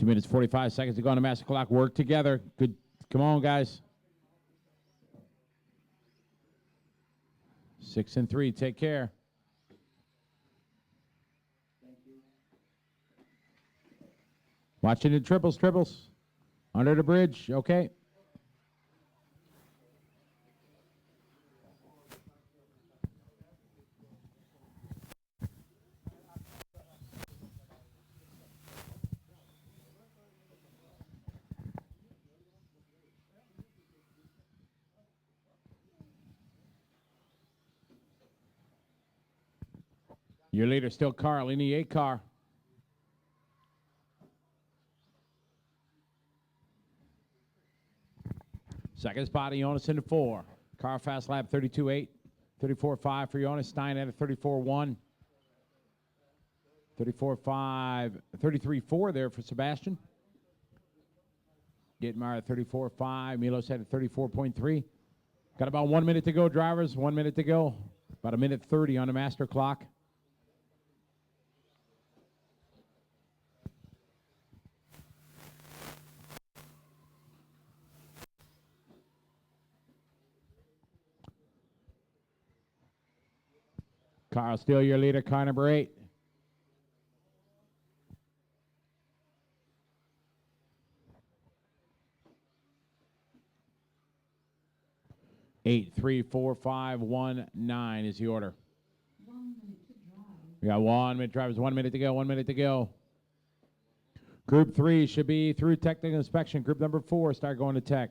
2 minutes, 45 seconds to go on the master clock. Work together. Good. Come on, guys. 6 and 3. Take care. Watching the triples. Under the bridge. Okay. Your leader still Carl in the 8 car. Second spot, Jonas in the 4. Car fast lap 32.8. 34.5 for Jonas. Stein at a 34.1. 34.5. 33.4 there for Sebastian. Dietmar at 34.5. Milos at a 34.3. Got about 1 minute to go, drivers. 1 minute to go. About a minute 30 on the master clock. Carl still your leader, car number 8. Eight, 3, 4, 5, 1, 9 is the order. 1 minute to drive. We got 1 minute, drivers. 1 minute to go. 1 minute to go. Group 3 should be through technical inspection. Group number 4 start going to tech.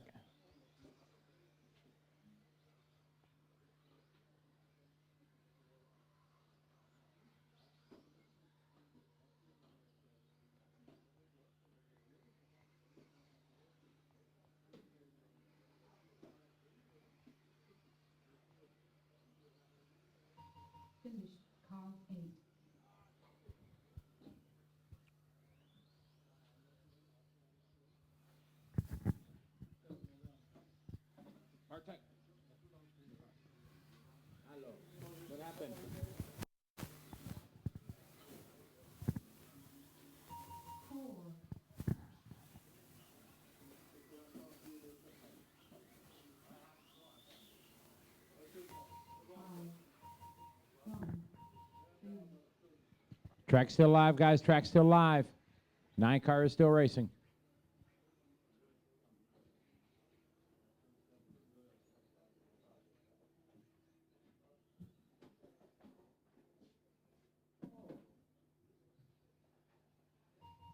Finish car 8. Bartek. Hello. What happened? 4. 5. 1. 3. Track still live, guys. Track still live. 9 car is still racing.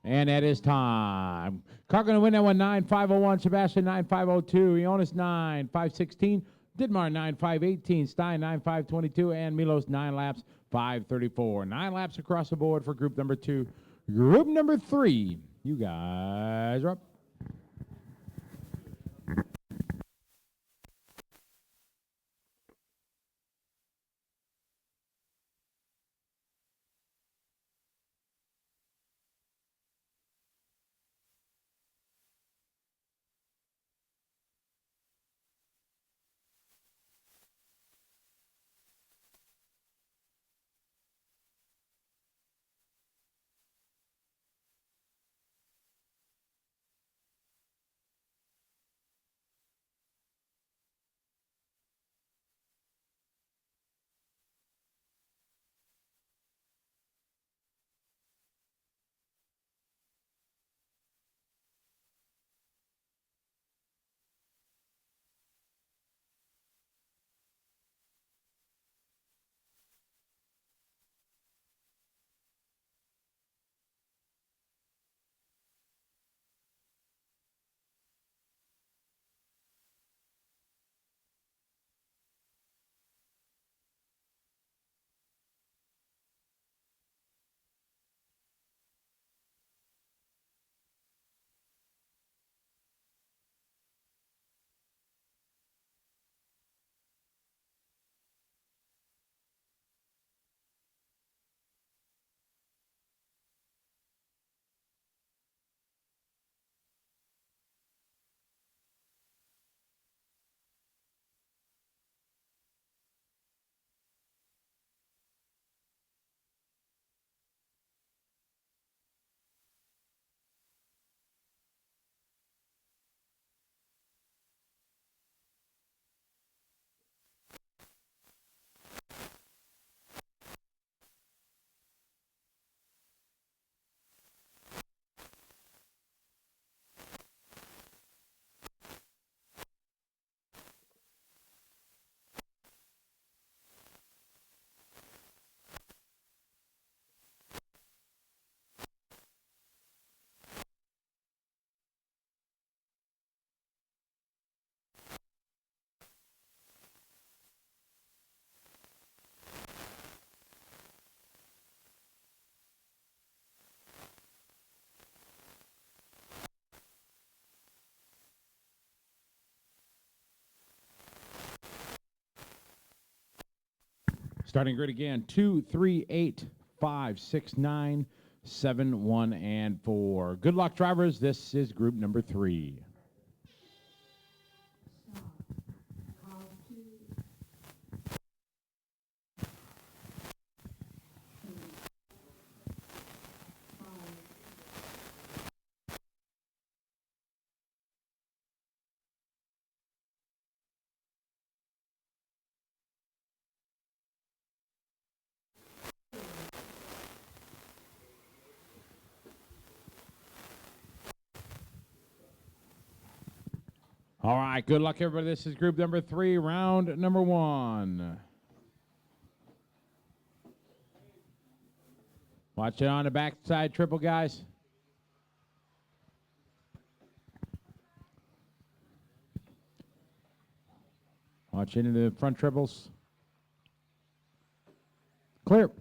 And that is time. Car going to win that one, 9.501. Sebastian, 9.502. Jonas, 9.516. Dietmar, 9.518. Stein, 9.522. And Milos, 9 laps, 5.34. 9 laps across the board for group number 2. Group number 3. You guys are up. Starting grid again, 2, 3, 8, 5, 6, 9, 7, 1, and 4. Good luck, drivers. This is group number 3. Stop. Car 2. 3. 5. All right, good luck, everybody. This is group number 3, round number 1. Watch it on the backside triple, guys. Watch into the front triples. Clear.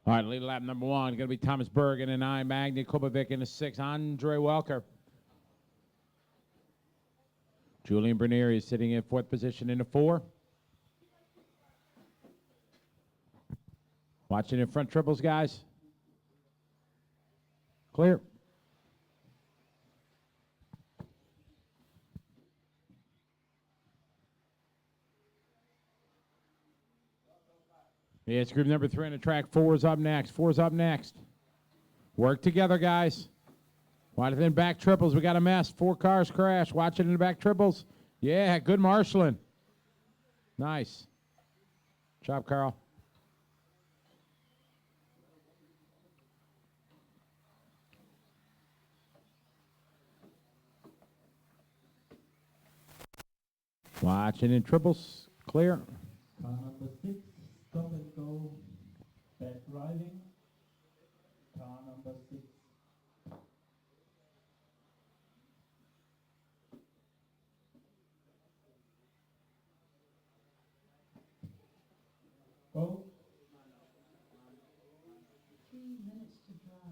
All right, lead lap number 1, going to be Thomas Berg in the 9, Magny Kubovic in the 6, Andre Welker. Julian Bernier is sitting in 4th position in the 4. Watching in front triples, guys. Clear. Yeah, it's group number 3 on the track. 4 is up next. 4 is up next. Work together, guys. Wide in back triples. We got a mess. 4 cars crash. Watch it in the back triples. Yeah, good marshaling. Nice. Job, Carl. Watching in triples. Clear. Car number 6, stop and go, bad driving. Car number 6. Go. 3 minutes to drive.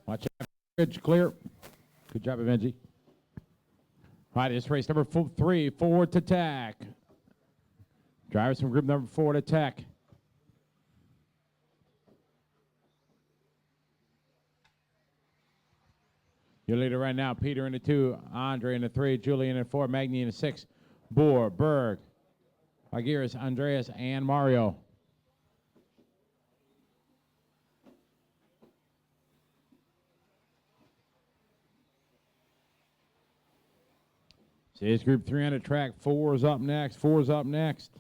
Watch out. Bridge clear. Good job, Benji. All right, this race number 3, forward to Tech. Drivers from group number 4 to Tech. Your leader right now, Peter in the 2, Andre in the 3, Julian in the 4, Magni in the 6, Boer, Berg, Aguirres, Andreas, and Mario. See, it's group 3 on the track. 4 is up next. 4 is up next.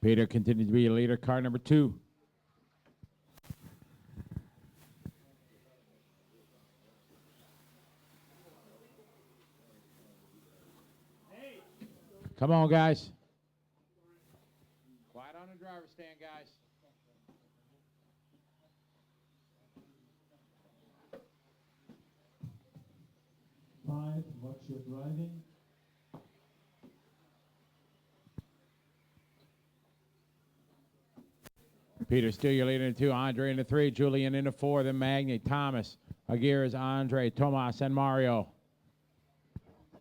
Peter continues to be a leader. Car number 2. Come on, guys. Quiet on the driver's stand, guys. Five, watch your driving. Peter still your leader in the 2, Andre in the 3, Julian in the 4, then Magni, Thomas, Aguirres, Andre, Tomas, and Mario.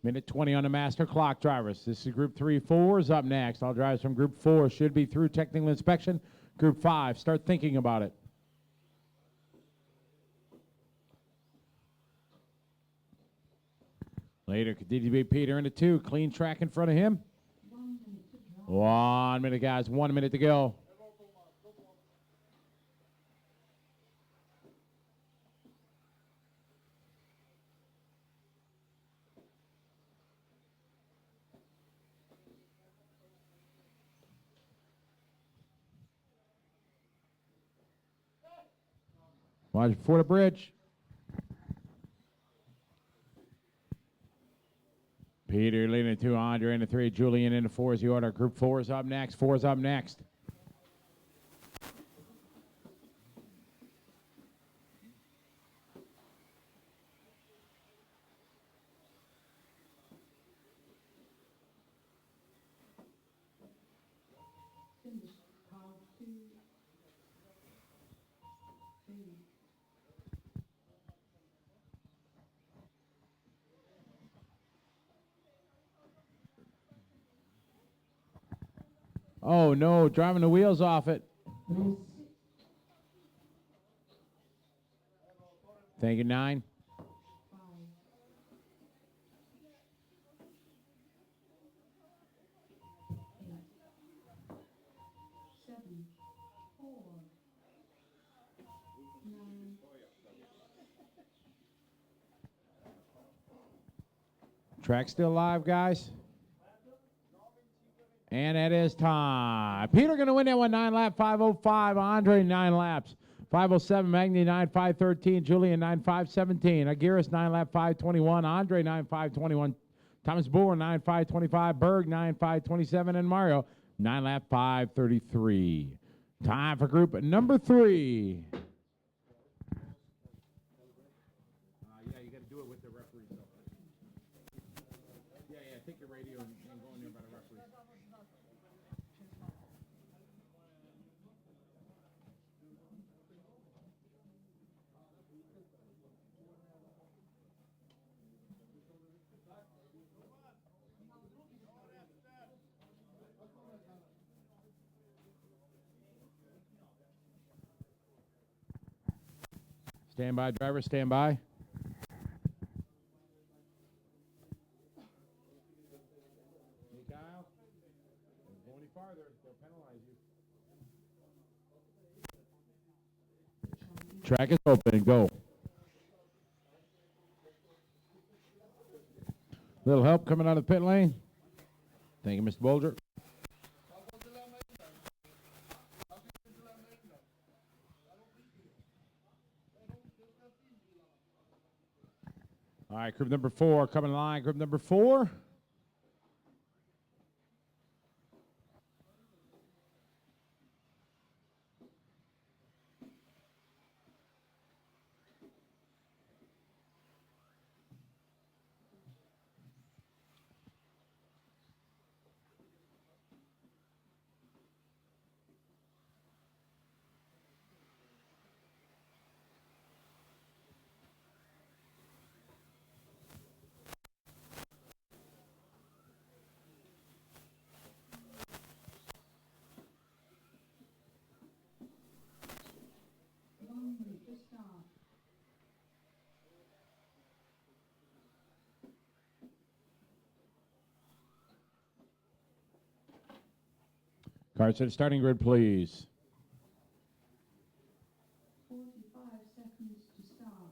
Minute 20 on the master clock, drivers. This is group 3. 4 is up next. All drivers from group 4 should be through technical inspection. Group 5, start thinking about it. Later, continue to be Peter in the 2, clean track in front of him. 1 minute to drive. 1 minute, guys. 1 minute to go. Watch before the bridge. Peter leading 2, Andre in the 3, Julian in the 4 is the order. Group 4 is up next. 4 is up next. Finish. Car 2, 3. Oh, no, driving the wheels off it. Please. Thank you, 9. 5. 8. 7. 4. 9. Track still live, guys. And it is time. Peter going to win that one, 9 lap, 5:05. Andre, 9 laps. 5:07. Magni, 9 5:13. Julian, 9 5:17. Aguirre, 9 lap, 5:21. Andre, 9 5:21. Thomas Boer, 9 5:25. Berg, 9 5:27. And Mario, 9 lap, 5:33. Time for group number 3. Yeah, you got to do it with the referee. Yeah, take your radio and go in there by the referee. Stand by, driver, stand by. Hey, Kyle, don't go any farther, they'll penalize you. Track is open, go. Little help coming out of the pit lane. Thank you, Mr. Bolger. All right, group number 4 coming in line. Group number 4. Cars to the starting grid, please. 45 seconds to start.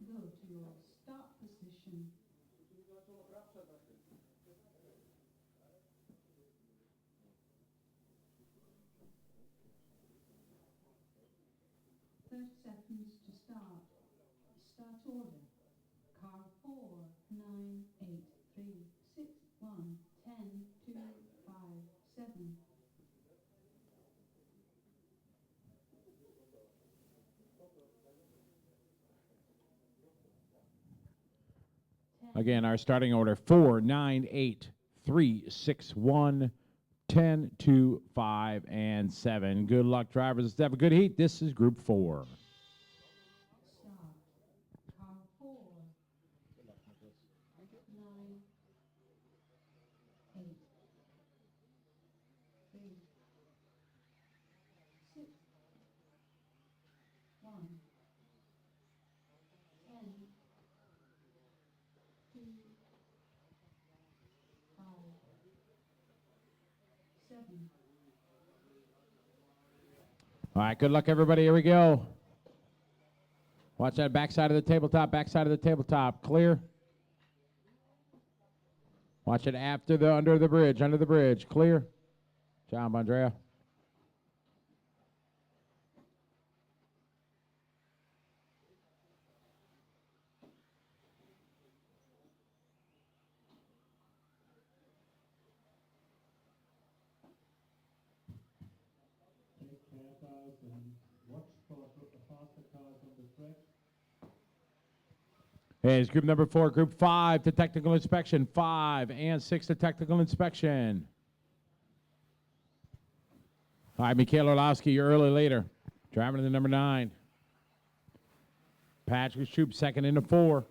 Go to your start position. 30 seconds to start. Start order. Car 4, 9, 8, 3, 6, 1, 10, 2, 5, 7. Again, our starting order 4, 9, 8, 3, 6, 1, 10, 2, 5, and 7. Good luck, drivers. Let's have a good heat. This is group 4. Start. Car 4, 9, 8, 3, 6, 1, 10, 2, 5, 7. All right, good luck, everybody. Here we go. Watch that backside of the tabletop, backside of the tabletop. Clear. Watch it under the bridge. Clear. Job, Andrea. cars and watch for faster cars on the track. Hey, it's group number 4, group 5 to technical inspection. 5 and 6 to technical inspection. All right, Mikhail Orlowski, you're early later. Driving to the number 9. Patrick Stroop, second into 4.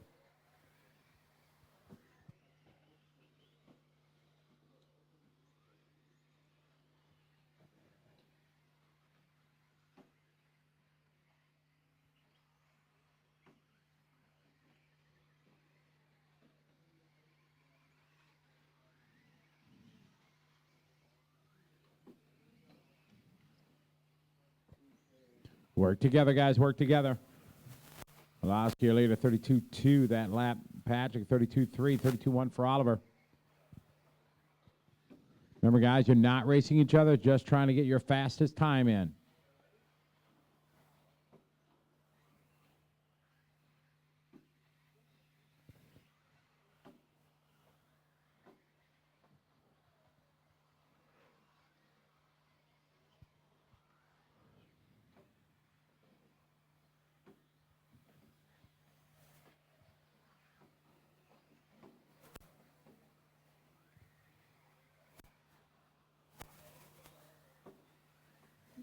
Work together, guys. Work together. Orlowski, your leader, 32-2 that lap. Patrick, 32-3, 32-1 for Oliver. Remember, guys, you're not racing each other, just trying to get your fastest time in.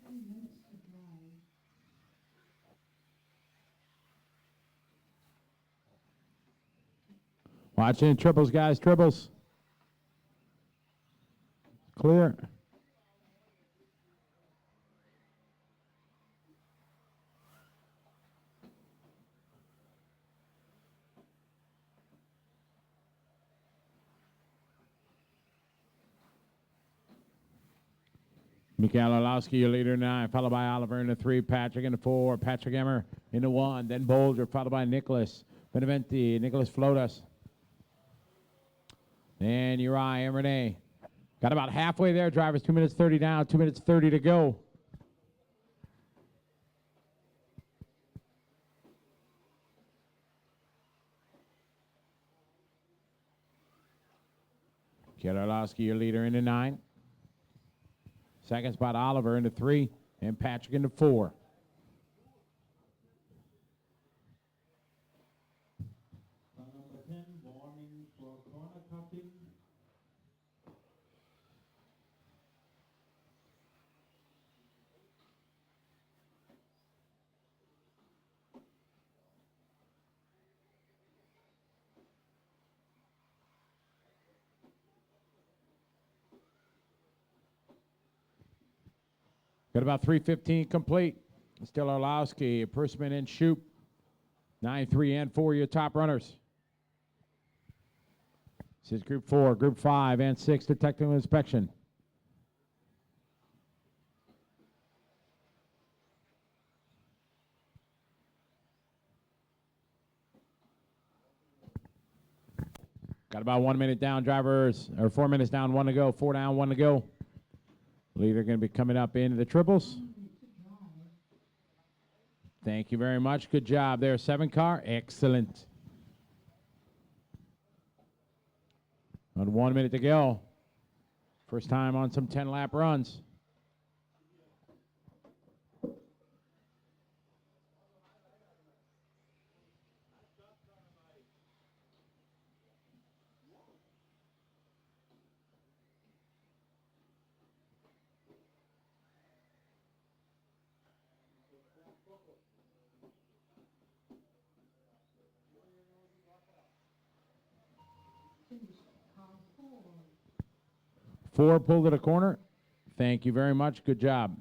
Minutes to drive. Watching triples, guys, triples. Clear. Mikhail Orlowski, your leader, 9, followed by Oliver into 3, Patrick into 4, Patrick Emmer into 1, then Bolger, followed by Nicholas Beneventi, Nicholas Flotas, and Uri and Renee. Got about halfway there, drivers, 2 minutes 30 down, 2 minutes 30 to go. Mikhail Orlowski, your leader, into 9. Second spot, Oliver into 3, and Patrick into 4. Car number 10, warning for corner cutting. Got about 3:15 complete. Still Orlowski, Persman, and Shoup. 9, 3, and 4, your top runners. This is group 4, group 5, and 6 to technical inspection. Got about 1 minute down, drivers, or 4 minutes down, 1 to go. 4 down, 1 to go. Leader going to be coming up into the triples. Thank you very much. Good job there. 7 car. Excellent. About 1 minute to go. First time on some 10-lap runs. Finished car 4. 4 pulled to the corner. Thank you very much. Good job.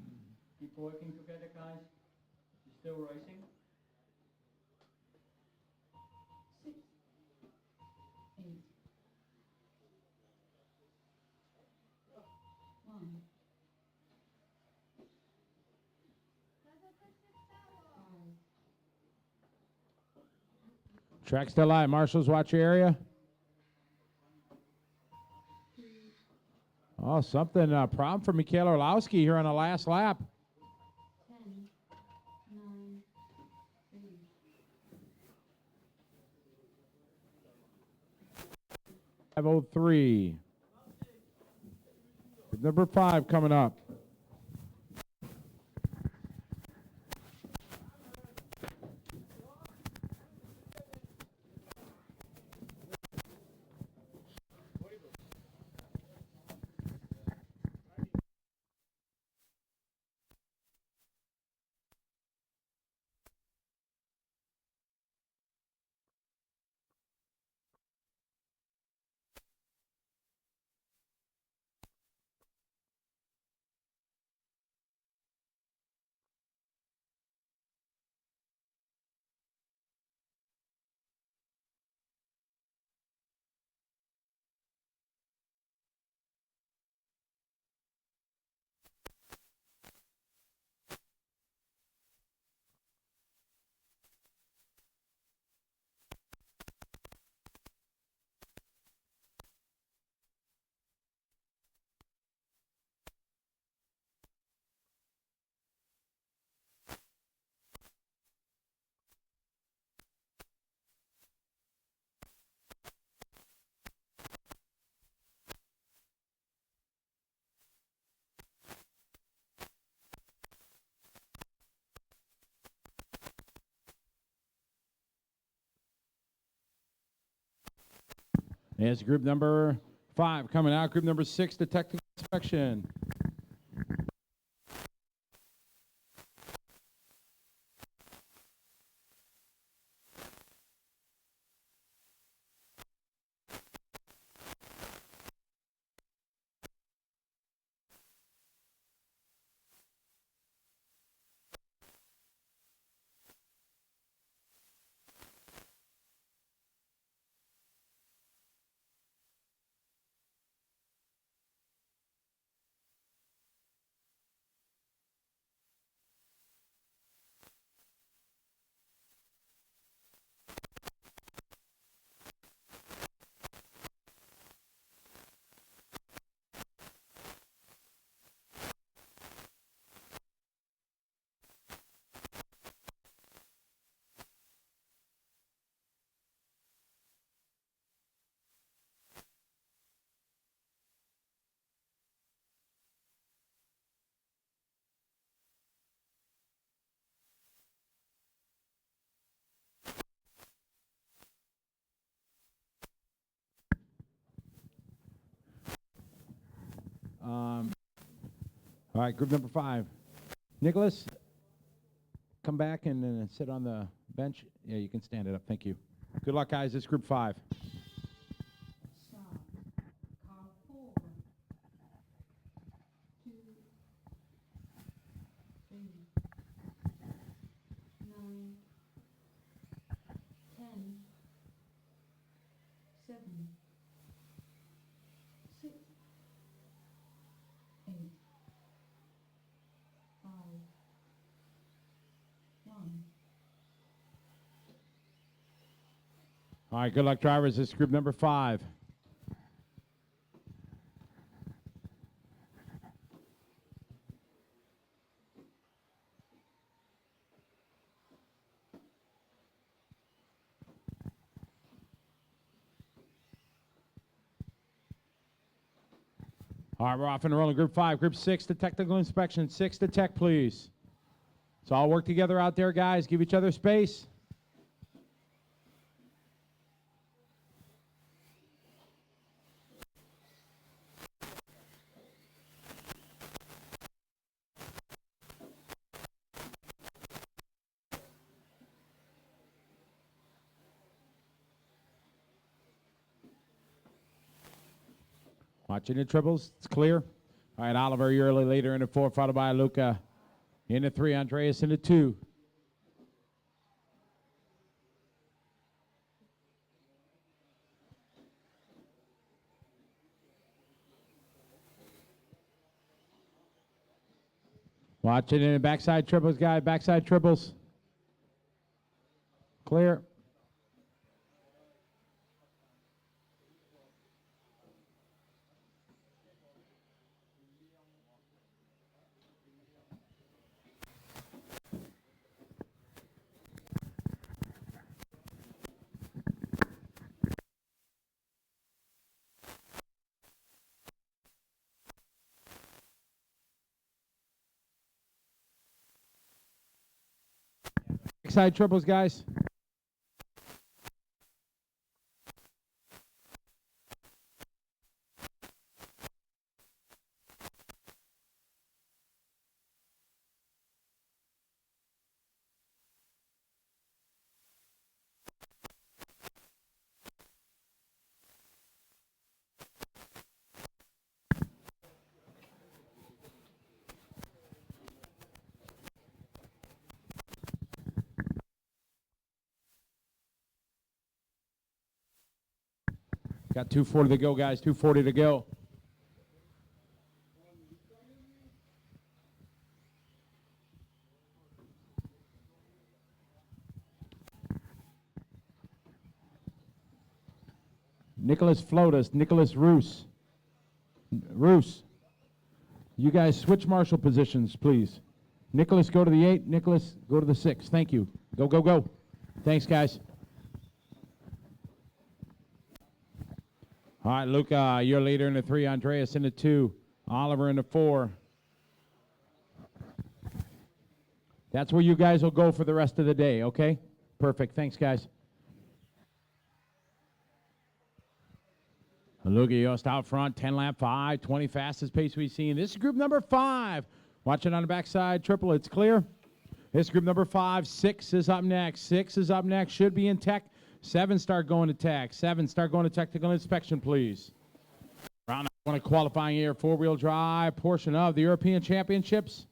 Keep working together, guys. You're still racing. 6, 8, 1, 5, Track still live. Marshals, watch your area. Oh, something, problem for Mikhail Orlowski here on the last lap. 10, 9, 3. 5:03. Number 5 coming up. There's group number 5 coming out. Group number 6 to technical inspection. All right, group number 5. Nicholas, come back and sit on the bench. Yeah, you can stand it up. Thank you. Good luck, guys. This is group 5. Start. Car 4, 2, 3, 9, 10, 7, 6, 8, 5, 1. All right, good luck, drivers. This is group number 5. All right, we're off and rolling. Group 5, Group 6 to technical inspection. 6 to tech, please. So all work together out there, guys. Give each other space. Watching the triples. It's clear. All right, Oliver, you're early leader in the 4, followed by Luca. In the 3, Andreas in the 2. Watching in the backside triples, guy. Backside triples. Clear. Backside triples, guys. Got 2:40 to go, guys. 2:40 to go. Nicholas Flotus, Nicholas Roos. Roos. You guys switch marshal positions, please. Nicholas, go to the 8. Nicholas, go to the 6. Thank you. Go, go, go. Thanks, guys. All right, Luca, you're leader in the 3. Andreas in the 2. Oliver in the 4. That's where you guys will go for the rest of the day, okay? Perfect. Thanks, guys. Look at Yost out front, 10 lap 5, 20 fastest pace we've seen. This is group number 5. Watching on the backside, triple, it's clear. This is group number 5. 6 is up next. 6 is up next, should be in tech. 7 start going to tech. 7 start going to technical inspection, please. Round one of qualifying here, four-wheel drive, portion of the European Championships.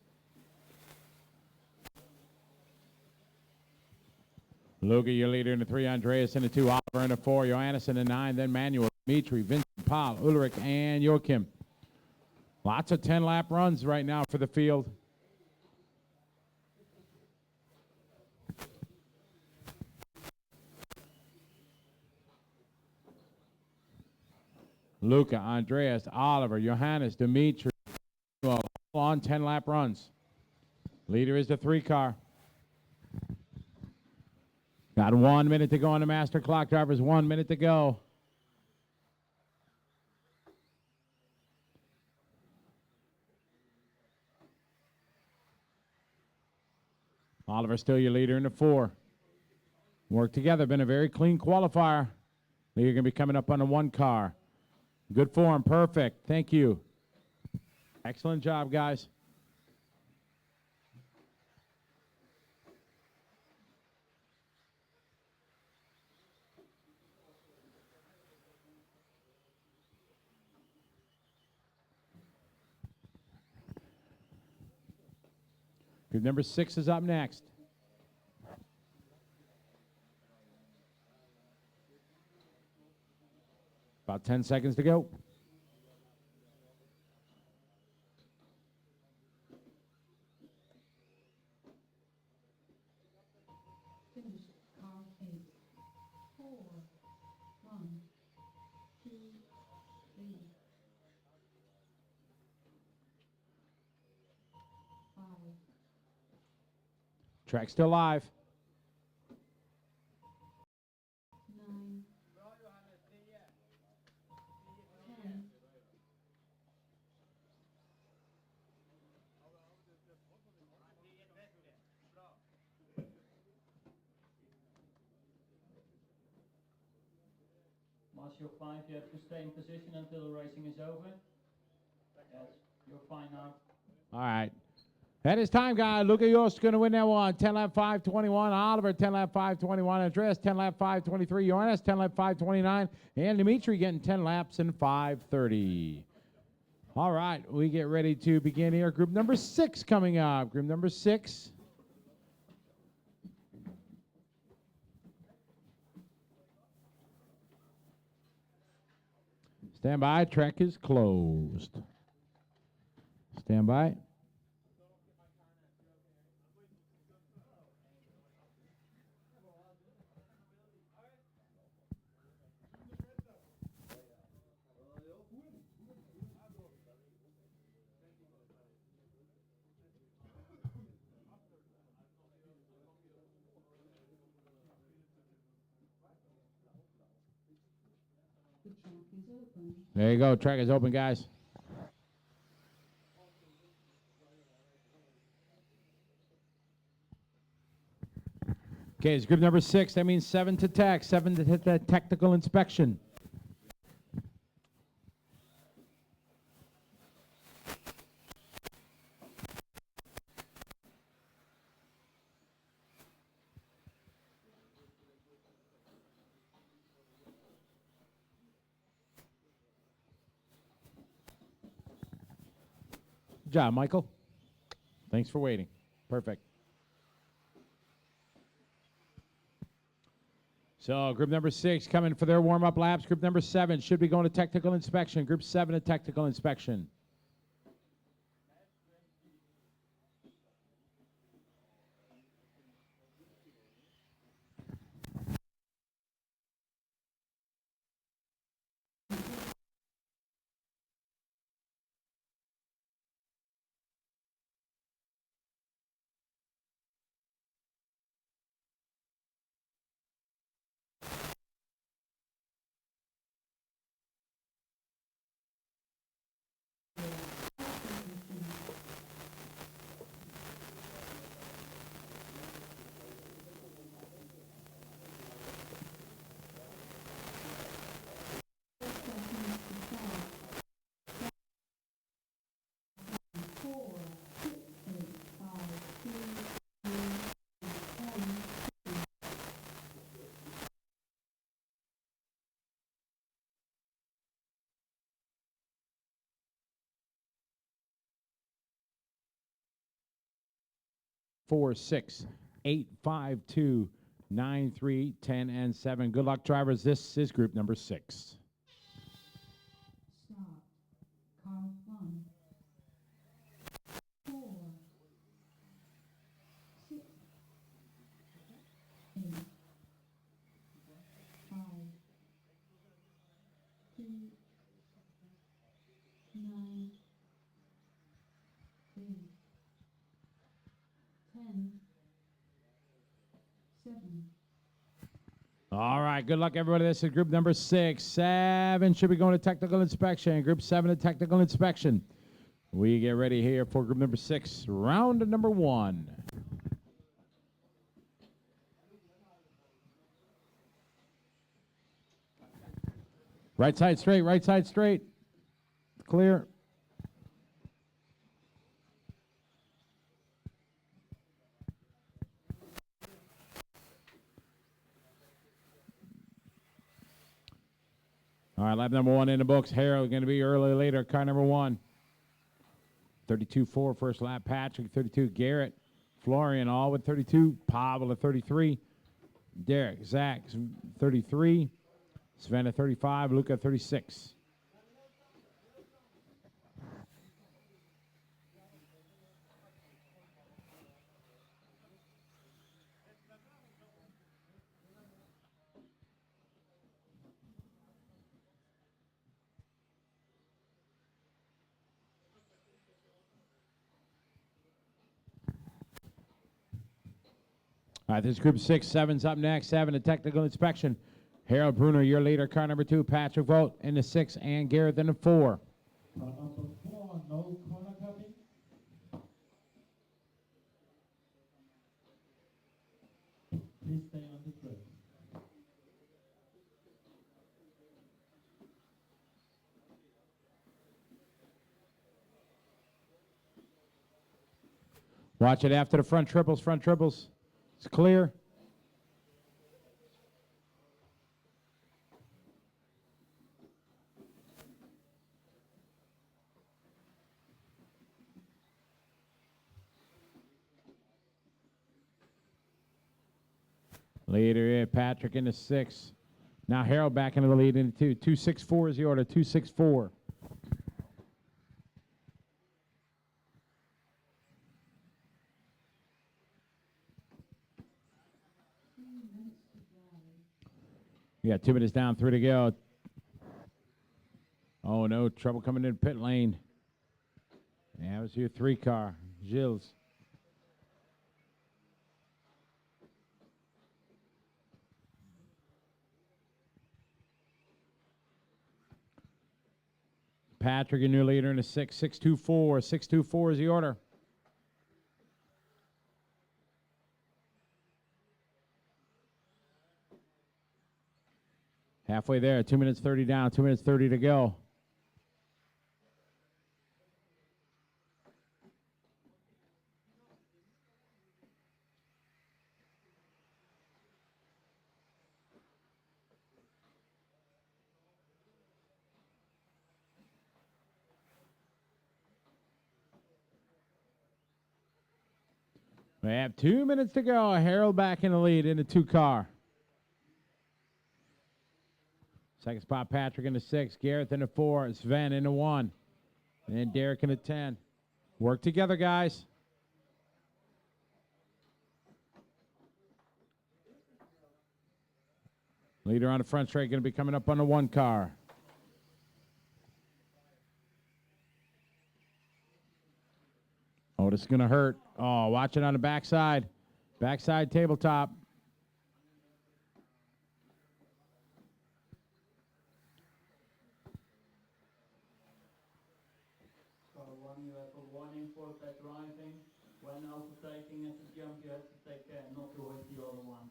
Look at your leader in the 3, Andreas in the 2, Oliver in the 4, Johannes in the 9, then Manuel, Dimitri, Vincent, Paul, Ulrich, and Joachim. Lots of 10-lap runs right now for the field. Luca, Andreas, Oliver, Johannes, Dimitri, all on 10-lap runs. Leader is the 3 car. Got 1 minute to go on the master clock, drivers. 1 minute to go. Oliver still your leader in the 4. Work together, been a very clean qualifier. Leader going to be coming up on the 1 car. Good form, perfect. Thank you. Excellent job, guys. Group number 6 is up next. About 10 seconds to go. Finished. Car 8. 4. 1, 2, 3, 5. Track still live. 9, 10. Marshal 5, you have to stay in position until the racing is over. Yes, you're fine now. All right. That is time, guys. Luca Yost going to win that one. 10 lap 5:21. Oliver, 10 lap 5:21. Andreas, 10 lap 5:23. Johannes, 10 lap 5:29. And Dimitri getting 10 laps in 5:30. All right. We get ready to begin here. Group number 6 coming up. Group number 6. Stand by. Track is closed. Stand by. The track is open. There you go. Track is open, guys. Okay, it's group number 6. That means 7 to tech, 7 to hit that technical inspection. Good job, Michael. Thanks for waiting. Perfect. So group number 6 coming for their warm-up laps. Group number 7 should be going to technical inspection. Group 7 to technical inspection. 4, 6, 8, 5, 2, 9, 3, 10, and 7. Good luck, drivers. This is group number 6. Start. Car 1. 4, 6, 8, 5, 2, 9, 3, 10, 7. All right, good luck, everybody. This is group number 6. 7 should be going to technical inspection. Group 7 to technical inspection. We get ready here for group number 6, round number 1. Right side straight, right side straight. Clear. All right, lap number 1 in the books. Harold going to be early later. Car number 1. 32-4 first lap. Patrick, 32. Garrett, Florian, all with 32. Pavel at 33. Derek, Zach, 33. Sven at 35. Luca, 36. All right, this is group 6. 7's up next. 7 to technical inspection. Harold Bruner, your leader. Car number 2. Patrick Vogt in the 6. And Garrett in the 4. Car number 4, no corner cutting. Please stay on the track. Watch it after the front triples. Front triples. It's clear. Leader, Patrick in the 6. Now Harold back into the lead in the 2. 2-6-4 is the order. 2-6-4. We got 2 minutes down, 3 to go. Oh no, trouble coming in pit lane. Yeah, it was your 3 car, Gilles. Patrick, your new leader in the 6. 6-2-4. 6-2-4 is the order. Halfway there, 2 minutes 30 down, 2 minutes 30 to go. We have 2 minutes to go. Harold back in the lead in the 2 car. Second spot, Patrick in the 6. Garrett in the 4. Sven in the 1. And then Derek in the 10. Work together, guys. Leader on the front straight going to be coming up on the 1 car. Oh, this is going to hurt. Oh, watch it on the backside. Backside tabletop. You have a warning for bad driving. When overtaking at the jump, you have to take care not to hit the other one.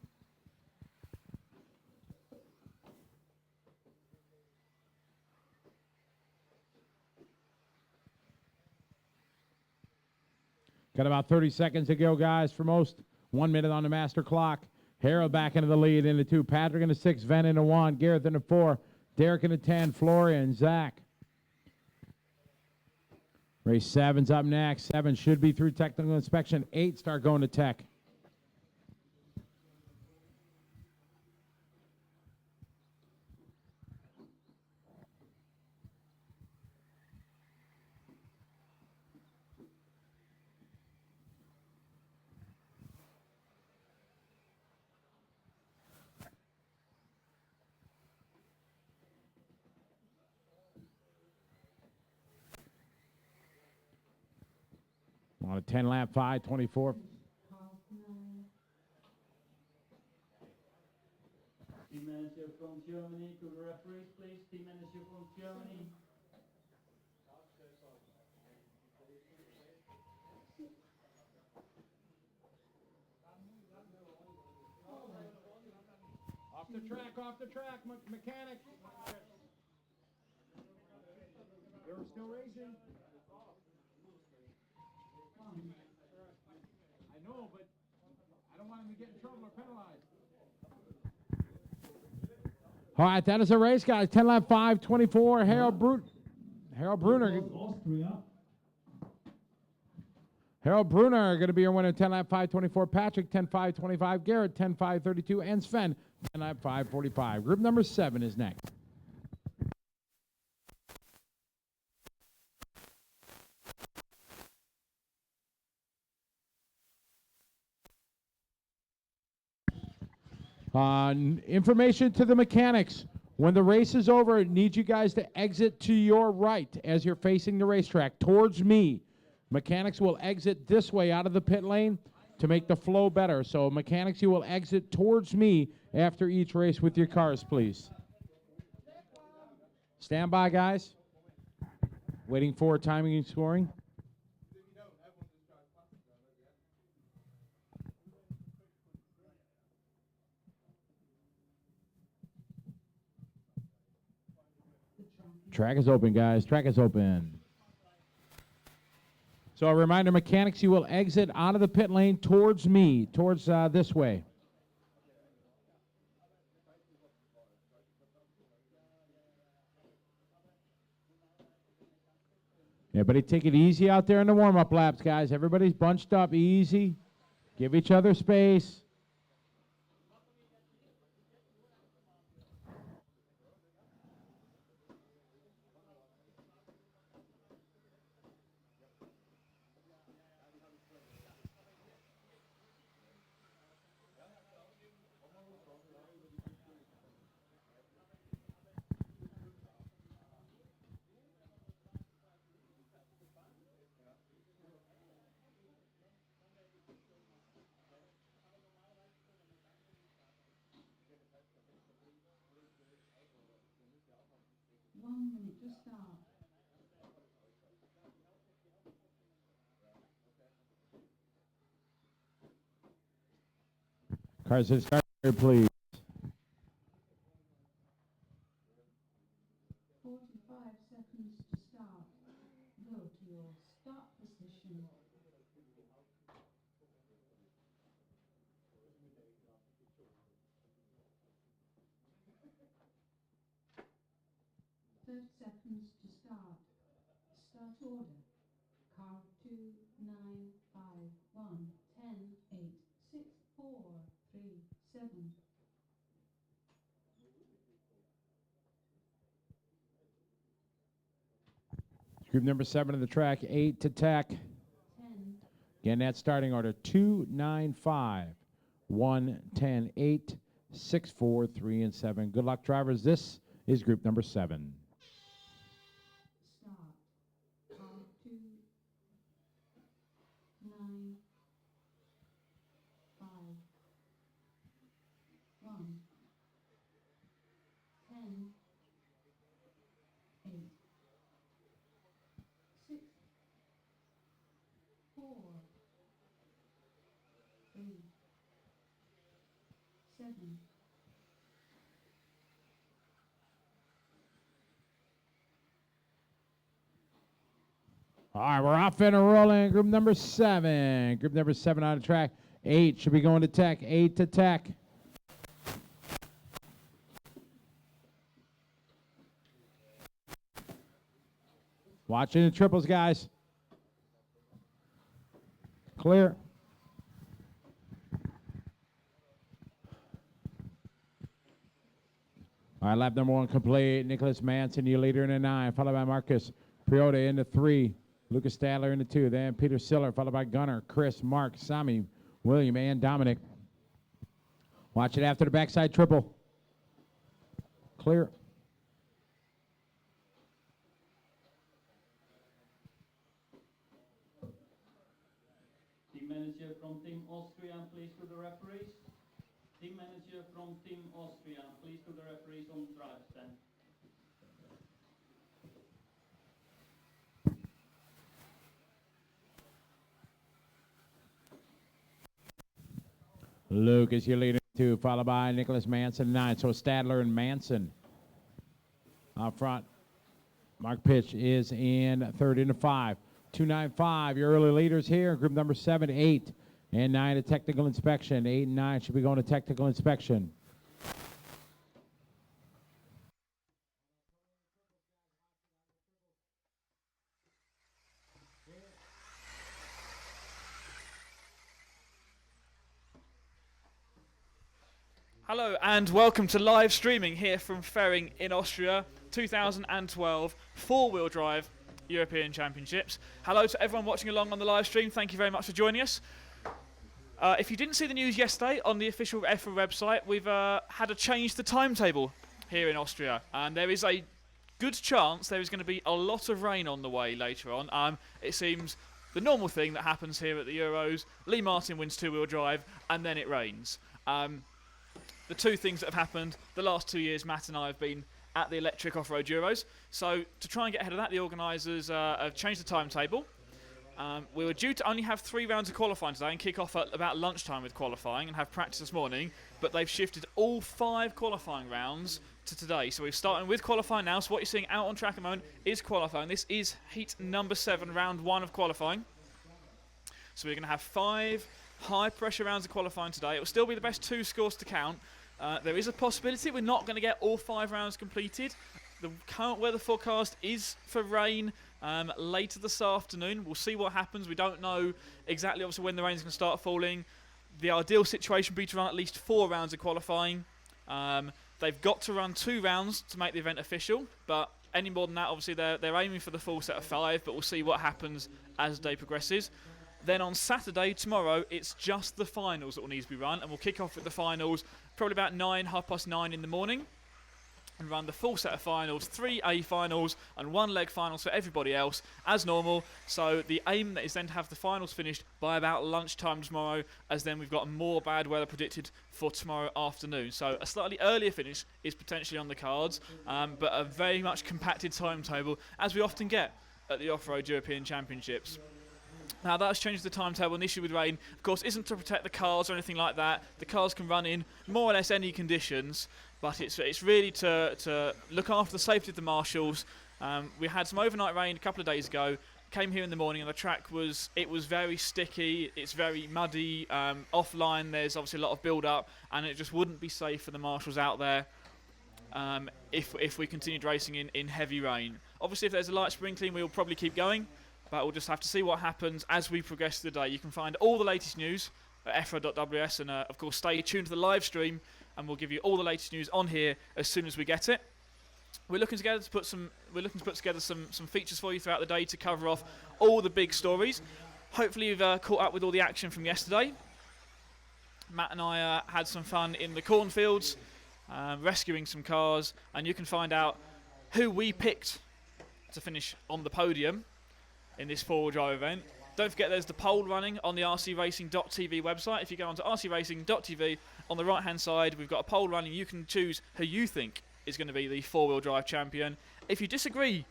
Got about 30 seconds to go, guys, for most. 1 minute on the master clock. Harold back into the lead in the 2. Patrick in the 6. Ven in the 1. Garrett in the 4. Derek in the 10. Florian, Zach. Race 7's up next. 7 should be through technical inspection. 8 start going to tech. On a 10-lap 5:24. Team manager from Germany to the referees, please. Team manager from Germany. Off the track, mechanic. They were still racing. I know, but I don't want him to get in trouble or penalized. All right, that is a race, guys. 10-lap 5:24. Harold Bruner. Austria. Harold Bruner going to be your winner. 10-lap 5:24. Patrick 10-5-25. Garrett 10-5-32. And Sven 10-lap 5:45. Group number 7 is next. Information to the mechanics. When the race is over, I need you guys to exit to your right as you're facing the racetrack towards me. Mechanics will exit this way out of the pit lane to make the flow better. So mechanics, you will exit towards me after each race with your cars, please. Stand by, guys. Waiting for timing and scoring. Track is open, guys. Track is open. So a reminder, mechanics, you will exit out of the pit lane towards me, towards this way. Everybody take it easy out there in the warm-up laps, guys. Everybody's bunched up, easy. Give each other space. To start. Cars to start, please. 45 seconds to start. Go to your start position. Seconds to start. Start order. Car 2951 10 8 6 4 3 7. Group number 7 of the track, 8 to tech. 10. Again, that starting order 2, 9, 5, 1, 10, 8, 6, 4, 3, and 7. Good luck, drivers. This is group number 7. Start. Car 2 9 5 1 10 8 6 4 3 7. All right, we're off and rolling. Group number 7. Group number 7 on the track. 8 should be going to tech. 8 to tech. Watching the triples, guys. Clear. All right, lap number 1 complete. Nicholas Manson, your leader in the 9, followed by Marcus Priota in the 3. Lucas Stadler in the 2. Then Peter Siller, followed by Gunnar, Chris, Mark, Sami, William, and Dominic. Watch it after the backside triple. Clear. Team manager from Team Austria, please to the referees. Team manager from Team Austria, please to the referees on the drive stand. Lucas, your leader, 2, followed by Nicholas Manson, 9. So Stadler and Manson up front. Mark Pitch is in 3rd into 5. 295, your early leaders here. Group number 7, 8, and 9 to technical inspection. 8 and 9 should be going to technical inspection. Hello and welcome to live streaming here from Ferring in Austria, 2012 four-wheel drive European Championships. Hello to everyone watching along on the live stream. Thank you very much for joining us. If you didn't see the news yesterday on the official EFRA website, we've had to change the timetable here in Austria, and there is a good chance there is going to be a lot of rain on the way later on. It seems the normal thing that happens here at the Euros. Lee Martin wins two-wheel drive, and then it rains. The two things that have happened the last 2 years, Matt and I have been at the electric off-road Euros. So to try and get ahead of that, the organisers have changed the timetable. We were due to only have 3 rounds of qualifying today and kick off at about lunchtime with qualifying and have practice this morning, but they've shifted all 5 qualifying rounds to today. So we're starting with qualifying now. So what you're seeing out on track at the moment is qualifying. This is heat number 7, round 1 of qualifying. So we're going to have 5 high-pressure rounds of qualifying today. It will still be the best 2 scores to count. There is a possibility we're not going to get all 5 rounds completed. The current weather forecast is for rain later this afternoon. We'll see what happens. We don't know exactly, obviously, when the rain's going to start falling. The ideal situation would be to run at least 4 rounds of qualifying. They've got to run 2 rounds to make the event official, but any more than that, obviously, they're aiming for the full set of 5, but we'll see what happens as the day progresses. Then on Saturday, tomorrow, it's just the finals that will need to be run, and we'll kick off with the finals probably about 9:30 in the morning, and run the full set of finals, 3 A finals and 1 leg finals for everybody else, as normal. So the aim is then to have the finals finished by about lunchtime tomorrow, as then we've got more bad weather predicted for tomorrow afternoon. So a slightly earlier finish is potentially on the cards, but a very much compacted timetable, as we often get at the Off-Road European Championships. Now that's changed the timetable, and the issue with rain, of course, isn't to protect the cars or anything like that. The cars can run in more or less any conditions, but it's really to look after the safety of the marshals. We had some overnight rain a couple of days ago, came here in the morning, and the track was very sticky, it's very muddy, offline there's obviously a lot of build-up, and it just wouldn't be safe for the marshals out there if we continued racing in heavy rain. Obviously, if there's a light sprinkling, we'll probably keep going, but we'll just have to see what happens as we progress through the day. You can find all the latest news at efra.ws, and of course stay tuned to the live stream, and we'll give you all the latest news on here as soon as we get it. We're looking to put together some features for you throughout the day to cover off all the big stories. Hopefully you've caught up with all the action from yesterday. Matt and I had some fun in the cornfields, rescuing some cars, and you can find out who we picked to finish on the podium in this four-wheel drive event. Don't forget there's the poll running on the rcracing.tv website. If you go onto rcracing.tv, on the right-hand side, we've got a poll running. You can choose who you think is going to be the four-wheel drive champion. If you disagree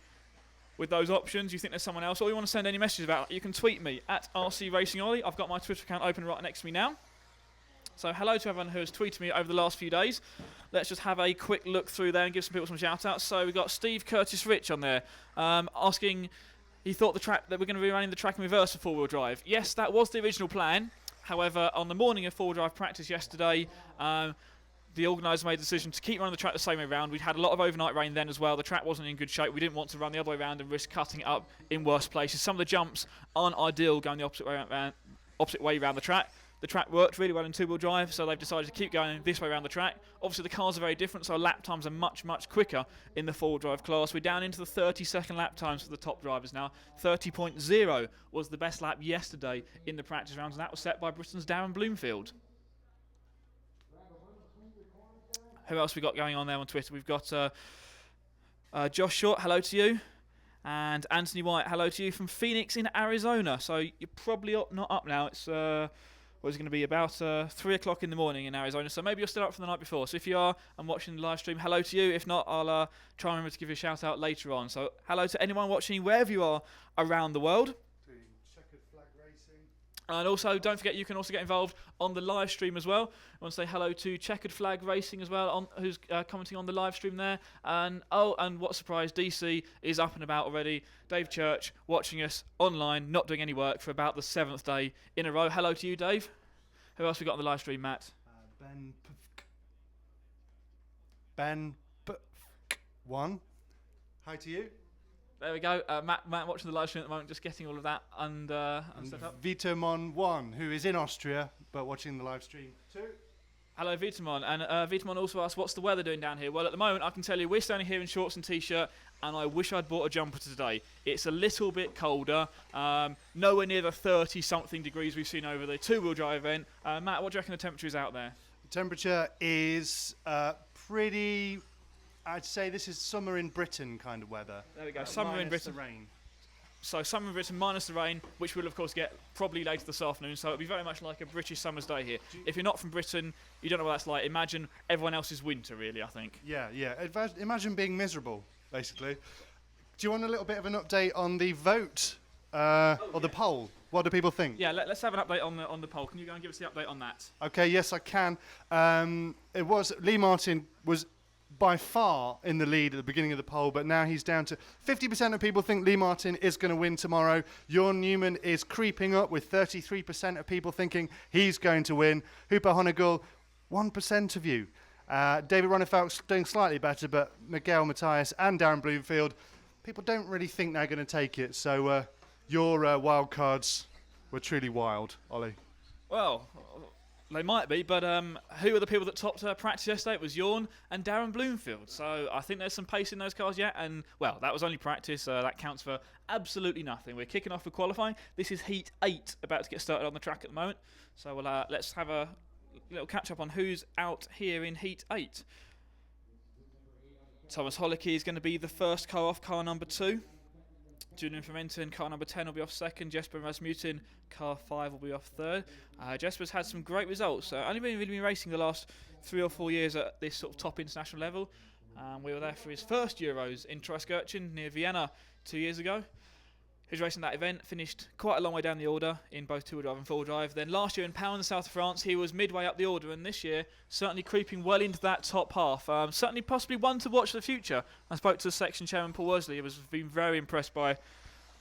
with those options, you think there's someone else, or you want to send any messages about it, you can tweet me at rcracingollie. I've got my Twitter account open right next to me now. So hello to everyone who has tweeted me over the last few days. Let's just have a quick look through there and give some people some shout-outs. So we've got Steve Curtis Rich on there asking... He thought that we're going to be running the track in reverse for four-wheel drive. Yes, that was the original plan. However, on the morning of four-wheel drive practice yesterday, the organisers made the decision to keep running the track the same way around. We'd had a lot of overnight rain then as well. The track wasn't in good shape. We didn't want to run the other way around and risk cutting it up in worse places. Some of the jumps aren't ideal going the opposite way opposite way around the track. The track worked really well in two-wheel drive, so they've decided to keep going this way around the track. Obviously, the cars are very different, so lap times are much, much quicker in the four-wheel drive class. We're down into the 30-second lap times for the top drivers now. 30.0 was the best lap yesterday in the practice rounds, and that was set by Britain's Darren Bloomfield. Who else we got going on there on Twitter? We've got Josh Short, hello to you. And Anthony White, hello to you from Phoenix in Arizona. So you're probably not up now. It's was going to be about 3 o'clock in the morning in Arizona, so maybe you're still up from the night before. So if you are and watching the live stream, hello to you. If not, I'll try and remember to give you a shout out later on. So hello to anyone watching wherever you are around the world. Doing checkered flag racing. And also, don't forget, you can also get involved on the live stream as well. I want to say hello to Checkered Flag Racing as well, who's commenting on the live stream there. And what a surprise, DC is up and about already. Dave Church watching us online, not doing any work for about the 7th day in a row. Hello to you, Dave. Who else we got on the live stream, Matt? Ben 1. Hi to you. There we go. Matt watching the live stream at the moment, just getting all of that and set up. Vitamon 1, who is in Austria, but watching the live stream 2. Hello, Vitamon. And Vitamon also asked, what's the weather doing down here? Well, at the moment, I can tell you, we're standing here in shorts and T-shirt, and I wish I'd bought a jumper today. It's a little bit colder, nowhere near the 30-something degrees we've seen over the two-wheel drive event. Matt, what do you reckon the temperature is out there? The temperature is pretty... I'd say this is summer in Britain kind of weather. There we go, summer in Britain. The rain. So summer in Britain minus the rain, which we'll of course get probably later this afternoon, so it'll be very much like a British summer's day here. If you're not from Britain, you don't know what that's like. Imagine everyone else's winter, really, I think. Yeah. Imagine being miserable, basically. Do you want a little bit of an update on the vote or the poll? What do people think? Yeah, let's have an update on the poll. Can you go and give us the update on that? Okay, yes, I can. It was Lee Martin was by far in the lead at the beginning of the poll, but now he's down to 50% of people think Lee Martin is going to win tomorrow. Jorn Newman is creeping up with 33% of people thinking he's going to win. Hooper Honegal, 1% of you. David Ronnefelt's doing slightly better, but Miguel Matthias and Darren Bloomfield, people don't really think they're going to take it. So your wild cards were truly wild, Ollie. Well, they might be, but who are the people that topped practice yesterday? It was Jorn and Darren Bloomfield. So I think there's some pace in those cars yet. And, well, that was only practice. That counts for absolutely nothing. We're kicking off with qualifying. This is Heat 8, about to get started on the track at the moment. So let's have a little catch-up on who's out here in Heat 8. Thomas Hollicky is going to be the first car off, car number 2. Julian Fermenton, car number 10, will be off second. Jesper Rasmussen, car 5, will be off third. Jesper's had some great results. Only really been racing the last 3 or 4 years at this sort of top international level. We were there for his first Euros in Traiskirchen near Vienna 2 years ago. He was racing that event, finished quite a long way down the order in both two-wheel drive and four-wheel drive. Then last year in Pau in the south of France, he was midway up the order, and this year certainly creeping well into that top half. Certainly possibly one to watch for the future. I spoke to the section chairman Paul Worsley. He was been very impressed by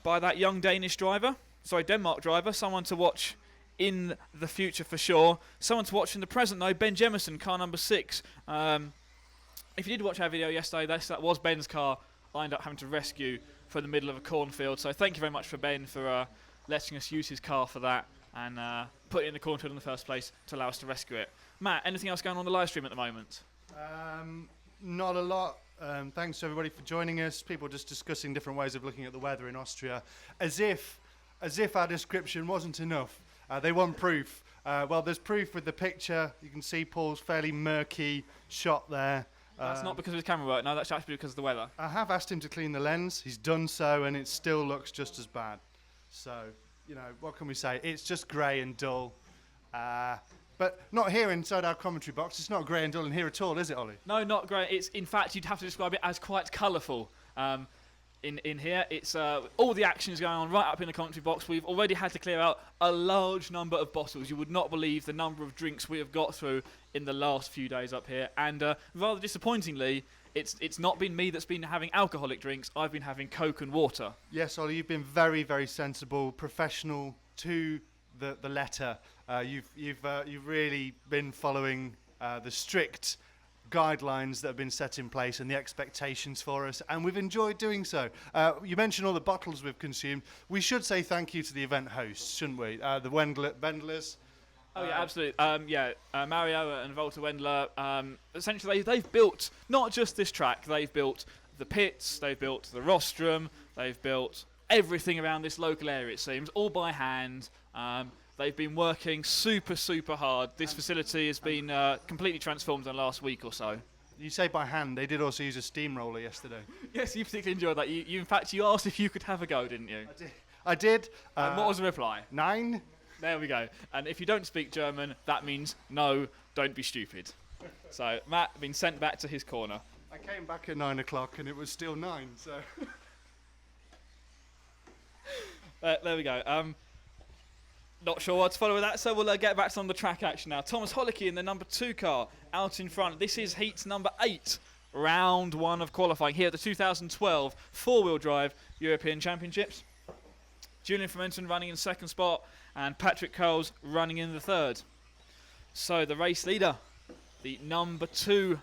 that young Denmark driver, someone to watch in the future for sure. Someone to watch in the present though, Ben Jemison, car number 6. If you did watch our video yesterday, that was Ben's car I ended up having to rescue from the middle of a cornfield. So thank you very much for Ben for letting us use his car for that and put it in the cornfield in the first place to allow us to rescue it. Matt, anything else going on the live stream at the moment? Not a lot. Thanks to everybody for joining us. People just discussing different ways of looking at the weather in Austria, as if our description wasn't enough. They want proof. Well, there's proof with the picture. You can see Paul's fairly murky shot there. That's not because of his camera work. No, that's actually because of the weather. I have asked him to clean the lens. He's done so, and it still looks just as bad. So, what can we say? It's just grey and dull. But not here inside our commentary box. It's not grey and dull in here at all, is it, Ollie? No, not grey. It's, in fact, you'd have to describe it as quite colourful. In here, it's all the action is going on right up in the commentary box. We've already had to clear out a large number of bottles. You would not believe the number of drinks we have got through in the last few days up here. And rather disappointingly, it's not been me that's been having alcoholic drinks. I've been having Coke and water. Yes, Ollie, you've been very, very sensible, professional to the letter. You've really been following the strict guidelines that have been set in place and the expectations for us, and we've enjoyed doing so. You mentioned all the bottles we've consumed. We should say thank you to the event hosts, shouldn't we? The Wendlers. Oh yeah, absolutely. Mario and Volta Wendler, essentially they've built not just this track, they've built the pits, they've built the rostrum, they've built everything around this local area, it seems, all by hand. They've been working super, super hard. This facility has been completely transformed in the last week or so. You say by hand, they did also use a steamroller yesterday. Yes, you particularly enjoyed that. You in fact, you asked if you could have a go, didn't you? I did. And what was the reply? 9. There we go. And if you don't speak German, that means no, don't be stupid. So Matt been sent back to his corner. I came back at 9 o'clock and it was still 9, so... There we go. Not sure what to follow with that, so we'll get back to on the track action now. Thomas Holicki in the number 2 car out in front. This is heat number 8, round 1 of qualifying here at the 2012 four-wheel drive European Championships. Julian Fermenton running in second spot and Patrick Coles running in the third. So the race leader, the number 2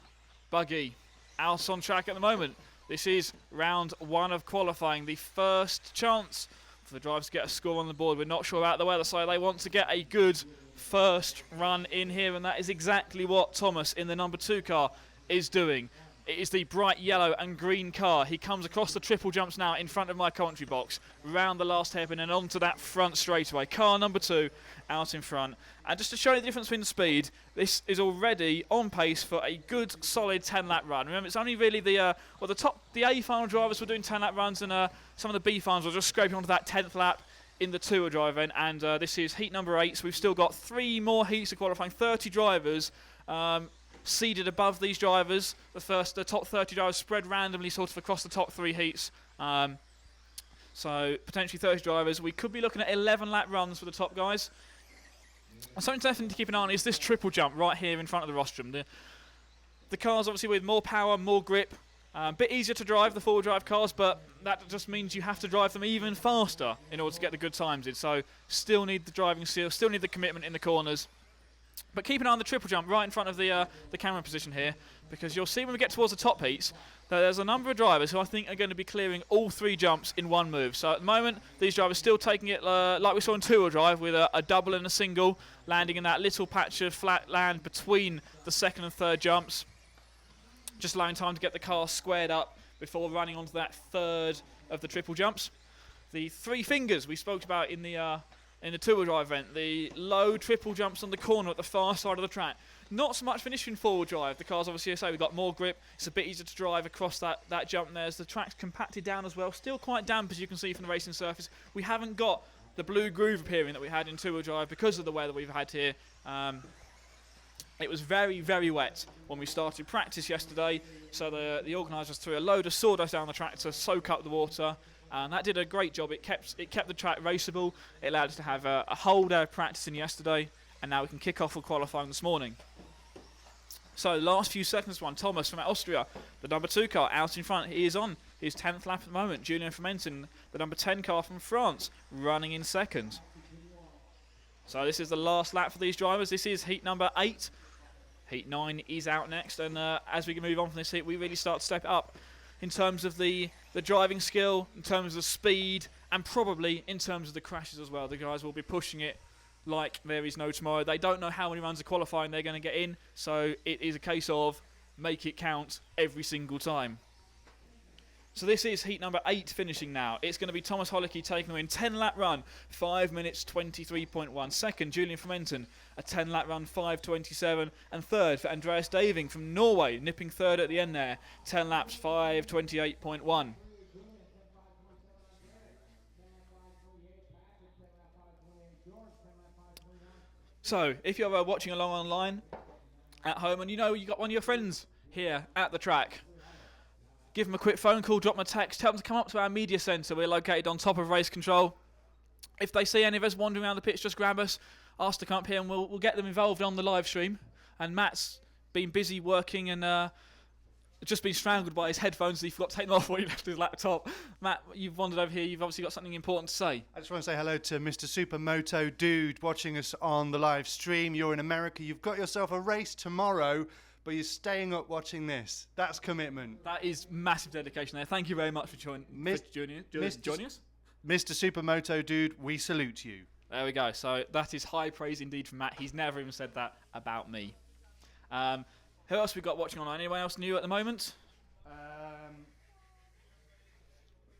buggy, out on track at the moment. This is round 1 of qualifying, the first chance for the drivers to get a score on the board. We're not sure about the weather, so they want to get a good first run in here, and that is exactly what Thomas in the number 2 car is doing. It is the bright yellow and green car. He comes across the triple jumps now in front of my commentary box, round the last hairpin and onto that front straightaway. Car number 2 out in front. And just to show you the difference between the speed, this is already on pace for a good, solid 10-lap run. Remember, it's only really the A final drivers were doing 10-lap runs, and some of the B finals were just scraping onto that 10th lap in the two-wheel drive event. And this is heat number 8, so we've still got 3 more heats of qualifying, 30 drivers. Seeded above these drivers, the top 30 drivers spread randomly sort of across the top 3 heats. So potentially 30 drivers. We could be looking at 11 lap runs for the top guys. And something definitely to keep an eye on is this triple jump right here in front of the rostrum. The cars obviously with more power, more grip, a bit easier to drive, the four-wheel drive cars, but that just means you have to drive them even faster in order to get the good times in. So still need the driving skill, still need the commitment in the corners. But keep an eye on the triple jump right in front of the camera position here, because you'll see when we get towards the top heats that there's a number of drivers who I think are going to be clearing all 3 jumps in one move. So at the moment, these drivers still taking it like we saw in two-wheel drive, with a double and a single, landing in that little patch of flat land between the second and third jumps, just allowing time to get the car squared up before running onto that third of the triple jumps. The 3 fingers we spoke about in the two-wheel drive event, the low triple jumps on the corner at the far side of the track. Not so much finishing four-wheel drive. The cars obviously, as I say, we've got more grip. It's a bit easier to drive across that jump there, as the track's compacted down as well. Still quite damp, as you can see from the racing surface. We haven't got the blue groove appearing that we had in two-wheel drive because of the weather we've had here. It was very, very wet when we started practice yesterday, so the organisers threw a load of sawdust down the track to soak up the water. And that did a great job. It kept the track raceable. It allowed us to have a whole day of practicing yesterday, and now we can kick off with qualifying this morning. So last few seconds, Thomas from Austria, the number 2 car out in front. He is on his 10th lap at the moment. Julian Fermenton, the number 10 car from France, running in second. So this is the last lap for these drivers. This is heat number 8. Heat 9 is out next, and as we can move on from this heat, we really start to step it up in terms of the driving skill, in terms of the speed, and probably in terms of the crashes as well. The guys will be pushing it like there is no tomorrow. They don't know how many runs of qualifying they're going to get in, so it is a case of make it count every single time. So this is heat number 8 finishing now. It's going to be Thomas Holicki taking the win. 10-lap run, 5 minutes 23.1. Second, Julian Fermenton, a 10-lap run, 5:27. And third for Andreas Daving from Norway, nipping third at the end there. 10 laps, 5:28.1. So, if you're watching along online at home and you know you've got one of your friends here at the track, give them a quick phone call, drop them a text, tell them to come up to our media centre. We're located on top of race control. If they see any of us wandering around the pitch, just grab us, ask to come up here, and we'll get them involved on the live stream. And Matt's been busy working and just been strangled by his headphones. He forgot to take them off while he left his laptop. Matt, you've wandered over here. You've obviously got something important to say. I just want to say hello to Mr. Supermoto Dude watching us on the live stream. You're in America. You've got yourself a race tomorrow but you're staying up watching this. That's commitment. That is massive dedication there. Thank you very much for joining us. Mr. Supermoto dude, we salute you. There we go. So that is high praise indeed from Matt. He's never even said that about me. Who else we got watching online? Anyone else new at the moment?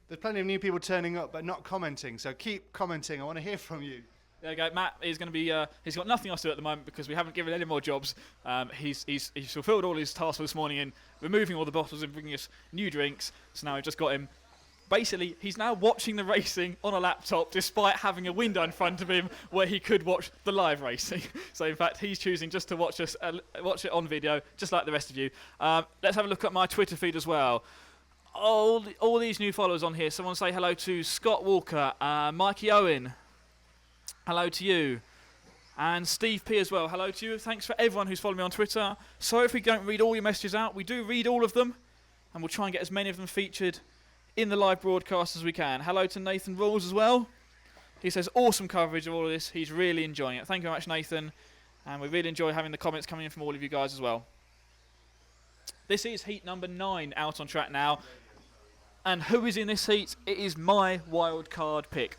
There's plenty of new people turning up but not commenting, so keep commenting. I want to hear from you. There we go. Matt is going to be. He's got nothing else to do at the moment because we haven't given any more jobs. He's fulfilled all his tasks for this morning in removing all the bottles and bringing us new drinks. So now we've just got him. Basically, he's now watching the racing on a laptop despite having a window in front of him where he could watch the live racing. So, in fact, he's choosing just to watch it on video, just like the rest of you. Let's have a look at my Twitter feed as well. All these new followers on here. Someone say hello to Scott Walker, Mikey Owen. Hello to you. And Steve P as well. Hello to you. Thanks for everyone who's following me on Twitter. Sorry if we don't read all your messages out. We do read all of them, and we'll try and get as many of them featured in the live broadcast as we can. Hello to Nathan Rawls as well. He says awesome coverage of all of this. He's really enjoying it. Thank you very much, Nathan. And we really enjoy having the comments coming in from all of you guys as well. This is heat number 9 out on track now. And who is in this heat? It is my wild card pick.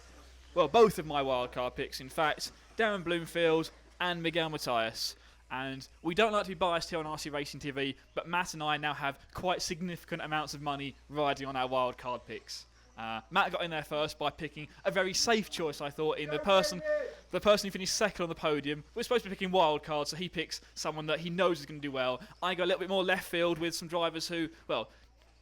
Well, both of my wild card picks, in fact. Darren Bloomfield and Miguel Matias. And we don't like to be biased here on RC Racing TV, but Matt and I now have quite significant amounts of money riding on our wild card picks. Matt got in there first by picking a very safe choice, I thought, in the person who finished second on the podium. We're supposed to be picking wild cards, so he picks someone that he knows is going to do well. I go a little bit more left field with some drivers who, well,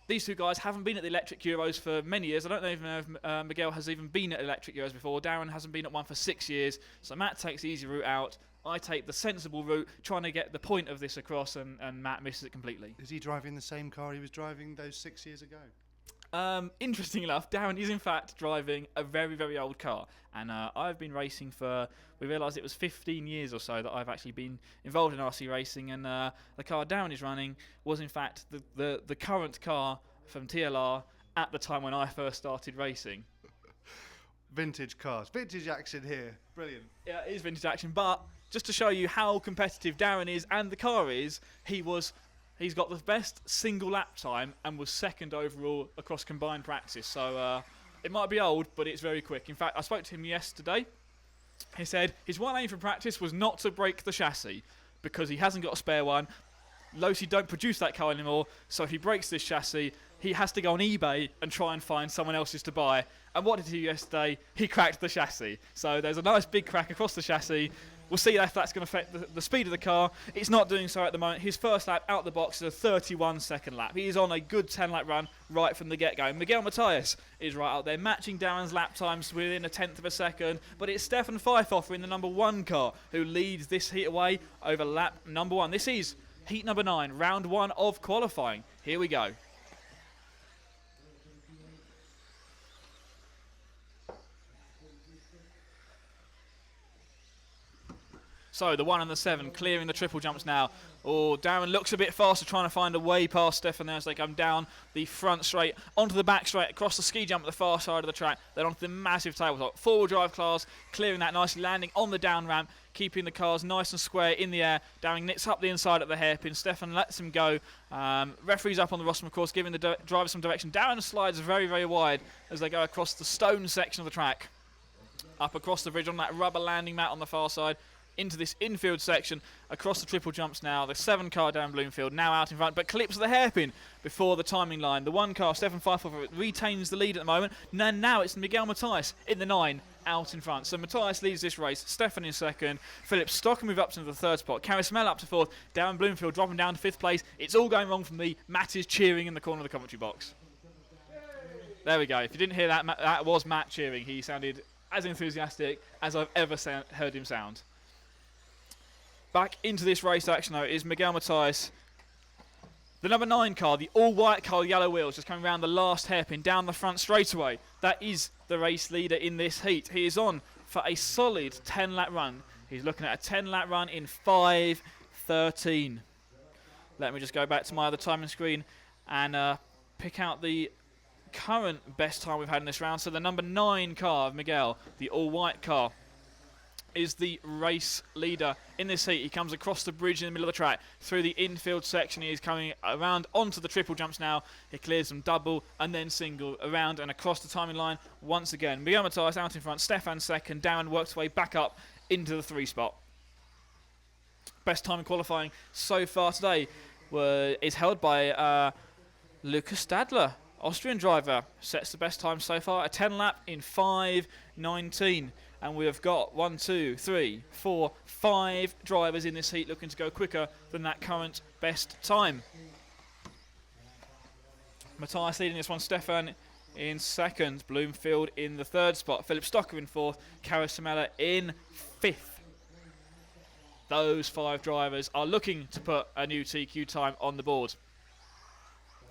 these two guys haven't been at the Electric Euros for many years. I don't even know if Miguel has even been at Electric Euros before. Darren hasn't been at one for 6 years. So Matt takes the easy route out. I take the sensible route, trying to get the point of this across, and Matt misses it completely. Is he driving the same car he was driving those 6 years ago? Interesting enough, Darren is in fact driving a very, very old car. And I've been racing for, we realised it was 15 years or so that I've actually been involved in RC racing. And the car Darren is running was in fact the current car from TLR at the time when I first started racing. Vintage cars. Vintage action here. Brilliant. Yeah, it is vintage action, but just to show you how competitive Darren is and the car is, he's got the best single lap time and was second overall across combined practice. So it might be old, but it's very quick. In fact, I spoke to him yesterday. He said his one aim for practice was not to break the chassis because he hasn't got a spare one. Losi don't produce that car anymore, so if he breaks this chassis, he has to go on eBay and try and find someone else's to buy. And what did he do yesterday? He cracked the chassis. So there's a nice big crack across the chassis. We'll see if that's going to affect the speed of the car. It's not doing so at the moment. His first lap out the box is a 31-second lap. He is on a good 10-lap run right from the get-go. Miguel Matias is right out there, matching Darren's lap times within a tenth of a second. But it's Stefan Pfeiffer in the number 1 car who leads this heat away over lap number 1. This is heat number 9, round 1 of qualifying. Here we go. So the 1 and the 7 clearing the triple jumps now. Oh, Darren looks a bit faster, trying to find a way past Stefan there as they come down the front straight, onto the back straight, across the ski jump at the far side of the track, then onto the massive tabletop. 4-wheel drive class, clearing that nicely, landing on the down ramp, keeping the cars nice and square in the air. Darren nits up the inside at the hairpin. Stefan lets him go. Referees up on the rostrum, of course, giving the driver some direction. Darren slides very, very wide as they go across the stone section of the track. Up across the bridge on that rubber landing mat on the far side. Into this infield section, across the triple jumps now. The 7 car Darren Bloomfield now out in front, but clips the hairpin before the timing line. The 1 car, Stefan Pfeiffer, retains the lead at the moment. And now it's Miguel Matias in the 9 out in front. So Matias leads this race, Stefan in second, Philip Stocker move up to the 3rd spot, Karismel up to 4th, Darren Bloomfield dropping down to 5th place. It's all going wrong for me. Matt is cheering in the corner of the commentary box. There we go. If you didn't hear that, that was Matt cheering. He sounded as enthusiastic as I've ever heard him sound. Back into this race action though is Miguel Matias. The number 9 car, the all-white car, yellow wheels, just coming around the last hairpin down the front straightaway. That is the race leader in this heat. He is on for a solid 10-lap run. He's looking at a 10-lap run in 5:13. Let me just go back to my other timing screen and pick out the current best time we've had in this round. So the number 9 car of Miguel, the all-white car, is the race leader in this heat. He comes across the bridge in the middle of the track through the infield section. He is coming around onto the triple jumps now. He clears them double and then single around and across the timing line once again. Miguel Matthias out in front, Stefan second. Darren works his way back up into the 3 spot. Best time in qualifying so far today is held by Lucas Stadler, Austrian driver. Sets the best time so far, a 10 lap in 5:19. And we have got 1, 2, 3, 4, 5 drivers in this heat looking to go quicker than that current best time. Matthias leading this one, Stefan in second, Bloomfield in the 3rd spot, Philip Stocker in 4th, Carasamella in 5th. Those 5 drivers are looking to put a new TQ time on the board.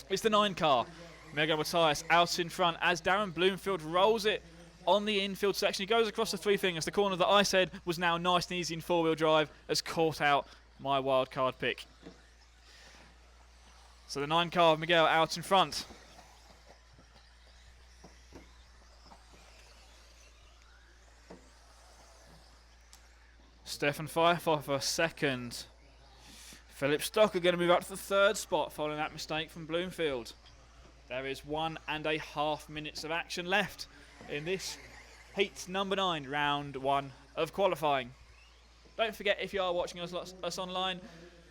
It's the 9 car. Miguel Matthias out in front as Darren Bloomfield rolls it on the infield section. He goes across the 3 fingers. The corner that I said was now nice and easy in 4-wheel drive has caught out my wild card pick. So the 9 car of Miguel out in front. Stefan Pfeiffer second. Philip Stocker going to move up to the 3rd spot following that mistake from Bloomfield. There is 1.5 minutes of action left in this heat number 9, round 1 of qualifying. Don't forget, if you are watching us online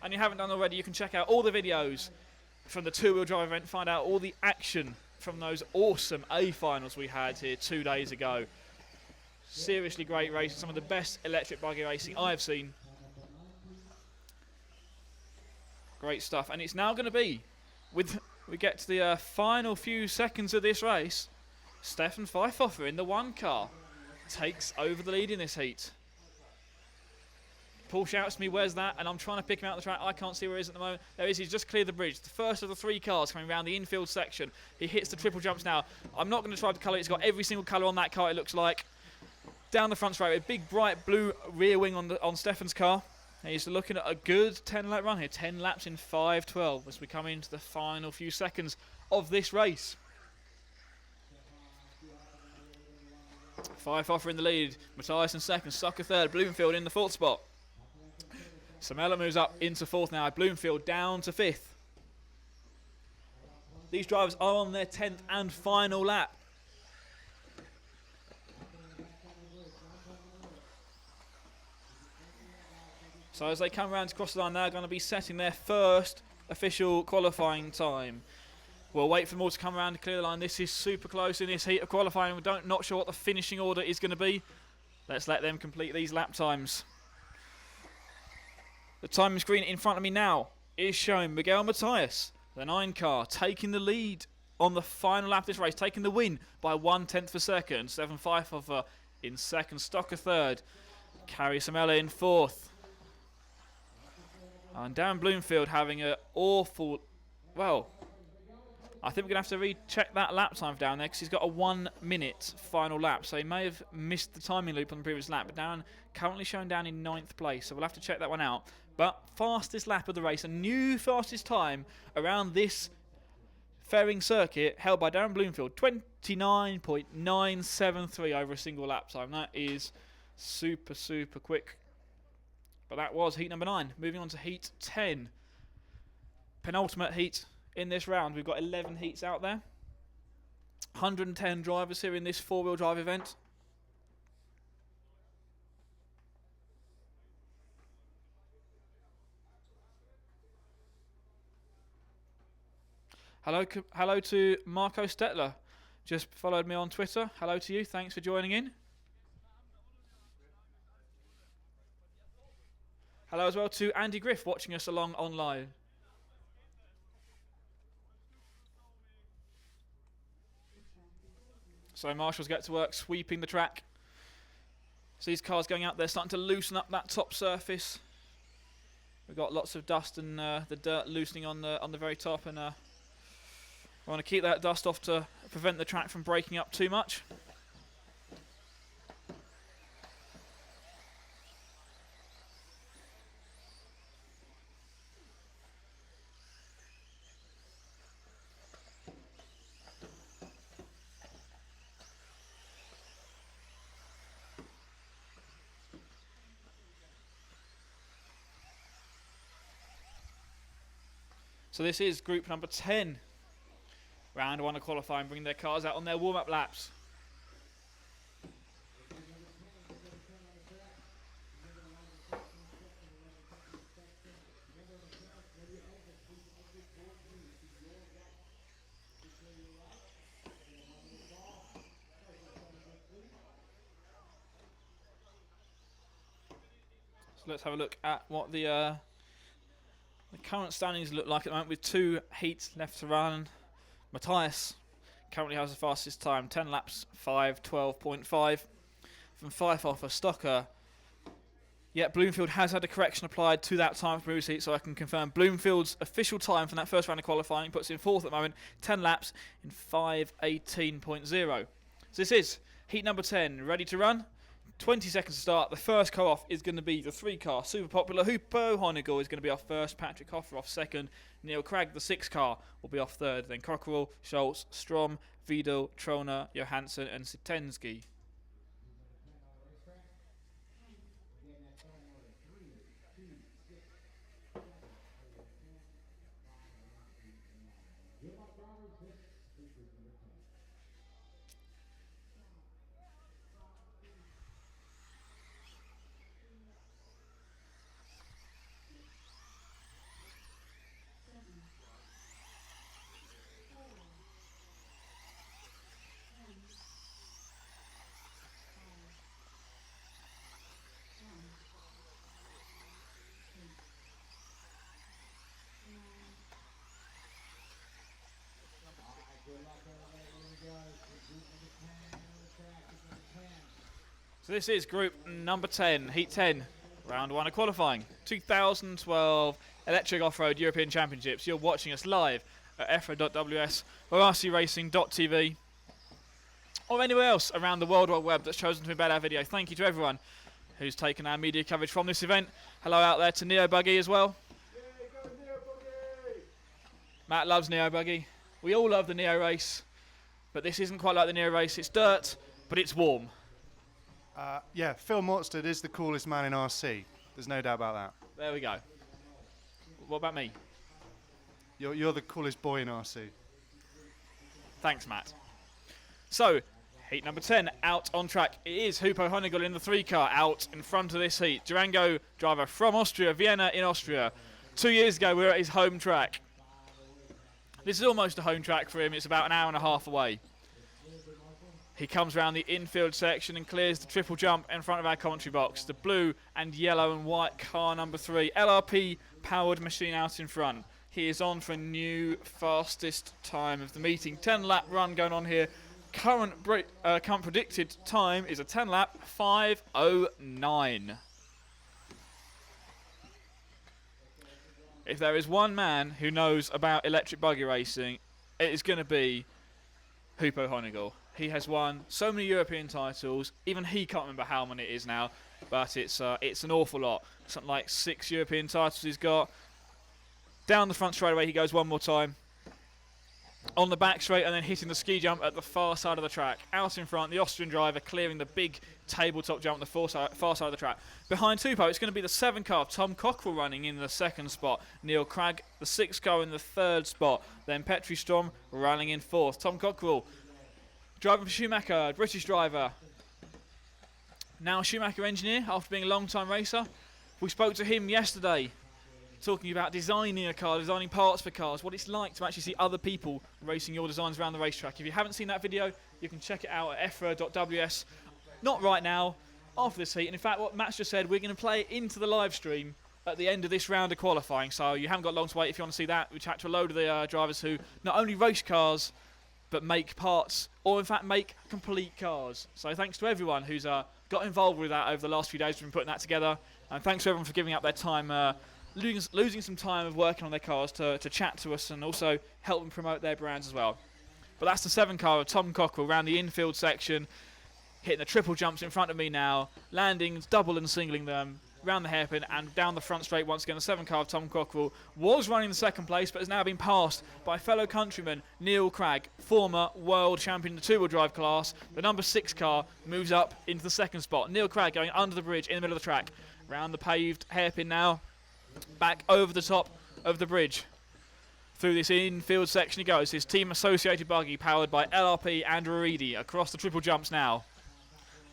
and you haven't done already, you can check out all the videos from the 2-wheel drive event, find out all the action from those awesome A finals we had here 2 days ago. Seriously great racing, some of the best electric buggy racing I have seen. Great stuff, and it's now going to be, we get to the final few seconds of this race, Stefan Pfeiffer in the 1 car takes over the lead in this heat. Paul shouts to me, where's that? And I'm trying to pick him out of the track. I can't see where he is at the moment. There he is, he's just cleared the bridge. The first of the 3 cars coming around the infield section. He hits the triple jumps now. I'm not going to try the colour. It's got every single colour on that car, it looks like. Down the front straight, a big bright blue rear wing on Stefan's car. And he's looking at a good 10 lap run here. 10 laps in 5:12 as we come into the final few seconds of this race. Pfeiffer in the lead, Matthias in second, Stocker third, Bloomfield in the 4th spot. Samela moves up into 4th now, Bloomfield down to 5th. These drivers are on their 10th and final lap. So as they come around across the line, they're going to be setting their first official qualifying time. We'll wait for them all to come around to clear the line. This is super close in this heat of qualifying. We're not sure what the finishing order is going to be. Let's let them complete these lap times. The timing screen in front of me now is showing Miguel Matthias, the 9 car, taking the lead on the final lap of this race, taking the win by 1/10 of a second. Stefan Pfeiffer in second, Stocker third, Kari Samela in 4th. And Darren Bloomfield having an awful, well, I think we're going to have to recheck that lap time down there because he's got a 1 minute final lap. So he may have missed the timing loop on the previous lap. But Darren currently shown down in 9th place. So we'll have to check that one out. But fastest lap of the race, a new fastest time around this fairing circuit held by Darren Bloomfield. 29.973 over a single lap time. That is super, super quick. But that was heat number 9. Moving on to heat 10. Penultimate heat in this round. We've got 11 heats out there. 110 drivers here in this 4-wheel drive event. Hello to Marco Stetler. Just followed me on Twitter. Hello to you. Thanks for joining in. Hello as well to Andy Griff watching us along online. So marshals get to work sweeping the track. So these cars going out there starting to loosen up that top surface. We've got lots of dust and the dirt loosening on the very top, and we want to keep that dust off to prevent the track from breaking up too much. So this is group number 10. Round 1 of qualifying, bringing their cars out on their warm-up laps. So let's have a look at what the current standings look like at the moment, with 2 heats left to run. Matthias currently has the fastest time, 10 laps, 5:12.5 from Pfeiffer Stocker. Yet Bloomfield has had a correction applied to that time from previous heat, so I can confirm Bloomfield's official time from that first round of qualifying puts him 4th at the moment, 10 laps in 5:18.0. So this is heat number 10, ready to run. 20 seconds to start. The first car off is going to be the 3-car super popular Hupo Honigel is going to be off first. Patrick Hoffer off second. Neil Cragg, the 6-car, will be off third. Then Cockerell, Schultz, Strom, Vidal, Troner, Johansson, and Sitensky. So this is group number 10, heat 10, round 1 of qualifying. 2012 Electric Off-Road European Championships. You're watching us live at EFRA.ws or rcracing.tv or anywhere else around the World Wide Web that's chosen to embed our video. Thank you to everyone who's taken our media coverage from this event. Hello out there to Neo Buggy as well. Matt loves Neo Buggy. We all love the Neo race, but this isn't quite like the Neo race. It's dirt, but it's warm. Yeah, Phil Mortstead is the coolest man in RC. There's no doubt about that. There we go. What about me? You're the coolest boy in RC. Thanks, Matt. So, heat number 10, out on track. It is Hupo Honigel in the 3-car out in front of this heat. Durango driver from Austria, Vienna in Austria. 2 years ago, we were at his home track. This is almost a home track for him. It's about an hour and a half away. He comes around the infield section and clears the triple jump in front of our commentary box. The blue and yellow and white car number 3, LRP powered machine out in front. He is on for a new fastest time of the meeting. 10-lap run going on here. Current predicted time is a 10-lap 5:09. If there is one man who knows about electric buggy racing, it is going to be Hupo Honigel. He has won so many European titles. Even he can't remember how many it is now, but it's an awful lot. Something like 6 European titles he's got. Down the front straightaway he goes one more time. On the back straight and then hitting the ski jump at the far side of the track. Out in front, the Austrian driver clearing the big tabletop jump on the far side of the track. Behind Hupo, it's going to be the 7-car, Tom Cockerell running in the 2nd spot. Neil Cragg, the 6-car in the 3rd spot. Then Petri Strom running in 4th. Tom Cockerell driving for Schumacher, British driver. Now a Schumacher engineer after being a long-time racer. We spoke to him yesterday, talking about designing a car, designing parts for cars, what it's like to actually see other people racing your designs around the racetrack. If you haven't seen that video, you can check it out at EFRA.ws. Not right now, after this heat. And in fact, what Matt's just said, we're going to play it into the live stream at the end of this round of qualifying. So you haven't got long to wait if you want to see that. We chat to a load of the drivers who not only race cars, but make parts, or in fact make complete cars. So thanks to everyone who's got involved with that over the last few days. We've been putting that together. And thanks to everyone for giving up their time, losing some time of working on their cars to chat to us and also help them promote their brands as well. But that's the 7-car of Tom Cockerell around the infield section, hitting the triple jumps in front of me now, landing, double and singling them, round the hairpin and down the front straight once again. The 7-car of Tom Cockerell was running the 2nd place but has now been passed by fellow countryman Neil Cragg, former world champion in the 2-wheel drive class. The number 6 car moves up into the 2nd spot. Neil Cragg going under the bridge in the middle of the track. Round the paved hairpin now, back over the top of the bridge. Through this infield section he goes. His team associated buggy powered by LRP and Raridi across the triple jumps now.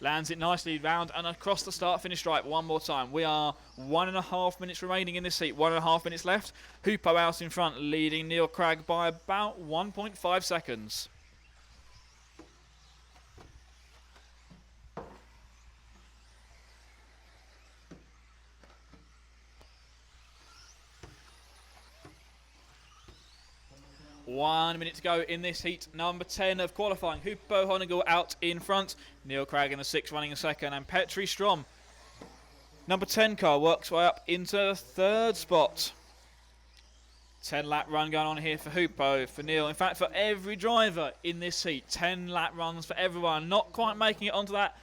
Lands it nicely round and across the start-finish stripe one more time. We are 1.5 minutes remaining in this heat. 1.5 minutes left. Hoopo out in front, leading Neil Cragg by about 1.5 seconds. One minute to go in this heat, number 10 of qualifying. Hoopo Honigel out in front. Neil Cragg in the 6th running a second. And Petri Strom, number 10 car, works way up into the 3rd spot. 10 lap run going on here for Hoopo, for Neil. In fact, for every driver in this heat, 10 lap runs for everyone. Not quite making it onto that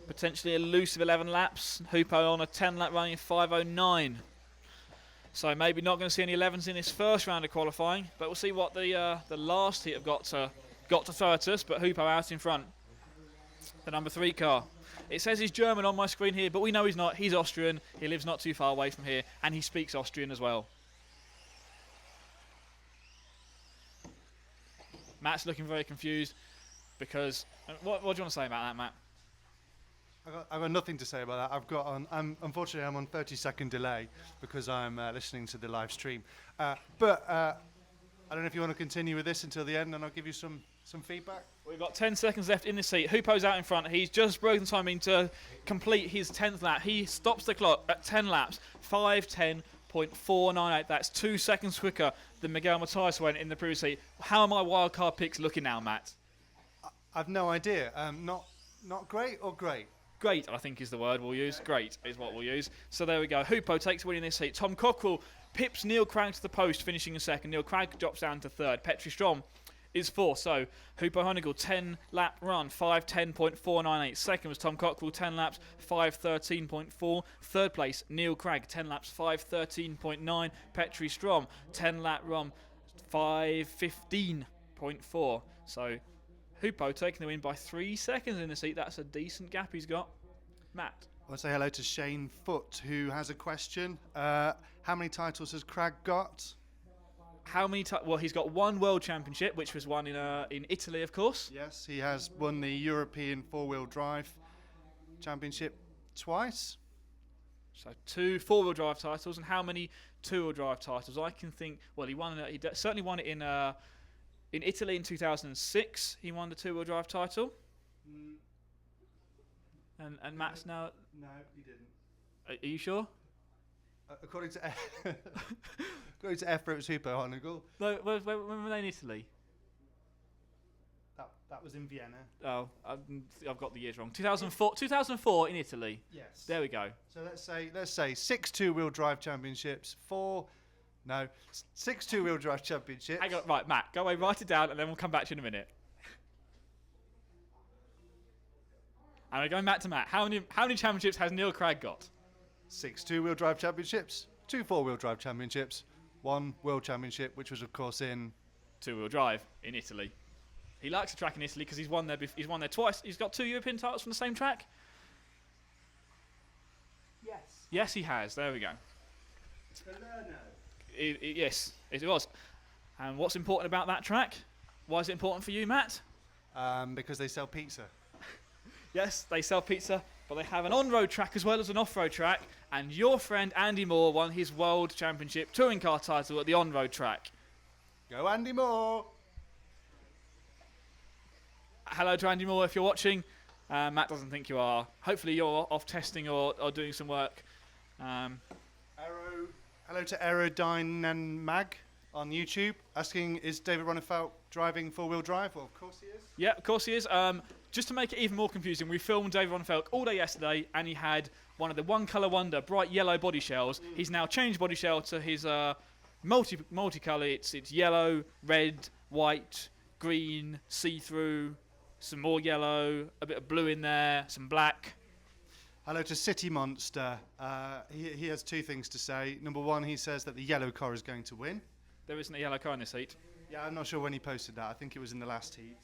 potentially elusive 11 laps. Hoopo on a 10 lap run in 5:09. So maybe not going to see any 11s in this first round of qualifying, but we'll see what the last heat have got to throw at us. But Hoopo out in front, the number 3 car. It says he's German on my screen here, but we know he's not. He's Austrian. He lives not too far away from here, and he speaks Austrian as well. Matt's looking very confused because what do you want to say about that, Matt? I've got nothing to say about that. Unfortunately, I'm on 30-second delay because I'm listening to the live stream. But I don't know if you want to continue with this until the end, and I'll give you some feedback. We've got 10 seconds left in this heat. Hoopo's out in front. He's just broken timing to complete his 10th lap. He stops the clock at 10 laps, 5:10.498. That's 2 seconds quicker than Miguel Matias went in the previous heat. How are my wildcard picks looking now, Matt? I've no idea. Not great or great? Great, I think, is the word we'll use. Great is what we'll use. So there we go. Hoopo takes a win in this heat. Tom Cockrell pips Neil Cragg to the post, finishing in 2nd. Neil Cragg drops down to 3rd. Petri Strom is 4th. So Hoopo Honigel, 10 lap run, 5:10.498. 2nd was Tom Cockrell, 10 laps, 5:13.4. 3rd place, Neil Cragg, 10 laps, 5:13.9. Petri Strom, 10 lap run, 5:15.4. So Hoopo taking the win by 3 seconds in the seat. That's a decent gap he's got. Matt. I want to say hello to Shane Foote, who has a question. How many titles has Cragg got? How many? Well, he's got 1 World Championship, which was won in Italy, of course. Yes, he has won the European 4-wheel drive championship twice. So 2 4-wheel drive titles, and how many 2-wheel drive titles? I can think. Well, he won. He certainly won it in Italy in 2006. He won the 2-wheel drive title. And Matt's now. No, he didn't. Are you sure? According to according to EFRA, it was Hoopo Honigel. No, when were they in Italy? That was in Vienna. Oh, I've got the years wrong. 2004 in Italy. Yes. There we go. So let's say 6 2-wheel drive championships, 6 2-wheel drive championships. Hang on, right, Matt, go away, write it down, and then we'll come back to you in a minute. And we're going back to Matt. How many championships has Neil Cragg got? 6 2-wheel drive championships, 2 4-wheel drive championships, 1 world championship, which was of course in 2-wheel drive in Italy. He likes the track in Italy because he's won there twice. He's got 2 European titles from the same track. Yes. Yes, he has. There we go. Yes, it was. And what's important about that track? Why is it important for you, Matt? Because they sell pizza. Yes, they sell pizza, but they have an on-road track as well as an off-road track. And your friend Andy Moore won his World Championship touring car title at the on-road track. Go Andy Moore! Hello to Andy Moore if you're watching. Matt doesn't think you are. Hopefully you're off testing or doing some work. Hello to Aerodyne Mag on YouTube, asking, is David Ronnefalk driving 4-wheel drive? Well, of course he is. Yeah, of course he is. Just to make it even more confusing, we filmed David Ronnefalk all day yesterday, and he had one of the One Colour Wonder bright yellow body shells. He's now changed body shell to his multicolour. It's yellow, red, white, green, see-through, some more yellow, a bit of blue in there, some black. Hello to City Monster. He has 2 things to say. Number 1, he says that the yellow car is going to win. There isn't a yellow car in this heat. Yeah, I'm not sure when he posted that. I think it was in the last heat.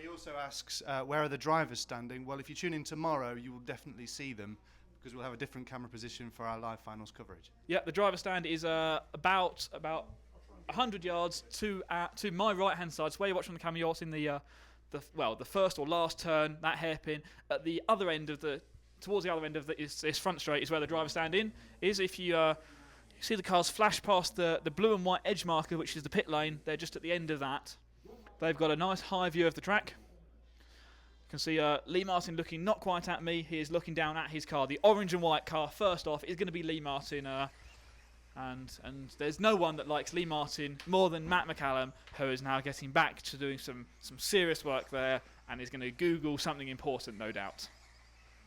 He also asks, where are the drivers standing? Well, if you tune in tomorrow, you will definitely see them because we'll have a different camera position for our live finals coverage. Yeah, the driver stand is about 100 yards to my right-hand side. So where you're watching the camera, you're in the first or last turn, that hairpin. At the other end of towards the other end of this front straight is where the driver stand in. If you see the cars flash past the blue and white edge marker, which is the pit lane, they're just at the end of that. They've got a nice high view of the track. You can see Lee Martin looking not quite at me. He is looking down at his car. The orange and white car, first off, is going to be Lee Martin. And there's no one that likes Lee Martin more than Matt McCallum, who is now getting back to doing some serious work there and is going to Google something important, no doubt.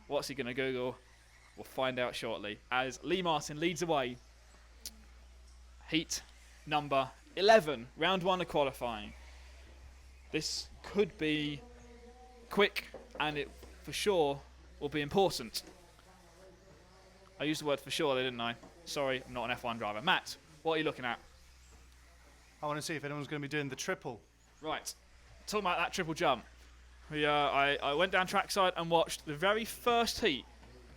What's he going to Google? We'll find out shortly, as Lee Martin leads away. Heat number 11, round 1 of qualifying. This could be quick, and it for sure will be important. I used the word for sure there, didn't I? Sorry, I'm not an F1 driver. Matt, what are you looking at? I want to see if anyone's going to be doing the triple. Right, talking about that triple jump. I went down trackside and watched the very first heat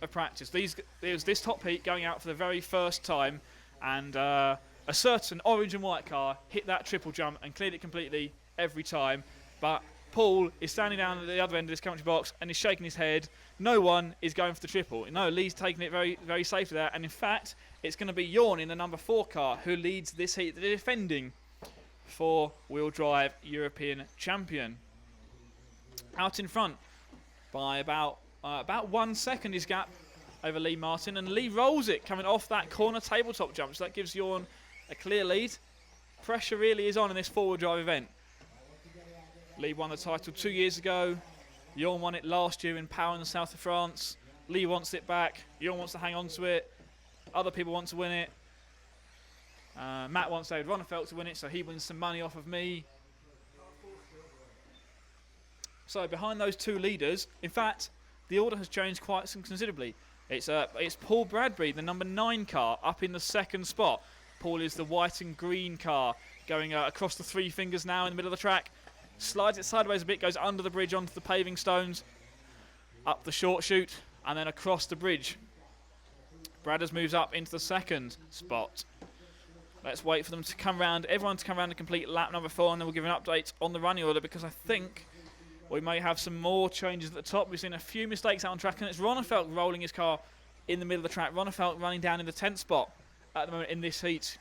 of practice. There was this top heat going out for the very first time, and a certain orange and white car hit that triple jump and cleared it completely every time. But Paul is standing down at the other end of this commentary box and is shaking his head. No one is going for the triple. No, Lee's taking it very, very safely there. And in fact, it's going to be Jorn in the number 4 car who leads this heat, the defending 4-wheel drive European champion. Out in front by about 1 second his gap over Lee Martin, and Lee rolls it coming off that corner tabletop jump. So that gives Jorn a clear lead. Pressure really is on in this 4-wheel drive event. Lee won the title 2 years ago. Jorn won it last year in Pau in the south of France. Lee wants it back. Jorn wants to hang on to it. Other people want to win it. Matt wants David Ronnefeld to win it, so he wins some money off of me. So behind those two leaders, in fact, the order has changed quite considerably. It's Paul Bradbury, the number 9 car, up in the 2nd spot. Paul is the white and green car, going across the 3 fingers now in the middle of the track. Slides it sideways a bit, goes under the bridge onto the paving stones, up the short chute, and then across the bridge. Bradders moves up into the 2nd spot. Let's wait for them to come round, everyone to come round and complete lap number 4, and then we'll give an update on the running order, because I think we may have some more changes at the top. We've seen a few mistakes out on track, and it's Ronnefeld rolling his car in the middle of the track. Ronnefeld running down in the 10th spot at the moment in this heat.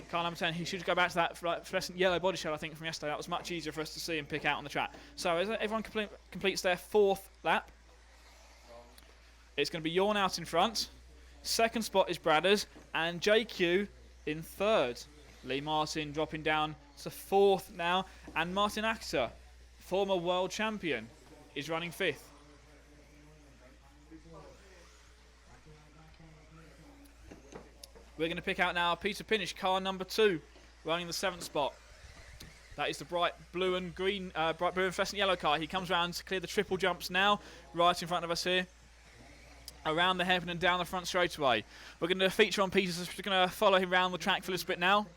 Car number 10, he should go back to that fluorescent yellow body shell, I think, from yesterday. That was much easier for us to see and pick out on the track. So as everyone completes their 4th lap, it's going to be Jorn out in front. 2nd spot is Bradders, and JQ in 3rd. Lee Martin dropping down to 4th now, and Martin Actor, former world champion, is running 5th. We're going to pick out now Peter Pinish, car number 2, running the 7th spot. That is the bright blue and green, bright blue and fluorescent yellow car. He comes round to clear the triple jumps now, right in front of us here. Around the hairpin and down the front straightaway. We're going to feature on Peter, so we're going to follow him around the track for a little bit now.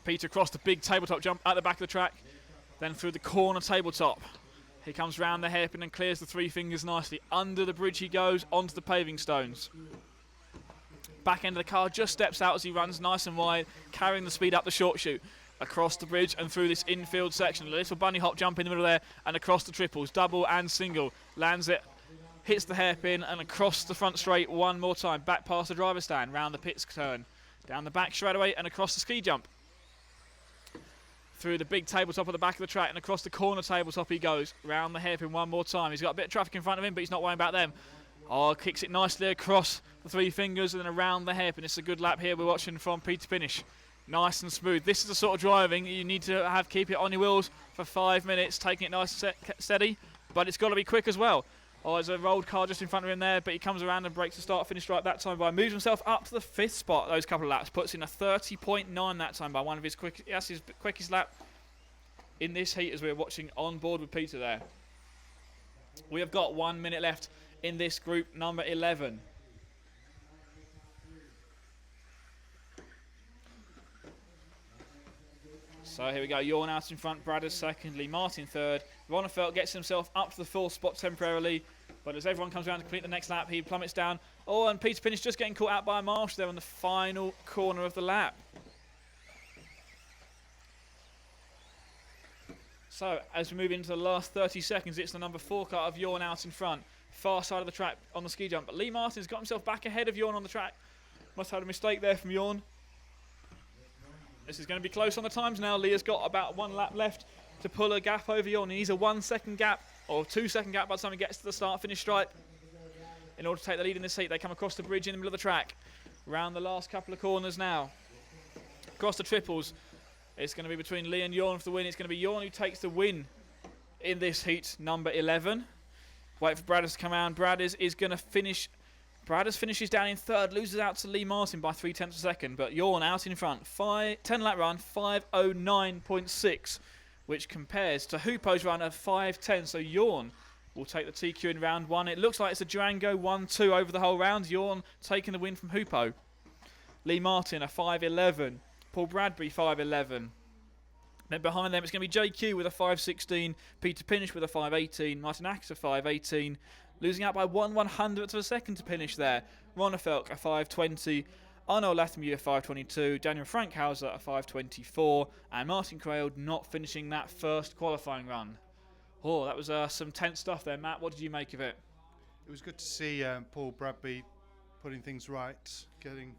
Peter across the big tabletop jump at the back of the track, then through the corner tabletop. He comes round the hairpin and clears the 3 fingers nicely. Under the bridge he goes, onto the paving stones. Back end of the car just steps out as he runs nice and wide, carrying the speed up the short chute. Across the bridge and through this infield section. A little bunny hop jump in the middle there, and across the triples, double and single. Lands it, hits the hairpin, and across the front straight one more time. Back past the driver's stand, round the pits turn. Down the back straightaway and across the ski jump. Through the big tabletop at the back of the track and across the corner tabletop he goes. Round the hairpin one more time. He's got a bit of traffic in front of him, but he's not worrying about them. Oh, kicks it nicely across the 3 fingers and then around the hairpin. It's a good lap here we're watching from Peter Pinish. Nice and smooth. This is the sort of driving you need to keep it on your wheels for 5 minutes, taking it nice and steady, but it's got to be quick as well. Oh, there's a rolled car just in front of him there, but he comes around and breaks the start-finish right that time by moves himself up to the 5th spot those couple of laps, puts in a 30.9 that time by one of his his quickest lap in this heat as we're watching on board with Peter there. We have got 1 minute left in this group number 11. So here we go, Jorn out in front, Bradders secondly, Martin 3rd. Ronnefeld gets himself up to the 4th spot temporarily, but as everyone comes around to complete the next lap, he plummets down Oh, and Peter Pinnish just getting caught out by a marshal there on the final corner of the lap. So, as we move into the last 30 seconds, it's the number 4 car of Jorn out in front. Far side of the track on the ski jump. But Lee Martin's got himself back ahead of Jorn on the track. Must have had a mistake there from Jorn. This is going to be close on the times now. Lee has got about 1 lap left to pull a gap over Jorn. He needs a 1 second gap, or 2 second gap by the time he gets to the start-finish stripe. In order to take the lead in this heat, they come across the bridge in the middle of the track. Round the last couple of corners now. Across the triples. It's going to be between Lee and Jorn for the win. It's going to be Jorn who takes the win in this heat, number 11. Wait for Bradders to come out. Bradders is going to finish. Bradders finishes down in 3rd, loses out to Lee Martin by 0.3 of a second. But Jorn out in front. 10 lap run, 5:09.6, which compares to Hoopo's run of 5:10. So Jorn will take the TQ in round 1. It looks like it's a Durango 1-2 over the whole round. Jorn taking the win from Hoopo. Lee Martin a 5:11. Paul Bradbury 5:11. Then behind them it's going to be JQ with a 5:16. Peter Pinnish with a 5:18. Martin Ackes a 5:18. Losing out by 1/100th of a second to Pinnish there. Ronnefeldt a 5:20. Arno Latham a 5:22. Daniel Frankhauser a 5:24. And Martin Crail not finishing that first qualifying run. Oh, that was some tense stuff there, Matt. What did you make of it? It was good to see Paul Bradby putting things right, getting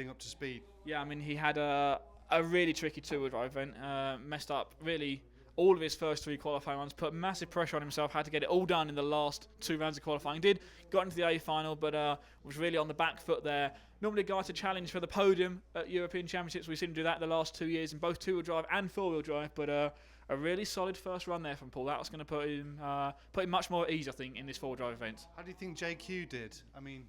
up to speed. Yeah, I mean, he had a really tricky two-wheel drive event. Messed up really all of his first 3 qualifying runs, put massive pressure on himself, had to get it all done in the last 2 rounds of qualifying. Got into the A final, but was really on the back foot there. Normally a guy to challenge for the podium at European Championships. We've seen him do that the last 2 years in both two-wheel drive and four-wheel drive, but a really solid first run there from Paul. That was going to put him much more at ease, I think, in this four-wheel drive event. How do you think JQ did? I mean,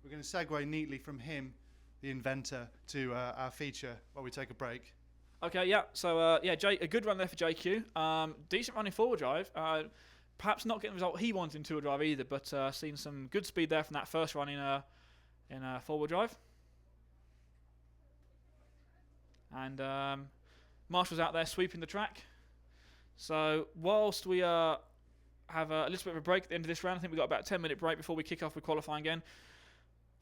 we're going to segue neatly from him, the inventor, to our feature while we take a break. Okay, yeah. So, a good run there for JQ. Decent run in four-wheel drive. Perhaps not getting the result he wanted in two-wheel drive either, but seen some good speed there from that first run in four-wheel drive. And Marshall's out there sweeping the track. So whilst we have a little bit of a break at the end of this round, I think we've got about a 10-minute break before we kick off with qualifying again.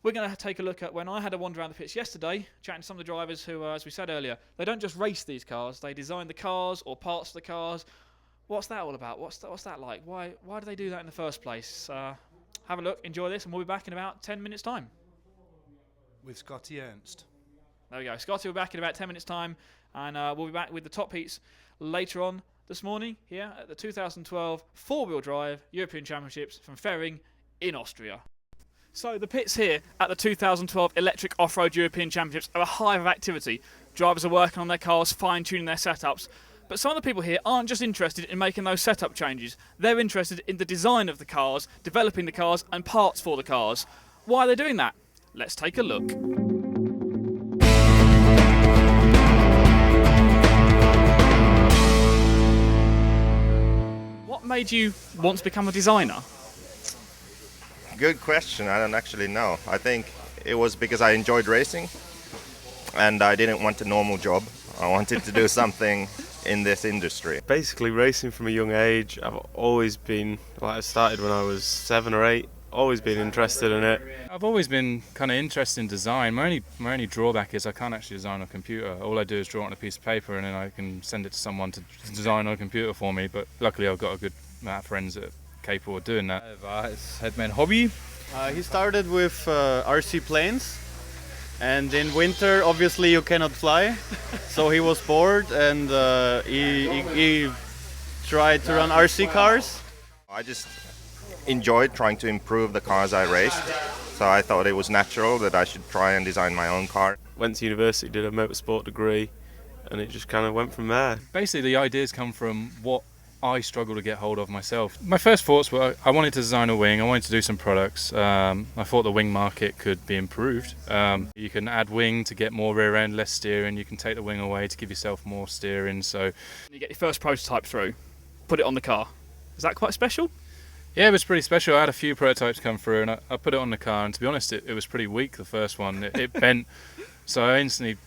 We're going to take a look at when I had a wander around the pits yesterday, chatting to some of the drivers who, as we said earlier, they don't just race these cars, they design the cars or parts of the cars. What's that all about? What's that like? Why do they do that in the first place? Have a look, enjoy this, and we'll be back in about 10 minutes' time. With Scotty Ernst. There we go. Scotty will be back in about 10 minutes' time, and we'll be back with the top heats later on this morning here at the 2012 four-wheel drive European Championships from Ferring in Austria. So the pits here at the 2012 Electric Off-Road European Championships are a hive of activity. Drivers are working on their cars, fine-tuning their setups. But some of the people here aren't just interested in making those setup changes. They're interested in the design of the cars, developing the cars and parts for the cars. Why are they doing that? Let's take a look. What made you want to become a designer? Good question. I don't actually know. I think it was because I enjoyed racing and I didn't want a normal job. I wanted to do something in this industry. Basically racing from a young age. I've always been, I started when I was 7 or 8, always been interested in it. I've always been kind of interested in design. My only drawback is I can't actually design on a computer. All I do is draw it on a piece of paper and then I can send it to someone to design on a computer for me. But luckily I've got a good amount of friends that are capable of doing that. Het is mijn hobby. He started with RC planes, and in winter obviously you cannot fly, so he was bored and he tried to run RC cars. I just enjoyed trying to improve the cars I raced, so I thought it was natural that I should try and design my own car. Went to university, did a motorsport degree, and it just kind of went from there. Basically the ideas come from what I struggle to get hold of myself. My first thoughts were I wanted to design a wing, I wanted to do some products. I thought the wing market could be improved. You can add wing to get more rear end, less steering. You can take the wing away to give yourself more steering. So You get your first prototype through, put it on the car. Is that quite special? yeah, it was pretty special. I had a few prototypes come through and I put it on the car, and to be honest it was pretty weak, the first one. It bent, so I instantly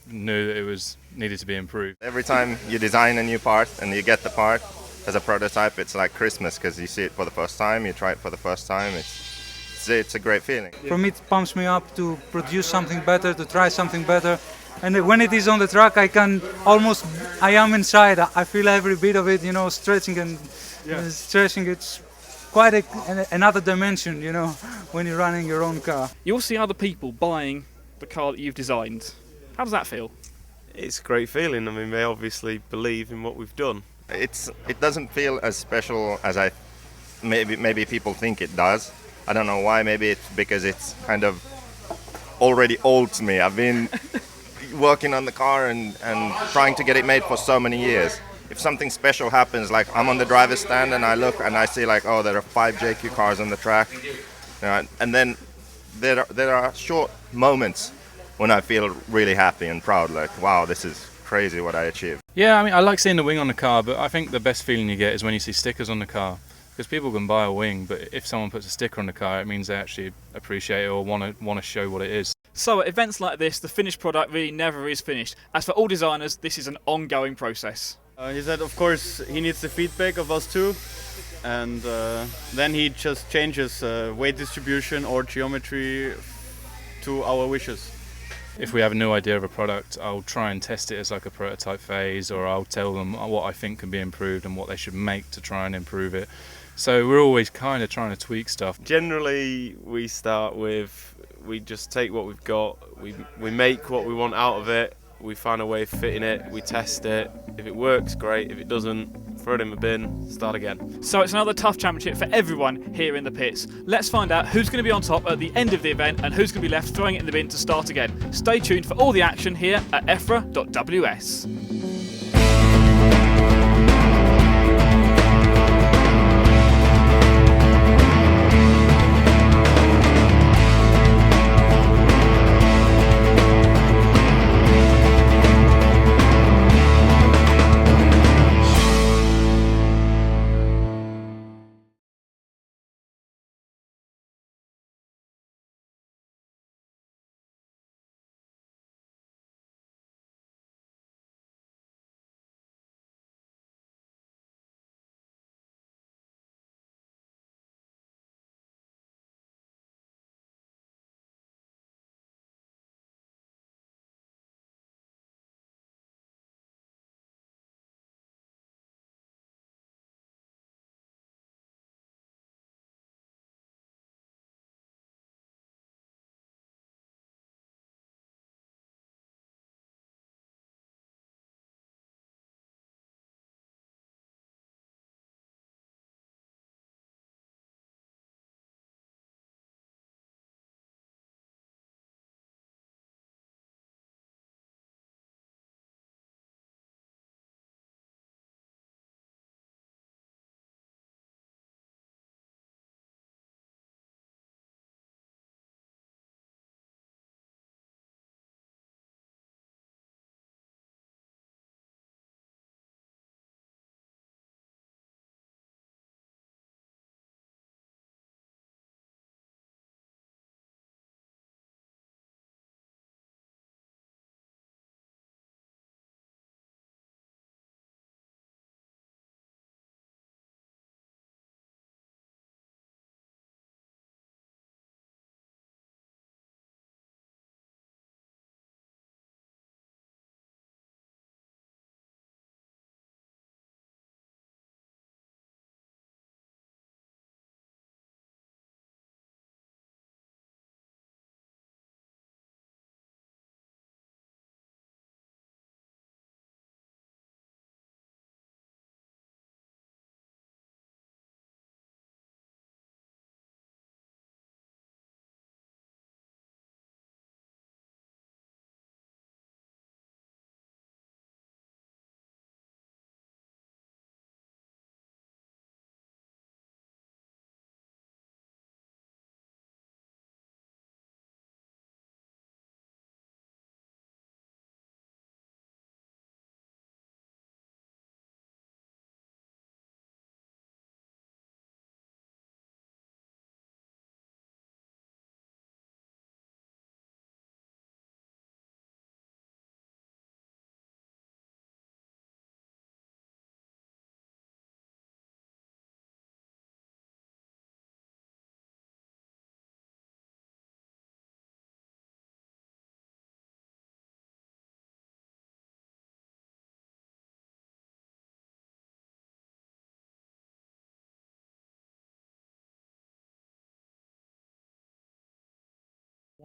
knew that it needed to be improved. Every time you design a new part and you get the part as a prototype, it's like Christmas because you see it for the first time, you try it for the first time. It's it's a great feeling. For me, it pumps me up to produce something better, to try something better. And when it is on the track, I am inside. I feel every bit of it, stretching and stretching. It's quite another dimension, when you're running your own car. You'll see other people buying the car that you've designed. How does that feel? It's a great feeling. I mean, they obviously believe in what we've done. It doesn't feel as special as maybe people think it does. I don't know why. Maybe it's because it's kind of already old to me. I've been working on the car and trying to get it made for so many years. If something special happens, like I'm on the driver's stand and I look and I see like, oh, there are 5 JQ cars on the track, and then there are short moments when I feel really happy and proud, like, wow, this is crazy what I achieved. Yeah, I mean, I like seeing the wing on the car, but I think the best feeling you get is when you see stickers on the car. Because people can buy a wing, but if someone puts a sticker on the car, it means they actually appreciate it or want to show what it is. So at events like this, the finished product really never is finished. As for all designers, this is an ongoing process. He said, of course, he needs the feedback of us too, and then he just changes weight distribution or geometry to our wishes. If we have a new idea of a product, I'll try and test it as like a prototype phase, or I'll tell them what I think can be improved and what they should make to try and improve it. So we're always kind of trying to tweak stuff. Generally, we just take what we've got, we make what we want out of it, we find a way of fitting it, we test it. If it works, great. If it doesn't, throw it in the bin, start again. So it's another tough championship for everyone here in the pits. Let's find out who's going to be on top at the end of the event and who's going to be left throwing it in the bin to start again. Stay tuned for all the action here at EFRA.ws.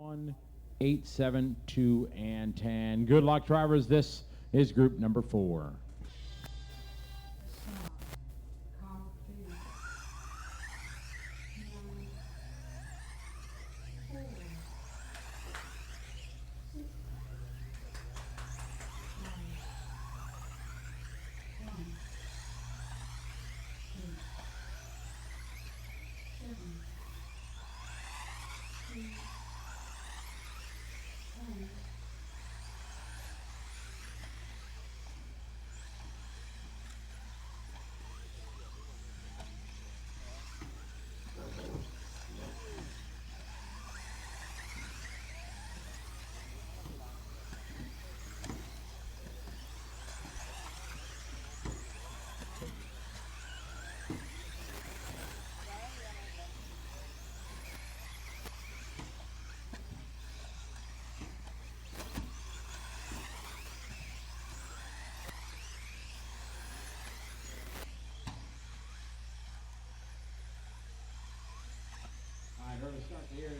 1, 8, 7, 2, and 10. Good luck, drivers. This is group number 4. Start. Car 2. 9, 4, 6, 5, 1, 8, 7, 2, 10.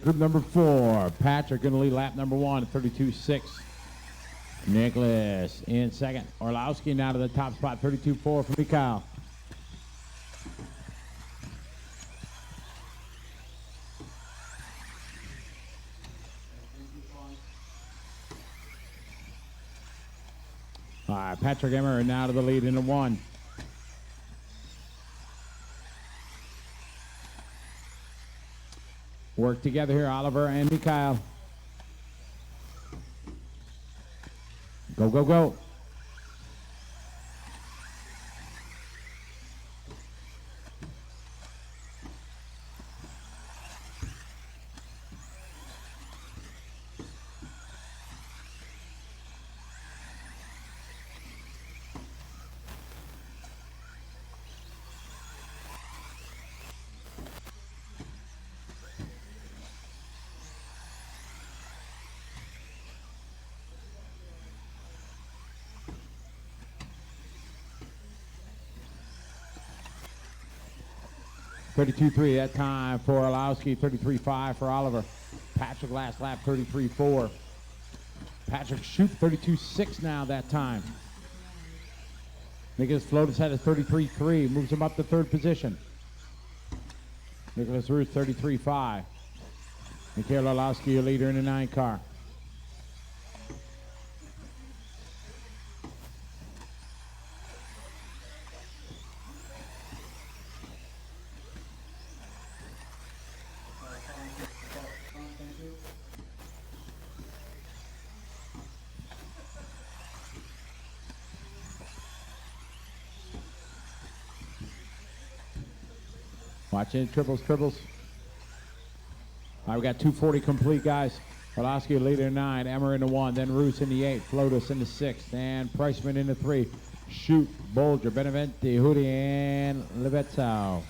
Group number 4, Patrick going to lead lap number 1 at 32.6. Nicholas in second. Orlowski now to the top spot, 32.4 for Mikhail. All right, Patrick Emmer now to the lead in the 1. Work together here, Oliver and Mikhail. Go, go, go. $32.3 that time for Orlowski, 33.5 for Oliver. Patrick last lap, 33.4. Patrick shoot 32.6 now that time. Nicholas Flotis had a 33.3, moves him up to 3rd position. Nicholas Roos, 33.5. Mikhail Orlowski, your leader in the 9 car. Watching triples. All right, we got 240 complete, guys. Orlowski leader in 9, Emmer in the 1, then Roos in the 8, Flotis in the 6, and Priceman in the 3. Shoot, Bolger, Beneventi, Hudi, and Levetzow.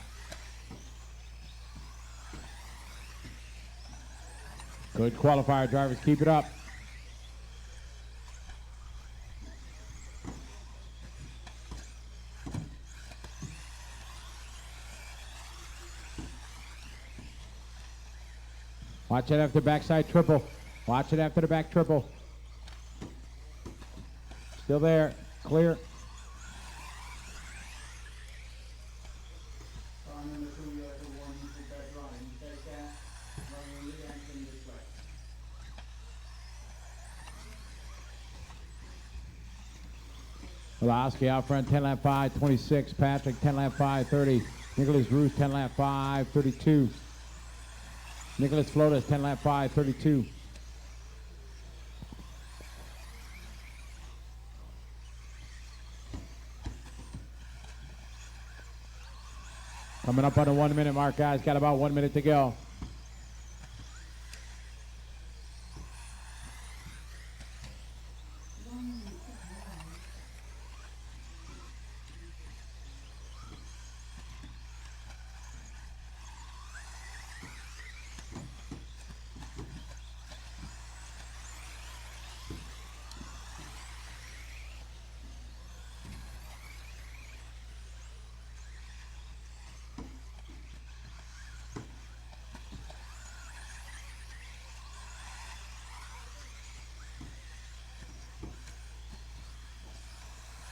Good qualifier, drivers. Keep it up. Watch it after backside triple. Watch it after the back triple. Still there. Clear. Orlowski out front, 10 lap 5, 26. Patrick, 10 lap 5, 30. Nicholas Roos, 10 lap 5, 32. Nicholas Flotis, 10 lap 5, 32. Coming up on the 1 minute mark, guys. Got about 1 minute to go.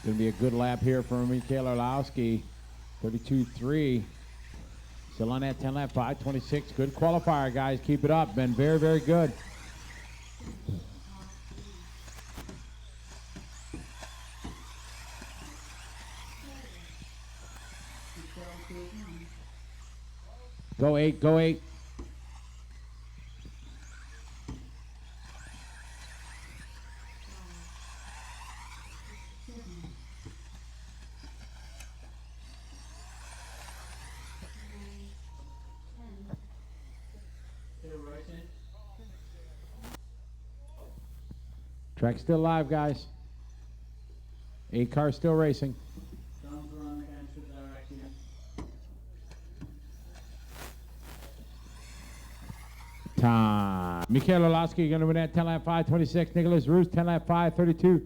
Going to be a good lap here for Mikhail Orlowski. 32.3. Still on that 10 lap, 5:26. Good qualifier, guys. Keep it up. Been very, very good. Go 8, go 8. Track's still live, guys. 8 cars still racing. Don't run against the direction. Time. Mikhail Orlowski going to win that 10 lap 5:26. Nicholas Roos 10 lap 5:32.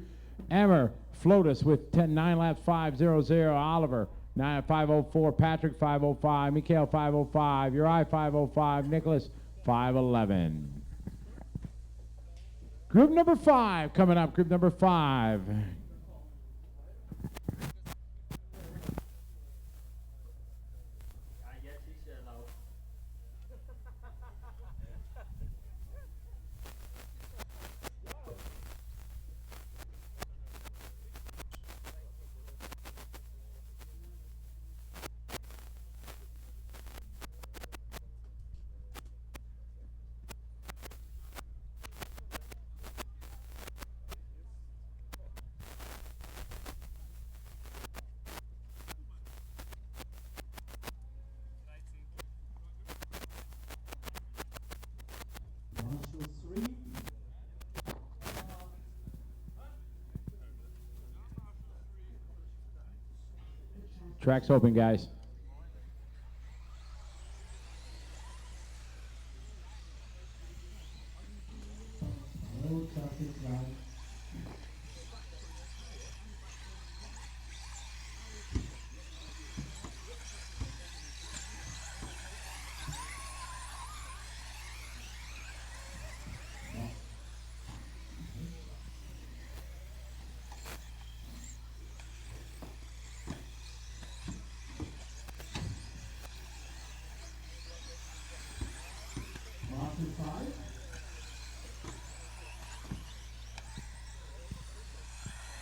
Emmer Flotus with 9 laps 5:00. Oliver 9 lap 5:04. Patrick 5:05. Mikhail 5:05. Uri 5:05. Nicholas 5:11. Group number 5 coming up. Group number 5. Track's open, guys.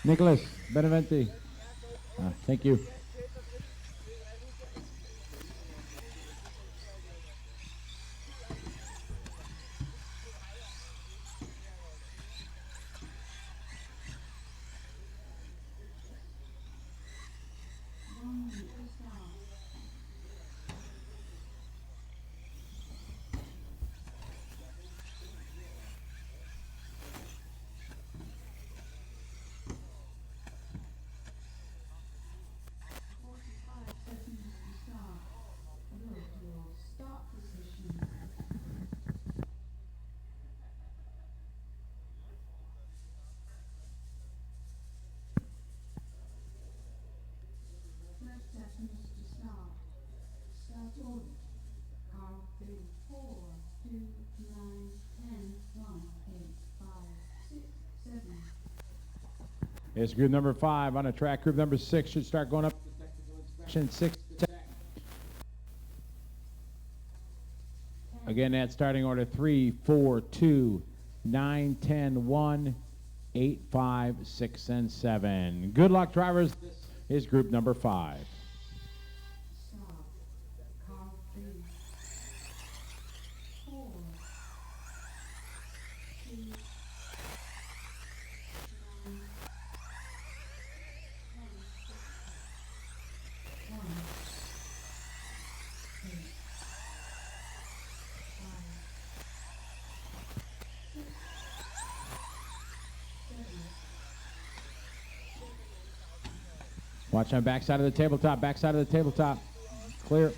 Nicholas Beneventi. Thank you. It's group number 5 on a track. Group number 6 should start going up to technical inspection 6. Again, that starting order 3, 4, 2, 9, 10, 1, 8, 5, 6, and 7. Good luck, drivers. This is group number 5. Watch on backside of the tabletop, backside of the tabletop. Clear.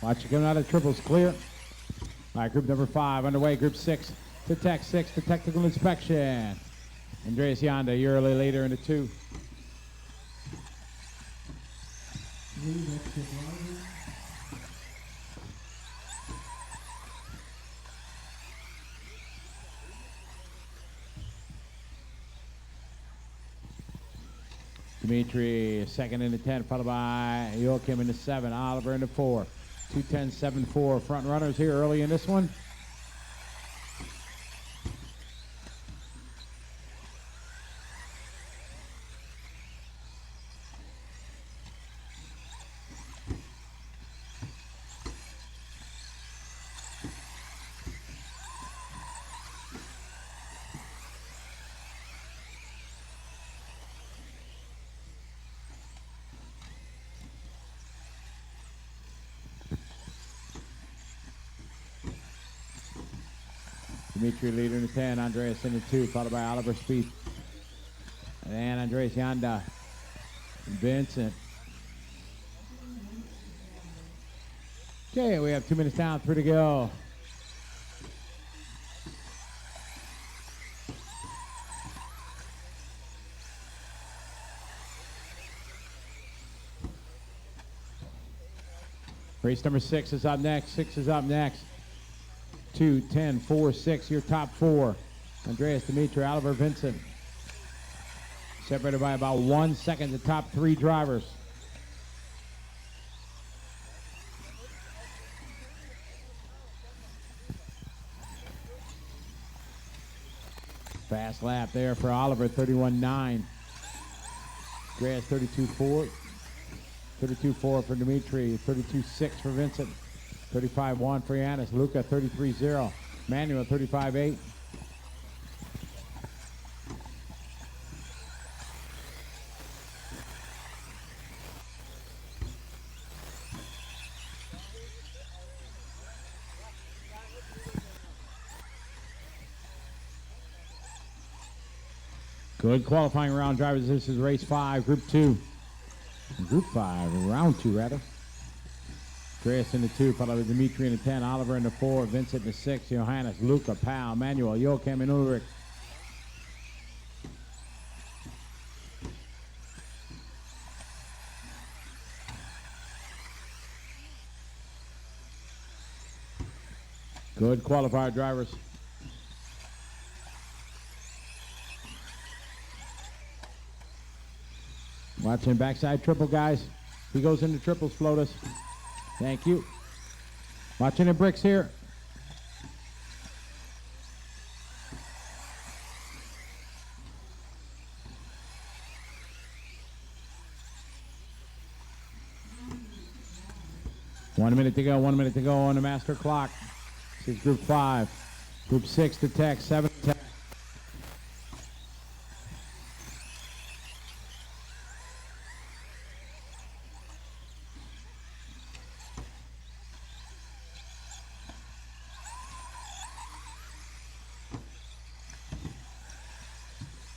Watch it coming out of triples, clear. All right, group number 5 underway. Group 6 to tech 6 to technical inspection. Andreas Yanda, your early leader in the 2. Dimitri, second in the 10, followed by Joachim in the 7, Oliver in the 4. 2:10.74 front runners here early in this one. Dimitri leader in the 10, Andreas in the 2, followed by Oliver Spieth. And Andreas Yanda, Vincent. Okay, we have 2 minutes down, 3 to go. Race number 6 is up next. 6 is up next. 2, 10, 4, 6, your top 4. Andreas, Dimitri, Oliver, Vincent. Separated by about 1 second, the top 3 drivers. Fast lap there for Oliver, 31.9. Andreas, 32.4. 32.4 for Dimitri, 32.6 for Vincent. 35.1 for Yanis. Luca, 33.0. Manuel, 35.8. Good qualifying round, drivers. This is race 5, group 2. Group 5, round 2, rather. Andreas in the 2, followed by Dimitri in the 10, Oliver in the 4, Vincent in the 6, Johannes, Luca, Pal, Manuel, Joachim, and Ulrich. Good qualifier drivers. Watching backside triple, guys. He goes into triples, Flotus. Thank you. Watching the bricks here. One minute to go on the master clock. This is group 5. Group 6 to tech, 7 to tech.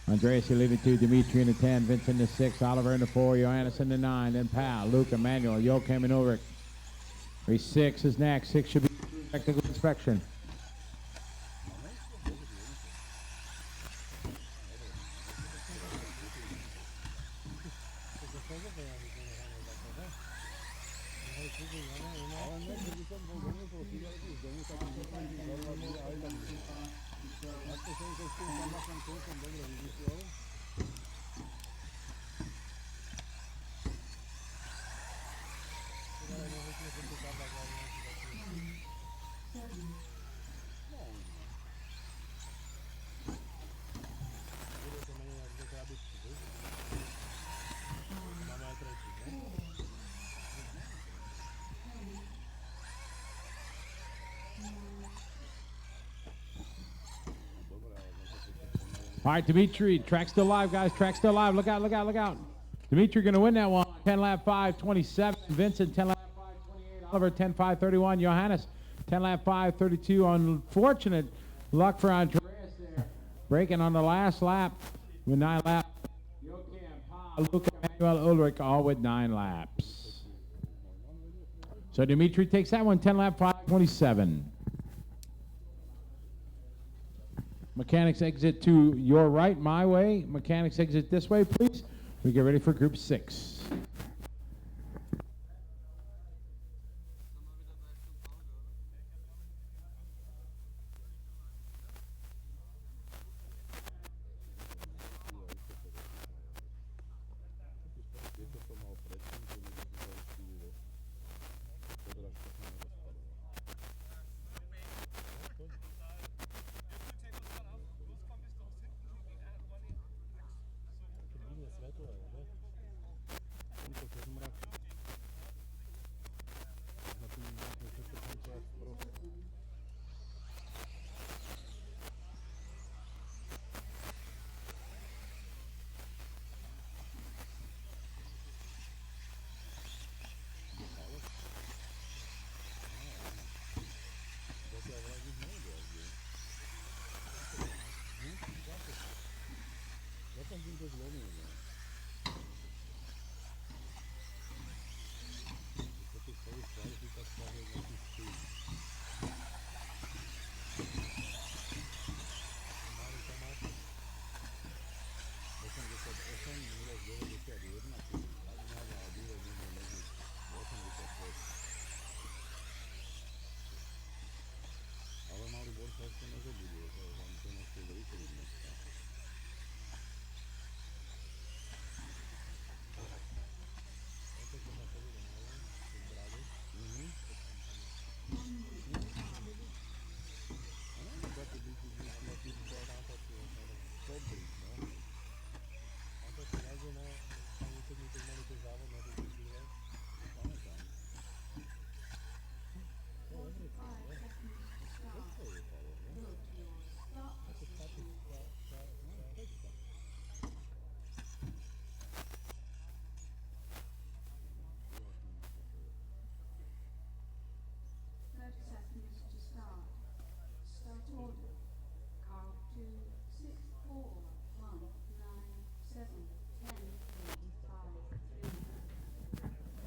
Andreas, you lead it 2, Dimitri in the 10, Vincent in the 6, Oliver in the 4, Johannes in the 9, then Pal, Luca, Manuel, Joachim, and Ulrich. Race 6 is next. 6 should be technical inspection. All right, Dimitri, track still live, guys. Track still live. Look out, look out, look out. Dimitri going to win that one. 10 lap 5:27. Vincent, 10 lap 5:28. Oliver, 10 5:31. Johannes, 10 lap 5:32. Unfortunate luck for Andreas there. Breaking on the last lap with 9 laps. Joachim, Paul, Luca, Manuel, Ulrich, all with 9 laps. So Dimitri takes that one, 10 lap, 5:27. Mechanics exit to your right, my way. Mechanics exit this way, please. We get ready for Group 6.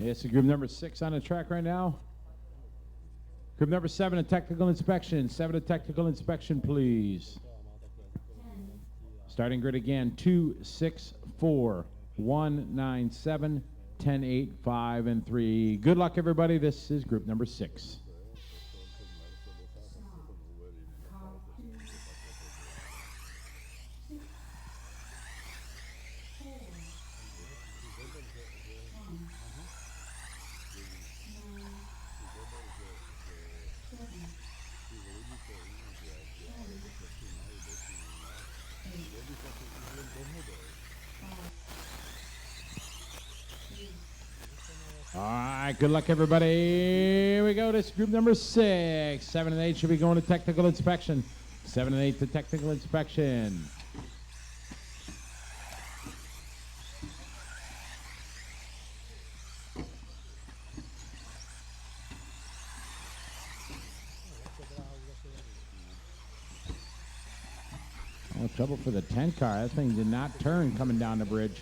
Yes, group number 6 on the track right now. Group number 7, a technical inspection. 7, a technical inspection, please. Starting grid again, 2, 6, 4, 1, 9, 7, 10, 8, 5, and 3. Good luck, everybody. This is group number 6. All right, good luck, everybody. Here we go. This is group number 6. 7 and 8 should be going to technical inspection. 7 and 8 to technical inspection. Oh, trouble for the 10 car. That thing did not turn coming down the bridge.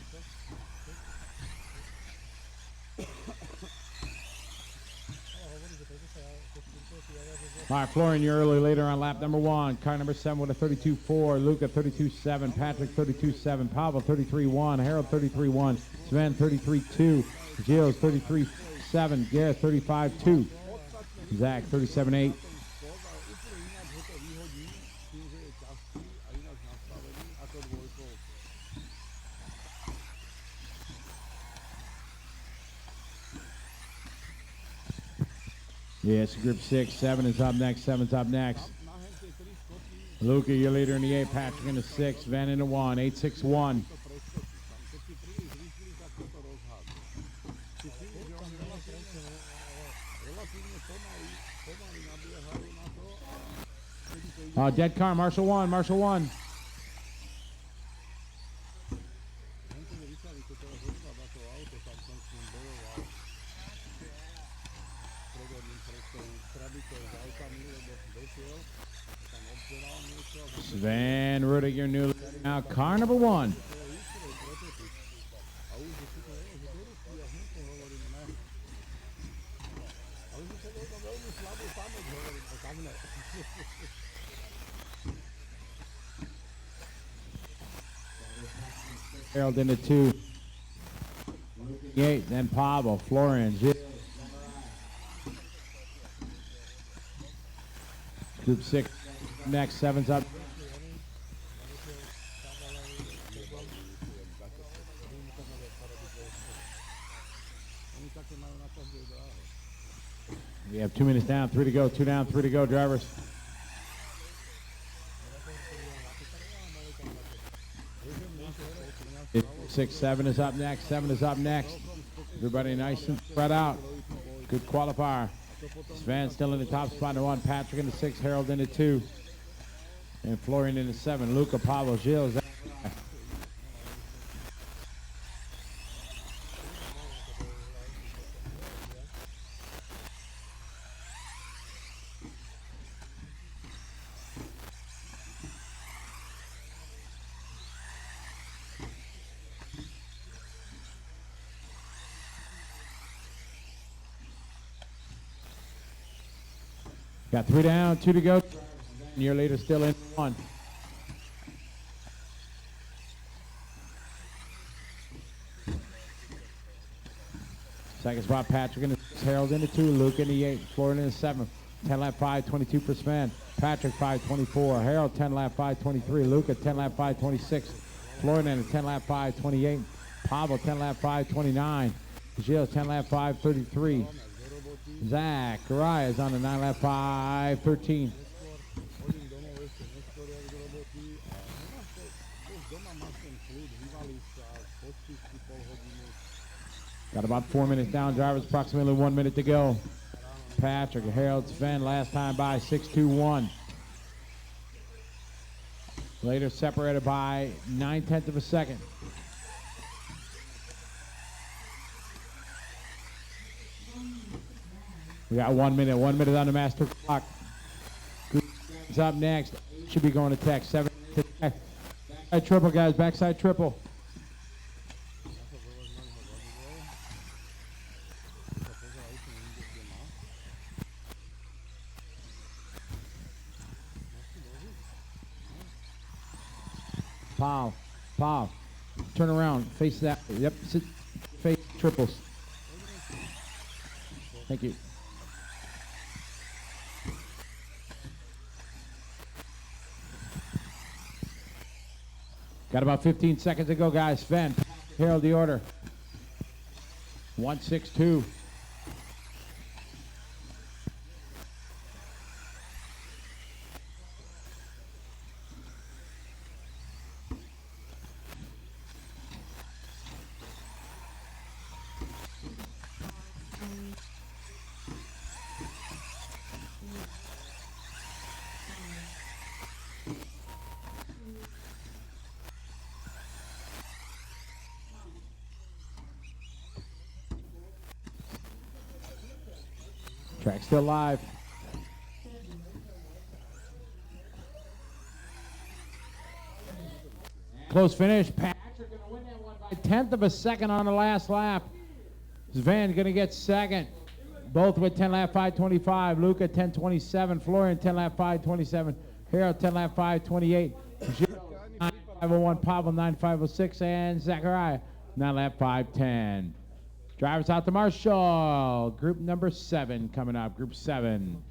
All right, Florian, you're early later on lap number 1. Car number 7 with a 32.4. Luca 32.7. Patrick 32.7. Pavel 33.1. Harold 33.1. Sven 33.2. Gilles 33.7. Gareth 35.2. Zach 37.8. Yes, group 6. 7 is up next. 7's up next. Luca, your leader in the 8. Patrick in the 6. Van in the 1. 8-6-1. Dead car. Marshall 1. Marshall 1. Sven Rudig, your new leader now. Car number 1. Harold into 2. 8, then Pavel, Florian, Gilles. Group 6 next, 7's up. We have 2 minutes down, 3 to go, 2 down, 3 to go, drivers. Six, 7 is up next, 7 is up next. Everybody nice and spread out. Good qualifier. Sven still in the top spot in 1, Patrick in the 6, Harold in the 2, and Florian in the 7, Luca, Pablo, Gilles. Got 3 down, 2 to go. A year later, still in 1. Second spot, Patrick in the 6, Harold in the 2, Luke in the 8, Florian in the 7. 10 lap 5:22 per Sven. Patrick 5:24. Harold 10 lap 5:23. Luca 10 lap 5:26. Florian in a 10 lap 5:28. Pavel 10 lap 5:29. Gilles 10 lap 5:33. Zachariah is on the 9 lap 5:13. Got about 4 minutes down, drivers, approximately 1 minute to go. Patrick, Harold, Sven, last time by 6:21. Later separated by 9/10 of a second. We got 1 minute, 1 minute on the master clock. Is up next. Should be going to tech. 7 to tech. Backside triple, guys, backside triple. Paul, turn around, face that. Yep, sit, face triples. Thank you. Got about 15 seconds to go, guys. Sven, Harold, the order. 162. Track still live. Close finish. Patrick going to win that one by 1/10 of a second on the last lap. Sven going to get second. Both with 10 lap 5:25. Luca 10:27. Florian 10 lap 5:27. Harold 10 lap 5:28. 9:501. Pavel 9:506. And Zachariah 9 lap 5:10. Drivers out to Marshall. Group number 7 coming up. Group 7.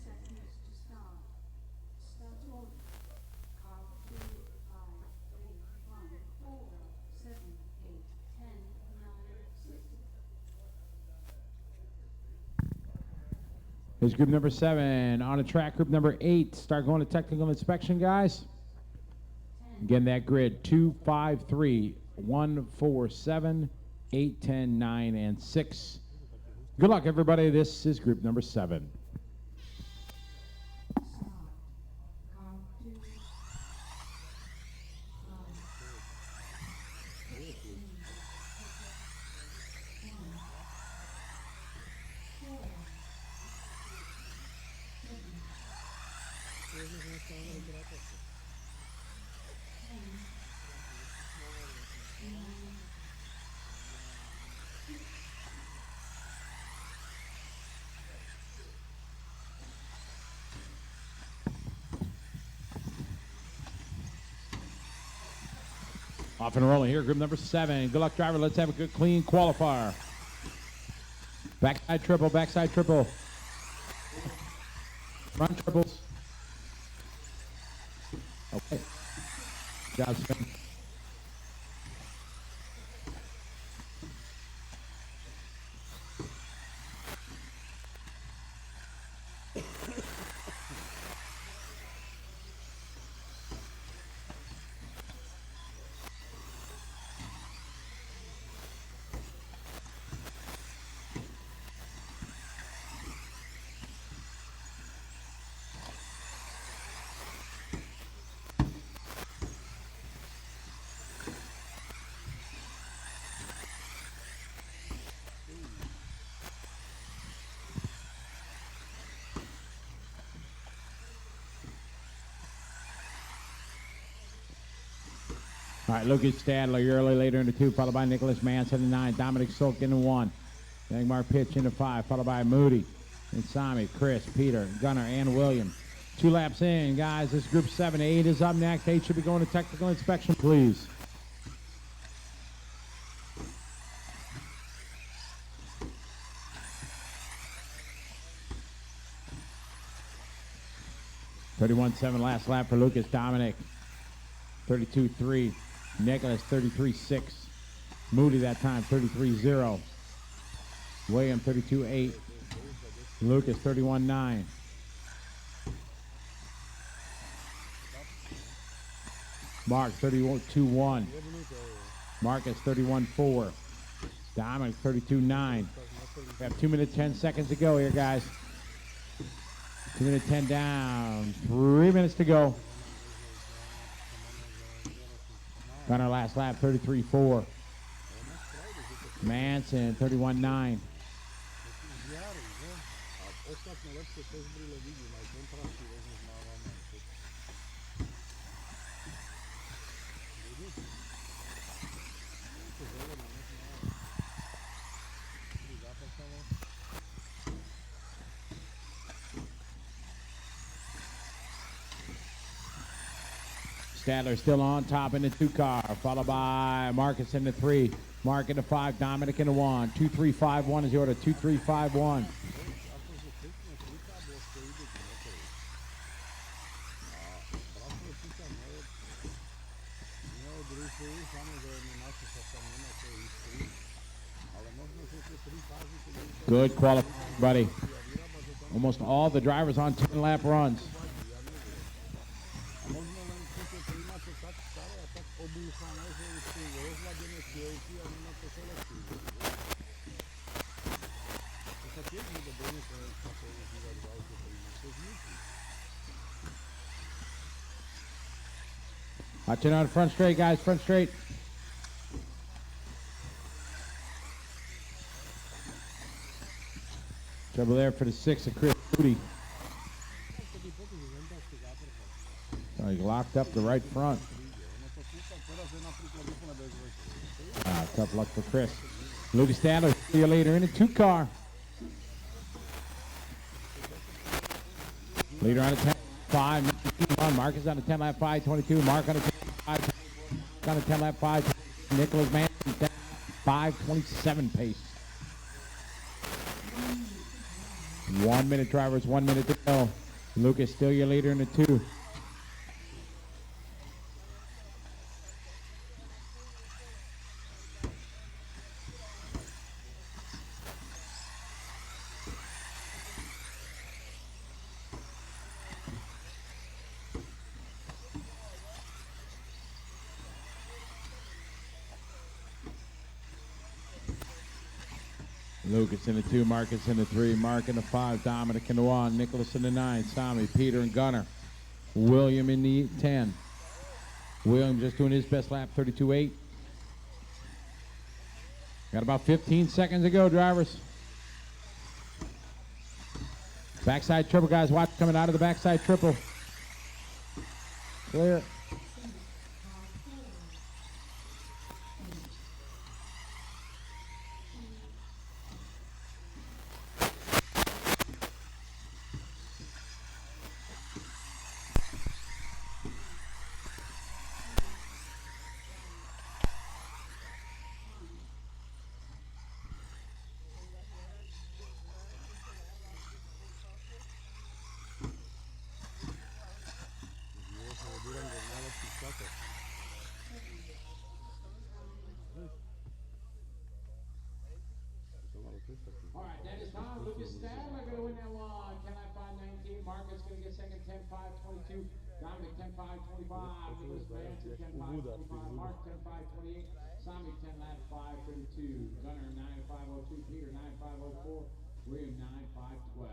seconds to start. Start order. Car 2, 5, 3, 1, 4, 7, 8, 10, 9, 6. Here's group number 7. On a track, group number 8. Start going to technical inspection, guys. Again, that grid 2, 5, 3, 1, 4, 7, 8, 10, 9, and 6. Good luck, everybody. This is group number 7. Off and rolling here, group number 7. Good luck, driver. Let's have a good, clean qualifier. Backside triple, backside triple. Front triples. Okay. Good job, Sven. All right, Lucas Stadler, you're early later into 2, followed by Nicholas Manson in 9, Dominic Sulk into 1, Dagmar Pitch into 5, followed by Moody, and Sami, Chris, Peter, Gunnar, and William. 2 laps in, guys. This is group 7. 8 is up next. 8 should be going to technical inspection, please. (31.7) last lap for Lucas. Dominic 32.3. Nicholas 33.6. Moody that time 33.0. William 32.8. Lucas 31.9. Mark 32.1. Marcus 31.4. Dominic 32.9. We have 2 minutes 10 seconds to go here, guys. 2 minutes 10 down. 3 minutes to go. On our last lap, 33.4. Manson, 31.9. Stadler still on top in the 2 car, followed by Marcus in the 3, Mark in the 5, Dominic in the 1. 2-3-5-1 is the order. 2-3-5-1. Good quality, buddy. Almost all the drivers on 10-lap runs. Watching on front straight, guys, front straight. Trouble there for the 6 of Chris Moody. Oh, he locked up the right front. Tough luck for Chris. Lucas Stadler, see you later in a 2 car. Leader on a 10, 5, 19, Marcus on a 10 lap 5, 22. Mark on a 10 lap 5, on a 10 lap 5. Nicholas Manson, 10, 5, 27 pace. 1 minute, drivers, 1 minute to go. Lucas still your leader in the 2. Lucas in the 2, Marcus in the 3, Mark in the 5, Dominic in the 1, Nicholas in the 9, Sami, Peter and Gunnar, William in the 10. William just doing his best lap, 32.8. Got about 15 seconds to go, drivers. Backside triple, guys. Watch coming out of the backside triple. Clear. All right, that is Tom. Lucas Stadler going to win that one. Ken 5:19. Marcus going to get second, 10:5:22. Dominic 10:5:25. Nicholas Manson 10:5:25. Mark 10:5:28. Sami 10:5:32. Gunnar 9:5:02. Peter 9:5:04. William 9:5:12.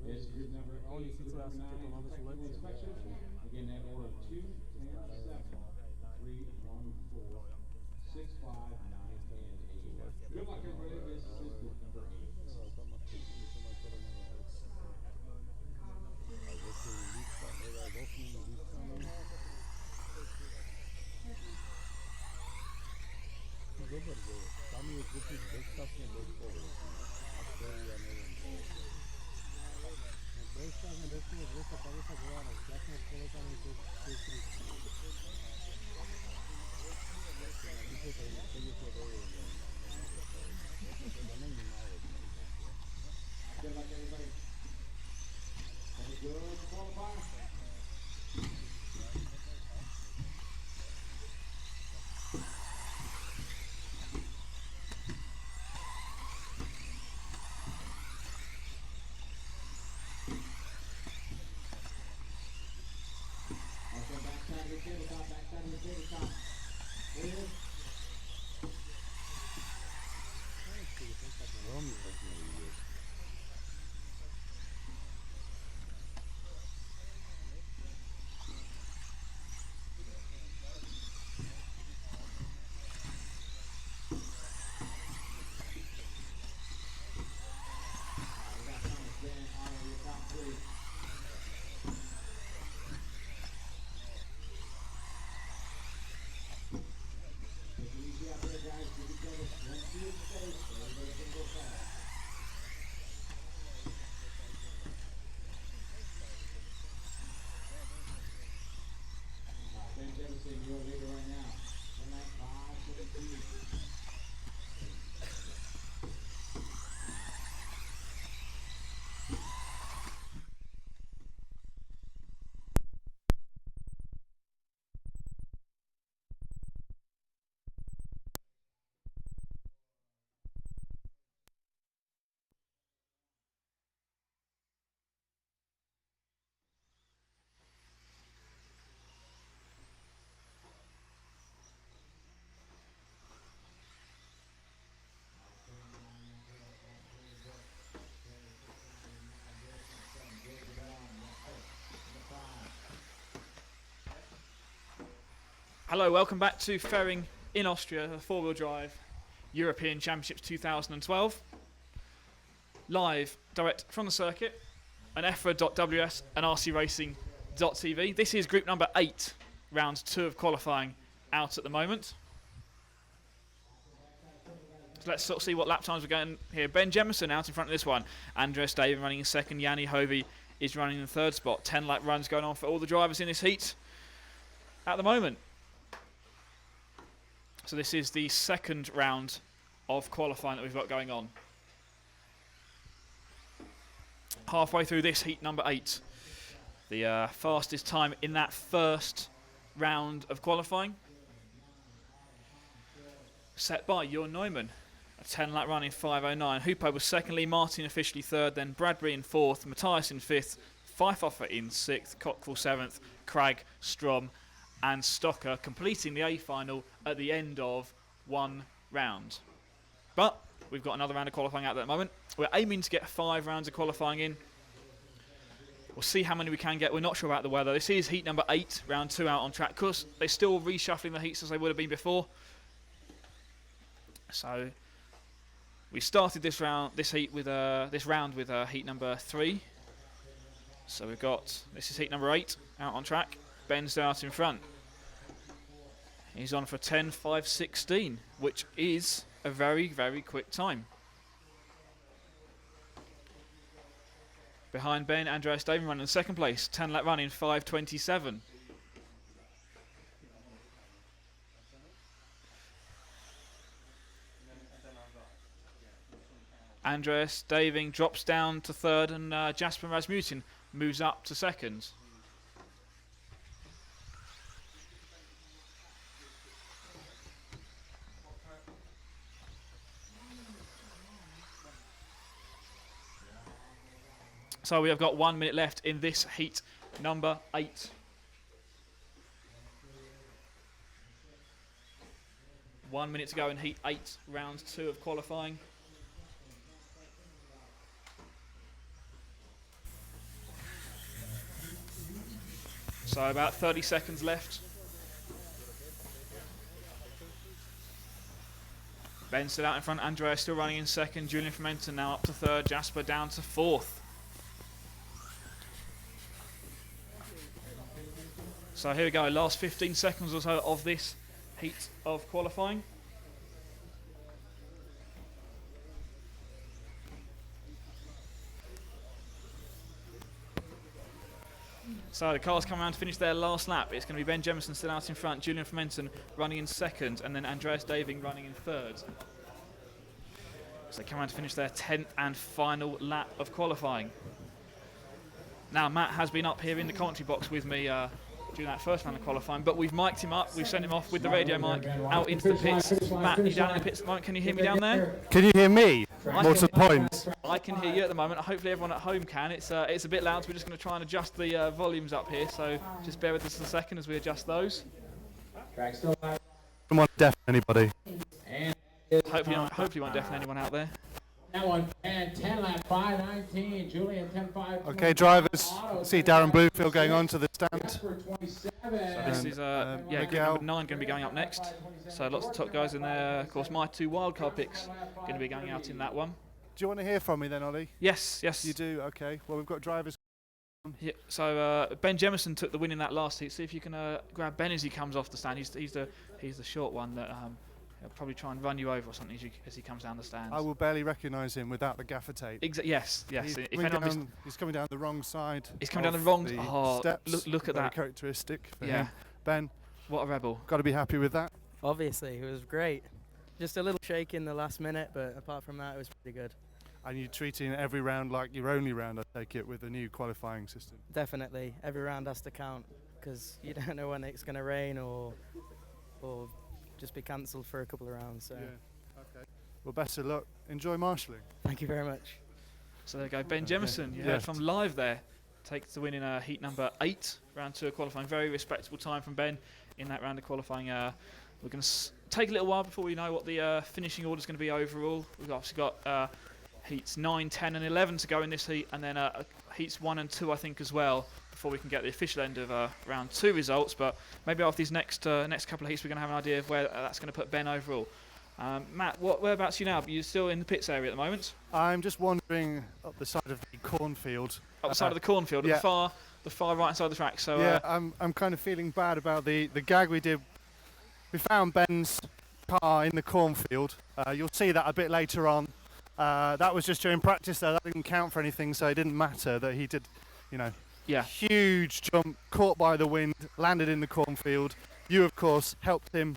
This is group number 8, group number 9, technical inspection. Again, that order 2, 10, 7, 3, 1, 4, 6, 5, 9, and 8. Good luck, everybody. This is group number 8. Hello, welcome back to Ferring in Austria, the four-wheel drive European Championships 2012. Live, direct from the circuit, on EFRA.ws and rcracing.tv. This is group number 8, round 2 of qualifying out at the moment. So let's sort of see what lap times we're going here. Ben Jemison out in front of this one. Andres David running in second. Yanni Hovey is running in the third spot. 10 lap runs going on for all the drivers in this heat at the moment. So this is the second round of qualifying that we've got going on. Halfway through this heat number 8. The fastest time in that first round of qualifying. Set by Jörn Neumann. A 10 lap run in 5:09. Hupo was second, Lee Martin officially third, then Bradbury in fourth, Matthias in fifth, Pfeiffer in sixth, Cockfull seventh, Cragg, Strom and Stocker completing the A final at the end of one round. But we've got another round of qualifying out at the moment. We're aiming to get 5 rounds of qualifying in. We'll see how many we can get. We're not sure about the weather. This is heat number 8, round 2 out on track, because they're still reshuffling the heats as they would have been before. So we started this round with heat number 3. So we've got, this is heat number 8 out on track. Ben's out in front. He's on for 10.5.16, which is a very, very quick time. Behind Ben, Andreas Daven running in second place, 10 lap run in 5:27. Andreas Daving drops down to third, and Jasper Rasmussen moves up to second. So we have got 1 minute left in this heat number 8. One minute to go in heat 8, round 2 of qualifying. So about 30 seconds left. Ben still out in front, Andrea still running in second, Julian Fermenta now up to third, Jasper down to fourth. So here we go, last 15 seconds or so of this heat of qualifying. So the cars come around to finish their last lap. It's going to be Ben Jemison still out in front, Julian Fermenten running in second, and then Andreas Daving running in third. So they come around to finish their 10th and final lap of qualifying. Now Matt has been up here in the commentary box with me during that first round of qualifying, but we've mic'd him up, we've sent him off with the radio mic out into the pits. Matt, you down in the pits at the moment? Can you hear me down there? Can you hear me? More to the point. I can hear you at the moment. Hopefully everyone at home can. It's a bit loud, so we're just going to try and adjust the volumes up here, so just bear with us a second as we adjust those. Don't want to deafen anybody. Hopefully you won't deafen anyone out there. That one, and 10 lap 5:19, Julian 10.5. Okay, drivers, see Darren Bluefield going on to the stand. So this is group number 9 going to be going up next. So lots of top guys in there. Of course, my 2 wildcard picks going to be going out in that one. Do you want to hear from me then, Ollie? Yes. You do. Okay. Well, we've got drivers. Yeah, so Ben Jemison took the win in that last heat. See if you can grab Ben as he comes off the stand. He's the short one that. He'll probably try and run you over or something as he comes down the stands. I will barely recognise him without the gaffer tape. Yes. He's coming down the wrong side. He's coming down the wrong steps. Look at Very that. Characteristic for him. Ben, what a rebel. Got to be happy with that. Obviously, it was great. Just a little shake in the last minute, but apart from that, it was pretty good. And you're treating every round like your only round, I take it, with the new qualifying system. Definitely. Every round has to count, because you don't know when it's going to rain or just be cancelled for a couple of rounds. So. Yeah. Okay. Well, best of luck. Enjoy marshalling. Thank you very much. So there you go, Ben Jemison. You heard from live there. Takes the win in heat number 8, round 2 of qualifying. Very respectable time from Ben in that round of qualifying. We're going to take a little while before we know what the finishing order is going to be overall. We've obviously got heats 9, 10 and 11 to go in this heat, and then heats 1 and 2 I think as well before we can get the official end of round 2 results. But maybe after these next couple of heats, we're going to have an idea of where that's going to put Ben overall. Matt, whereabouts are you now? Are you still in the pits area at the moment? I'm just wandering up the side of the cornfield. Up the side of the cornfield, yeah. at the far right side of the track. So yeah, I'm kind of feeling bad about the gag we did. We found Ben's car in the cornfield. You'll see that a bit later on. That was just during practice though. That didn't count for anything, so it didn't matter that he did, huge jump, caught by the wind, landed in the cornfield. You, of course, helped him.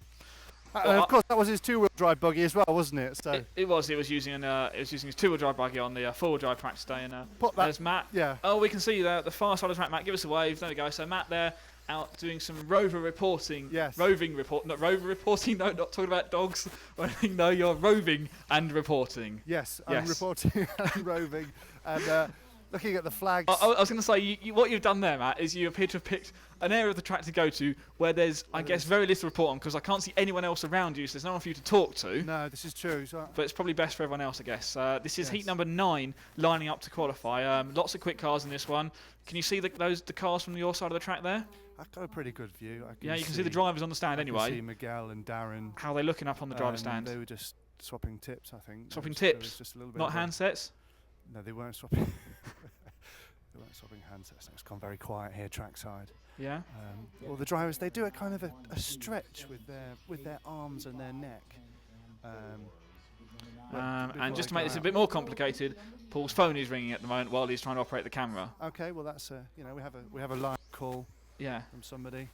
Of course, that was his 2-wheel drive buggy as well, wasn't it? So it was. He was using his 2-wheel drive buggy on the 4-wheel drive practice day. And there's Matt. Yeah. Oh, we can see you there at the far side of the track. Matt, give us a wave. There we go. So Matt there, out doing some rover reporting. Yes. Roving report. Not rover reporting. No, not talking about dogs or anything. No, you're roving and reporting. Yes, I'm reporting and roving and looking at the flags. I was going to say, what you've done there, Matt, is you appear to have picked an area of the track to go to where there's, I guess, very little to report on, because I can't see anyone else around you, so there's no one for you to talk to. No, this is true. But it's probably best for everyone else, I guess. This is heat number 9, lining up to qualify. Lots of quick cars in this one. Can you see the cars from your side of the track there? I've got a pretty good view. You can see the drivers on the stand anyway. I can see Miguel and Darren. How are they looking up on the driver's stand? They were just swapping tips, I think. Swapping tips? Just a little bit not handsets? No, they weren't swapping. They weren't swapping handsets. It's gone very quiet here, trackside. Yeah. Well, the drivers, they do a kind of a stretch with their arms and their neck. And just to make this a bit more complicated, Paul's phone is ringing at the moment while he's trying to operate the camera. Okay, well that's we have a live call. Yeah. From somebody.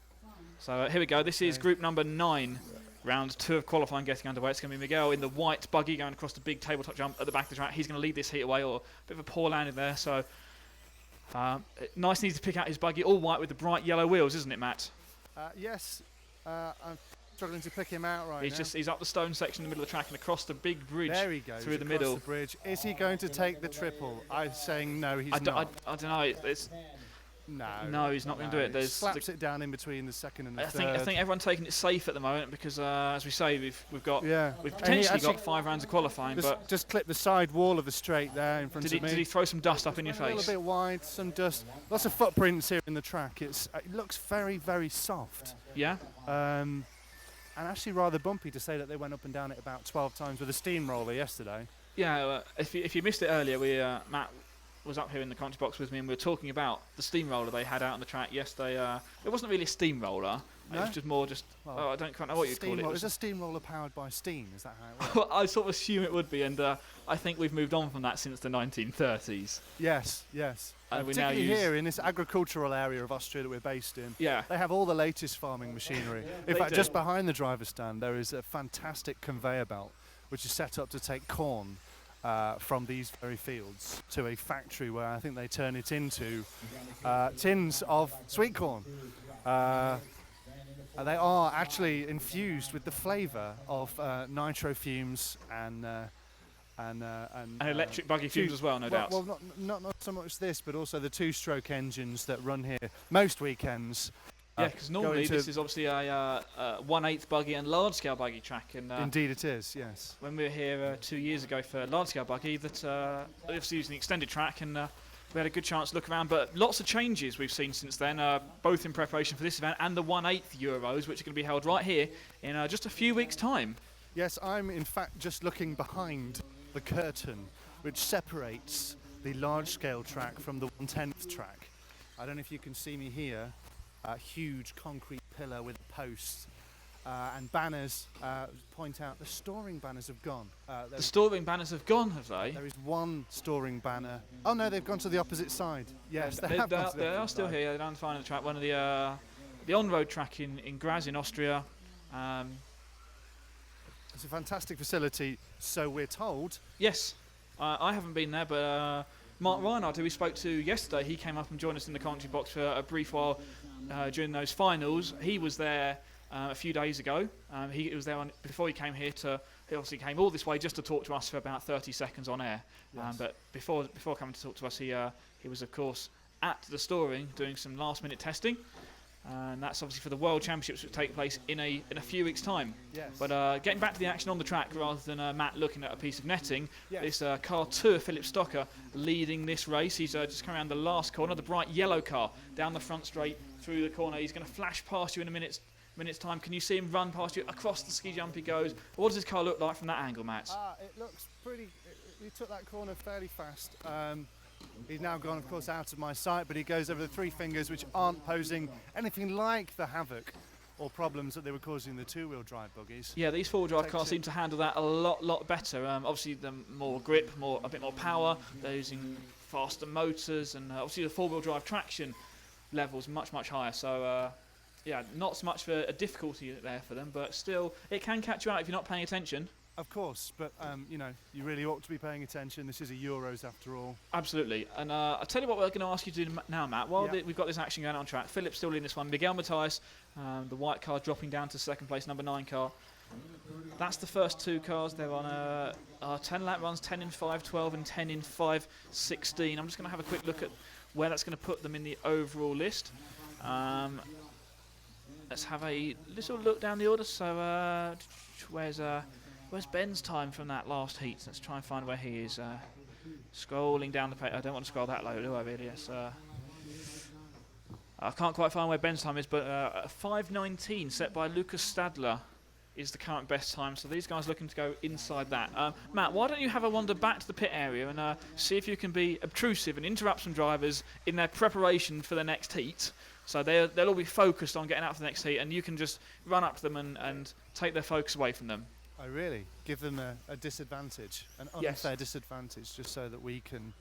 So here we go. This is group number 9, round 2 of qualifying getting underway. It's going to be Miguel in the white buggy going across the big tabletop jump at the back of the track. He's going to lead this heat away, or a bit of a poor landing there. So nice and easy to pick out his buggy, all white with the bright yellow wheels, isn't it, Matt? Yes. I'm struggling to pick him out now. He's up the stone section in the middle of the track and across the big bridge. There he goes, through the middle. The bridge. Is he going to take the triple? I'm saying no, he's not. I don't know. No, he's not going to do it. There's slaps it down in between the second and the third. I think everyone's taking it safe at the moment because, as we say, we've potentially got 5 rounds of qualifying. Just clip the side wall of the straight there in front of me. Did he throw some dust up in your face? A little bit wide, some dust, lots of footprints here in the track. It looks very, very soft. Yeah. And actually rather bumpy, to say that they went up and down it about 12 times with a steamroller yesterday. Yeah. If you missed it earlier, Matt was up here in the commentary box with me, and we were talking about the steamroller they had out on the track yesterday. It wasn't really a steamroller. No? It was just more I don't quite know what you'd call it. It was a steamroller powered by steam, is that how it works? I sort of assume it would be, and I think we've moved on from that since the 1930s. Yes. And particularly here in this agricultural area of Austria that we're based in. Yeah. They have all the latest farming machinery. In fact, just behind the driver's stand there is a fantastic conveyor belt which is set up to take corn from these very fields to a factory where I think they turn it into tins of sweet corn. They are actually infused with the flavour of nitro fumes and electric buggy fumes as well, no doubt. Well, not so much this, but also the 2-stroke engines that run here most weekends. Yeah, because normally this is obviously a 1/8 buggy and large-scale buggy track. And indeed it is, yes. When we were here 2 years ago for large-scale buggy, that obviously using the extended track, and we had a good chance to look around. But lots of changes we've seen since then, both in preparation for this event and the 1/8 Euros, which are going to be held right here in just a few weeks' time. Yes, I'm in fact just looking behind the curtain which separates the large-scale track from the 1/10 track. I don't know if you can see me here. A huge concrete pillar with posts and banners point out the storing banners have gone. The storing banners have gone, have they? There is one storing banner. Oh no, they've gone to the opposite side. Yes, they are still here. They're down the final track, one of the on-road track in Graz in Austria. It's a fantastic facility, so we're told. Yes, I haven't been there, but Mark Reinhardt, who we spoke to yesterday, he came up and joined us in the commentary box for a brief while during those finals. He was there a few days ago. He was there before he came here he obviously came all this way just to talk to us for about 30 seconds on air. Yes. But before coming to talk to us, he was of course at the storing doing some last-minute testing. And that's obviously for the World Championships, which take place in a few weeks' time. Yes. But getting back to the action on the track, rather than Matt looking at a piece of netting, Yes. this car 2 of Philip Stocker leading this race. He's just coming around the last corner, the bright yellow car down the front straight through the corner. He's going to flash past you in a minute's time. Can you see him run past you? Across the ski jump he goes. What does this car look like from that angle, Matt? It looks pretty. He took that corner fairly fast. He's now gone, of course, out of my sight, but he goes over the 3 fingers, which aren't posing anything like the havoc or problems that they were causing the 2-wheel drive buggies. Yeah, these 4-wheel drive cars seem to handle that a lot better. Obviously, the more grip, a bit more power. They're using faster motors, and obviously the 4-wheel drive traction levels much higher. So, yeah, not so much for a difficulty there for them, but still, it can catch you out if you're not paying attention. Of course, but you know, you really ought to be paying attention. This is a Euros after all. Absolutely. And I'll tell you what we're going to ask you to do now, Matt. While we've got this action going on track, Philip's still in this one. Miguel Matthijs, the white car, dropping down to second place, number 9 car. That's the first 2 cars. They're on 10 lap runs, 10 in 5:12 and 10 in 5:16. I'm just going to have a quick look at where that's going to put them in the overall list. Let's have a little look down the order. So where's Ben's time from that last heat? Let's try and find where he is. Scrolling down the page. I don't want to scroll that low, do I really? Yes. I can't quite find where Ben's time is, but 5:19 set by Lucas Stadler is the current best time. So these guys looking to go inside that. Matt, why don't you have a wander back to the pit area and see if you can be obtrusive and interrupt some drivers in their preparation for the next heat. So they'll all be focused on getting out for the next heat, and you can just run up to them and take their focus away from them. I really give them a disadvantage, an unfair disadvantage, just so that we can,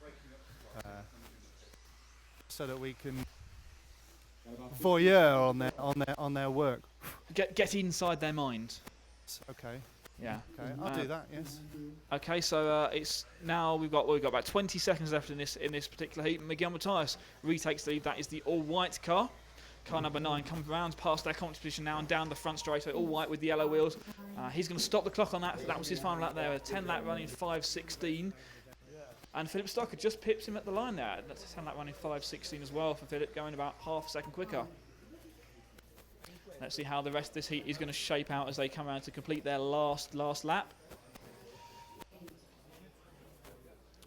voyeur on their work. Get inside their mind. Okay. Yeah. Okay, I'll do that. Yes. Okay, so it's now we've got about 20 seconds left in this particular heat. Miguel Matthijs retakes the lead. That is the all-white car. Car number 9 comes around past their competition now and down the front straight, all white with the yellow wheels. He's going to stop the clock on that. That was his final lap there. A 10 lap run in 5:16. And Philip Stocker just pips him at the line there. That's a 10 lap run in 5:16 as well for Philip, going about half a second quicker. Let's see how the rest of this heat is going to shape out as they come around to complete their last lap.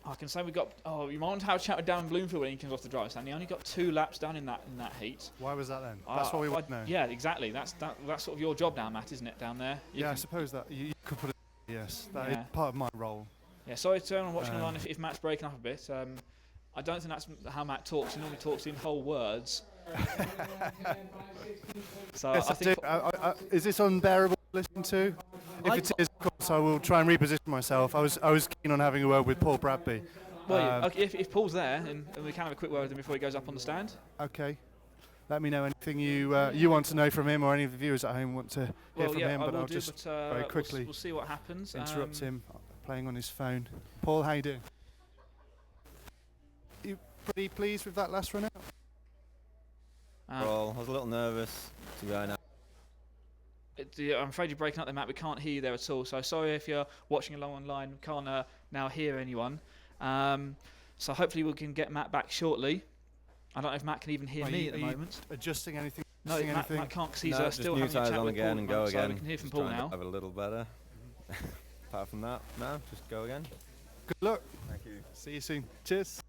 I can say we've got. Oh, you might want to have a chat with Darren Bloomfield when he comes off the drive stand. He only got 2 laps done in that heat. Why was that then? That's what we want to know. Yeah, exactly. That's sort of your job now, Matt, isn't it, down there? I suppose that you could put it. Yes, that is part of my role. Yeah, sorry to everyone watching online if Matt's breaking up a bit. I don't think that's how Matt talks. He normally talks in whole words. So yes, I think is this unbearable to listen to? If it is, of course, I will try and reposition myself. I was keen on having a word with Paul Bradby. Well, okay, if Paul's there, and we can have a quick word with him before he goes up on the stand. Okay. Let me know anything you want to know from him, or any of the viewers at home want to hear from him. But I'll just very quickly we'll see what happens. Interrupt him playing on his phone. Paul, how you doing? You pretty pleased with that last run out? Well, I was a little nervous to be honest. I'm afraid you're breaking up there, Matt. We can't hear you there at all. So sorry if you're watching along online. We can't now hear anyone. So hopefully we can get Matt back shortly. I don't know if Matt can even hear me at the moment. Adjusting anything? No, Matt can't because he's still having a chat on with again Paul and go again. So we can hear from Paul now. Have it a little better. Apart from that, no, just go again. Good luck. Thank you. See you soon. Cheers.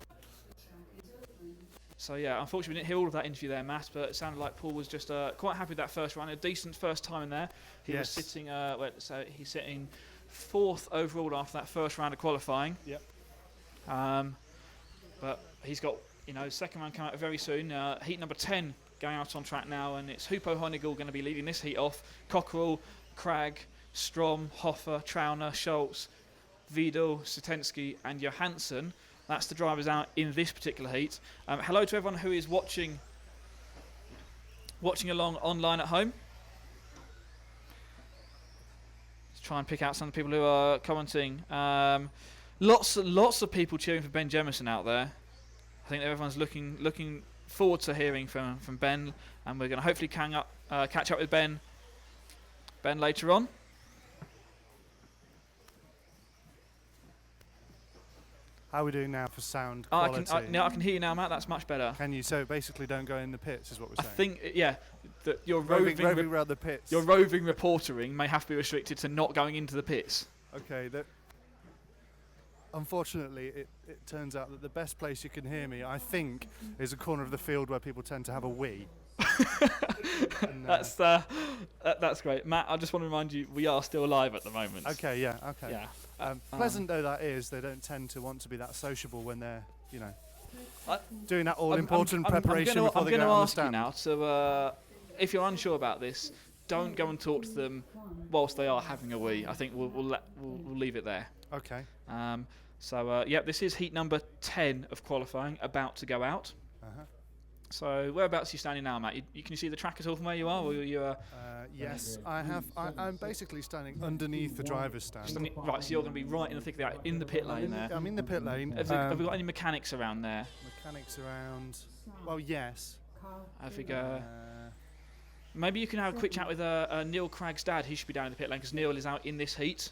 So yeah, unfortunately we didn't hear all of that interview there, Matt, but it sounded like Paul was just quite happy with that first run. A decent first time in there. He was sitting, so he's sitting 4th overall after that first round of qualifying. Yep. But he's got, second round coming out very soon. Heat number 10 going out on track now, and it's Hupo Honeygel going to be leading this heat off. Cockerell, Krag, Strom, Hoffer, Trauner, Schultz, Wiedel, Sitensky and Johansson. That's the drivers out in this particular heat. Hello to everyone who is watching along online at home. Let's try and pick out some of the people who are commenting. Lots of people cheering for Ben Jemison out there. I think everyone's looking forward to hearing from Ben, and we're going to hopefully catch up with Ben later on. How are we doing now for sound I quality? can hear you now, Matt. That's much better. Can you? So basically, don't go in the pits, is what we're I saying. think, yeah, that your roving around the pits. Your roving reportering may have to be restricted to not going into the pits. Okay. Unfortunately, it turns out that the best place you can hear me, I think, is a corner of the field where people tend to have a wee. And, that's great, Matt. I just want to remind you, we are still live at the moment. Okay. Yeah. Okay. Yeah. Pleasant though that is, they don't tend to want to be that sociable when they're, doing that all-important preparation before they go out on the stand. I'm going to ask you now. So, if you're unsure about this, don't go and talk to them whilst they are having a wee. I think we'll leave it there. Okay. This is heat number 10 of qualifying, about to go out. Uh-huh. So whereabouts are you standing now, Matt? Can you see the track at all from where you are? Or Yes, I have. I'm basically standing underneath the driver's stand. Right, so you're going to be right in the thick of that, in the pit lane there. I'm in the pit lane. Have we got any mechanics around there? Mechanics around? Well, yes. I think maybe you can have a quick chat with Neil Cragg's dad. He should be down in the pit lane because Neil is out in this heat.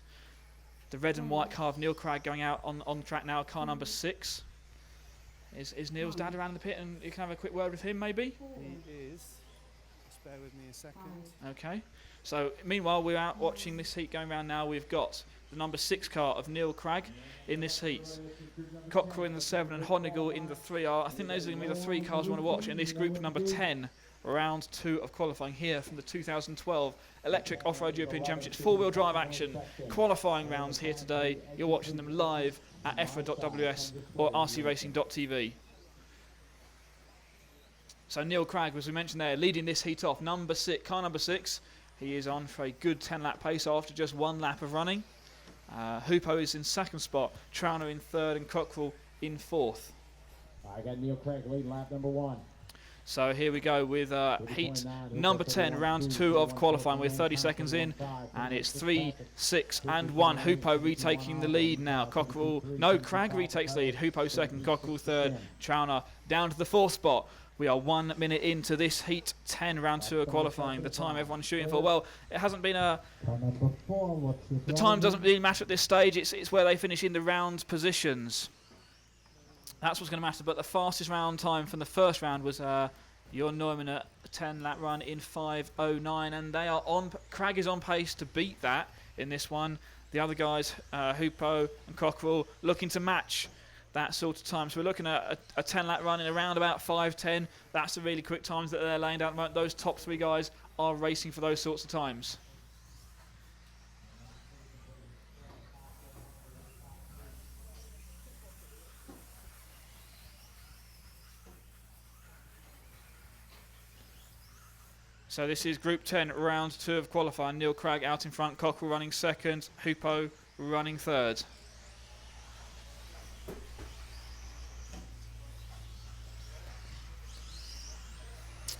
The red and white car of Neil Cragg going out on track now, car number 6. Is Neil's dad around in the pit, and you can have a quick word with him, maybe? He is. Just bear with me a second. Okay. So, meanwhile, we're out watching this heat going around now. We've got the number 6 car of Neil Cragg in this heat. Cockrell in the 7 and Honigal in the 3 are. I think those are going to be the 3 cars we want to watch in this group number 10. Round 2 of qualifying here from the 2012 Electric Off-Road European Championships 4-wheel drive action. Qualifying rounds here today. You're watching them live at EFRA.ws or rcracing.tv. So Neil Cragg, as we mentioned there, leading this heat off. Car number 6. He is on for a good 10-lap pace after just 1 lap of running. Hoopo is in 2nd spot, Trauner in 3rd and Cockrell in 4th. I got Neil Craig leading lap number 1. So here we go with heat number 10, round 2 of qualifying. We're 30 seconds in, and it's 3, 6, and 1. Hoopo retaking the lead now. Cragg retakes the lead. Hoopo 2nd, Cockrell 3rd, Trauner down to the 4th spot. We are 1 minute into this heat 10, round 2 of qualifying. The time everyone's shooting for. Well, it hasn't been the time doesn't really matter at this stage. It's where they finish in the round positions. That's what's going to matter. But the fastest round time from the first round was Jon Neumann at a 10-lap run in 5:09, and they are on. Cragg is on pace to beat that in this one. The other guys, Hoopo and Cockrell, looking to match that sort of time. So we're looking at a 10-lap run in around about 5:10. That's the really quick times that they're laying down at the moment. Those top 3 guys are racing for those sorts of times. So this is Group 10, round 2 of qualifying. Neil Cragg out in front, Cockrell running 2nd, Hoopo running 3rd.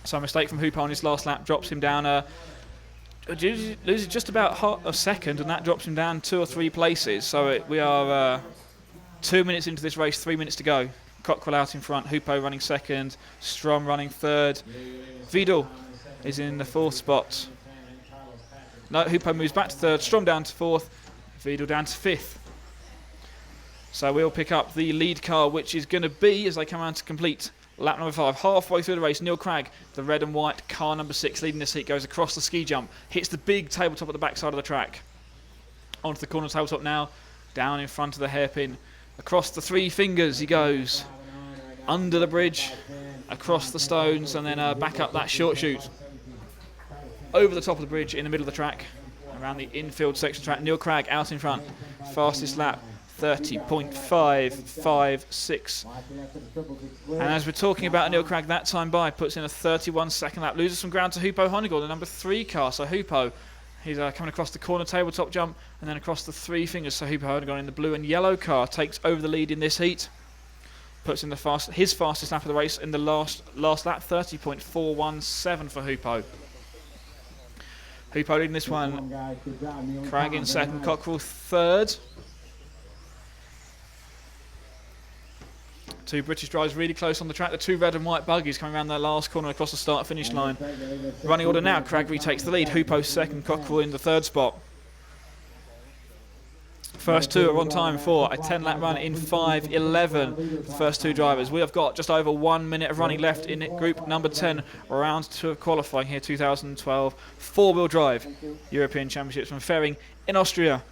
So a mistake from Hoopo on his last lap drops him down. Loses just about a second, and that drops him down 2 or 3 places. So we are 2 minutes into this race, 3 minutes to go. Cockrell out in front, Hoopo running 2nd, Strom running 3rd. Vidal is in the 4th spot. No, Hoopo moves back to 3rd, Strom down to 4th, Vidal down to 5th. So we'll pick up the lead car, which is going to be, as they come around to complete lap number 5, halfway through the race, Neil Cragg, the red and white car number 6, leading this heat, goes across the ski jump, hits the big tabletop at the back side of the track. Onto the corner tabletop now, down in front of the hairpin. Across the 3 fingers he goes, under the bridge, across the stones, and then back up that short chute. Over the top of the bridge, in the middle of the track, around the infield section track. Neil Cragg out in front, fastest lap, 30.556. And as we're talking about Neil Cragg, that time by puts in a 31-second lap, loses some ground to Hoopo Honigal, the number 3 car. So Hoopo, he's coming across the corner tabletop jump and then across the 3 fingers. So Hoopo Honigal in the blue and yellow car takes over the lead in this heat. Puts in his fastest lap of the race in the last lap, 30.417 for Hoopo. Hoopo leading this one. Cragg in 2nd, Cockrell 3rd. 2 British drivers really close on the track. The 2 red and white buggies coming around that last corner across the start-finish line. Running order now, Cragg retakes the lead. Hoopo 2nd, Cockrell in the 3rd spot. First two are on time for a 10-lap run in 5:11. The first two drivers. We have got just over 1 minute of running left in group number 10, round 2 of qualifying here, 2012 four-wheel drive European Championships from Ferring in Austria.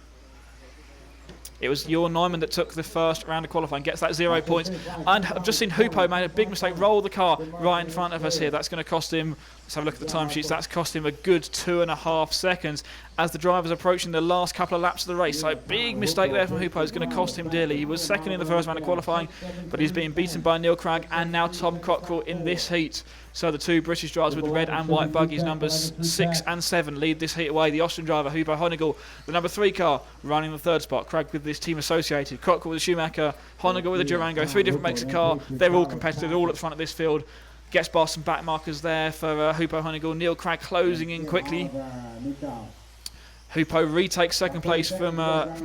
It was Jorn Neumann that took the first round of qualifying, gets that 0 points. And I've just seen Hupo made a big mistake, roll the car right in front of us here. That's going to cost him, let's have a look at the timesheets, that's cost him a good 2.5 seconds as the driver's approaching the last couple of laps of the race. So big mistake there from Hupo is going to cost him dearly. He was second in the first round of qualifying, but he's being beaten by Neil Cragg and now Tom Cockrell in this heat. So the two British drivers with the red and white buggies, numbers 6 and 7, lead this heat away. The Austrian driver, Hupo Honigel, the number 3 car, running the third spot. Cragg with this team associated. Cockrell with the Schumacher, Honigel with the Durango. 3 different makes of car. They're all competitive, all at the front of this field. Gets past some back markers there for Hupo Honigel. Neil Cragg closing in quickly. Hupo retakes second place from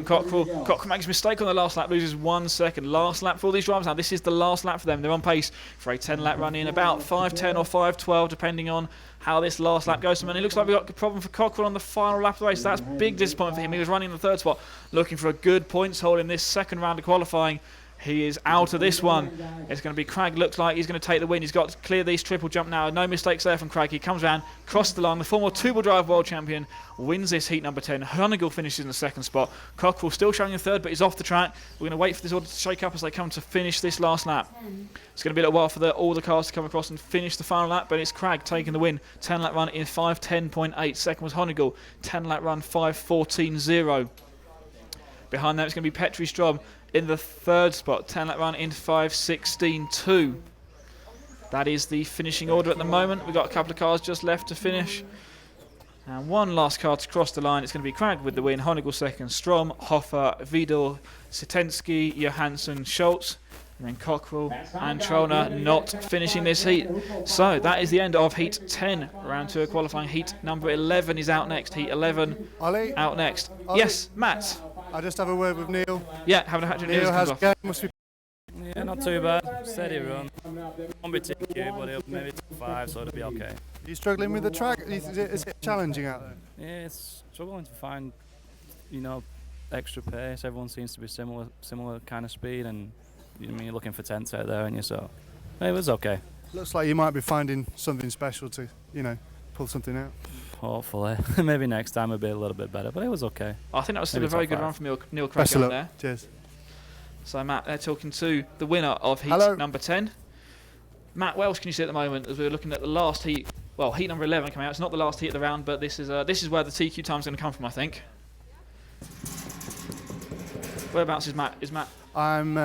Cockrell. Cockrell makes a mistake on the last lap, loses 1 second. Last lap for all these drivers now. This is the last lap for them. They're on pace for a 10-lap run in about 5:10 or 5:12, depending on how this last lap goes. And it looks like we've got a problem for Cockrell on the final lap of the race. That's big disappointment for him. He was running in the third spot, looking for a good points haul in this second round of qualifying. He is out of this one. It's going to be Cragg. Looks like he's going to take the win. He's got to clear these triple jump now. No mistakes there from Cragg. He comes around, crosses the line. The former two-wheel drive world champion wins this heat number 10. Honigel finishes in the second spot. Cockrell still showing in third, but he's off the track. We're going to wait for this order to shake up as they come to finish this last lap. It's going to be a little while for all the cars to come across and finish the final lap, but it's Cragg taking the win. 10-lap run in 5:10.8. Second was Honigel. 10-lap run 5:14.0. Behind that, it's going to be Petri Strom in the third spot. 10-lap run in 5:16.2. That is the finishing order at the moment. We've got a couple of cars just left to finish. And one last car to cross the line. It's going to be Cragg with the win. Honigel second. Strom, Hoffer, Vidal, Sitensky, Johansson, Schultz. And then Cockrell and Trollner not finishing this heat. So that is the end of heat 10. Round 2 of qualifying. Heat number 11 is out next. Heat 11 Ollie? out next. Ollie? Yes, Matt. I'll just have a word with Neil. Yeah, having a hatchet. Neil has game. Must be. Yeah, not too bad. Steady run. Won't be TQ, but it'll maybe top 5, so it'll be okay. Are you struggling with the track? Is it challenging out there? Yeah, it's struggling to find, extra pace. Everyone seems to be similar kind of speed, and you're looking for tenths out there, aren't you? So it was okay. Looks like you might be finding something special to, pull something out. Hopefully, maybe next time it'll be a little bit better, but it was okay. I think that was still Maybe a very top good 5. run from Neil Cragg Best of out luck. there. Cheers. So Matt, they're talking to the winner of heat number 10. Matt, what else can you see at the moment as we're looking at the last heat? Well, heat number 11 coming out. It's not the last heat of the round, but this is where the TQ time's going to come from, I think. Whereabouts is Matt? I'm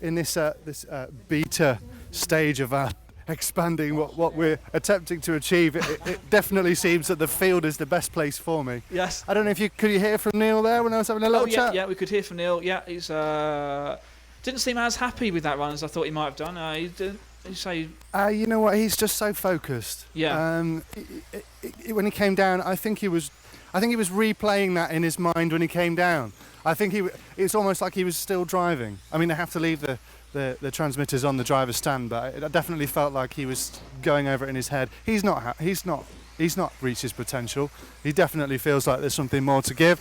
in this beta stage of expanding what we're attempting to achieve. It definitely seems that the field is the best place for me. Yes. I don't know if could you hear from Neil there when I was having a little chat? Yeah, we could hear from Neil. Yeah, he's didn't seem as happy with that run as I thought he might have done. You know what? He's just so focused. Yeah. When he came down, I think he was replaying that in his mind when he came down. I think it's almost like he was still driving. I mean, they have to leave the transmitters on the driver's stand, but it definitely felt like he was going over it in his head. He's not reached his potential. He definitely feels like there's something more to give.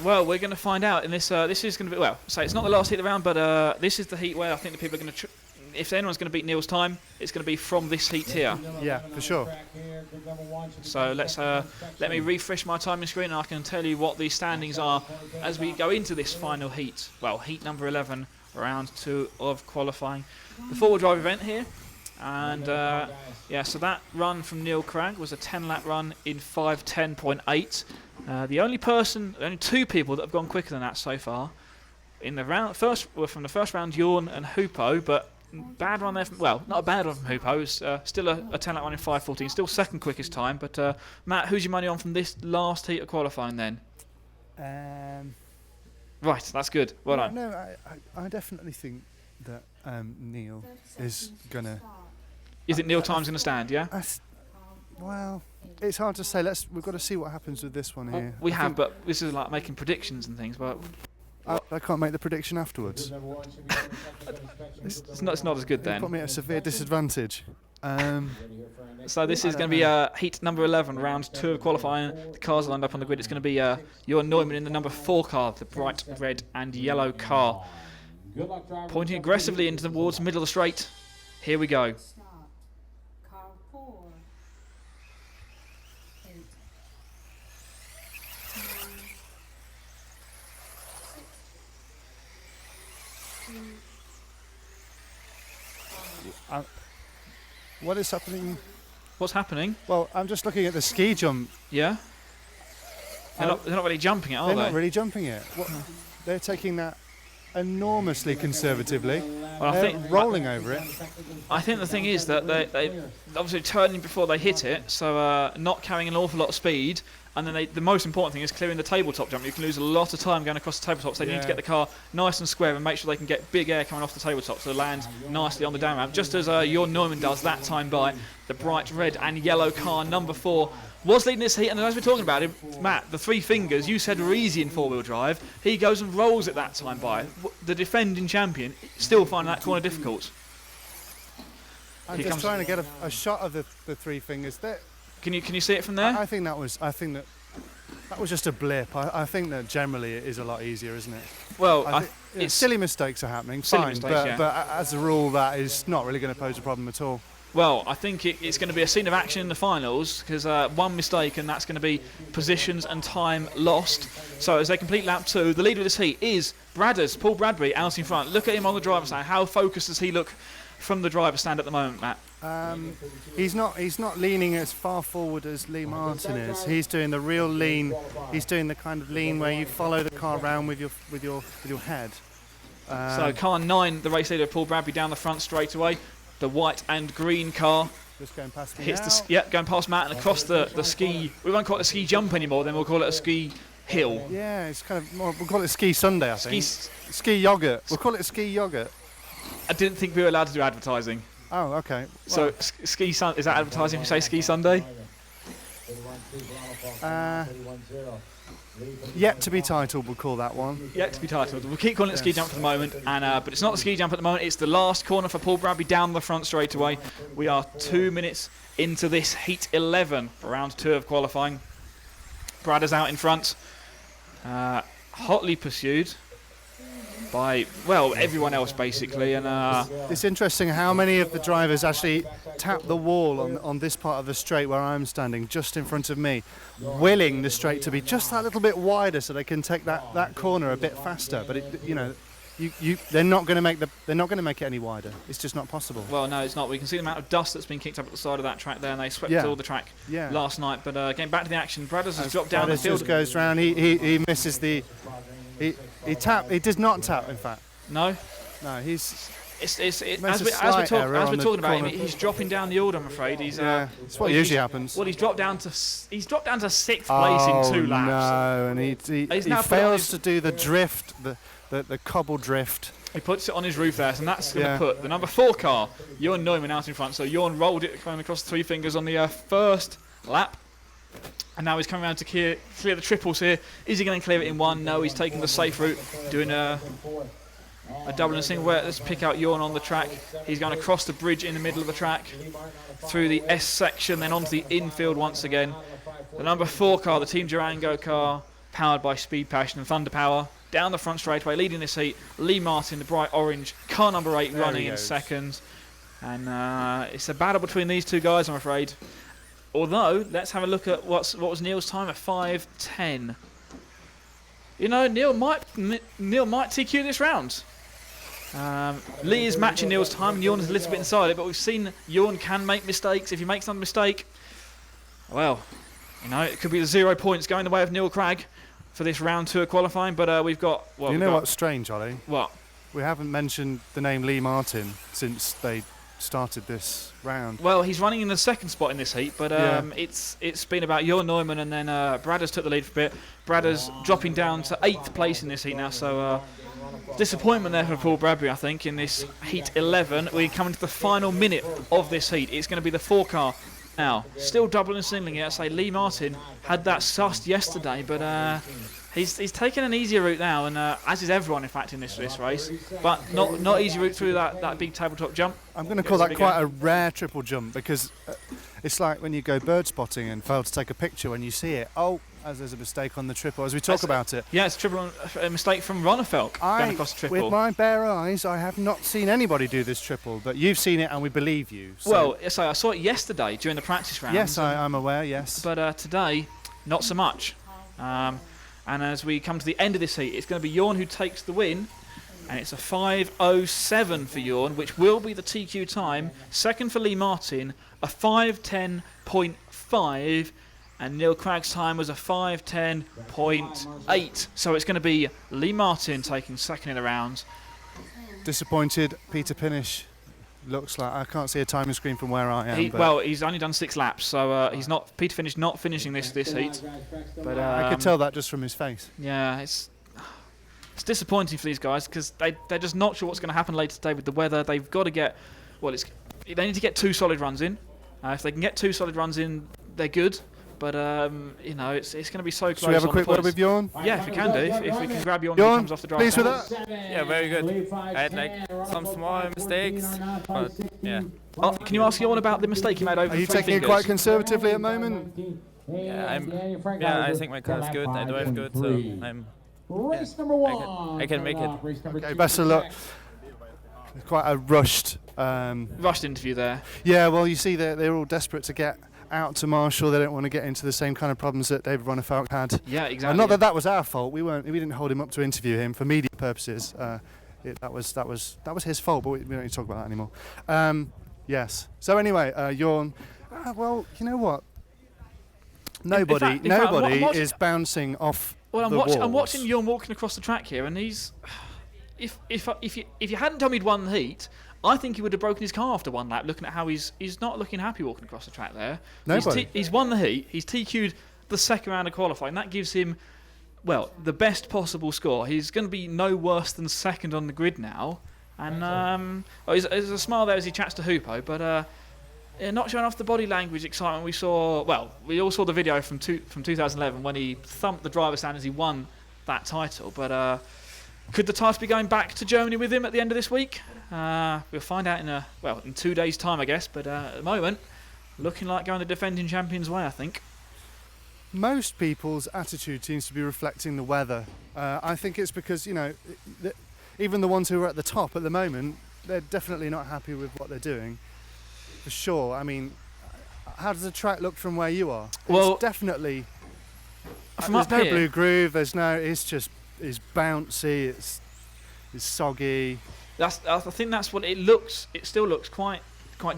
Well, we're going to find out in this. This is going to be, it's not the last heat of the round, but this is the heat where I think the people are going to. If anyone's going to beat Neil's time, it's going to be from this heat here. Yeah, for sure. So let me refresh my timing screen, and I can tell you what the standings are as we go into this final heat. Well, heat number 11, round 2 of qualifying, the four-wheel drive event here. And so that run from Neil Cragg was a 10-lap run in 5:10.8. The only two people that have gone quicker than that so far in the round from the first round, Jorn and Hupo, but bad run there. Not a bad run from Hupo. It's still a 10-lap run in 5:14. Still second quickest time. But Matt, who's your money on from this last heat of qualifying then? Right, that's good. Well done. No, I definitely think that Neil is gonna. You think Neil time's gonna stand? Yeah. Well, it's hard to say. We've got to see what happens with this one here. We have, but this is like making predictions and things. But I can't make the prediction afterwards. It's not as good then. Put me at a severe disadvantage. So this is going to be heat number 11, round 2 of qualifying. The cars lined up on the grid. It's going to be Johan Neumann in the number 4 car, the bright red and yellow car. Pointing aggressively into towards the middle of the straight. Here we go. Start. Car 4. 8. 9. 6. 2. What is happening? What's happening? Well, I'm just looking at the ski jump. Yeah? They're not really jumping it, are they? They're not really jumping it. They're taking that enormously conservatively. Well, they're rolling over it. I think the thing is that they obviously turning before they hit it, so not carrying an awful lot of speed. And then the most important thing is clearing the tabletop jump. You can lose a lot of time going across the tabletop, so they need to get the car nice and square and make sure they can get big air coming off the tabletop so it lands nicely on the down ramp. Just as Johan Neumann does that time by the bright red and yellow car, number 4, was leading this heat. And as we're talking about him, Matt, the 3 fingers you said were easy in 4-wheel drive. He goes and rolls it that time by. The defending champion still finding that corner difficult. I'm just trying to get a shot of the 3 fingers. Can you see it from there? I think that was just a blip. I think that generally it is a lot easier, isn't it? Well, silly mistakes are happening, fine, but as a rule, that is not really going to pose a problem at all. Well, I think it's going to be a scene of action in the finals because one mistake and that's going to be positions and time lost. So as they complete lap 2, the leader of this heat is Paul Bradbury out in front. Look at him on the driver's stand. How focused does he look from the driver's stand at the moment, Matt? He's not leaning as far forward as Lee Martin is. He's doing the real lean. He's doing the kind of lean where you follow the car around with your head. So car 9, the race leader Paul Bradbury down the front straight away. The white and green car just going past me hits now. going past Matt and across the ski. We won't call it a ski jump anymore. Then we'll call it a ski hill. Yeah, it's kind of more. We'll call it ski Sunday, I think. Ski yogurt. We'll call it ski yogurt. I didn't think we were allowed to do advertising. Oh, okay. So ski sun is that advertising if you say ski Sunday? Yet to be titled, we'll call that one. Yet to be titled. We'll keep calling it ski jump for the moment, and but it's not the ski jump at the moment. It's the last corner for Paul Bradbury down the front straight away. We are 2 minutes into this heat 11, round 2 of qualifying. Brad is out in front, hotly pursued by, well, everyone else basically. And it's interesting how many of the drivers actually tap the wall on this part of the straight where I'm standing, just in front of me, willing the straight to be just that little bit wider so they can take that corner a bit faster. But they're not going to make it any wider. It's just not possible. Well, no, it's not. We can see the amount of dust that's been kicked up at the side of that track there, and they swept all the track last night. But getting back to the action, Bradders has dropped down the field. Just goes round. He misses the. He does not tap. In fact. No. No, he's. As we're talking about him, he's dropping down the order. I'm afraid he's. It's what usually happens. Well, he's dropped down to 6th place in 2 laps. No, and he fails to do the drift, the cobble drift. He puts it on his roof there, and that's going to put the number 4 car, Johan Neumann, out in front. So Johan rolled it coming across the 3 fingers on the first lap. And now he's coming around to clear the triples here. Is he going to clear it in 1? No, he's taking the safe route, doing a double and single. Let's pick out Johan on the track. He's going across the bridge in the middle of the track, through the S section, then onto the infield once again. The number 4 car, the Team Durango car, powered by Speed Passion and Thunder Power, down the front straightaway, leading this heat. Lee Martin, the bright orange, car number 8, running in second. And it's a battle between these 2 guys, I'm afraid. Although, let's have a look at what was Neil's time at 5:10. You know, Neil might TQ this round. Lee is matching Neil's time, and Johan is a little bit inside it, but we've seen Johan can make mistakes. If he makes another mistake, well, you know, it could be the 0 points going the way of Neil Cragg for this round 2 of qualifying. But we've got. Well, you know what's strange, Ollie? What? We haven't mentioned the name Lee Martin since they started this round. Well, he's running in the 2nd spot in this heat, but it's been about Johan Neumann, and then Bradders took the lead for a bit. Bradders dropping down to 8th place in this heat now, so disappointment there for Paul Bradbury, I think, in this heat 11. We're coming to the final minute of this heat. It's going to be the 4 car now. Still doubling and singling it. I say Lee Martin had that sussed yesterday, but he's taken an easier route now, and as is everyone, in fact, in this race. But not easy route through that big tabletop jump. I'm going to call that quite a rare triple jump, because It's like when you go bird spotting and fail to take a picture when you see it. Oh, as there's a mistake on the triple, as we talk about it. Yeah, it's a mistake from Ronnefeldt going across the triple. With my bare eyes, I have not seen anybody do this triple, but you've seen it and we believe you. So. Well, so I saw it yesterday during the practice rounds. Yes, I'm aware, yes. But today, not so much. And as we come to the end of this heat, it's going to be Jorn who takes the win. And it's a 5:07 for Jorn, which will be the TQ time. Second for Lee Martin, a 5:10.5. And Neil Cragg's time was a 5:10.8. So it's going to be Lee Martin taking second in the round. Disappointed Peter Pinish. Looks like I can't see a timing screen from where I am. Well, he's only done 6 laps, so he's not. Peter Finish not finishing this heat. But I could tell that just from his face. Yeah, it's disappointing for these guys because they're just not sure what's going to happen later today with the weather. They've got to get they need to get 2 solid runs in. If they can get 2 solid runs in, they're good. But it's going to be so close. Should we have a quick word with Jorn? Yeah, if we can do. If we can grab Jorn when he comes off the drive. Pleased with that? Yeah, very good. I had some small mistakes, but yeah. Oh, can you ask Jorn about the mistake he made over? Are you taking it quite conservatively at the moment? Yeah, I think my car is good. I drive good, so I'm. Race number 1. I can make it. Okay, best of luck. Quite a rushed interview there. Yeah, well, you see, they're all desperate to get out to Marshall. They don't want to get into the same kind of problems that David Ronnefeldt had. Yeah, exactly. And not that that was our fault. We didn't hold him up to interview him for media purposes. That was his fault, but we don't need to talk about that anymore. Yes. So anyway, Jorn. Well, you know what? Nobody is bouncing off. Well, the walls. I'm watching Jorn walking across the track here, and he's. If you hadn't told me he'd won the heat, I think he would have broken his car after one lap. Looking at how he's not looking happy walking across the track there. Nobody. He's won the heat. He's TQ'd the second round of qualifying. That gives him, the best possible score. He's going to be no worse than second on the grid now. And there's a smile there as he chats to Hupo, but not showing off the body language excitement we saw. Well, we all saw the video from 2011 when he thumped the driver's stand as he won that title. But could the title be going back to Germany with him at the end of this week? We'll find out in 2 days' time, I guess. But at the moment, looking like going the defending champion's way, I think. Most people's attitude seems to be reflecting the weather. I think it's because, even the ones who are at the top at the moment, they're definitely not happy with what they're doing. For sure. I mean, how does the track look from where you are? Well, it's definitely. From there's up no here, blue groove. It's bouncy. It's soggy. I think that's what it looks. It still looks quite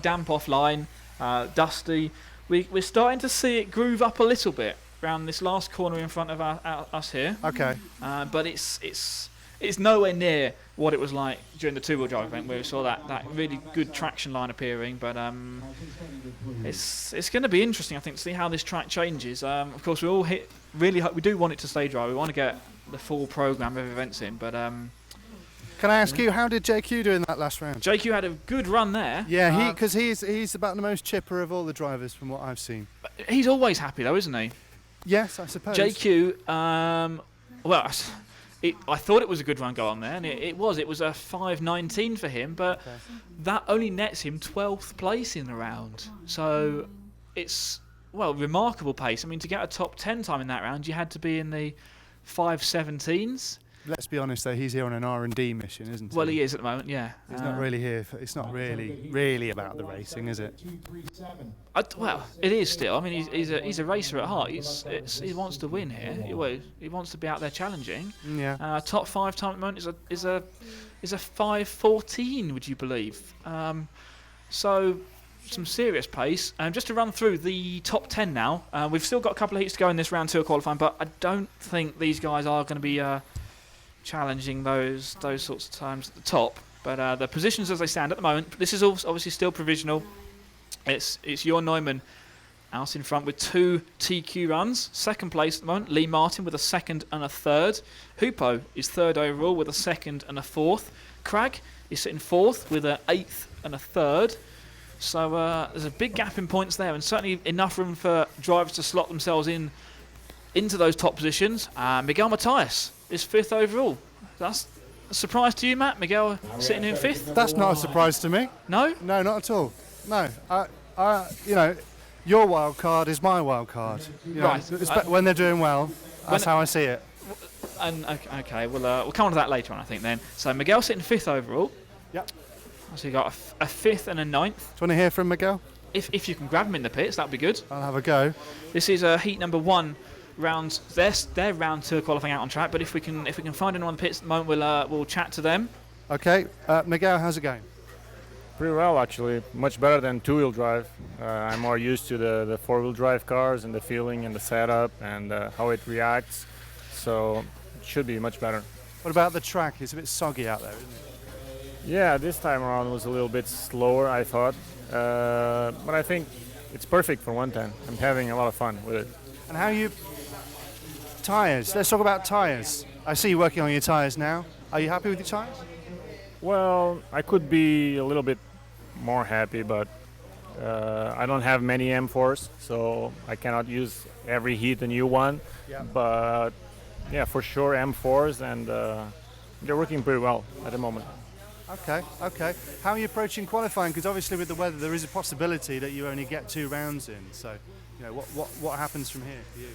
damp offline, dusty. We're starting to see it groove up a little bit around this last corner in front of us here. Okay. But it's nowhere near what it was like during the two-wheel drive event where we saw that really good traction line appearing. But it's going to be interesting, I think, to see how this track changes. Of course, we all really hope, we do want it to stay dry. We want to get the full program of events in. But can I ask you, how did JQ do in that last round? JQ had a good run there. Yeah, because he's about the most chipper of all the drivers from what I've seen. He's always happy though, isn't he? Yes, I suppose. JQ, I thought it was a good run go on there, and it was. It was a 5:19 for him, but that only nets him 12th place in the round. So it's, remarkable pace. I mean, to get a top 10 time in that round, you had to be in the 5:17s. Let's be honest, though, he's here on an R&D mission, isn't he? Well, he is at the moment, yeah. He's not really here. It's not really about the racing, is it? It is still. I mean, he's a racer at heart. He wants to win here. He wants to be out there challenging. Yeah. Top 5 time at the moment is a 5:14. Would you believe? So some serious pace. Just to run through the top 10 now. We've still got a couple of heats to go in this round 2 of qualifying, but I don't think these guys are going to be challenging those sorts of times at the top. But the positions as they stand at the moment, this is obviously still provisional. It's Jorn Neumann out in front with 2 TQ runs. Second place at the moment, Lee Martin with a 2nd and a 3rd. Hupo is 3rd overall with a 2nd and a 4th. Cragg is sitting 4th with an 8th and a 3rd. So there's a big gap in points there, and certainly enough room for drivers to slot themselves into those top positions. Miguel Matthias is 5th overall. That's a surprise to you, Matt? Miguel sitting in 5th? That's not a surprise to me. No? No, not at all. No. your wild card is my wild card. You know, Right. when they're doing well, that's how I see it. And okay, we'll come on to that later on, I think. Then, so Miguel sitting 5th overall. Yep. So you got a 5th and a 9th. Do you want to hear from Miguel? If you can grab him in the pits, that'd be good. I'll have a go. This is heat number 1, round. They're round 2 qualifying out on track. But if we can find anyone in the pits at the moment, we'll chat to them. Okay, Miguel, how's it going? Pretty well, actually. Much better than two-wheel drive. I'm more used to the four-wheel drive cars and the feeling and the setup and how it reacts. So it should be much better. What about the track? It's a bit soggy out there, isn't it? Yeah, this time around was a little bit slower, I thought. But I think it's perfect for 110. I'm having a lot of fun with it. And how you... Tyres. Let's talk about tyres. I see you working on your tyres now. Are you happy with your tyres? Well, I could be a little bit more happy, but I don't have many M4s, so I cannot use every heat a new one. Yeah. But yeah, for sure M4s, and they're working pretty well at the moment. Okay. How are you approaching qualifying? Because obviously with the weather there is a possibility that you only get 2 rounds in. So, you know, what happens from here for you?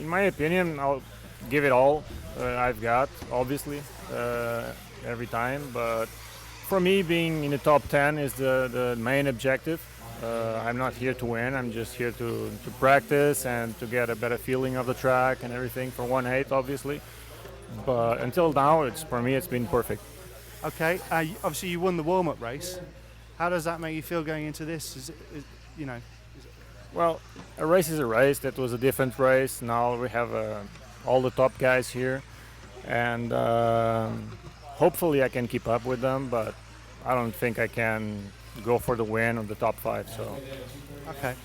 In my opinion, I'll give it all I've got, obviously, every time. But for me, being in the top 10 is the main objective. I'm not here to win. I'm just here to practice and to get a better feeling of the track and everything for 1/8, obviously. But until now, for me, it's been perfect. Okay. Obviously, you won the warm-up race. How does that make you feel going into this? Well, a race is a race. That was a different race. Now we have all the top guys here, and hopefully I can keep up with them. But I don't think I can go for the win on the top 5. So. Okay.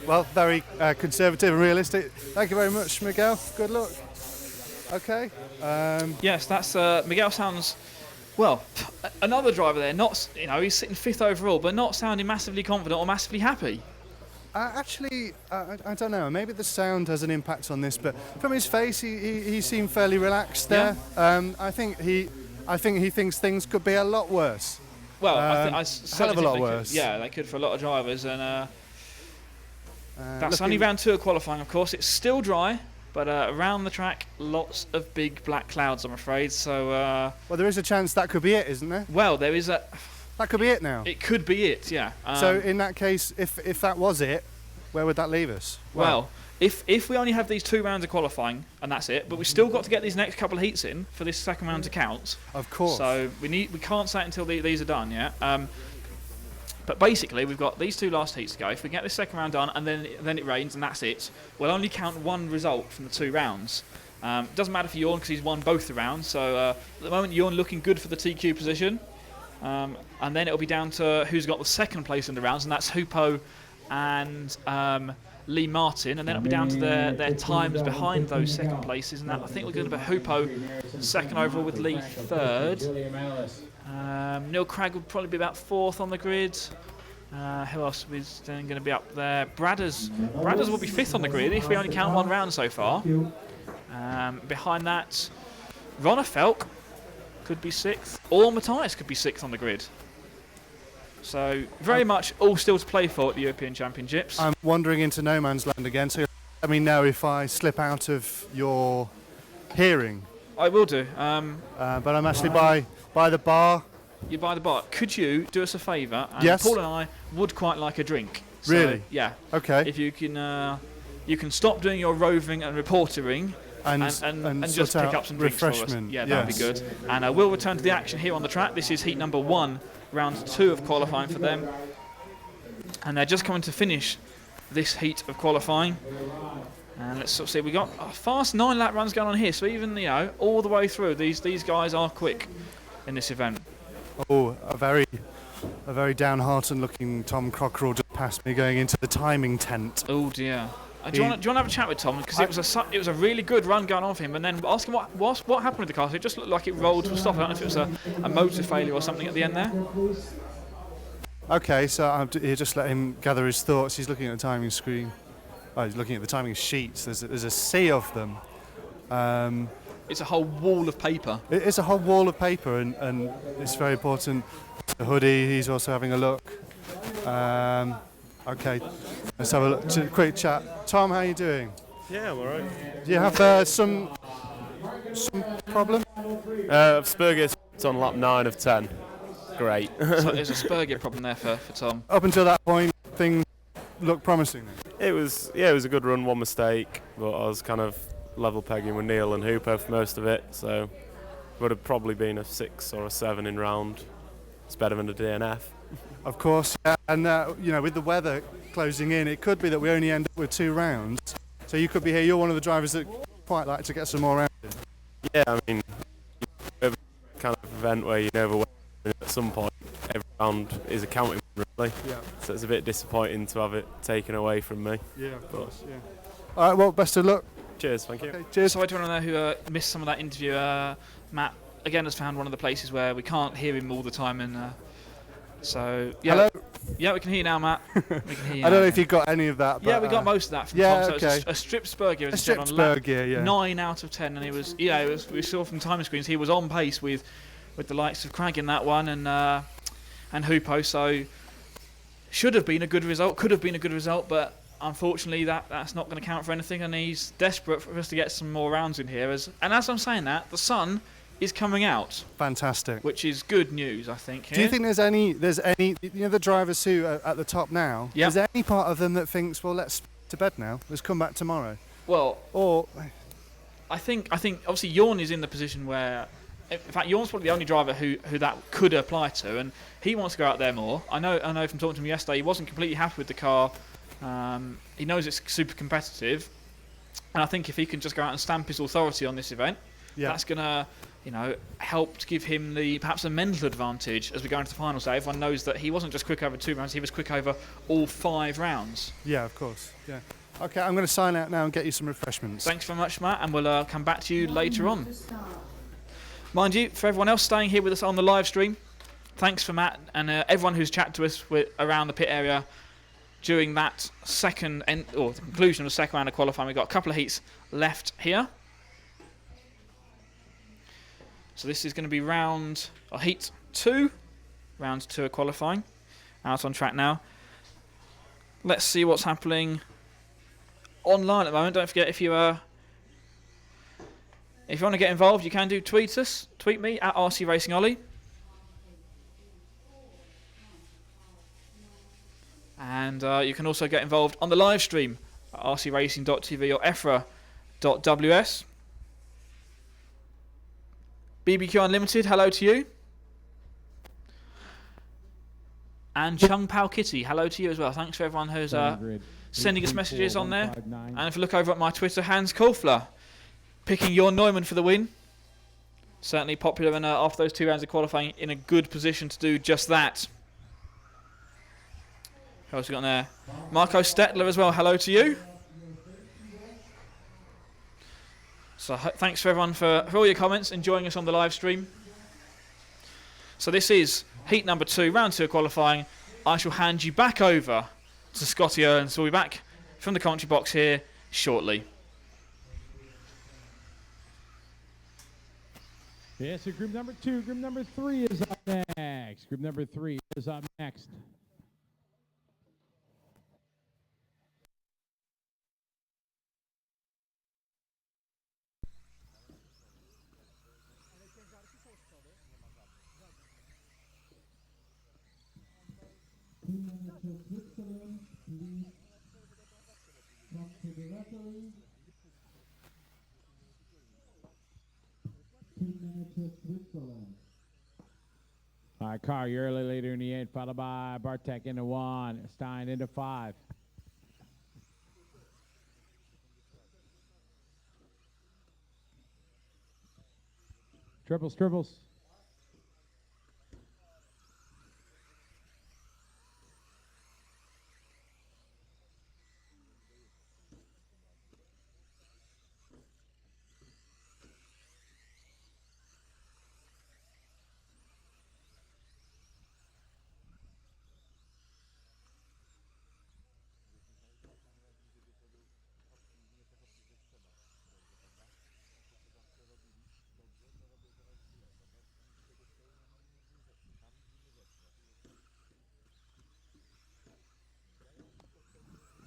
Well, very conservative and realistic. Thank you very much, Miguel. Good luck. Okay. Yes, that's Miguel sounds. Well, another driver there. Not, he's sitting 5th overall, but not sounding massively confident or massively happy. Actually, I don't know. Maybe the sound has an impact on this, but from his face, he seemed fairly relaxed there. Yeah. I think he thinks things could be a lot worse. Well, I hell of a lot worse. Yeah, they could for a lot of drivers, and that's only round 2 of qualifying. Of course, it's still dry. But around the track, lots of big black clouds, I'm afraid. So. Well, there is a chance that could be it, isn't there? Well, there is a. That could be it now. It could be it, yeah. So in that case, if that was it, where would that leave us? Well, if we only have these 2 rounds of qualifying and that's it, but we still got to get these next couple of heats in for this second round to count. Of course. So we can't say it until these are done, yeah. But basically, we've got these 2 last heats to go. If we get this second round done and then it rains and that's it, we'll only count 1 result from the 2 rounds. It doesn't matter for Jorn because he's won both the rounds. So at the moment, Jorn looking good for the TQ position. And then it'll be down to who's got the second place in the rounds, and that's Hupo and Lee Martin. And then it'll be down to their times behind those second places. And that, I think we're going to be Hupo second overall with Lee 3rd. Neil Cragg would probably be about 4th on the grid. Who else is then going to be up there? Bradders will be 5th on the grid if we only count 1 round so far. Behind that, Ronnefeldt could be 6th, or Matthias could be 6th on the grid. So very much all still to play for at the European Championships. I'm wandering into no man's land again, so let me know if I slip out of your hearing. I will do. But I'm actually by the bar. You're by the bar. Could you do us a favour? Yes. Paul and I would quite like a drink. So, Really? Yeah. Okay. If you can stop doing your roving and reportering and just sort pick out up some drinks for us. refreshment, Yeah, that'd be good. And we'll return to the action here on the track. This is heat number 1, round 2 of qualifying for them. And they're just coming to finish this heat of qualifying. And let's sort of see, we got a fast 9-lap runs going on here. So even, all the way through, these guys are quick in this event. Oh, a very downhearted looking Tom Cockerell just passed me going into the timing tent. Oh dear. Do you want to have a chat with Tom? Because it was a really good run going on for him, and then ask him what happened with the car. So it just looked like it rolled to a stop. I don't know if it was a motor failure or something at the end there. Okay, so you just let him gather his thoughts. He's looking at the timing screen. Oh, he's looking at the timing sheets. There's a sea of them. It's a whole wall of paper. It's a whole wall of paper, and it's very important. The hoodie, he's also having a look. Okay, let's have a look. Quick chat. Tom, how are you doing? Yeah, I'm alright. Do you have some problem? Spur gear's on lap 9 of 10. Great. So there's a spur gear problem there for Tom. Up until that point, things looked promising then. It was a good run, one mistake, but I was kind of level pegging with Neil and Hooper for most of it, so would have probably been a 6 or a 7 in round. It's better than a DNF. Of course, yeah. And with the weather closing in, it could be that we only end up with 2 rounds. So you could be here. You're one of the drivers that quite like to get some more rounds in. Yeah, I mean, every kind of event where you never win at some point, every round is a counting one, really. Yeah. So it's a bit disappointing to have it taken away from me. Yeah, of course. Yeah. All right. Well, best of luck. Cheers. Thank you. Okay, cheers. Sorry to anyone there who missed some of that interview. Matt again has found one of the places where we can't hear him all the time, and so yeah. Hello. Yeah, we can hear you now, Matt. We can hear you I don't now. know if you got any of that. But, Yeah, we got most of that from yeah, Tom. So okay. it's a stripped spur gear, as A I said, stripped on spur lap gear, yeah. 9 out of 10, and he was, we saw from timing screens he was on pace with the likes of Cragg in that one and Hoopo. So should have been a good result, could have been a good result, but unfortunately that's not going to count for anything, and he's desperate for us to get some more rounds in here. And as I'm saying that, the sun is coming out. Fantastic. Which is good news, I think. Here. Do you think there's any, the drivers who are at the top now, Yep. is there any part of them that thinks, well, let's to bed now, let's come back tomorrow? Well, or I think obviously Jorn is in the position where, in fact, Jorn's probably the only driver who that could apply to, and he wants to go out there more. I know from talking to him yesterday, he wasn't completely happy with the car. He knows it's super competitive, and I think if he can just go out and stamp his authority on this event, that's gonna help to give him perhaps a mental advantage as we go into the finals day. Everyone knows that he wasn't just quick over 2 rounds, he was quick over all 5 rounds. Yeah, of course. Yeah. Okay, I'm going to sign out now and get you some refreshments. Thanks very much, Matt, and we'll come back to you later on. Mind you, for everyone else staying here with us on the live stream, thanks for Matt and everyone who's chatted to us around the pit area during that the conclusion of the second round of qualifying. We've got a couple of heats left here. So this is going to be heat 2, round 2 of qualifying, out on track now. Let's see what's happening online at the moment. Don't forget, if you want to get involved, you can do. Tweet me at RC Racing Ollie. And you can also get involved on the live stream at rcracing.tv or EFRA.ws. BBQ Unlimited, hello to you. And Chung Pao Kitty, hello to you as well. Thanks for everyone who's sending us messages on there. And if you look over at my Twitter, Hans Kolfler picking Jorn Neumann for the win. Certainly popular, and after those 2 rounds of qualifying, in a good position to do just that. Who else we got on there? Marco Stetler as well, hello to you. So thanks for everyone for all your comments and joining us on the live stream. So this is heat number 2, round 2 of qualifying. I shall hand you back over to Scotty Ernst. We'll be back from the commentary box here shortly. Yeah, so group number 2, group number 3 is up next. Group number 3 is up next. All right, Carr, you're early leader in the 8, followed by Bartek into 1, Stein into 5. Triples.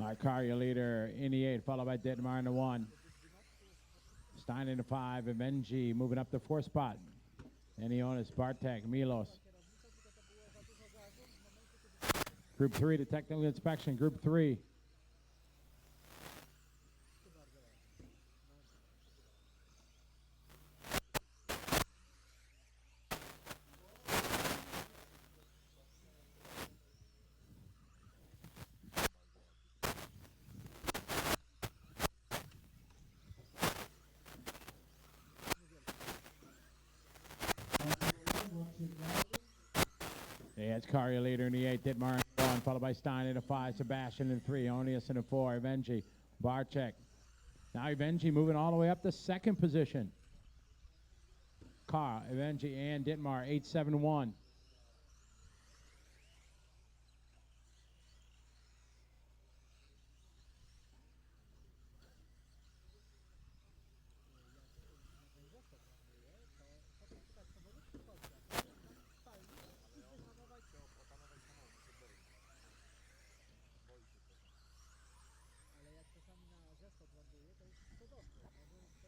All right, Carr, your leader in the 8, followed by Dittmar in the 1. Stein in the 5, and Benji moving up the 4 spot. And Ionis, Bartek, Milos. Group 3 to technical inspection. Group 3. Yeah, it's Carrier leader in the 8, Dittmar in the 1, followed by Stein in the 5, Sebastian in the 3, Onius in the 4, Evenji, Barchek. Now Evenji moving all the way up to 2nd position. Carr, Evenji, and Dittmar, 8-7-1.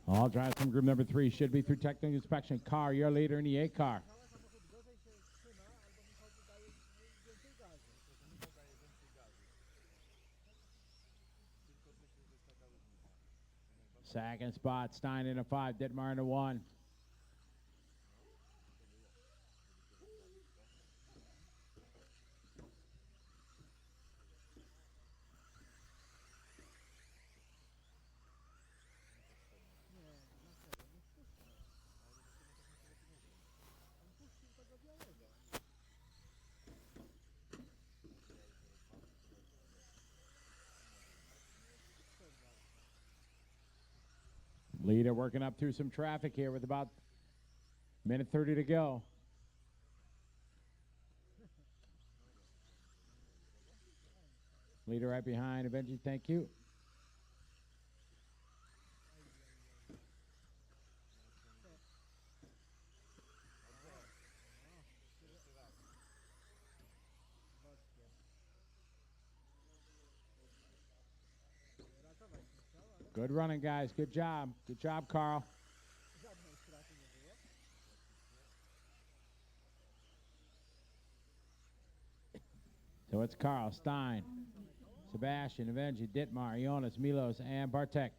All drives from group number 3 should be through technical inspection. Carr, your leader in the 8 car. Second spot, Stein in a 5, Dittmar in a 1. Leader working up through some traffic here with about minute 30 to go. Leader right behind. Benji, thank you. Good running, guys. Good job. Good job, Carl. So it's Carl, Stein, Sebastian, Evenji, Dittmar, Jonas, Milos, and Bartek.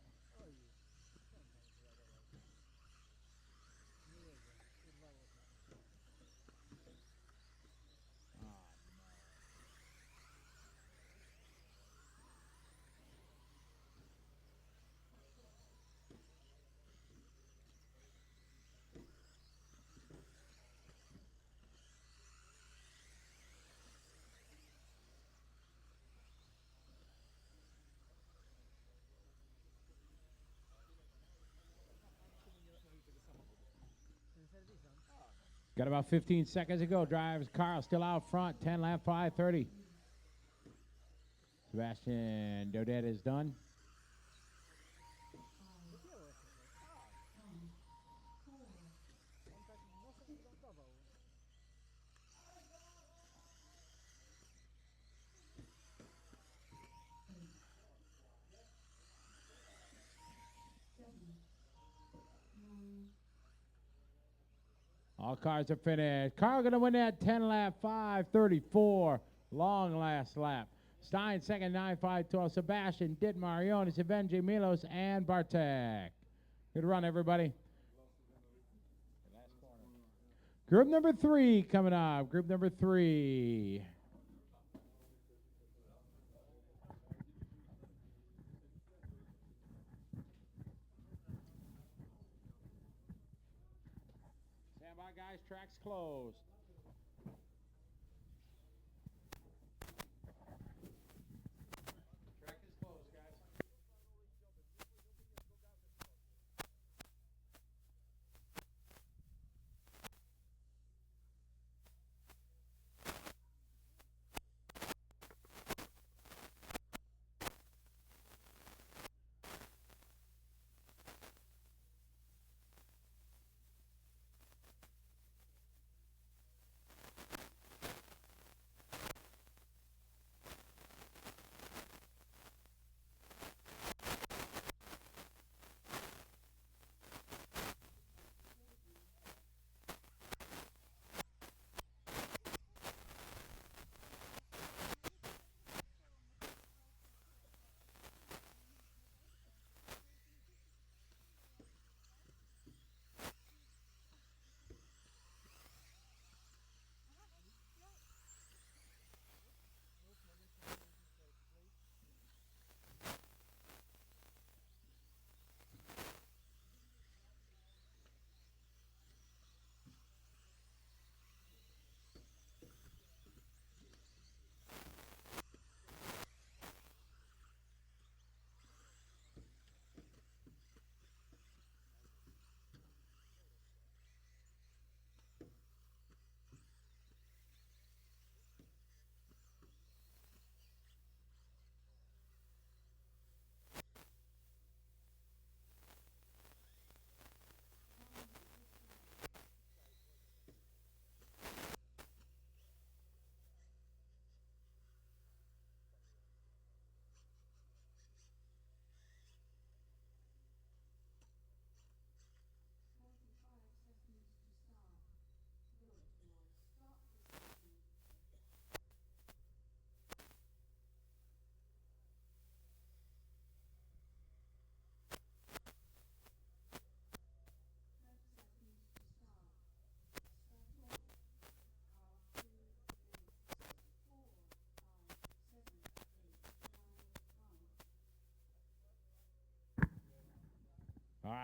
Got about 15 seconds to go. Drives Carl still out front. 10 lap 5:30. Sebastian Dodet is done. All cars are finished. Carl going to win that 10 lap 5:34. Long last lap. Stein second 9-5-12. Sebastian, Dittmar, Jonas, Evenji, Milos, and Bartek. Good run, everybody. Group number 3 coming up. Group number 3. Stand by, guys. Track's closed. Track is closed, guys.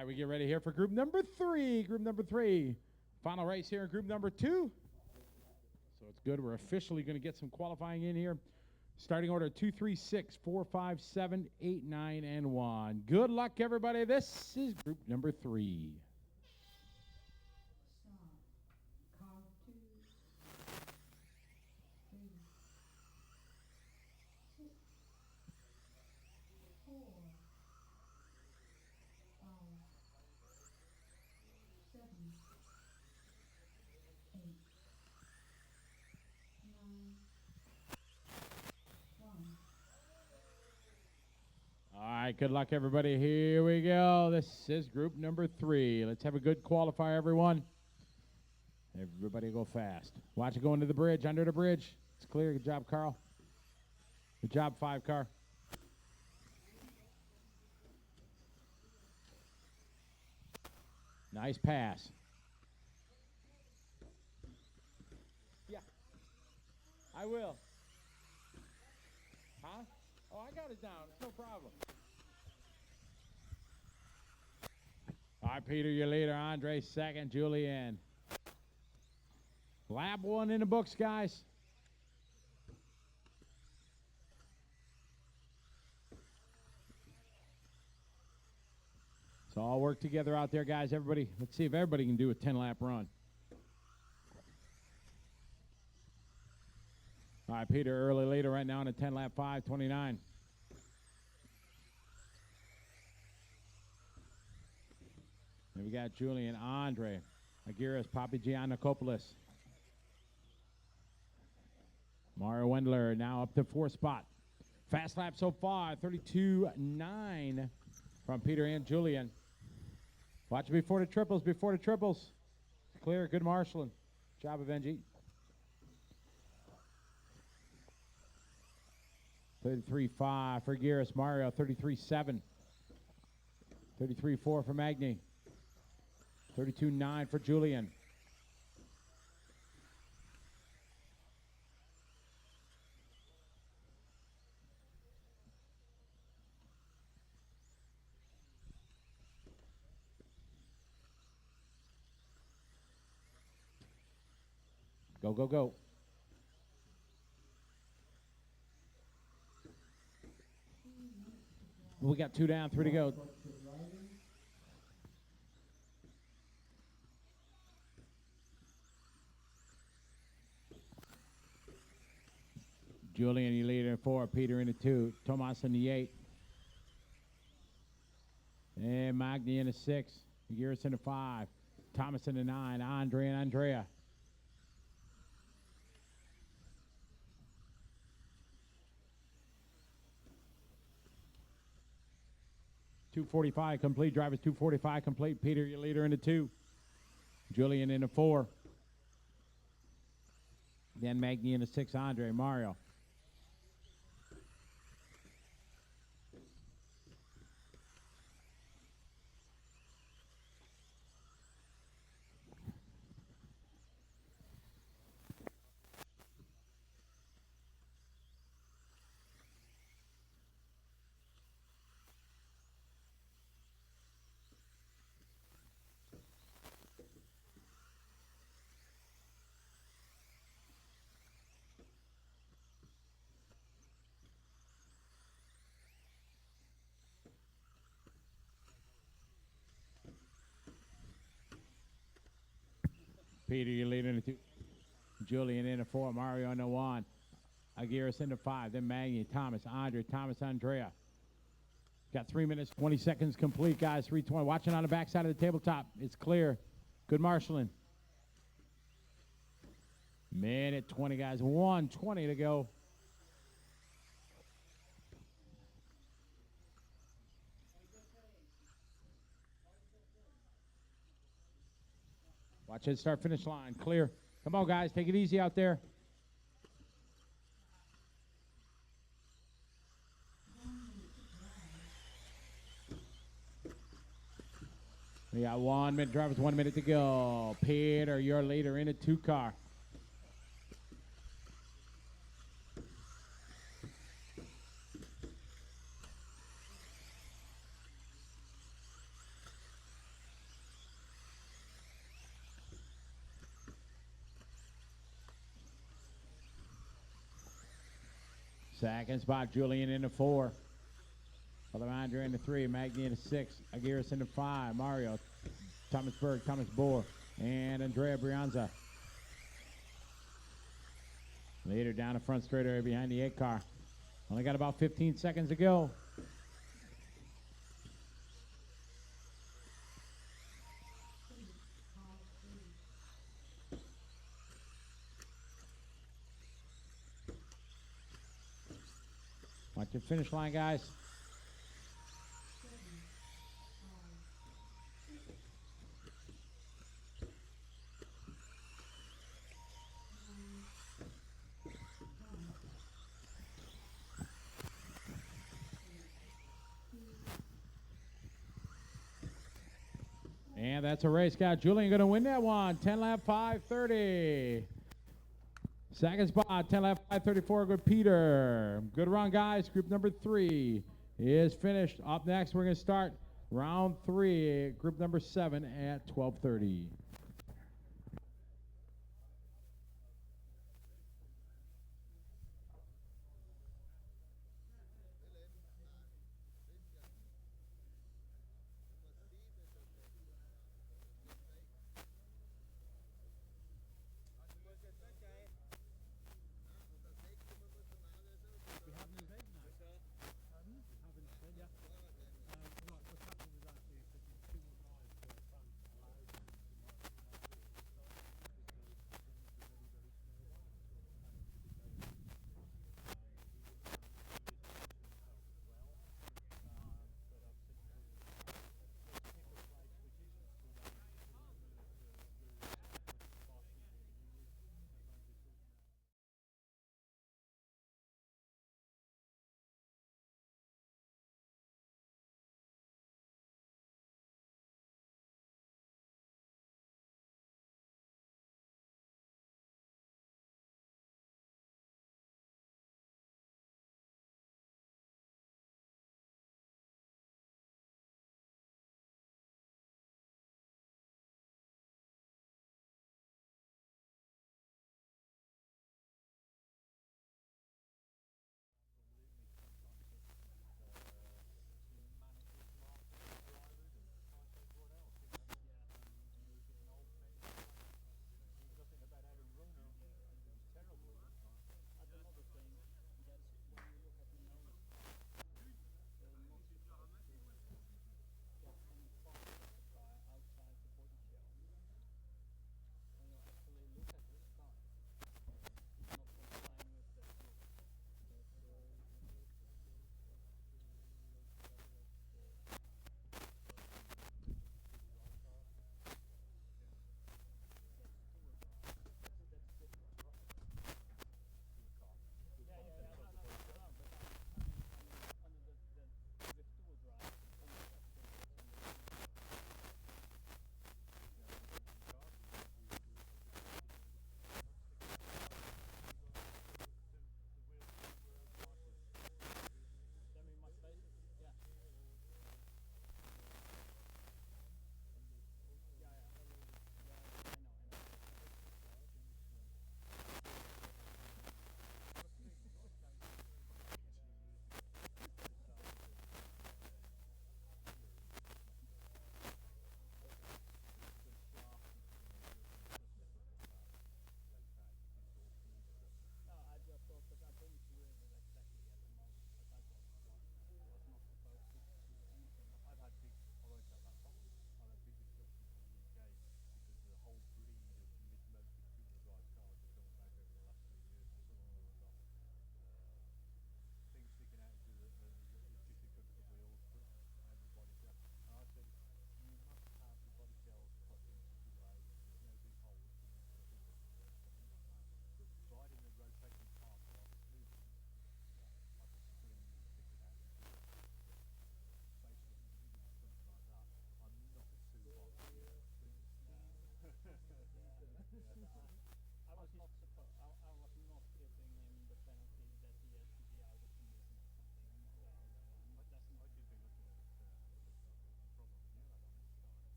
right, we get ready here for group number 3. Group number 3. Final race here in group number 2. So it's good. We're officially going to get some qualifying in here. Starting order 2, 3, 6, 4, 5, 7, 8, 9, and 1. Good luck, everybody. This is group number 3. Start. Car 2, 3, 6, 4, 5, 7, 8, 9, 1. All right, good luck, everybody. Here we go. This is group number 3. Let's have a good qualifier, everyone. Everybody go fast. Watch it go into the bridge, under the bridge. It's clear. Good job, Carl. Good job, 5 car. Nice pass. Yeah, I will. Huh? Oh, I got it down. It's no problem. All right, Peter, your leader. Andre second. Julian. Lap 1 in the books, guys. So all work together out there, guys. Everybody, let's see if everybody can do a 10-lap run. All right, Peter, early leader right now in a 10-lap 5:29. Then we got Julian, Andre, Aguirres, Papi Giannakopoulos. Mario Wendler now up to 4th spot. Fast lap so far, 32.9 from Peter and Julian. Watch it before the triples, It's clear, good marshalling. Job of NG. 33.5 for Aguirres, Mario, 33.7. 33.4 for Magny. 32.9 for Julian. Go, go, go. We got 2 down, 3 to go. Julian, you leader in 4. Peter in the 2. Tomas in the 8. And Magni in the 6. Aguirres in the 5. Thomas in the 9. Andre and Andrea. .245 complete. Drivers .245 complete. Peter, your leader in the 2. Julian in the 4. Then Magni in the 6. Andre, Mario. Peter, your leader in the 2. Julian in the 4. Mario in the 1. Aguirres in the 5. Then Magni, Thomas, Andre, Thomas, Andrea. Got 3 minutes, 20 seconds complete, guys. 3:20. Watching on the backside of the tabletop. It's clear. Good marshalling. Minute 20, guys. 1:20 to go. Watch it start finish line. Clear. Come on, guys. Take it easy out there. We got 1 minute. Drivers, 1 minute to go. Peter, your leader in a 2 car. Second spot, Julian into 4. Alejandro into 3. Magni into 6. Aguirre into 5. Mario, Thomas Berg, Thomas Bohr, and Andrea Brianza. Later down the front straight area behind the 8 car. Only got about 15 seconds to go. Watch your finish line, guys. And that's a race, Scout. Julian going to win that one. 10 lap 5:30. Second spot, 10 lap 5:34. Good Peter. Good run, guys. Group number 3 is finished. Up next, we're going to start round 3, group number 7 at 12:30.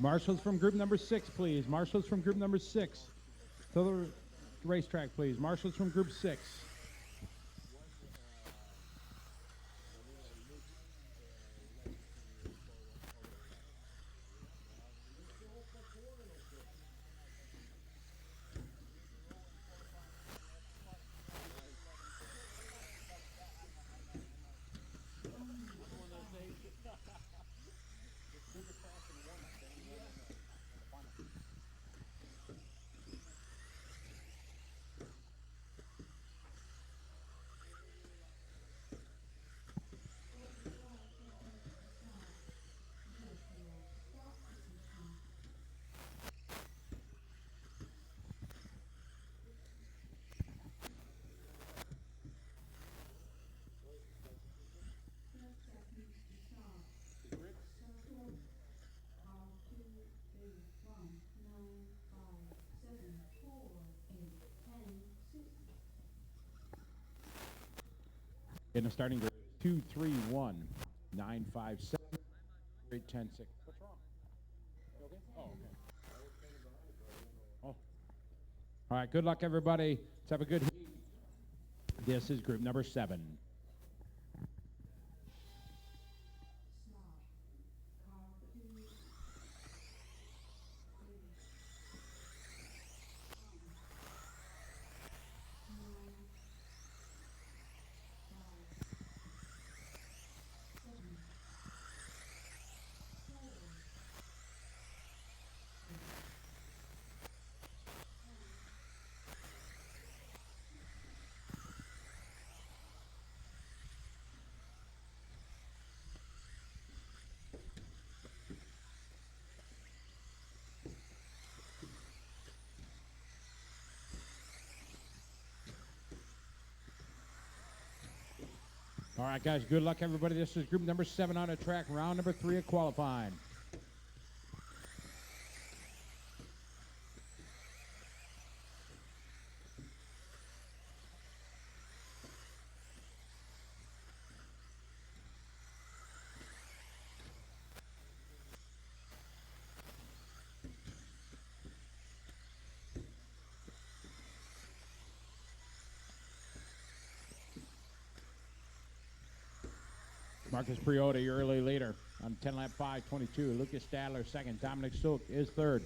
Marshals from group number 6, please. Marshals from group number 6. To the racetrack, please. Marshals from group 6. In the starting grid, 2, 3, 1, 9, 5, 7, 8, 10, 6. What's wrong? You okay? Oh, okay. Oh. All right, good luck, everybody. Let's have a good heat. This is group number 7. All right, guys, good luck, everybody. This is group number 7 on the track, round number 3 of qualifying. Marcus Priota, your early leader on 10 lap 5:22. Lucas Stadler second. Dominic Silk is third.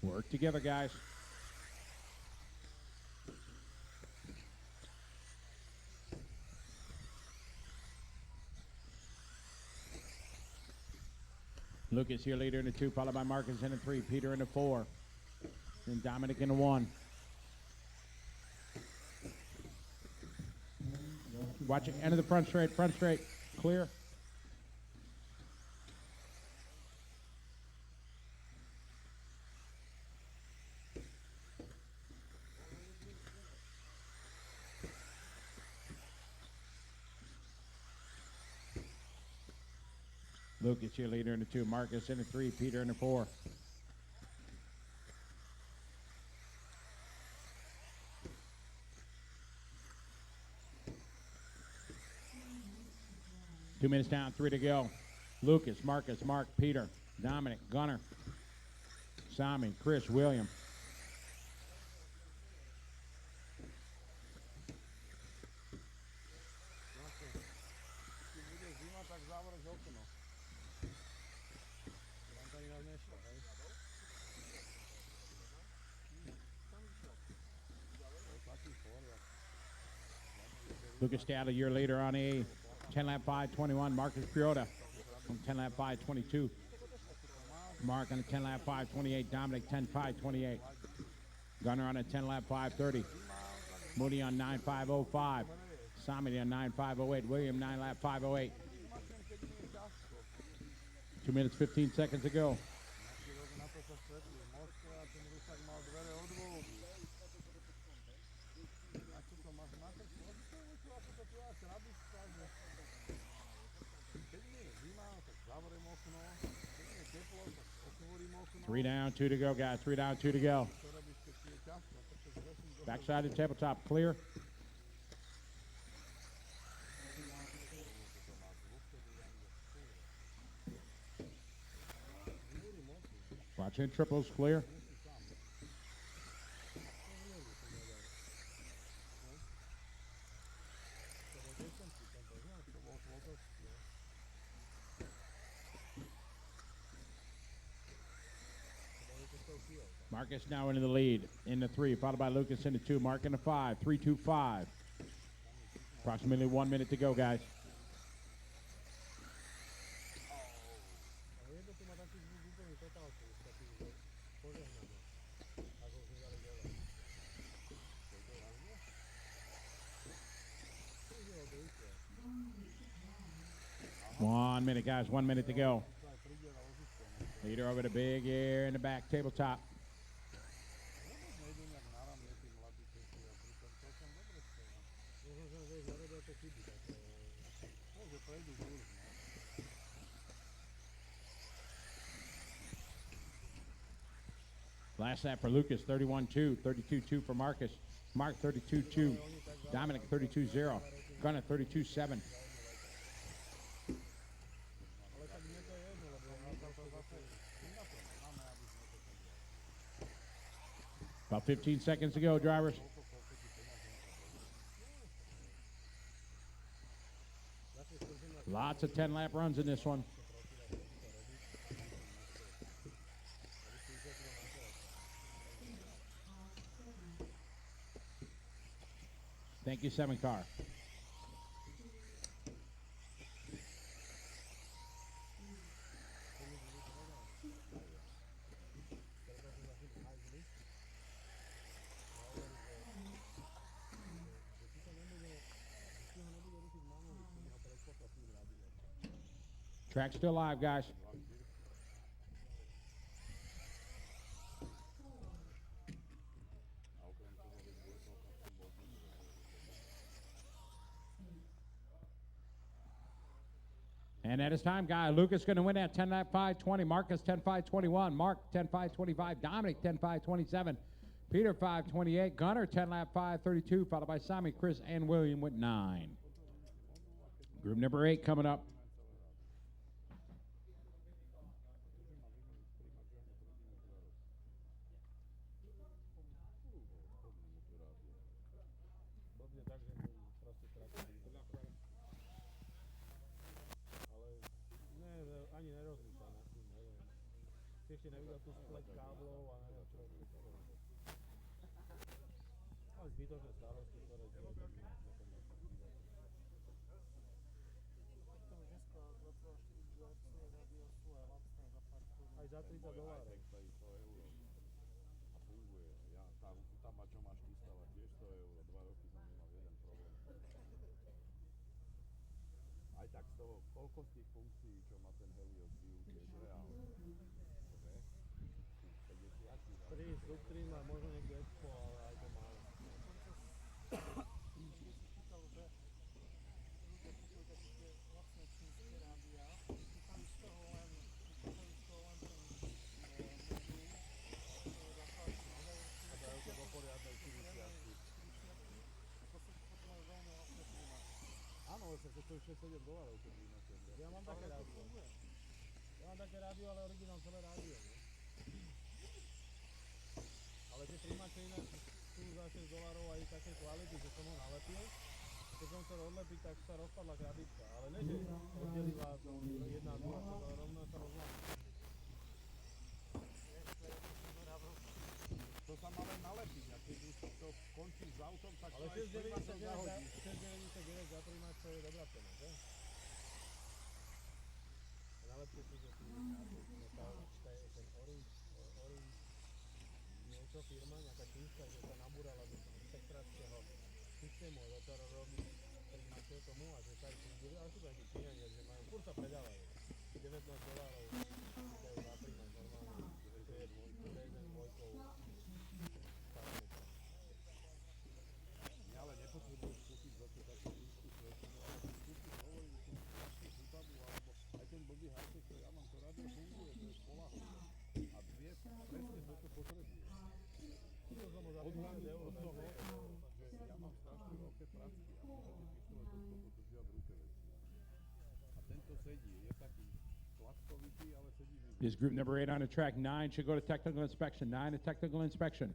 Work together, guys. Lucas, your leader in the 2, followed by Marcus in the 3, Peter in the 4, and Dominic in the 1. Watch it, enter the front straight, clear. Lucas, your leader in the 2, Marcus in the 3, Peter in the 4. Two minutes down, 3 to go. Lucas, Marcus, Mark, Peter, Dominic, Gunner, Sami, Chris, William. Lucas Stadler, your leader on a 10 lap 5:21. Marcus Priota on 10 lap 5:22. Mark on a 10 lap 5:28. Dominic 10 5:28. Gunner on a 10 lap 5:30. Moody on 9.505. Sami on 9.508. William 9 lap 5:08. 2 minutes 15 seconds to go. 3 down, 2 to go, guys. 3 down, 2 to go. Backside of the tabletop, clear. Watch in triples, clear. Marcus now into the lead. In the 3, followed by Lucas in the 2. Mark in the 5. 3, 2, 5. Approximately 1 minute to go, guys. One minute, guys. 1 minute to go. Leader over the big air in the back tabletop. Last snap for Lucas, 31-2. 32-2 for Marcus. Mark, 32-2. Dominic, 32-0. Gunnar, 32-7. About 15 seconds to go, drivers. Lots of 10-lap runs in this one. Thank you, 7 car. Track's still live, guys. And at his time, guy, Lucas going to win at 10-lap 5:20. Marcus 10-5-21. Mark 10-5-25. Dominic 10-5-27. Peter 5:28. Gunnar 10-lap 5:32. Followed by Sammy, Chris, and William with 9. Group number 8 coming up. Ešte nevidel tú spleť káblov a neviem čo. Ale zbytočné starosti, ktoré aj za $30. A funguje. Tá ma čo máš ty stala tiež 100 €, 2 roky som nemal jeden problém. Aj tak z toho, koľko z tých funkcií, čo má ten Helios využije, to je reálne. 3, substream a možno niekde expo, ale aj to málo. Áno, ale sa to stojí $6-7, keď vynáte. Ja mám také rádio. Ale originál celé rádio, ne? Ale tie príjmače inak sú za $6 aj také kvality, že som ho nalepil. Keď som chcel odlepiť, tak sa rozpadla krabička. Ale ne, že oddelila jedna a druhá, to rovno sa rozláma. To sa má len nalepiť a keď už to končíš s autom, tak ale to aj s príjmačom zahodíš. 6,99 za príjmač, to je dobrá cena, že? Nalepte si, že ten orange niečo firma, nejaká čínska, že sa nabúrala do spektrackého systému a začala robiť príjmače tomu a že tak funguje, ale sú to nejaké Číňania, že majú, furt sa predávajú. $19 dajú za príjmač normálne. To je jeden dvojkou parametra. Ale nepotrebuješ kúpiť zase takú čínsku slečinu, ale kúpiš hovorím, že tú sútavu, alebo aj ten blbý hardtek, čo ja mám, to rádio funguje, to je spolahlivé. A vie od hlave euro z toho, že ja mám strašne veľké pracky a tie pištole to držia v ruke väčšinou. A tento sedí, je taký klackovitý, ale sedí mi. Is group number 8 on the track. 9 should go to technical inspection. 9 to technical inspection.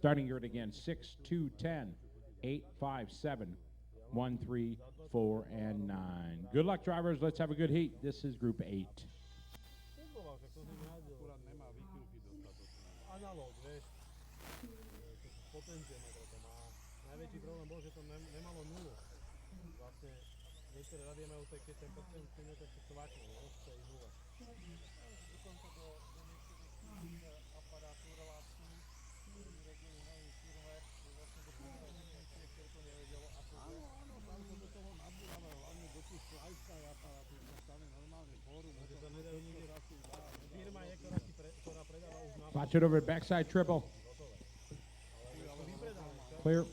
Starting grid again. 6, 2, 10, 8, 5, 7, 1, 3, 4, and 9. Good luck, drivers. Let's have a good heat. This is group 8. Akurát nemá výkrúky dostatočné. Analóg, vieš. Potenziometr to má. Najväčší problém bol, že to nemalo nulu. Vlastne niektoré radie majú tak, keď ten potenziometr to cvakne, no, z tej nule. Dokonca do niektorých aparatúr vlastní vyrobili nový firmware, vlastne do fungovania, ktoré to nevedelo. Áno, tam sa do toho nabúrame, hlavne do tých slajskaj aparatúr, sa stane normálne fórum. Takže sa nedajú nikde raz tým dá. Firma je, ktorá predáva už na... Watch it over at backside triple. Clear.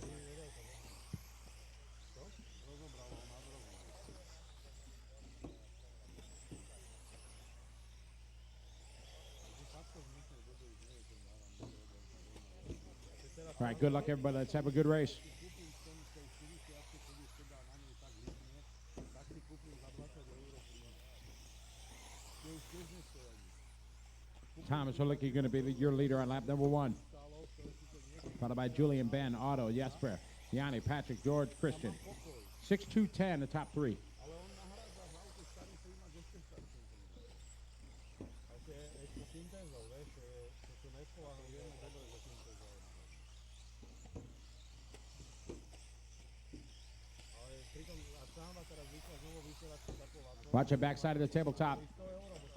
All right, good luck, everybody. Let's have a good race. Thomas Holicki going to be your leader on lap number 1. Followed by Julian, Ben, Otto, Jesper, Yanni, Patrick, George, Christian. 6, 2, 10, the top 3. Watch the backside of the tabletop.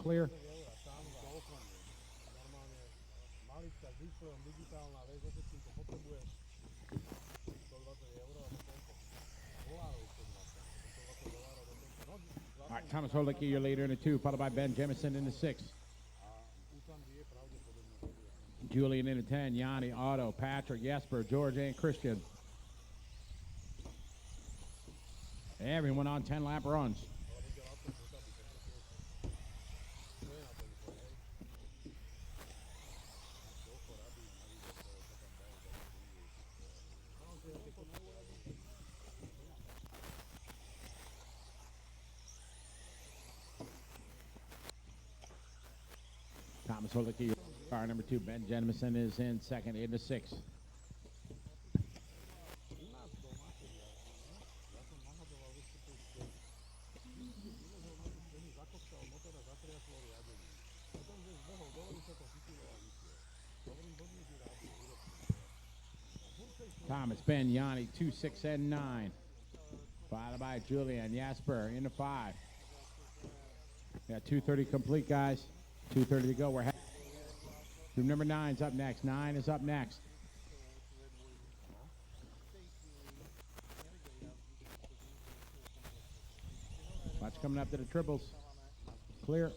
Clear. All right, Thomas Holicki, your leader in the 2, followed by Ben Jemison in the 6. Julian in the 10, Yanni, Otto, Patrick, Jesper, George, and Christian. Everyone on 10-lap runs. Thomas Holicki, car number 2. Ben Jemison is in second in the 6. Thomas, Ben, Yanni, 2, 6, and 9. Followed by Julian, Jasper in the 5. Yeah, 2:30 complete, guys. 2:30 to go. We're group number 9's up next. 9 is up next. Watch coming up to the triples. Clear.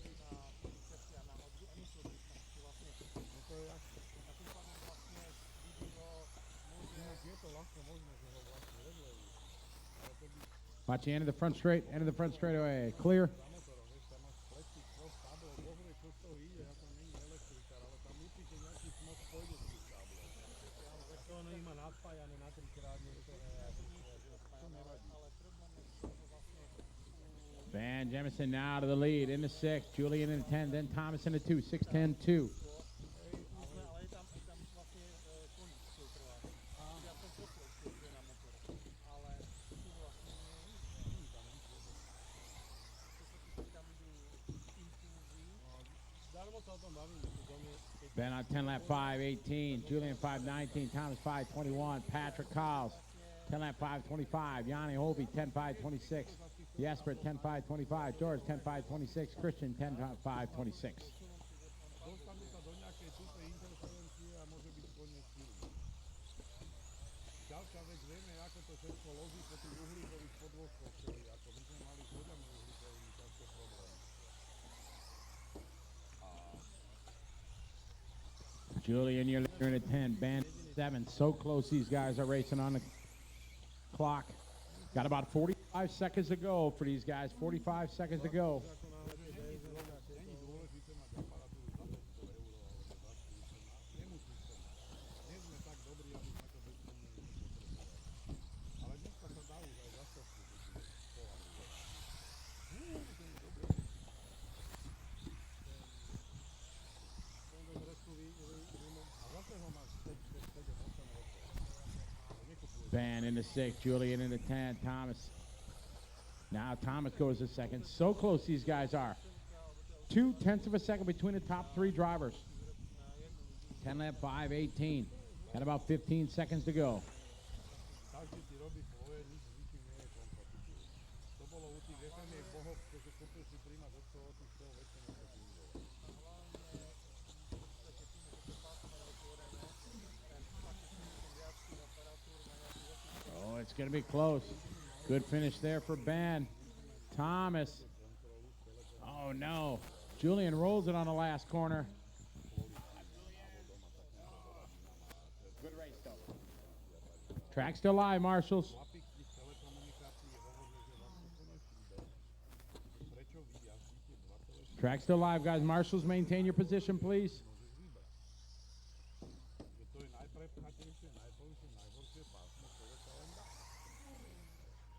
Watch the end of the front straight. End of the front straightaway. Clear. Van Jemison now to the lead in the 6. Julian in the 10. Then Thomas in the 2. 6, 10, 2. Ben on 10 lap 5, 18. Julian 5, 19. Thomas 5, 21. Patrick Collins 10 lap 5, 25. Yanni Holby 10, 5, 26. Jesper 10, 5, 25. George 10, 5, 26. Christian 10, 5, 26. Ďalšia vec, vieme, ako to všetko loží po tých uhlíkových podvozkoch, ako my sme mali s vodami uhlíkovými ťažké problémy. Julian, you're leader in a 10. Ben 7. So close these guys are racing on the clock. Got about 45 seconds to go for these guys. 45 seconds to go. Van into 6, Julian into 10, Thomas. Now Thomas goes to second. So close these guys are. 0.2 of a second between the top 3 drivers. 10 lap 5:18. Got about 15 seconds to go. Oh, it's going to be close. Good finish there for Ben. Thomas. Oh, no. Julian rolls it on the last corner. Good race, though. Track still live, Marshals. Track still live, guys. Marshals, maintain your position, please.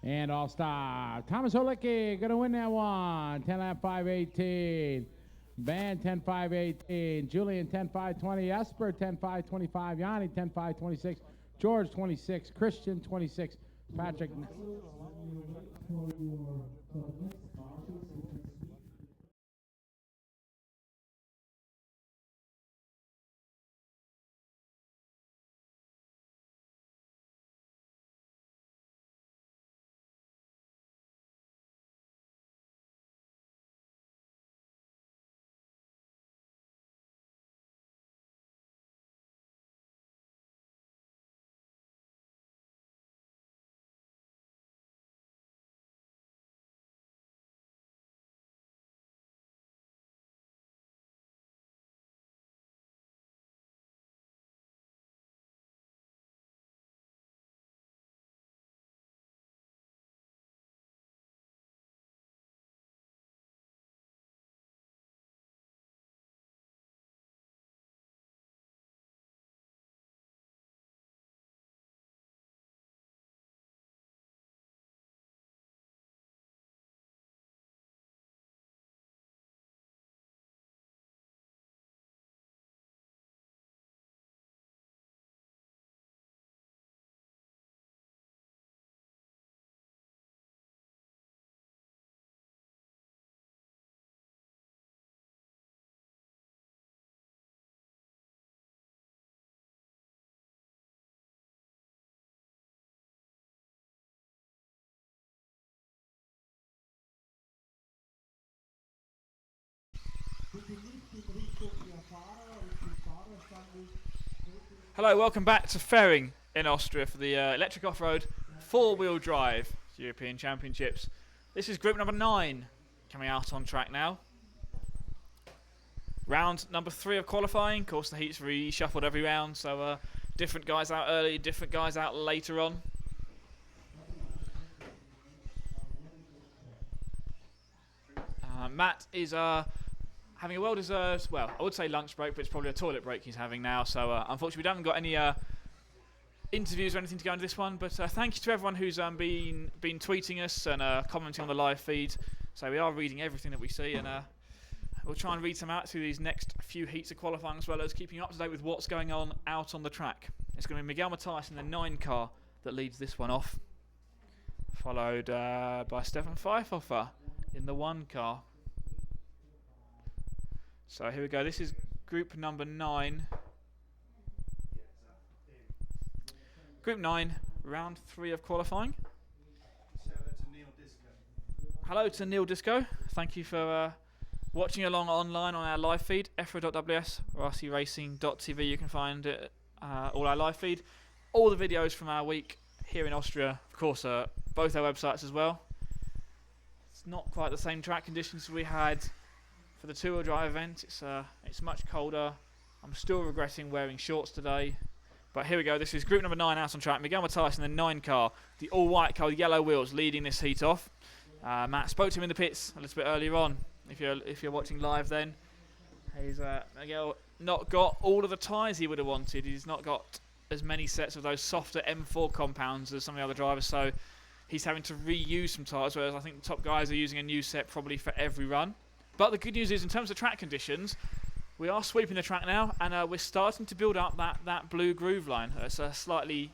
And all stop. Thomas Holicki going to win that one. 10 lap 5:18. Van 10.5.18. Julian 10.5.20. Esper 10.5.25. Yanni 10.5.26. George 26. Christian 26. Patrick. Hello, welcome back to Fairing in Austria for the electric off-road 4-wheel drive European Championships. This is group number 9 coming out on track now. Round number 3 of qualifying. Of course, the heats reshuffled every round, so different guys out early, different guys out later on. Matt is having a well-deserved, well, I would say lunch break, but it's probably a toilet break he's having now. So unfortunately, we haven't got any interviews or anything to go into this one. But thank you to everyone who's been tweeting us and commenting on the live feed. So we are reading everything that we see, and we'll try and read some out through these next few heats of qualifying, as well as keeping you up to date with what's going on out on the track. It's going to be Miguel Mathias in the 9 car that leads this one off, followed by Stefan Pfeiffer in the 1 car. So here we go. This is group number 9. Group 9, round 3 of qualifying. Hello to Neil Disco. Thank you for watching along online on our live feed, EFRA.ws or rcracing.tv. You can find it, all our live feed, all the videos from our week here in Austria. Of course, both our websites as well. It's not quite the same track conditions we had for the 2-wheel drive event. It's much colder. I'm still regretting wearing shorts today. But here we go. This is group number 9 out on track. Miguel Mathias in the 9 car, the all-white car with yellow wheels, leading this heat off. Matt spoke to him in the pits a little bit earlier on. If you're watching live, then he's Miguel not got all of the tyres he would have wanted. He's not got as many sets of those softer M4 compounds as some of the other drivers. So he's having to reuse some tyres, whereas I think the top guys are using a new set probably for every run. But the good news is, in terms of track conditions, we are sweeping the track now, and we're starting to build up that blue groove line. It's slightly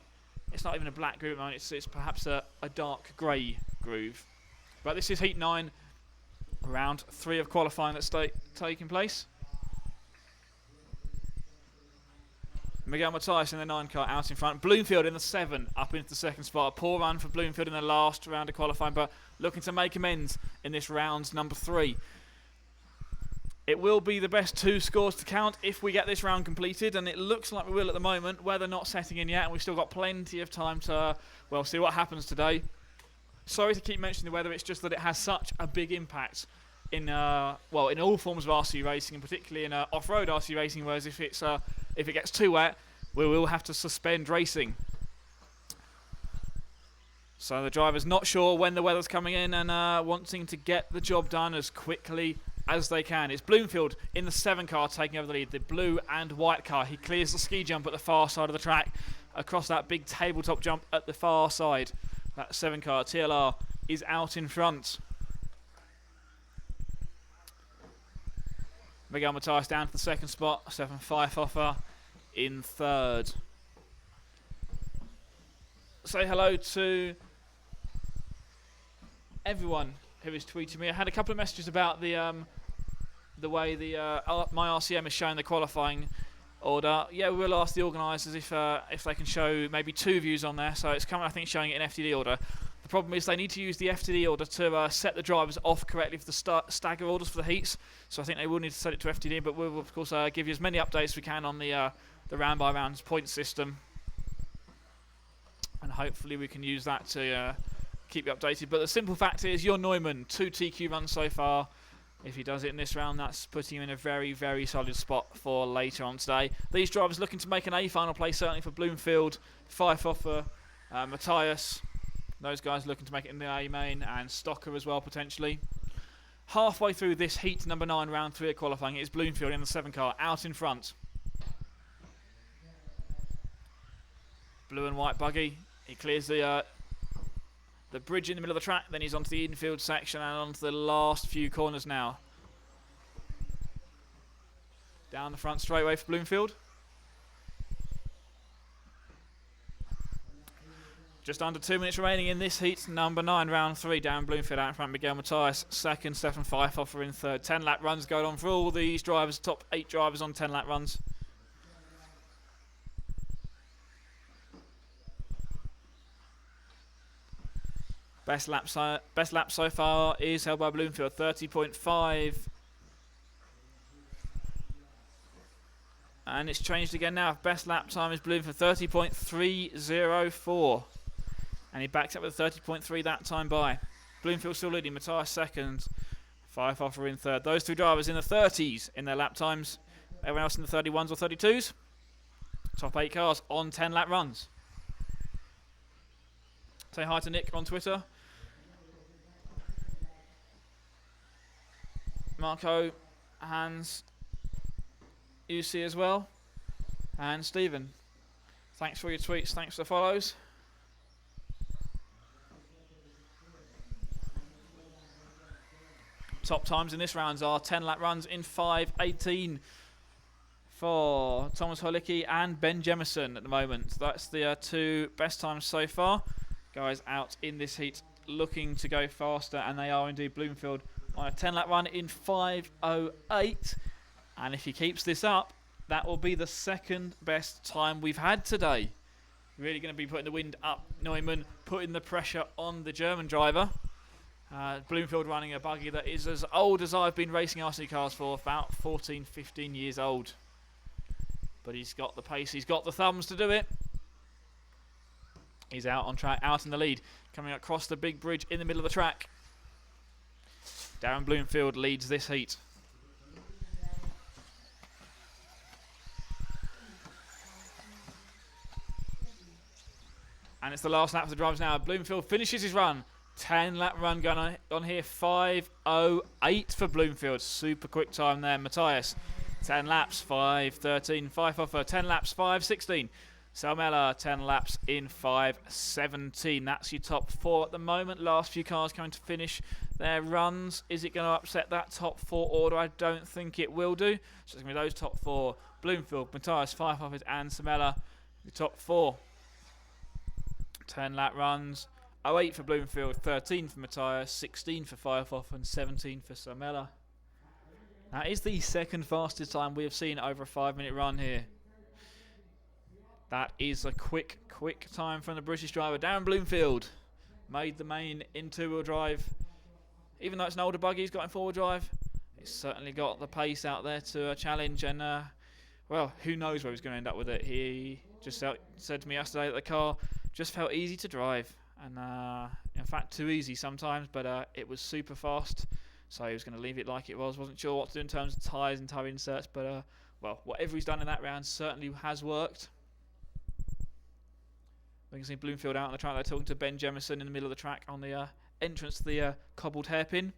It's not even a black groove at the moment, it's perhaps a dark grey groove. But this is Heat 9, round 3 of qualifying that's taking place. Miguel Matthias in the 9 car out in front. Bloomfield in the 7 up into the second spot. A poor run for Bloomfield in the last round of qualifying, but looking to make amends in this round number 3. It will be the best 2 scores to count if we get this round completed, and it looks like we will at the moment. Weather not setting in yet, and we've still got plenty of time to, well, see what happens today. Sorry to keep mentioning the weather, it's just that it has such a big impact in, well, in all forms of RC racing, and particularly in off-road RC racing, whereas if it gets too wet, we will have to suspend racing. So the driver's not sure when the weather's coming in and wanting to get the job done as quickly as they can. It's Bloomfield in the 7 car taking over the lead, the blue and white car. He clears the ski jump at the far side of the track across that big tabletop jump at the far side. That 7 car, TLR, is out in front. Miguel Matthias down to the 2nd spot, Stefan Pfeiffer in 3rd. Say hello to everyone who is tweeting me. I had a couple of messages about the way my RCM is showing the qualifying order. Yeah, we will ask the organisers if they can show maybe 2 views on there. So it's coming, I think, showing it in FTD order. The problem is they need to use the FTD order to set the drivers off correctly for the stagger orders for the heats. So I think they will need to set it to FTD, but we'll of course give you as many updates as we can on the round by round point system, and hopefully we can use that to keep you updated. But the simple fact is, Jon Neumann, 2 TQ runs so far. If he does it in this round, that's putting him in a very, very solid spot for later on today. These drivers looking to make an A final place, certainly for Bloomfield, Pfeiffer, Matthias. Those guys looking to make it in the A main, and Stocker as well, potentially. Halfway through this heat number 9, round 3 of qualifying, it is Bloomfield in the 7 car, out in front. Blue and white buggy. He clears the bridge in the middle of the track, then he's onto the infield section and onto the last few corners now. Down the front straightaway for Bloomfield. Just under 2 minutes remaining in this heat number 9, round 3. Down Bloomfield out in front, Miguel Matthias 2nd, Stefan Pfeiffer in 3rd. 10 lap runs going on for all these drivers, top 8 drivers on 10 lap runs. Best lap so far is held by Bloomfield, 30.5. And it's changed again now. Best lap time is Bloomfield, 30.304. And he backs up with 30.3 that time by. Bloomfield still leading, Matthias 2nd, Pfeiffer in 3rd. Those 2 drivers in the 30s in their lap times. Everyone else in the 31s or 32s. Top 8 cars on 10 lap runs. Say hi to Nick on Twitter. Marco, Hans, UC as well, and Stephen. Thanks for your tweets, thanks for the follows. Top times in this round are 10 lap runs in 5:18 for Thomas Holicki and Ben Jemison at the moment. That's the 2 best times so far. Guys out in this heat looking to go faster, and they are indeed. Bloomfield on a 10 lap run in 5:08, and if he keeps this up, that will be the 2nd best time we've had today. Really going to be putting the wind up Neumann, putting the pressure on the German driver. Bloomfield running a buggy that is as old as I've been racing RC cars for, about 14-15 years old. But he's got the pace, he's got the thumbs to do it. He's out on track, out in the lead, coming across the big bridge in the middle of the track. Darren Bloomfield leads this heat. And it's the last lap for the drivers now. Bloomfield finishes his run. 10 lap run going on here. 5:08 for Bloomfield. Super quick time there. Matthias, 10 laps, 5:13. Pfeiffer, 10 laps, 5:16. Salmela, 10 laps in 5:17. That's your top 4 at the moment. Last few cars coming to finish their runs. Is it going to upset that top 4 order? I don't think it will do. So it's going to be those top 4. Bloomfield, Matthias, Pfeiffer and Salmela, the top 4. 10 lap runs. 08 for Bloomfield, 13 for Matthias, 16 for Firefoff, and 17 for Samela. That is the second fastest time we have seen over a 5-minute run here. That is a quick time from the British driver. Darren Bloomfield made the main in two-wheel drive. Even though it's an older buggy, he's got in four-wheel drive. It's certainly got the pace out there to challenge, and well, who knows where he's going to end up with it. He just said to me yesterday that the car just felt easy to drive, and in fact too easy sometimes, but it was super fast, so he was going to leave it like it was. Wasn't sure what to do in terms of tyres and tyre inserts, but well, whatever he's done in that round certainly has worked. We can see Bloomfield out on the track. They're talking to Ben Jemison in the middle of the track on the entrance to the cobbled hairpin.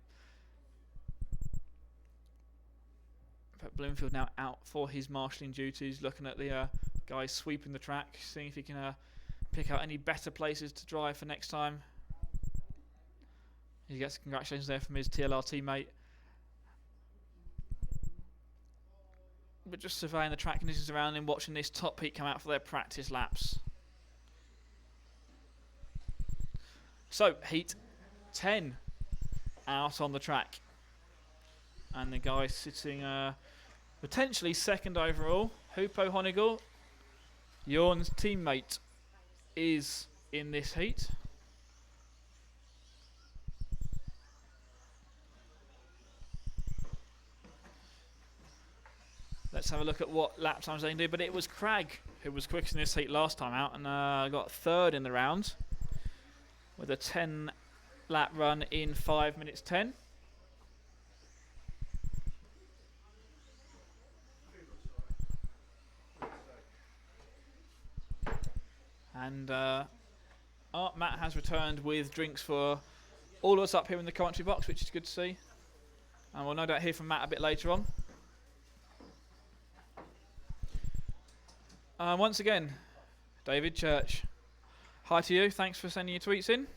But Bloomfield now out for his marshalling duties, looking at the guys sweeping the track, seeing if he can pick out any better places to drive for next time. He gets congratulations there from his TLR teammate. But just surveying the track conditions around him, watching this top heat come out for their practice laps. So, heat 10 out on the track. And the guy sitting potentially second overall, Hupo Honigel, Jorn's teammate, is in this heat. Let's have a look at what lap times they can do. But it was Craig who was quickest in this heat last time out, and got third in the round with a 10 lap run in 5 minutes 10. And Matt has returned with drinks for all of us up here in the commentary box, which is good to see. And we'll no doubt hear from Matt a bit later on. Once again, David Church, hi to you. Thanks for sending your tweets in.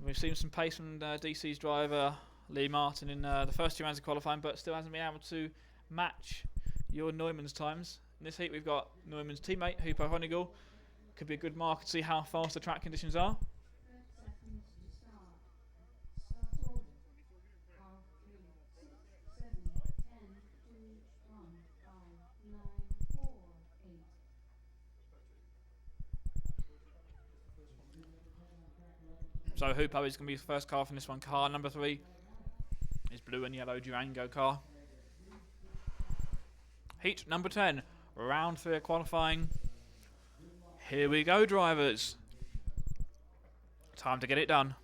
We've seen some pace from DC's driver Lee Martin in the first 2 rounds of qualifying, but still hasn't been able to match your Neumann's times. In this heat we've got Neumann's teammate, Hupo Honigel. Could be a good marker to see how fast the track conditions are. So Hupo is going to be the first car from this one. Car number 3 is blue and yellow Durango car. Heat number 10, round 3 of qualifying. Here we go, drivers. Time to get it done.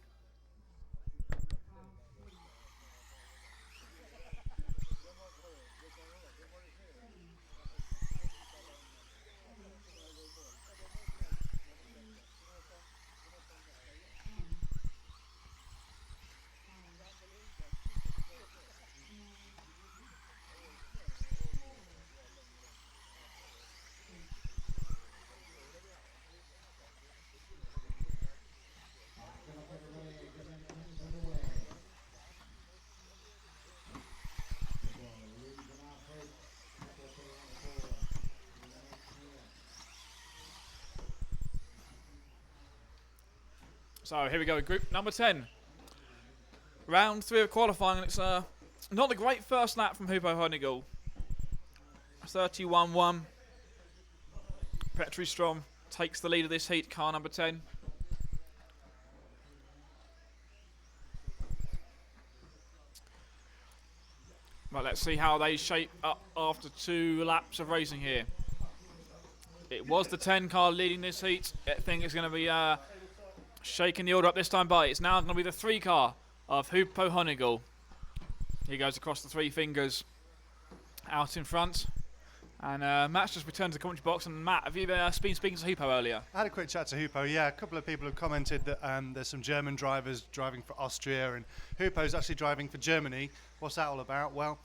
So here we go, group number 10. Round 3 of qualifying, and it's not a great first lap from Hupo Honigel. 31-1. Petri Strom takes the lead of this heat, car number 10. Well, let's see how they shape up after 2 laps of racing here. It was the 10 car leading this heat. I think it's going to be shaking the order up this time by. It's now going to be the 3 car of Hupo Honigel. He goes across the 3 fingers out in front. And Matt's just returned to the commentary box. And Matt, have you been speaking to Hupo earlier? I had a quick chat to Hupo, yeah. A couple of people have commented that there's some German drivers driving for Austria, and Hupo's actually driving for Germany. What's that all about? Well,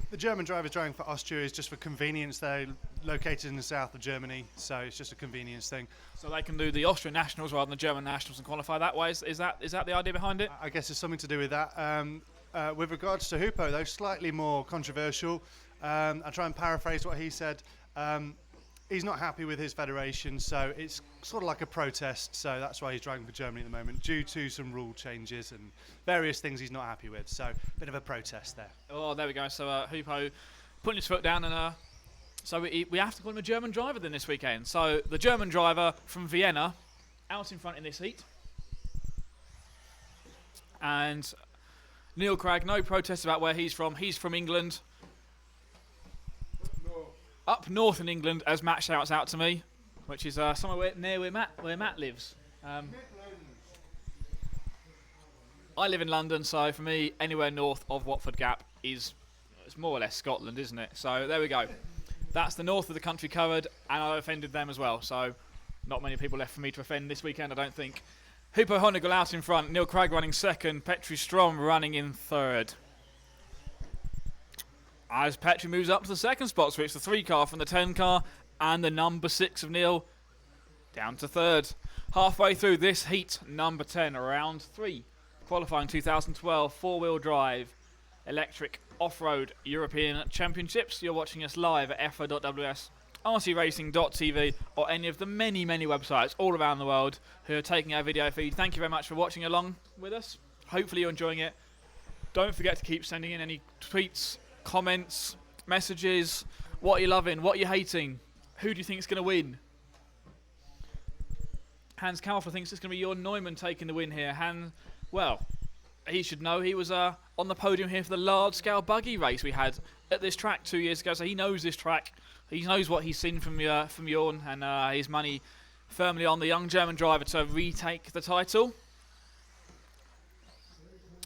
the German drivers driving for Austria is just for convenience. They're located in the south of Germany, so it's just a convenience thing. So they can do the Austrian nationals rather than the German nationals and qualify that way. Is that the idea behind it? I guess there's something to do with that. With regards to Hupo, though, slightly more controversial. I'll try and paraphrase what he said. He's not happy with his federation, so it's sort of like a protest. So that's why he's driving for Germany at the moment, due to some rule changes and various things he's not happy with. So a bit of a protest there. Oh, there we go. So Hupo putting his foot down, and so we have to call him a German driver then this weekend. So the German driver from Vienna out in front in this heat. And Neil Cragg, no protest about where he's from. He's from England. Up north in England, as Matt shouts out to me, which is somewhere near where Matt lives. I live in London, so for me, anywhere north of Watford Gap it's more or less Scotland, isn't it? So there we go. That's the north of the country covered, and I offended them as well. So not many people left for me to offend this weekend, I don't think. Hupo Honigel out in front, Neil Cragg running second, Petri Strom running in third. As Petri moves up to the second spot, switch the 3 car from the 10 car and the number 6 of Neil down to third. Halfway through this heat, number 10, round 3. Qualifying 2012 4-wheel drive electric off-road European Championships. You're watching us live at EFRA.ws, rcracing.tv, or any of the many, many websites all around the world who are taking our video feed. Thank you very much for watching along with us. Hopefully you're enjoying it. Don't forget to keep sending in any tweets, comments, messages. What are you loving? What are you hating? Who do you think is going to win? Hans Kaufler thinks it's going to be Jorn Neumann taking the win here. Well, he should know. He was on the podium here for the large-scale buggy race we had at this track 2 years ago, so he knows this track. He knows what he's seen from Jorn, and his money firmly on the young German driver to retake the title.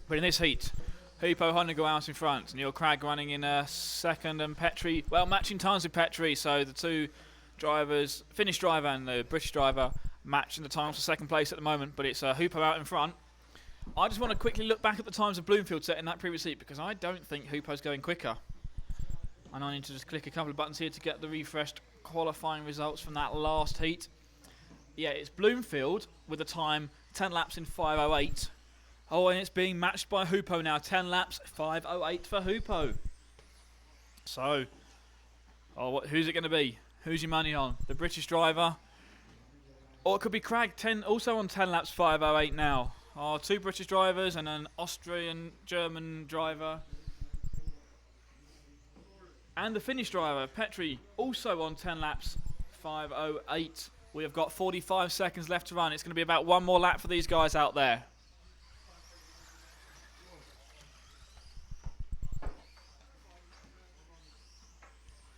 But in this heat, Hupo Honigel out in front, Neil Cragg running in second, and Petri, well, matching times with Petri, so the two drivers, Finnish driver and the British driver, matching the times for second place at the moment, but it's Hupo out in front. I just want to quickly look back at the times of Bloomfield set in that previous heat, because I don't think Hupo's going quicker. And I need to just click a couple of buttons here to get the refreshed qualifying results from that last heat. Yeah, it's Bloomfield with a time 10 laps in 5:08. Oh, and it's being matched by Hupo now. 10 laps, 5:08 for Hupo. So, who's it going to be? Who's your money on? The British driver? Or it could be Cragg, also on 10 laps, 5:08 now. Oh, 2 British drivers and an Austrian-German driver. And the Finnish driver, Petri, also on 10 laps, 5:08. We have got 45 seconds left to run. It's going to be about one more lap for these guys out there.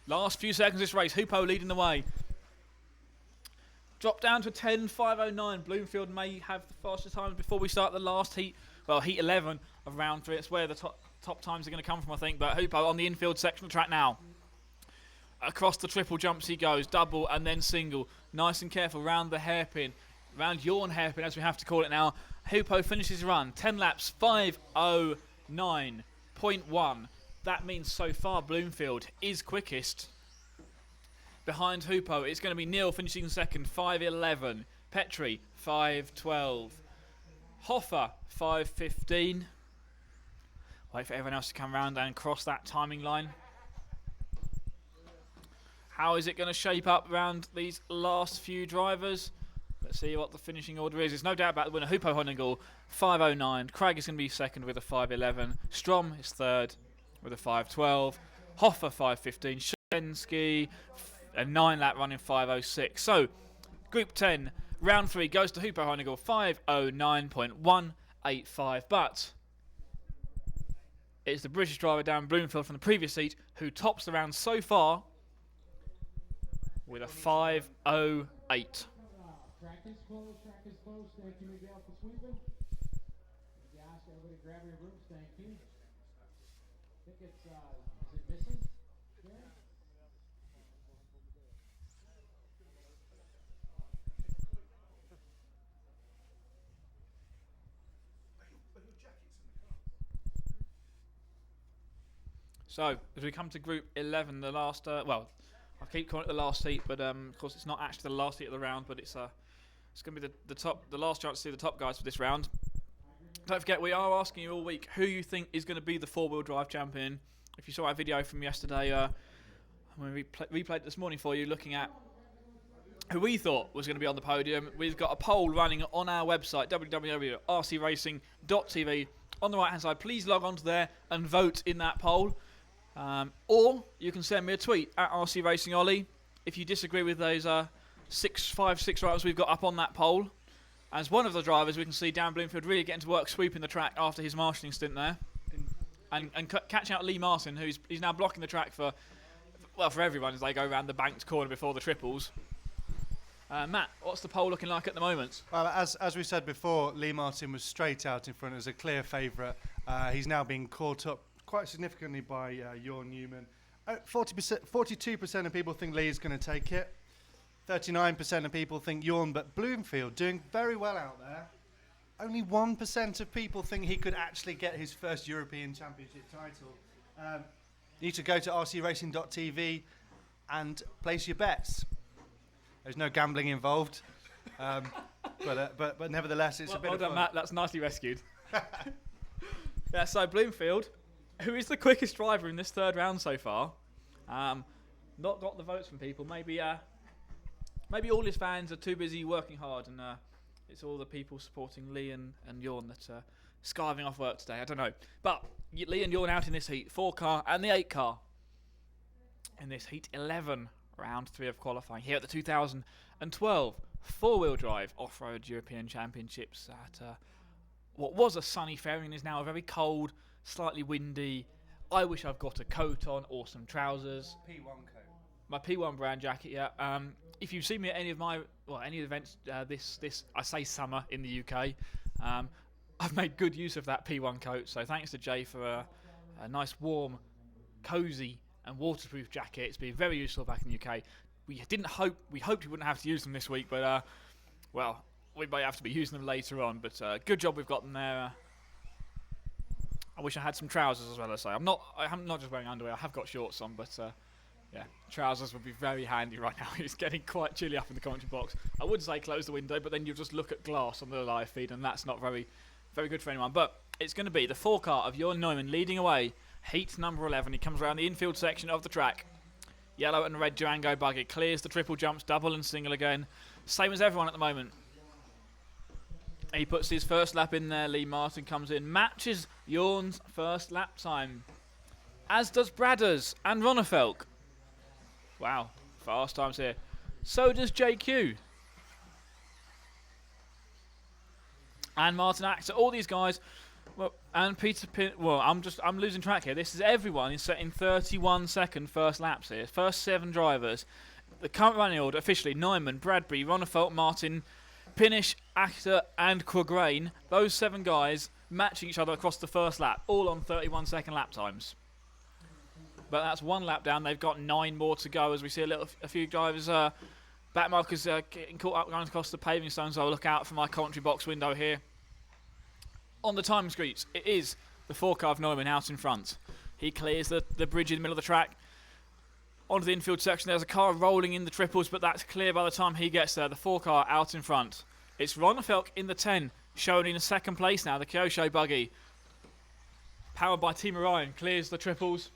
Last few seconds of this race, Hupo leading the way. Drop down to 10:5:09. Bloomfield may have the fastest times before we start the last heat. Well, heat 11 of round 3. It's where the top times are going to come from, I think. But Hupo on the infield section of the track now. Across the triple jumps he goes. Double and then single. Nice and careful round the hairpin. Round Jorn hairpin, as we have to call it now. Hupo finishes run. 10 laps, 5:09.1. That means so far Bloomfield is quickest. Behind Hupo, it's going to be Neil finishing second, 5:11. Petri, 5:12. Hoffer, 5:15. Wait for everyone else to come round and cross that timing line. How is it going to shape up around these last few drivers? Let's see what the finishing order is. There's no doubt about the winner. Hupo Honigel, 5:09. Cragg is going to be second with a 5:11. Strom is third with a 5:12. Hoffer, 5:15. Shensky, a 9-lap run in 5:06. So, Group 10, round 3 goes to Hupo Honigel, 5:09.185. But it's the British driver Dan Bloomfield from the previous seat who tops the round so far with a 5:08. Track is closed. Thank you, Miguel, for sweeping. Gosh, everybody grab your rooms. Thank you. I think it's, is it missing? Yeah. So, as we come to Group 11, the last, well, I keep calling it the last heat, but of course it's not actually the last heat of the round, but it's going to be the last chance to see the top guys for this round. Don't forget, we are asking you all week who you think is going to be the 4-wheel drive champion if you saw our video from yesterday, when we replayed it this morning for you, looking at who we thought was going to be on the podium, we've got a poll running on our website, www.rcracing.tv. On the right-hand side, please log on to there and vote in that poll. Or you can send me a tweet at RC Racing Ollie if you disagree with those 6 drivers we've got up on that poll. As one of the drivers, we can see Dan Bloomfield really getting to work sweeping the track after his marshalling stint there. And catching out Lee Martin, he's now blocking the track for everyone as they go around the banked corner before the triples. Matt, what's the poll looking like at the moment? Well, as we said before, Lee Martin was straight out in front as a clear favourite. He's now being caught up quite significantly by Jorn Newman. 42% of people think Lee's going to take it. 39% of people think Jorn, but Bloomfield doing very well out there. Only 1% of people think he could actually get his first European Championship title. You need to go to rcracing.tv and place your bets. There's no gambling involved, but nevertheless, it's a bit of fun. Matt. That's nicely rescued. Yeah, so Bloomfield, who is the quickest driver in this third round so far, not got the votes from people. Maybe all his fans are too busy working hard, and it's all the people supporting Lee and Jorn that are skiving off work today. I don't know, but Lee and Jorn out in this heat, 4 car and the 8 car in this heat 11. Round 3 of qualifying here at the 2012 four-wheel drive off-road European Championships at what was a sunny fairing is now a very cold, slightly windy. I wish I've got a coat on or some trousers. P1 coat. My P1 brand jacket, yeah. If you've seen me at any of any events this I say summer in the UK, I've made good use of that P1 coat. So thanks to Jay for a nice, warm, cosy and waterproof jacket. It's been very useful back in the UK. We hoped we wouldn't have to use them this week, but we may have to be using them later on. But good job we've got them there. I wish I had some trousers as well. I'm not just wearing underwear. I have got shorts on, but yeah, trousers would be very handy right now. It's getting quite chilly up in the commentary box. I would say close the window, but then you'll just look at glass on the live feed, and that's not very, very good for anyone. But it's going to be the 4 car of Jorn Neumann leading away. Heat number 11. He comes around the infield section of the track. Yellow and red Durango buggy clears the triple jumps, double and single again. Same as everyone at the moment. He puts his first lap in there. Lee Martin comes in, matches Jorn's first lap time, as does Bradders and Ronnefelk. Wow, fast times here. So does JQ. And Martin Axter. All these guys. Well, and Peter Pin. Well, I'm losing track here. This is everyone is set in 31-second first laps here. First 7 drivers. The current running order officially: Neumann, Bradbury, Ronnefelk, Martin, Pinish, Axter, and Quagrain. Those 7 guys matching each other across the first lap, all on 31-second lap times. But that's 1 lap down. They've got 9 more to go. As we see a few drivers, back markers getting caught up going across the paving stones. I'll look out from my commentary box window here. On the time screens, it is the 4 car of Neumann out in front. He clears the bridge in the middle of the track. Onto the infield section, there's a car rolling in the triples, but that's clear by the time he gets there. The 4 car out in front. It's Ronnefelk in the 10, shown in 2nd place now, the Kyosho buggy. Powered by Team Orion, clears the triples.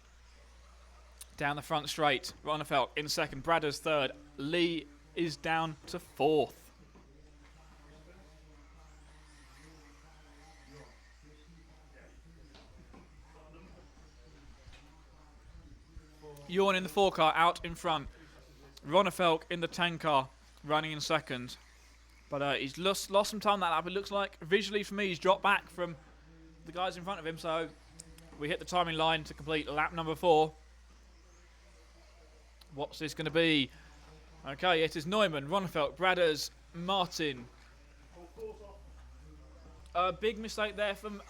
Down the front straight, Ronnefelk in 2nd, Bradders 3rd. Lee is down to 4th. Jorn in the 4 car out in front. Ronnefelk in the 10 car running in 2nd. But he's lost some time that lap. It looks like visually for me he's dropped back from the guys in front of him. So we hit the timing line to complete lap number 4. What's this going to be? Okay, it is Neumann, Ronnefelk, Bradders, Martin. Big mistake there from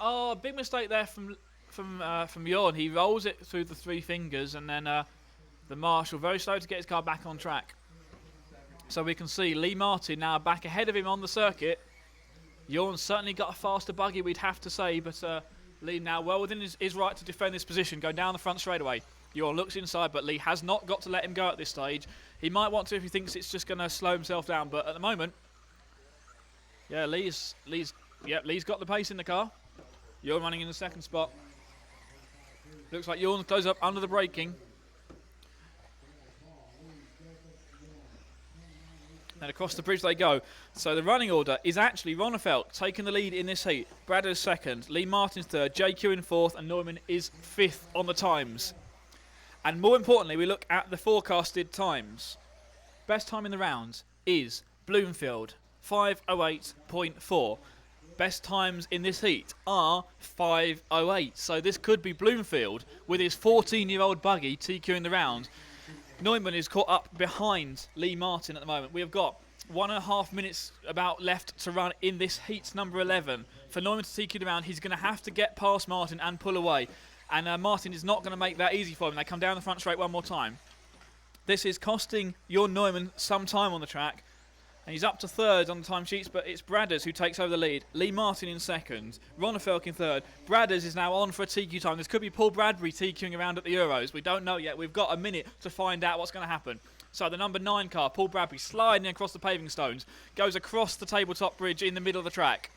Jorn. He rolls it through the 3 fingers, and then the marshal very slow to get his car back on track. So we can see Lee Martin now back ahead of him on the circuit. Jorn's certainly got a faster buggy, we'd have to say, but Lee now well within his right to defend this position, going down the front straightaway. Jorn looks inside, but Lee has not got to let him go at this stage. He might want to if he thinks it's just going to slow himself down, but at the moment, yeah, Lee's got the pace in the car. Jorn running in the 2nd spot. Looks like Jorn goes up under the braking. And across the bridge they go. So the running order is actually Ronnefeld taking the lead in this heat. Bradders second, Lee Martin's third, JQ in fourth, and Neumann is fifth on the times. And more importantly, we look at the forecasted times. Best time in the round is Bloomfield, 5:08.4. Best times in this heat are 5:08. So this could be Bloomfield with his 14-year-old buggy TQing the round. Neumann is caught up behind Lee Martin at the moment. We have got 1.5 minutes about left to run in this heat number 11. For Neumann to TQ the round, he's going to have to get past Martin and pull away. And Martin is not going to make that easy for him. They come down the front straight one more time. This is costing Jorn Neumann some time on the track. And he's up to third on the timesheets, but it's Bradders who takes over the lead. Lee Martin in second, Ronnefeld in third. Bradders is now on for a TQ time. This could be Paul Bradbury TQing around at the Euros. We don't know yet. We've got a minute to find out what's going to happen. So the number 9 car, Paul Bradbury, sliding across the paving stones, goes across the tabletop bridge in the middle of the track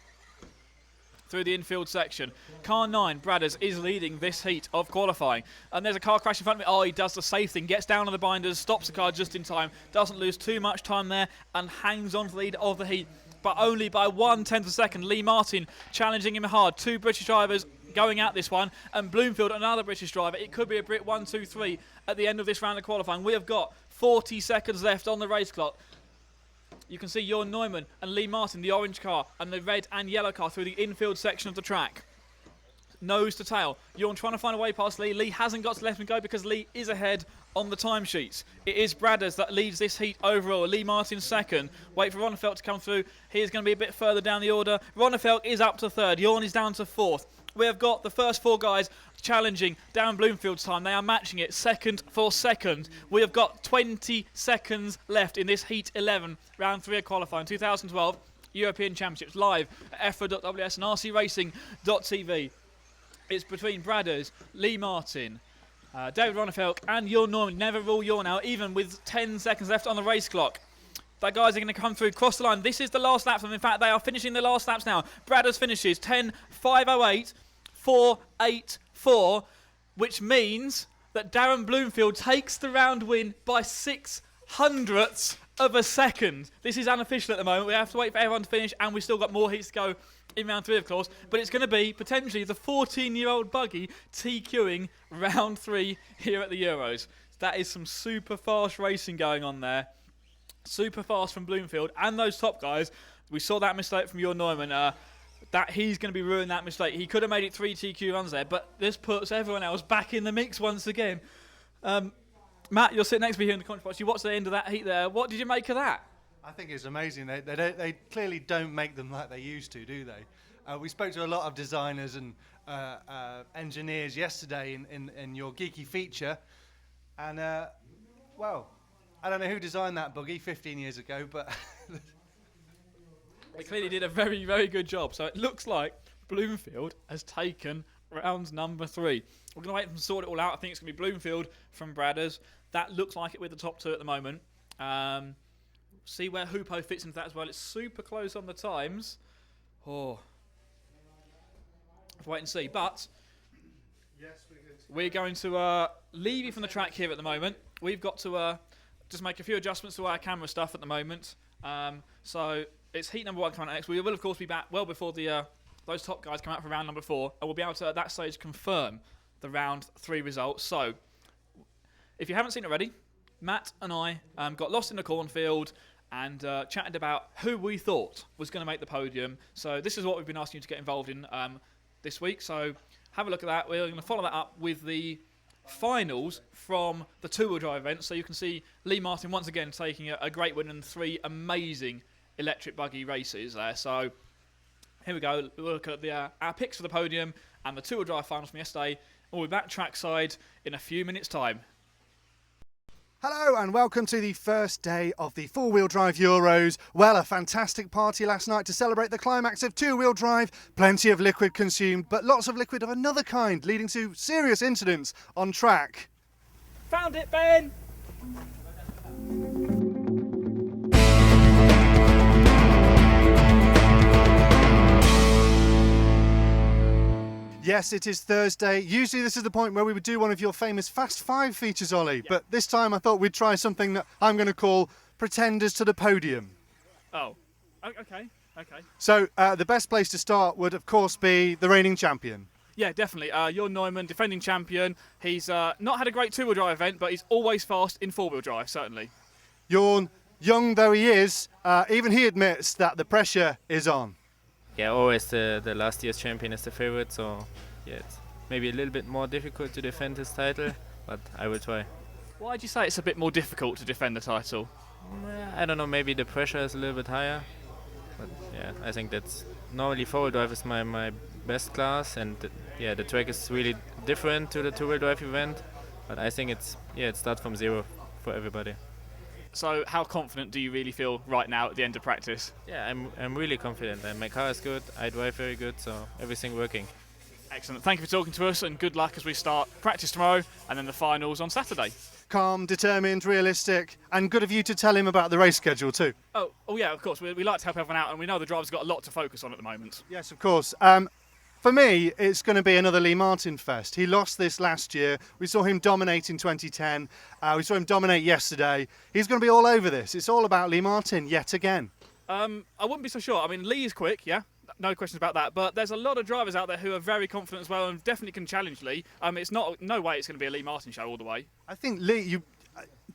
through the infield section. Car 9, Bradders, is leading this heat of qualifying. And there's a car crash in front of me. Oh, he does the safe thing, gets down on the binders, stops the car just in time, doesn't lose too much time there, and hangs on to the lead of the heat, but only by 1/10 of a second. Lee Martin challenging him hard. 2 British drivers going at this one, and Bloomfield, another British driver. It could be a Brit 1, 2, 3 at the end of this round of qualifying. We have got 40 seconds left on the race clock. You can see Jorn Neumann and Lee Martin, the orange car, and the red and yellow car through the infield section of the track. Nose to tail. Jorn trying to find a way past Lee. Lee hasn't got to let him go because Lee is ahead on the timesheets. It is Bradders that leads this heat overall. Lee Martin second. Wait for Ronnefeld to come through. He is going to be a bit further down the order. Ronnefeld is up to third. Jorn is down to fourth. We have got the first 4 guys challenging Darren Bloomfield's time. They are matching it second for second. We have got 20 seconds left in this Heat 11, round 3 of qualifying. 2012 European Championships live at EFRA.ws and rcracing.tv. It's between Bradders, Lee Martin, David Ronnefeld and Jorn Neumann. Never rule Jorn out, even with 10 seconds left on the race clock. The guys are going to come through, cross the line. This is the last lap for them. In fact, they are finishing the last laps now. Bradders finishes 10:5:08. 4:84, which means that Darren Bloomfield takes the round win by 0.06 of a second. This is unofficial at the moment. We have to wait for everyone to finish, and we've still got more heats to go in round 3, of course. But it's going to be potentially the 14-year-old buggy TQing round 3 here at the Euros. That is some super fast racing going on there. Super fast from Bloomfield and those top guys. We saw that mistake from Jorn Neumann. That he's going to be ruining that mistake. He could have made it 3 TQ runs there, but this puts everyone else back in the mix once again. Matt, you're sitting next to me here in the commentary box. You watched the end of that heat there. What did you make of that? I think it's amazing. They clearly don't make them like they used to, do they? We spoke to a lot of designers and engineers yesterday in your geeky feature, and well, I don't know who designed that buggy 15 years ago, but they clearly did a very, very good job. So it looks like Bloomfield has taken round number 3. We're going to wait for them to sort it all out. I think it's going to be Bloomfield from Bradders. That looks like it with the top 2 at the moment. See where Hoopo fits into that as well. It's super close on the times. Oh, wait and see. But we're going to leave you from the track here at the moment. We've got to just make a few adjustments to our camera stuff at the moment. So it's heat number 1 coming out next. We will, of course, be back well before those top guys come out for round number 4, and we'll be able to, at that stage, confirm the round 3 results. So, if you haven't seen it already, Matt and I got lost in the cornfield and chatted about who we thought was going to make the podium. So, this is what we've been asking you to get involved in this week. So, have a look at that. We're going to follow that up with the finals from the 2-wheel drive event. So, you can see Lee Martin once again taking a great win in 3 amazing electric buggy races there. So here we go. We'll look at our picks for the podium and the 2-wheel drive finals from yesterday. We'll be back trackside in a few minutes' time. Hello and welcome to the first day of the 4-wheel drive Euros. Well, a fantastic party last night to celebrate the climax of 2-wheel drive. Plenty of liquid consumed, but lots of liquid of another kind, leading to serious incidents on track. Found it, Ben! Yes, it is Thursday. Usually this is the point where we would do one of your famous Fast Five features, Ollie. But this time I thought we'd try something that I'm going to call Pretenders to the Podium. Oh, okay. So the best place to start would, of course, be the reigning champion. Yeah, definitely. Jorn Neumann, defending champion. He's not had a great two-wheel drive event, but he's always fast in four-wheel drive, certainly. Jorn, young though he is, even he admits that the pressure is on. Yeah, always the last year's champion is the favorite, so yeah, it's maybe a little bit more difficult to defend his title, but I will try. Why do you say it's a bit more difficult to defend the title? I don't know, maybe the pressure is a little bit higher, but yeah, I think that's normally four-wheel drive is my best class, and the track is really different to the two-wheel drive event, but I think it starts from zero for everybody. So how confident do you really feel right now at the end of practice? Yeah, I'm really confident, and my car is good, I drive very good, so everything working. Excellent. Thank you for talking to us, and good luck as we start practice tomorrow and then the finals on Saturday. Calm, determined, realistic, and good of you to tell him about the race schedule too. Oh yeah, of course. We like to help everyone out, and we know the driver's got a lot to focus on at the moment. Yes, of course. For me, it's going to be another Lee Martin fest. He lost this last year. We saw him dominate in 2010. We saw him dominate yesterday. He's going to be all over this. It's all about Lee Martin yet again. I wouldn't be so sure. I mean, Lee is quick, yeah, no questions about that. But there's a lot of drivers out there who are very confident as well, and definitely can challenge Lee. It's no way it's going to be a Lee Martin show all the way. I think Lee.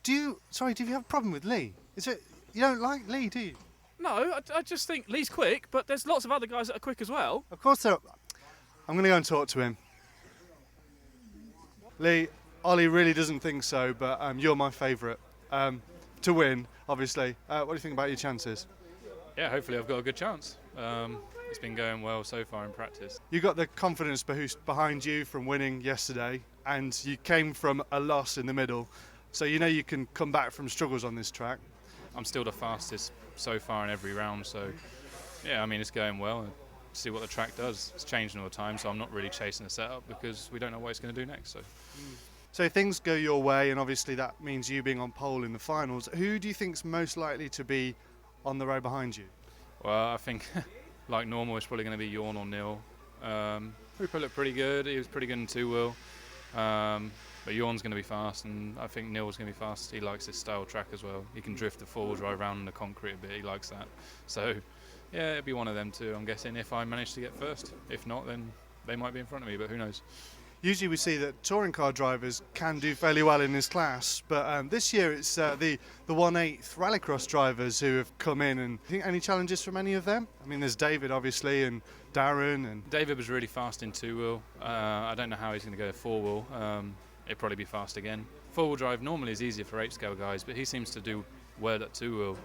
Do you have a problem with Lee? You don't like Lee, do you? No, I just think Lee's quick, but there's lots of other guys that are quick as well. Of course there are. I'm going to go and talk to him. Lee, Ollie really doesn't think so, but you're my favourite to win, obviously. What do you think about your chances? Yeah, hopefully I've got a good chance. It's been going well so far in practice. You got the confidence boost behind you from winning yesterday, and you came from a loss in the middle, so you know you can come back from struggles on this track. I'm still the fastest so far in every round, so yeah, I mean, it's going well. See what the track does. It's changing all the time, so I'm not really chasing the setup because we don't know what it's going to do next. So if things go your way, and obviously that means you being on pole in the finals, who do you think's most likely to be on the row behind you? Well, I think, like normal, it's probably going to be Jorn or Neil. Hooper looked pretty good. He was pretty good in two-wheel. But Jorn's going to be fast, and I think Neil's going to be fast. He likes this style track as well. He can drift the four-wheel drive around in the concrete a bit. He likes that. So yeah, it'll be one of them two, I'm guessing, if I manage to get first. If not, then they might be in front of me, but who knows. Usually we see that touring car drivers can do fairly well in this class, but this year it's the 1/8 rallycross drivers who have come in. And any challenges from any of them? I mean, there's David, obviously, and Darren. And David was really fast in two-wheel. I don't know how he's going to go four-wheel. It'll probably be fast again. Four-wheel drive normally is easier for 8-scale guys, but he seems to do well at two-wheel.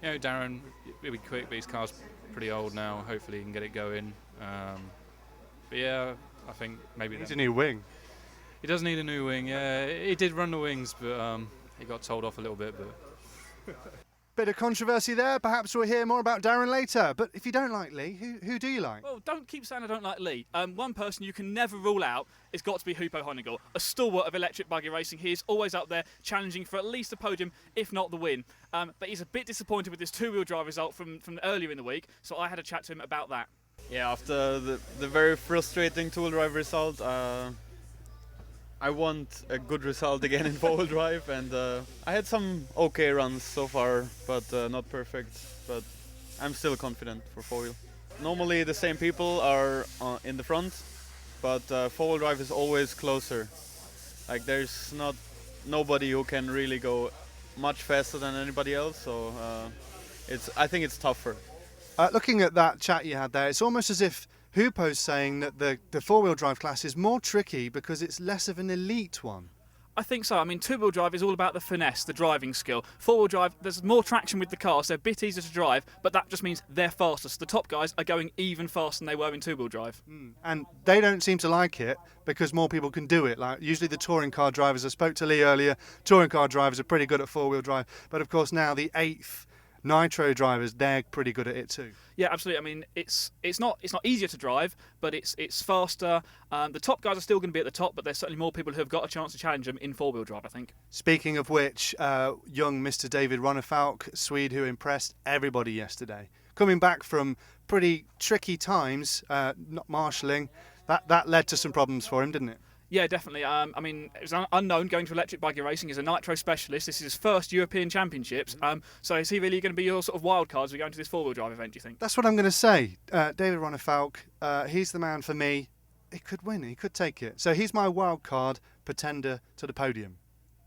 You know, Darren, he'll be quick, but his car's pretty old now. Hopefully he can get it going. But yeah, I think maybe... He needs a new wing. He does need a new wing, yeah. He did run the wings, but he got told off a little bit. But Bit of controversy there. Perhaps we'll hear more about Darren later. But if you don't like Lee, who do you like? Well, don't keep saying I don't like Lee. One person you can never rule out has got to be Hupo Honigel, a stalwart of electric buggy racing. He is always up there challenging for at least a podium, if not the win. But he's a bit disappointed with his two-wheel drive result from earlier in the week, so I had a chat to him about that. Yeah, after the very frustrating two-wheel drive result, I want a good result again in four-wheel drive, and I had some okay runs so far, but not perfect. But I'm still confident for four-wheel. Normally the same people are in the front, but four-wheel drive is always closer. Like there's nobody who can really go much faster than anybody else, so I think it's tougher. Looking at that chat you had there, it's almost as if Hupo's saying that the four-wheel drive class is more tricky because it's less of an elite one. I think so. I mean, two-wheel drive is all about the finesse, the driving skill. Four-wheel drive, there's more traction with the cars, they're a bit easier to drive, but that just means they're faster. So the top guys are going even faster than they were in two-wheel drive. And they don't seem to like it because more people can do it. Like usually the touring car drivers, I spoke to Lee earlier, touring car drivers are pretty good at four-wheel drive, but of course now the 8th Nitro drivers, they're pretty good at it too. Yeah, absolutely. I mean, it's not easier to drive, but it's faster. The top guys are still going to be at the top, but there's certainly more people who have got a chance to challenge them in four-wheel drive, I think. Speaking of which, young Mr. David Ronnefalk, Swede, who impressed everybody yesterday, coming back from pretty tricky times, not marshalling, that led to some problems for him, didn't it? Yeah, definitely. I mean, it was unknown going to electric buggy racing. He's a nitro specialist. This is his first European Championships. So is he really going to be your sort of wild card as we go into this four-wheel drive event, do you think? That's what I'm going to say. David Ronnefalk, he's the man for me. He could win. He could take it. So he's my wild card pretender to the podium.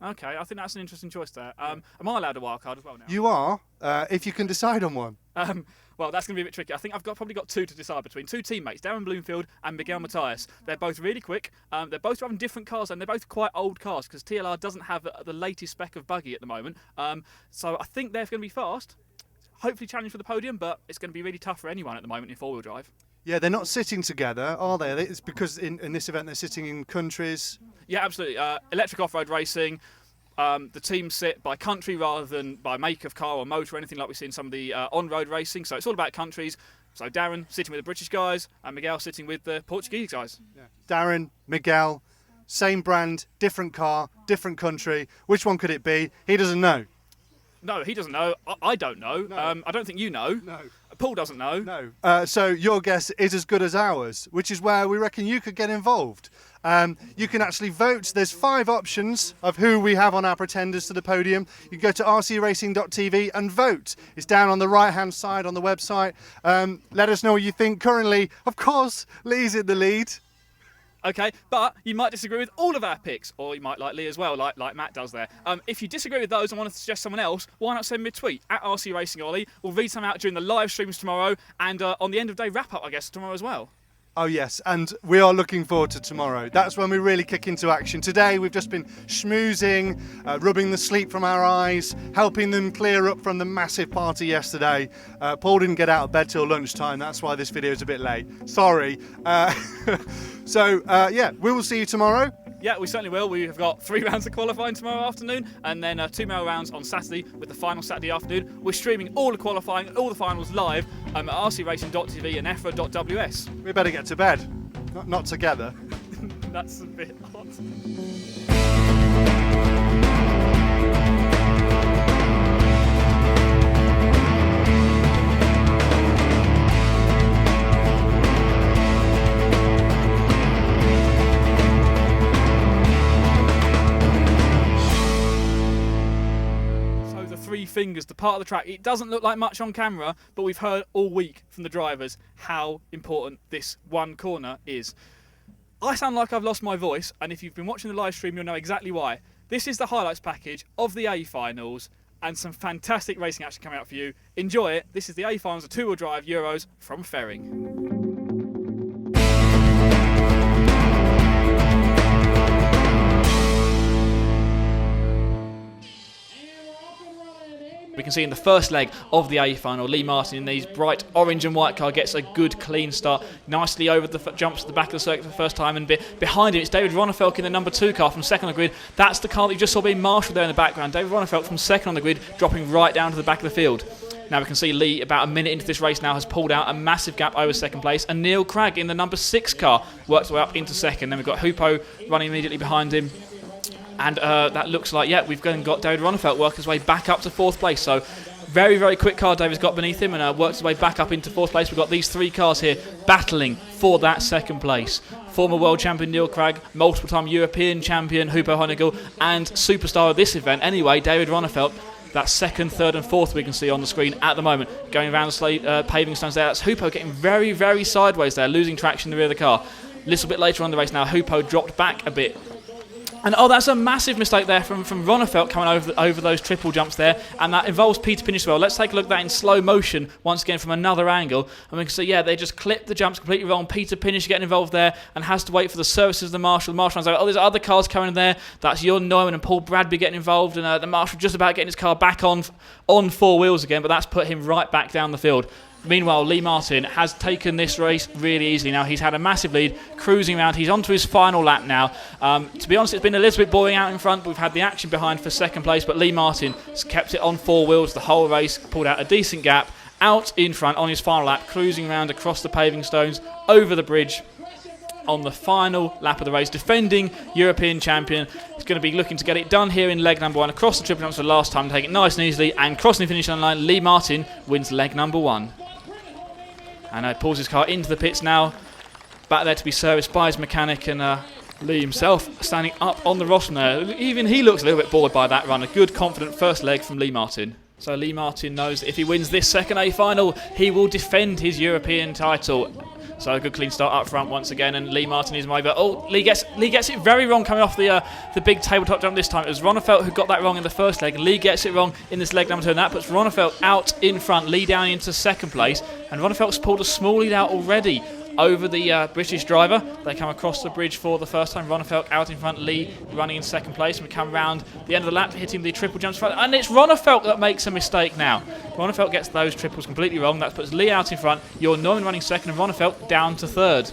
Okay, I think that's an interesting choice there. Am I allowed a wild card as well now? You are, if you can decide on one. Well, that's going to be a bit tricky. I think I've probably got two to decide between. Two teammates, Darren Bloomfield and Miguel Matthias. They're both really quick. They're both driving different cars, and they're both quite old cars because TLR doesn't have the latest spec of buggy at the moment. So I think they're going to be fast. Hopefully challenge for the podium, but it's going to be really tough for anyone at the moment in four-wheel drive. Yeah, they're not sitting together, are they? It's because in this event they're sitting in countries. Yeah, absolutely. Electric off-road racing. The teams sit by country rather than by make of car or motor or anything like we see in some of the on-road racing. So it's all about countries. So Darren sitting with the British guys and Miguel sitting with the Portuguese guys. Yeah. Darren, Miguel, same brand, different car, different country. Which one could it be? He doesn't know. No, he doesn't know. I don't know. No. I don't think you know. No. Paul doesn't know. No. So your guess is as good as ours, which is where we reckon you could get involved. You can actually vote. There's 5 options of who we have on our pretenders to the podium. You go to rcracing.tv and vote. It's down on the right-hand side on the website. Let us know what you think. Currently, of course, Lee's in the lead. Okay, but you might disagree with all of our picks, or you might like Lee as well, like Matt does there. If you disagree with those and want to suggest someone else, why not send me a tweet at RC Racing Ollie? We'll read some out during the live streams tomorrow and on the end of day wrap-up, I guess, tomorrow as well. Oh yes, and we are looking forward to tomorrow. That's when we really kick into action. Today we've just been schmoozing, rubbing the sleep from our eyes, helping them clear up from the massive party yesterday. Paul didn't get out of bed till lunchtime, that's why this video is a bit late. Sorry. Yeah, we will see you tomorrow. Yeah, we certainly will. We have got 3 rounds of qualifying tomorrow afternoon and then 2 more rounds on Saturday with the final Saturday afternoon. We're streaming all the qualifying, all the finals live at rcracing.tv and EFRA.ws. We better get to bed. Not together. That's a bit hot. Three fingers, the part of the track. It doesn't look like much on camera, but we've heard all week from the drivers how important this one corner is. I sound like I've lost my voice, and if you've been watching the live stream, you'll know exactly why. This is the highlights package of the A finals and some fantastic racing action coming out for you. Enjoy it. This is the A finals of two-wheel drive Euros from Ferring. We can see in the first leg of the A final, Lee Martin in these bright orange and white car gets a good clean start, nicely over the jumps to the back of the circuit for the first time, and behind him it's David Ronnefalk in the number 2 car from second on the grid. That's the car that you just saw being marshalled there in the background. David Ronnefalk from second on the grid, dropping right down to the back of the field. Now we can see Lee, about a minute into this race now, has pulled out a massive gap over second place, and Neil Cragg in the number 6 car works his way up into second. Then we've got Hupo running immediately behind him. And that looks like, yeah, we've got David Ronnefalk work his way back up to 4th place. So very, very quick car David's got beneath him and works his way back up into 4th place. We've got these 3 cars here battling for that second place. Former world champion Neil Cragg, multiple-time European champion Hupo Honigel, and superstar of this event anyway, David Ronnefalk. That's 2nd, 3rd and 4th we can see on the screen at the moment. Going around the paving stones there, that's Hupo getting very, very sideways there, losing traction in the rear of the car. A little bit later on in the race now, Hupo dropped back a bit. And that's a massive mistake there from Ronnefalk coming over those triple jumps there, and that involves Peter Pinish as well. Let's take a look at that in slow motion once again from another angle, and we can see, yeah, they just clipped the jumps completely wrong. Peter Pinish getting involved there and has to wait for the services of the marshal. The marshal runs over. Oh, there's other cars coming in there. That's Jon Neumann and Paul Bradby getting involved, and the marshal just about getting his car back on 4 wheels again, but that's put him right back down the field. Meanwhile, Lee Martin has taken this race really easily now. He's had a massive lead, cruising around. He's onto his final lap now. To be honest, it's been a little bit boring out in front, but we've had the action behind for second place. But Lee Martin has kept it on 4 wheels the whole race, pulled out a decent gap, out in front on his final lap, cruising around across the paving stones, over the bridge on the final lap of the race. Defending European champion. He's going to be looking to get it done here in leg number 1, across the triple jumps for the last time, take it nice and easily, and crossing the finish line, Lee Martin wins leg number 1. And pulls his car into the pits now. back there to be serviced by his mechanic, and Lee himself standing up on the rostrum there. Even he looks a little bit bored by that run. A good, confident first leg from Lee Martin. So Lee Martin knows that if he wins this second A final, he will defend his European title. So a good clean start up front once again, and Lee Martin is my. But Lee gets it very wrong coming off the big tabletop jump this time. It was Ronnefelt who got that wrong in the first leg, and Lee gets it wrong in this leg number 2, and that puts Ronnefelt out in front. Lee down into second place, and Ronnefelt's pulled a small lead out already over the British driver. They come across the bridge for the first time. Ronnefelt out in front, Lee running in second place. We come round the end of the lap, hitting the triple jumps front, and it's Ronnefelt that makes a mistake now. Ronnefelt gets those triples completely wrong. That puts Lee out in front. Jorn Neumann running second, and Ronnefelt down to third.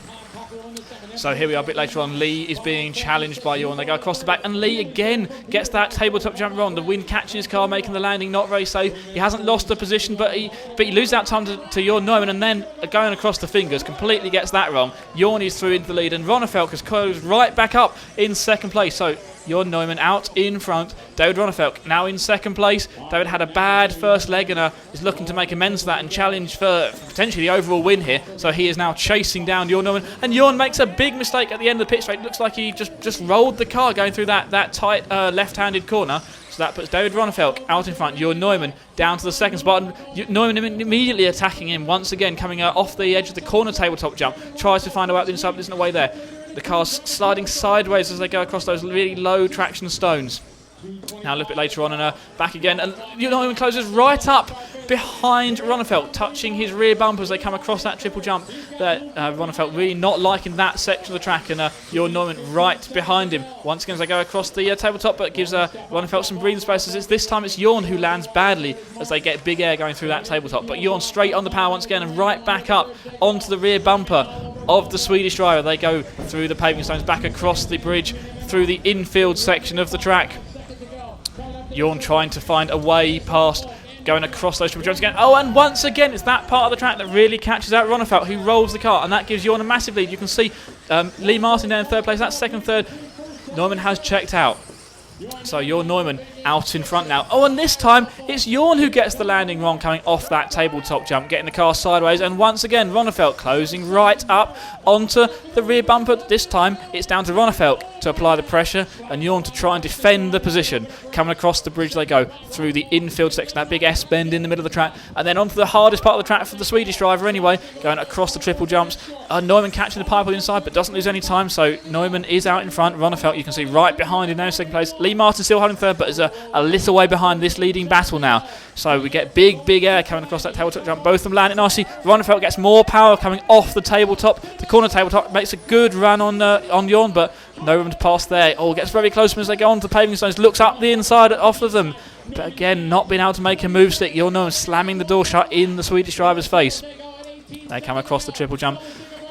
So here we are a bit later on. Lee is being challenged by Jorn. They go across the back, and Lee again gets that tabletop jump wrong. The wind catching his car, making the landing not very safe. He hasn't lost the position, but he loses out time to Jorn Neumann, and then going across the fingers, completely gets that wrong. Jorn is through into the lead, and Ronnefelt has closed right back up in second place. So Jorn Neumann out in front. David Ronnefelt now in second place. David had a bad first leg and is looking to make amends for that and challenge for potentially the overall win here. So he is now chasing down Jorn Neumann, and Jorn makes a big mistake at the end of the pit straight. Looks like he just rolled the car going through that tight left-handed corner. So that puts David Ronnefelt out in front. Jorn Neumann down to the second spot, and Neumann immediately attacking him once again, coming off the edge of the corner tabletop jump. Tries to find a way out the inside, but there's no way there. The car's sliding sideways as they go across those really low traction stones. Now a little bit later on, and back again, and Neumann closes right up behind Ronnefelt, touching his rear bumper as they come across that triple jump. Ronnefelt really not liking that section of the track, and Jorn Neumann right behind him. Once again as they go across the tabletop, but gives Ronnefelt some breathing space. As this time it's Jorn who lands badly as they get big air going through that tabletop. But Jorn straight on the power once again, and right back up onto the rear bumper of the Swedish driver. They go through the paving stones, back across the bridge, through the infield section of the track. Jorn trying to find a way past, going across those triple jumps again. Oh, and once again, it's that part of the track that really catches out Ronnefelt, who rolls the car, and that gives Jorn a massive lead. You can see Lee Martin down in third place. That's second, third. Neumann has checked out. So Jorn Neumann out in front now. Oh, and this time it's Jorn who gets the landing wrong coming off that tabletop jump, getting the car sideways, and once again Ronnefelt closing right up onto the rear bumper. This time it's down to Ronnefelt to apply the pressure, and Jorn to try and defend the position. Coming across the bridge they go, through the infield section, that big S-bend in the middle of the track, and then onto the hardest part of the track for the Swedish driver anyway, going across the triple jumps. Neumann catching the pipe on the inside, but doesn't lose any time, so Neumann is out in front. Ronnefelt, you can see right behind him now in second place. Lee Martin still holding third, but is a little way behind this leading battle now. So we get big air coming across that tabletop jump. Both of them landing nicely. Ronnefelt gets more power coming off the tabletop. The corner tabletop makes a good run on Jorn, but no room to pass there. Oh, gets very close as they go onto the paving stones. Looks up the inside off of them, but again not being able to make a move stick. Jorn Neumann slamming the door shut in the Swedish driver's face. They come across the triple jump.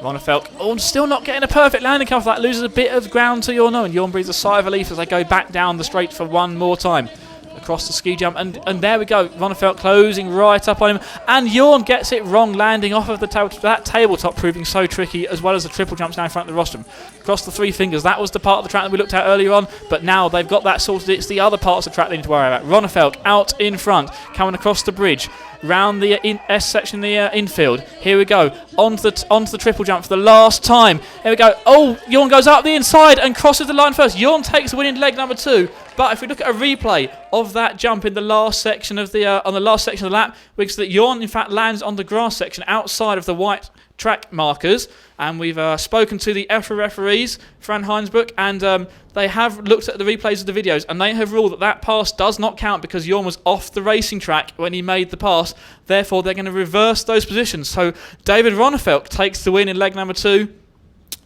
Ronnefelt, still not getting a perfect landing off that. Loses a bit of ground to Jorn Neumann. Jorn breathes a sigh of relief as they go back down the straight for one more time. Across the ski jump, and there we go. Ronnefelt closing right up on him, and Jorn gets it wrong, landing off of that tabletop, proving so tricky, as well as the triple jumps now in front of the rostrum. Across the three fingers, that was the part of the track that we looked at earlier on, but now they've got that sorted. It's the other parts of the track they need to worry about. Ronnefelt out in front, coming across the bridge, round the S section, the infield. Here we go, onto the triple jump for the last time. Here we go. Oh, Jorn goes up the inside and crosses the line first. Jorn takes the win in leg number 2. But if we look at a replay of that jump in the last section of the on the last section of the lap, we can see that Jorn in fact lands on the grass section outside of the white track markers. And we've spoken to the EFRA referees, Fran Heinsbrook, and they have looked at the replays of the videos, and they have ruled that pass does not count because Jorn was off the racing track when he made the pass. Therefore, they're going to reverse those positions. So David Ronnefelt takes the win in leg number 2.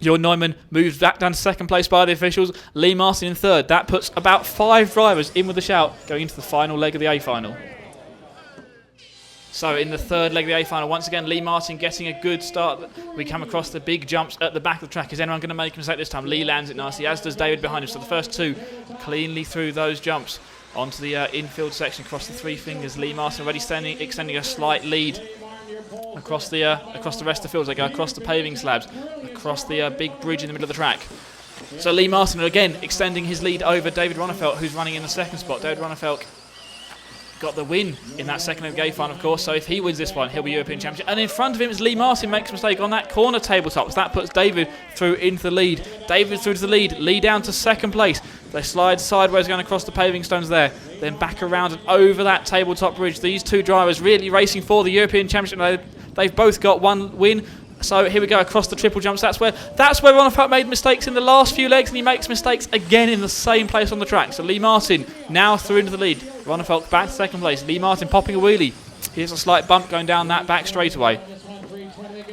Jorn Neumann moves back down to second place by the officials. Lee Martin in third. That puts about 5 drivers in with a shout going into the final leg of the A final. So in the third leg of the A final, once again, Lee Martin getting a good start. We come across the big jumps at the back of the track. Is anyone going to make a mistake this time? Lee lands it nicely, as does David behind him. So the first 2 cleanly through those jumps onto the infield section across the three fingers. Lee Martin already extending a slight lead across the rest of the field. They go across the paving slabs, across the big bridge in the middle of the track. So Lee Martin again extending his lead over David Ronnefelt, who's running in the second spot. David Ronnefelt got the win in that second of A final, of course. So if he wins this one, he'll be European champion. And in front of him is Lee Martin, makes a mistake on that corner tabletop. So that puts David through into the lead. David through to the lead. Lee down to second place. They slide sideways going across the paving stones there. Then back around and over that tabletop bridge. These two drivers really racing for the European Championship. They've both got one win. So here we go across the triple jumps. That's where Ronnefeld made mistakes in the last few legs, and he makes mistakes again in the same place on the track. So Lee Martin now through into the lead. Ronnefeld back to second place. Lee Martin popping a wheelie. Here's a slight bump going down that back straightaway.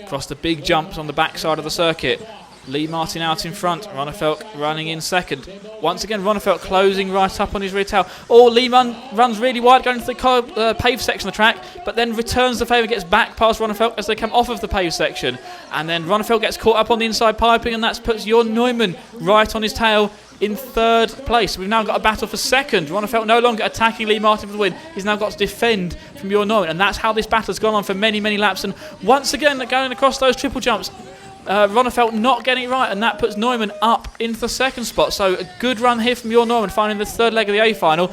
Across the big jumps on the back side of the circuit. Lee Martin out in front, Ronnefeld running in second. Once again, Ronnefeld closing right up on his rear tail. Lee runs really wide going into the paved section of the track, but then returns the favour, gets back past Ronnefeld as they come off of the paved section. And then Ronnefeld gets caught up on the inside piping, and that puts Jörn Neumann right on his tail in third place. We've now got a battle for second. Ronnefeld no longer attacking Lee Martin for the win. He's now got to defend from Jörn Neumann, and that's how this battle has gone on for many, many laps. And once again, going across those triple jumps, Ronnefeld not getting it right, and that puts Neumann up into the second spot. So a good run here from Jörn Neumann, finding the third leg of the A final.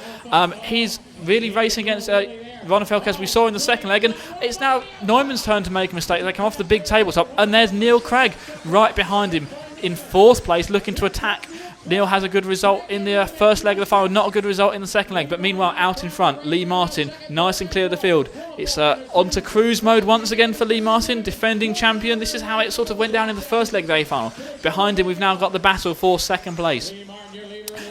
He's really racing against Ronnefeld as we saw in the second leg, and it's now Neumann's turn to make a mistake. They come off the big tabletop, and there's Neil Craig right behind him in fourth place, looking to attack. Neil has a good result in the first leg of the final, not a good result in the second leg, but meanwhile out in front, Lee Martin, nice and clear of the field. It's onto cruise mode once again for Lee Martin, defending champion. This is how it sort of went down in the first leg of the A final. Behind him, we've now got the battle for second place.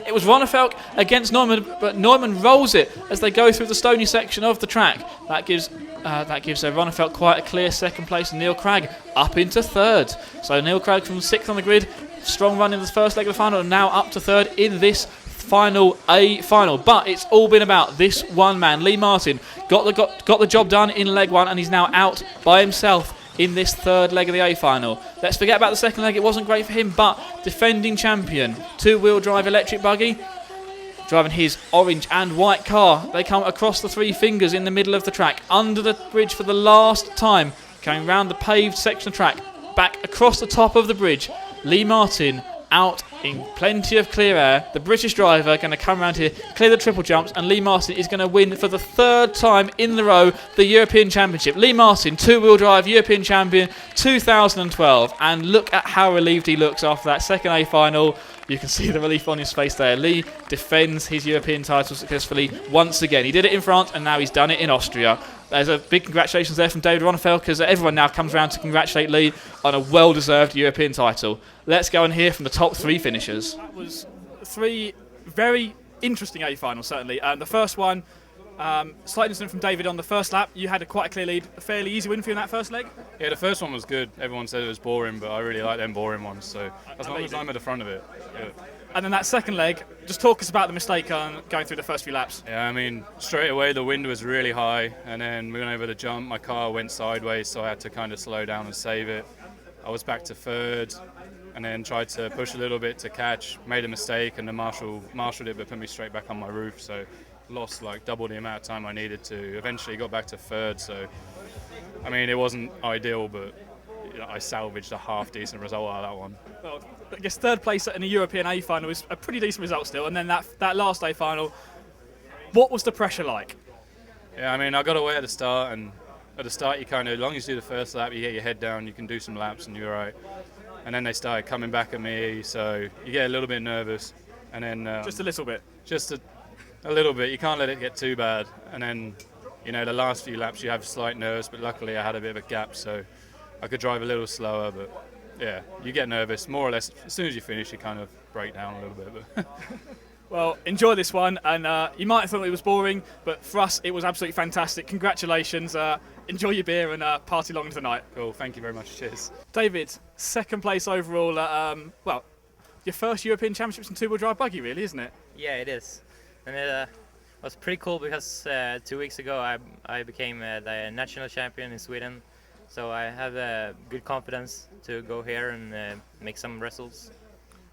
It was Ronnefeld against Neumann, but Neumann rolls it as they go through the stony section of the track. That gives Ronnefeld quite a clear second place, and Neil Craig up into third. So Neil Craig from sixth on the grid, strong run in the first leg of the final, and now up to third in this final A final. But it's all been about this one man. Lee Martin got the job done in leg one, and he's now out by himself in this third leg of the A final. Let's forget about the second leg. It wasn't great for him, but defending champion, two-wheel drive electric buggy, driving his orange and white car. They come across the three fingers in the middle of the track, under the bridge for the last time, going round the paved section of track, back across the top of the bridge. Lee Martin out in plenty of clear air. The British driver going to come around here, clear the triple jumps, and Lee Martin is going to win for the third time in the row the European Championship. Lee Martin, two-wheel drive European champion 2012, and look at how relieved he looks after that second A final. You can see the relief on his face there. Lee defends his European title successfully once again. He did it in France, and now he's done it in Austria. There's a big congratulations there from David Ronnefeld, because everyone now comes around to congratulate Lee on a well-deserved European title. Let's go and hear from the top three finishers. That was three very interesting A finals, certainly. The first one, slight incident from David on the first lap. You had quite a clear lead, a fairly easy win for you in that first leg. Yeah, the first one was good. Everyone said it was boring, but I really like them boring ones. So as long as I'm at the front of it. Yeah. And then that second leg, just talk us about the mistake going through the first few laps. Yeah, I mean, straight away the wind was really high, and then we went over the jump, my car went sideways, so I had to kind of slow down and save it. I was back to third, and then tried to push a little bit to catch, made a mistake, and then marshaled it, but put me straight back on my roof, so lost like double the amount of time I needed to. Eventually got back to third, so I mean, it wasn't ideal, but I salvaged a half-decent result out of that one. Well, I guess third place in a European A final is a pretty decent result still, and then that last A final, what was the pressure like? Yeah, I mean, I got away at the start, and at the start you kind of, as long as you do the first lap, you get your head down, you can do some laps and you're all right. And then they started coming back at me, so you get a little bit nervous, and then just a little bit. Just a little bit. You can't let it get too bad, and then the last few laps you have slight nerves, but luckily I had a bit of a gap, so I could drive a little slower, but yeah, you get nervous. More or less, as soon as you finish, you kind of break down a little bit. But Well, enjoy this one, and you might have thought it was boring, but for us, it was absolutely fantastic. Congratulations. Enjoy your beer and party along tonight. Cool, thank you very much. Cheers. David, second place overall at, your first European Championships in two-wheel drive buggy, really, isn't it? Yeah, it is. And it was pretty cool because 2 weeks ago I became the national champion in Sweden. So I have good confidence to go here and make some results.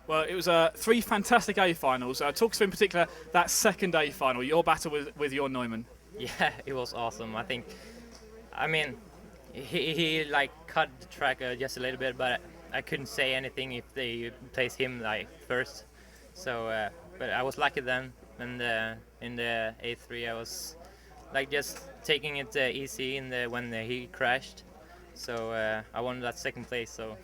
Well, it was three fantastic A finals. Talk us through in particular that second A final, your battle with Jörn Neumann. Yeah, it was awesome. I mean, he like cut the track just a little bit, but I couldn't say anything if they placed him like first. So, but I was lucky then, and in the A3 I was like just taking it easy in when he crashed. So I won that second place. So.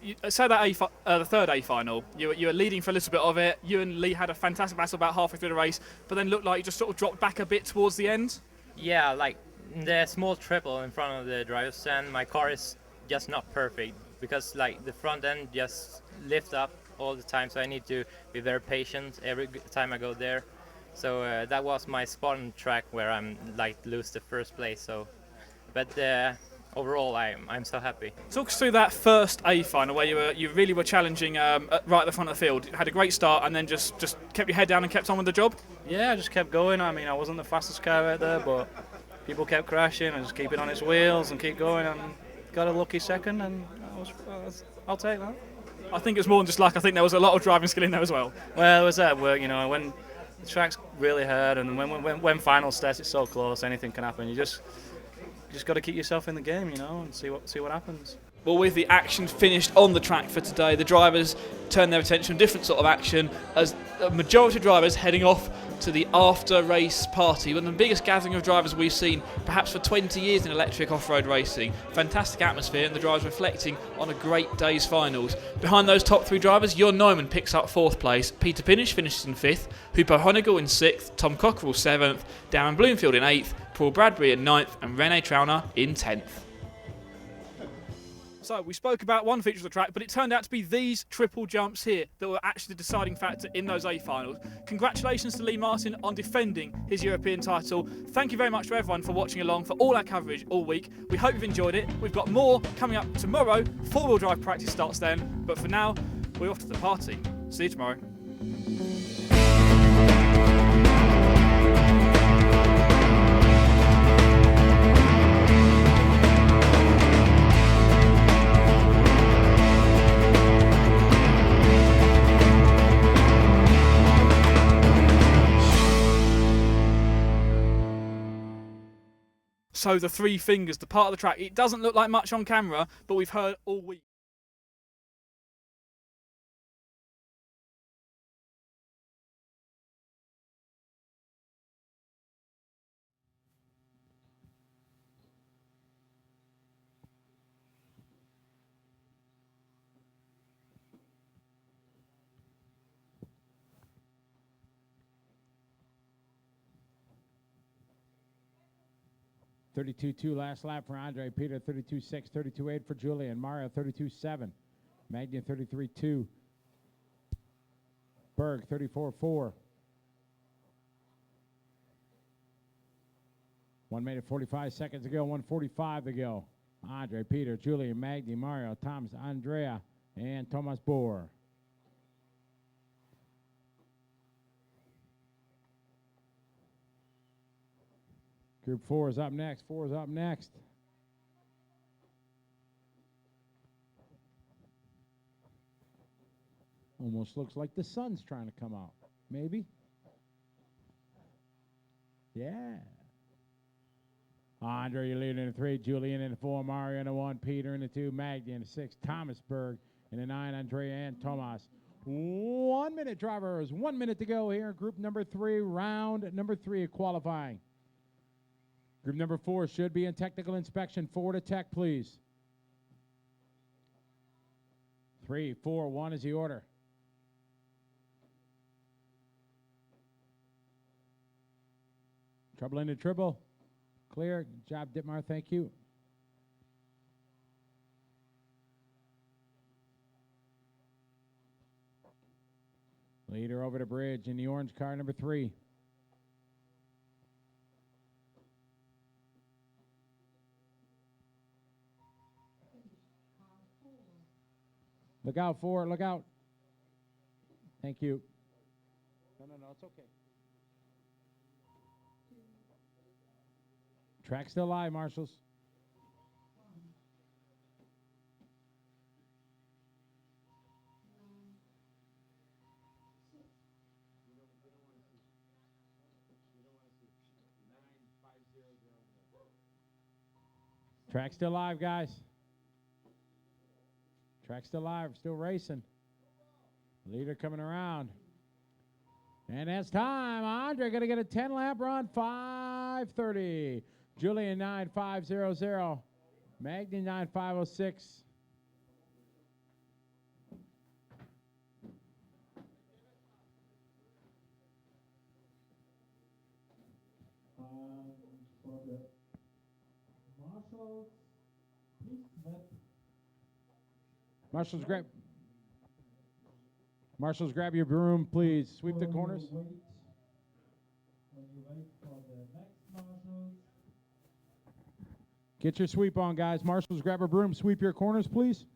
You say that the third A final, you were leading for a little bit of it. You and Lee had a fantastic battle about halfway through the race, but then looked like you just sort of dropped back a bit towards the end. Yeah, like the small triple in front of the driver's stand, my car is just not perfect because like the front end just lifts up all the time, so I need to be very patient every time I go there. So that was my spot on track where I'm like lose the first place. So, but overall, I'm so happy. Talk us through that first A final where you really were challenging right at the front of the field. You had a great start and then just kept your head down and kept on with the job. Yeah, I just kept going. I mean, I wasn't the fastest car out there, but people kept crashing. I just keep it on its wheels and keep going, and got a lucky second, and I'll take that. I think it's more than just luck. I think there was a lot of driving skill in there as well. Well, it was that work, you know, when the track's really hard and when final starts, it's so close, anything can happen. You just got to keep yourself in the game, you know, and see what happens. Well, with the action finished on the track for today, the drivers turned their attention to different sort of action as a majority of drivers heading off to the after-race party, one of the biggest gathering of drivers we've seen perhaps for 20 years in electric off-road racing. Fantastic atmosphere and the drivers reflecting on a great day's finals. Behind those top three drivers, Jon Neumann picks up 4th place, Peter Pinish finishes in 5th, Hupo Honigel in 6th, Tom Cockerell 7th, Darren Bloomfield in 8th, Paul Bradbury in 9th and René Trauner in 10th. So we spoke about one feature of the track, but it turned out to be these triple jumps here that were actually the deciding factor in those A finals. Congratulations to Lee Martin on defending his European title. Thank you very much to everyone for watching along for all our coverage all week. We hope you've enjoyed it. We've got more coming up tomorrow. 4-wheel drive practice starts then, but for now, we're off to the party. See you tomorrow. So the 3 fingers, the part of the track, it doesn't look like much on camera, but we've heard all week. (32.2) last lap for Andre. Peter 32.6, 32.8 for Julian. Mario 32.7. Magnian 33.2. Berg 34.4. 1 minute 45 seconds to go. 1:45 to go. Andre, Peter, Julian, Magni, Mario, Thomas, Andrea, and Thomas Bohr. Group 4 is up next. 4 is up next. Almost looks like the sun's trying to come out. Maybe. Yeah. Andre, you're leading in 3. Julian in 4. Mario in 1. Peter in 2. Magdi in 6. Thomas Berg in 9. Andrea and Tomas. 1 minute, drivers. 1 minute to go here. Group number 3, round number 3 of qualifying. Group number 4 should be in technical inspection. 4 to tech, please. 3, 4, 1 is the order. Trouble into triple. Clear. Good job, Dittmar. Thank you. Leader over the bridge in the orange car, number 3. Look out for it, look out. Thank you. No, it's okay. Track still live, marshals. Track still live, guys. Track still live, still racing. Leader coming around. And that's time. Andre going to get a 10-lap run. 5 9,530. Julian 9,500. Magni 9,506. For the marshals, please sweep. Marshals, grab your broom, please. Sweep the corners. When you wait for the next marshals, Get your sweep on, guys. Marshals, grab a broom. Sweep your corners, please.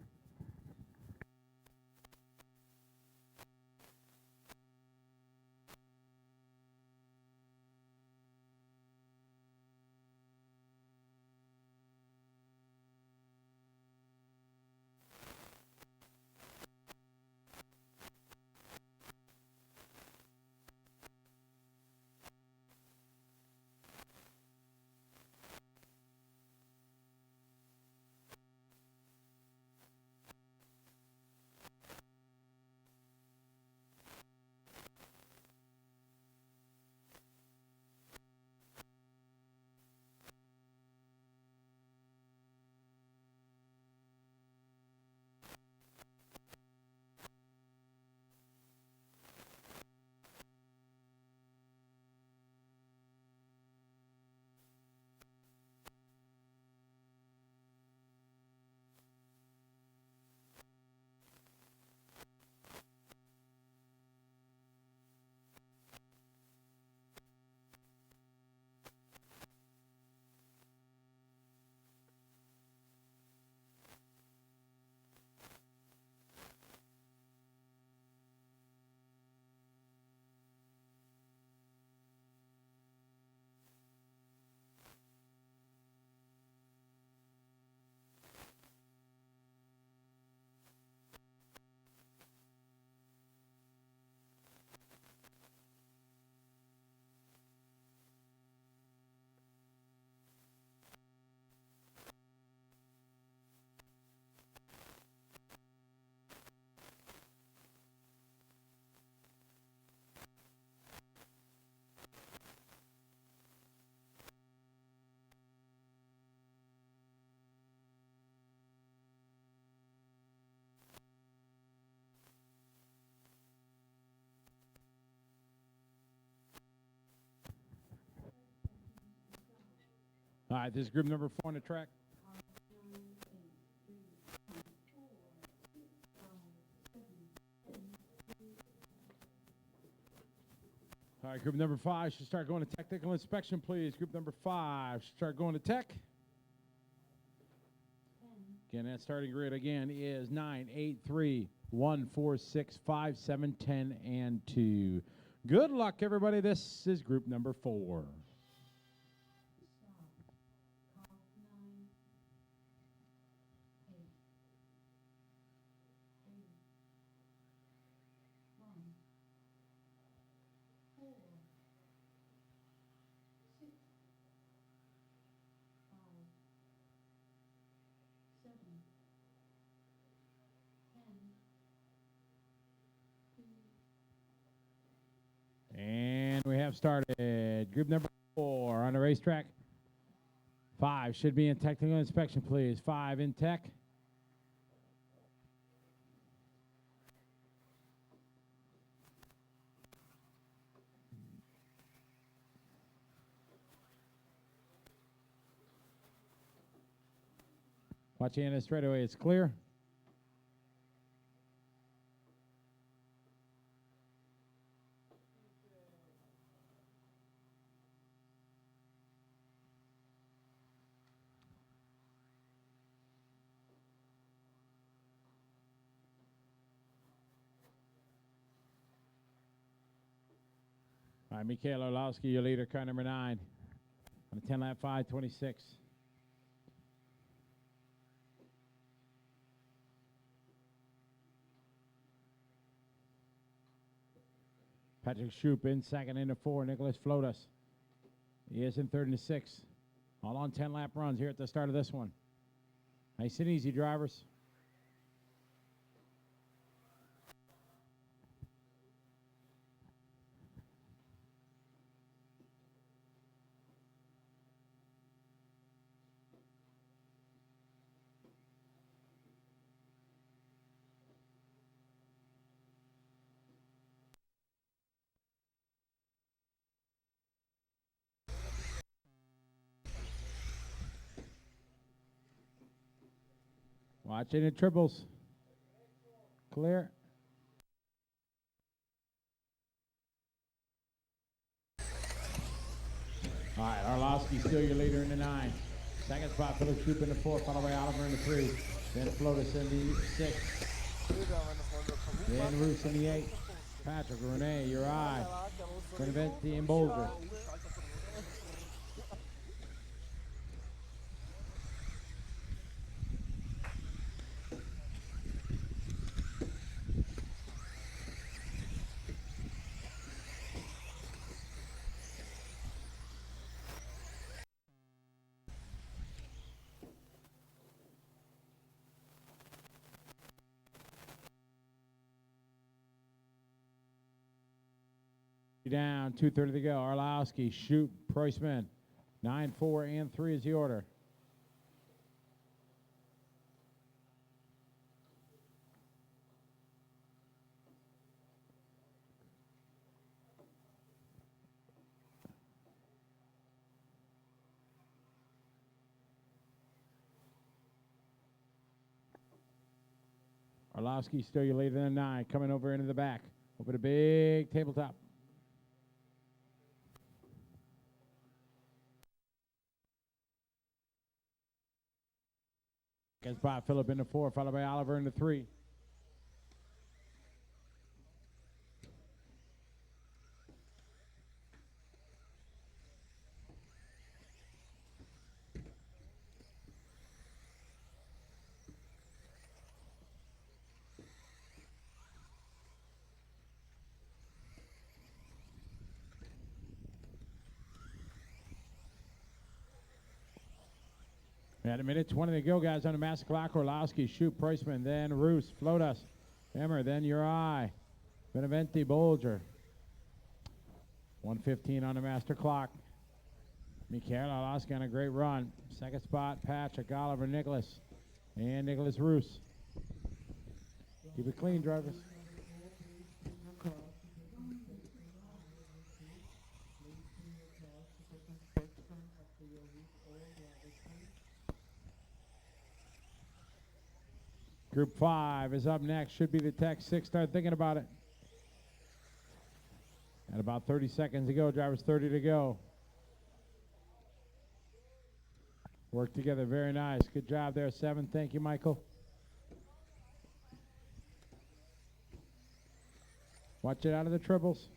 All right, this is group number 4 on the track. All right, group number 5 should start going to technical inspection, please. Group number 5 should start going to tech. Again, that starting grid again is 9, 8, 3, 1, 4, 6, 5, 7, 10, and 2. Good luck, everybody. This is group number 4. And we have started. Group number 4 on the racetrack. 5 should be in technical inspection, please. 5 in tech. Watch the end of the straightaway. It's clear. All right, Mikhail Orlowski, your leader, car number 9. On the 10-lap 5:26. Patrick Shoup in second, into 4. Nicholas Flotas. He is in third and 6. All on 10-lap runs here at the start of this one. Nice and easy, drivers. Watching the triples. Clear. All right, Arlovsky still your leader in the 9. Second spot, Philip Shoup in the 4, followed by Oliver in the 3. Then Flotus in the 6. Then Roos in the 8. Patrick, Renee, Uri, Beneventi, and Bolger. Down, 2:30 to go. Arlovsky, Shoup, Preussman. 9, 4, and 3 is the order. Arlovsky still your leader in the 9, coming over into the back. Over the big tabletop. Second spot, Philip in the 4, followed by Oliver in the 3. At a minute 20 to go, guys, on the master clock. Arlovsky, Shoup, Preussman, then Roos, Flotus, Emmer, then Uri, Beneventi, Bolger. 1:15 on the master clock. Mikhail Arlovsky on a great run. Second spot, Patrick, Oliver, Nicholas, and Nicholas Roos. Keep it clean, drivers. Group 5 is up next. Should be the Tech 6. Start thinking about it. At about 30 seconds to go. Drivers 30 to go. Work together. Very nice. Good job there, 7. Thank you, Michael. Watch it out of the triples.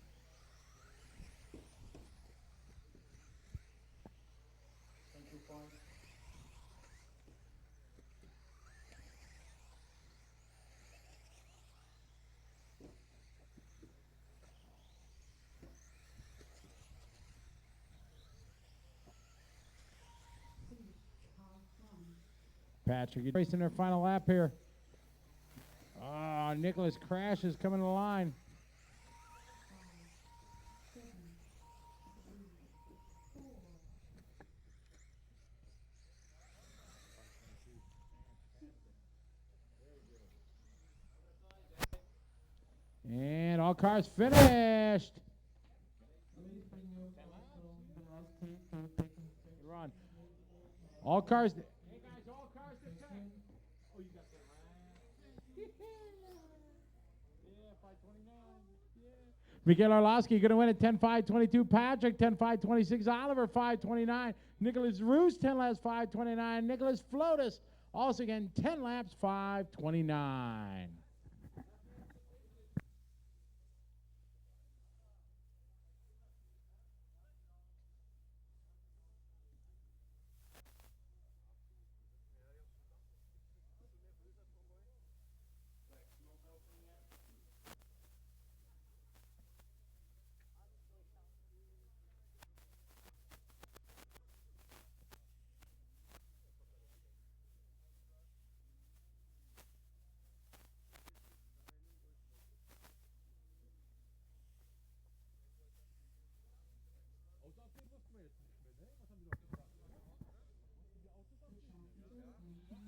Patrick, racing their final lap here. Nicholas crashes coming to the line. And all cars finished. Run. All cars. Hey guys, all cars to 10. Oh, you got that right. Yeah, 529. Yeah. Mikhail Arlovsky going to win at 10.522. Patrick 10.526. Oliver 529. Nicholas Roos 10 laps 529. Nicholas Flotus also again 10 laps 529.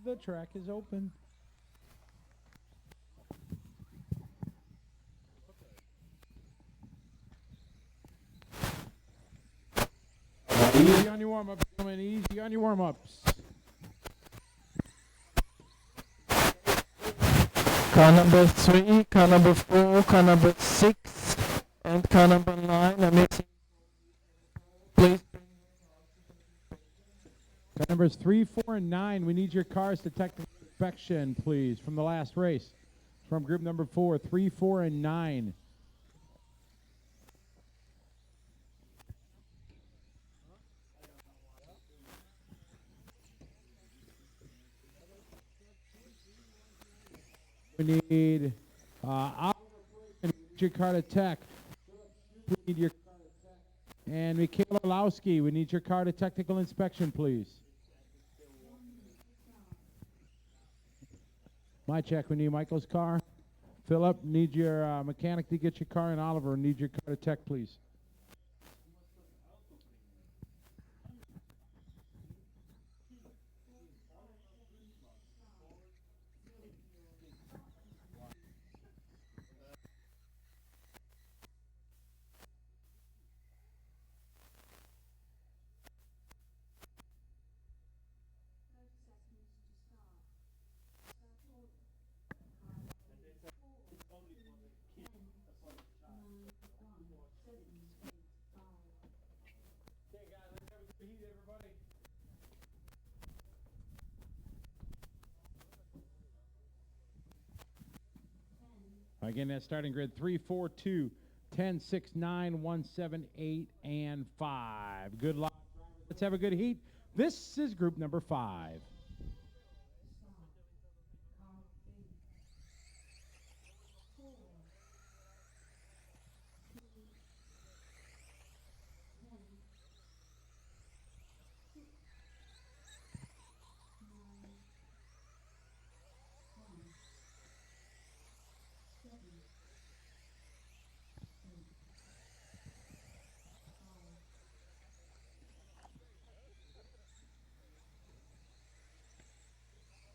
The track is open. Easy on your warm-ups, gentlemen. Easy on your warm-ups. car number 3, car number 4, car number 6, and car number 9 are missing. Please. Car numbers 3, 4, and 9. We need your cars to technical inspection, please, from the last race. From group number 4, 3, 4, and 9. We need your car to tech. We need your and Michaela Lowski, we need your car to technical inspection, please. My check, we need Michael's car. Philip, need your mechanic to get your car, and Oliver, need your car to tech, please. Again, that's starting grid 3, 4, 2, 10, 6, 9, 1, 7, 8, and 5. Good luck. Let's have a good heat. This is group number 5.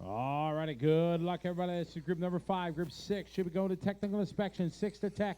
All righty, good luck, everybody. This is group number 5. Group 6 should be going to technical inspection. 6 to tech.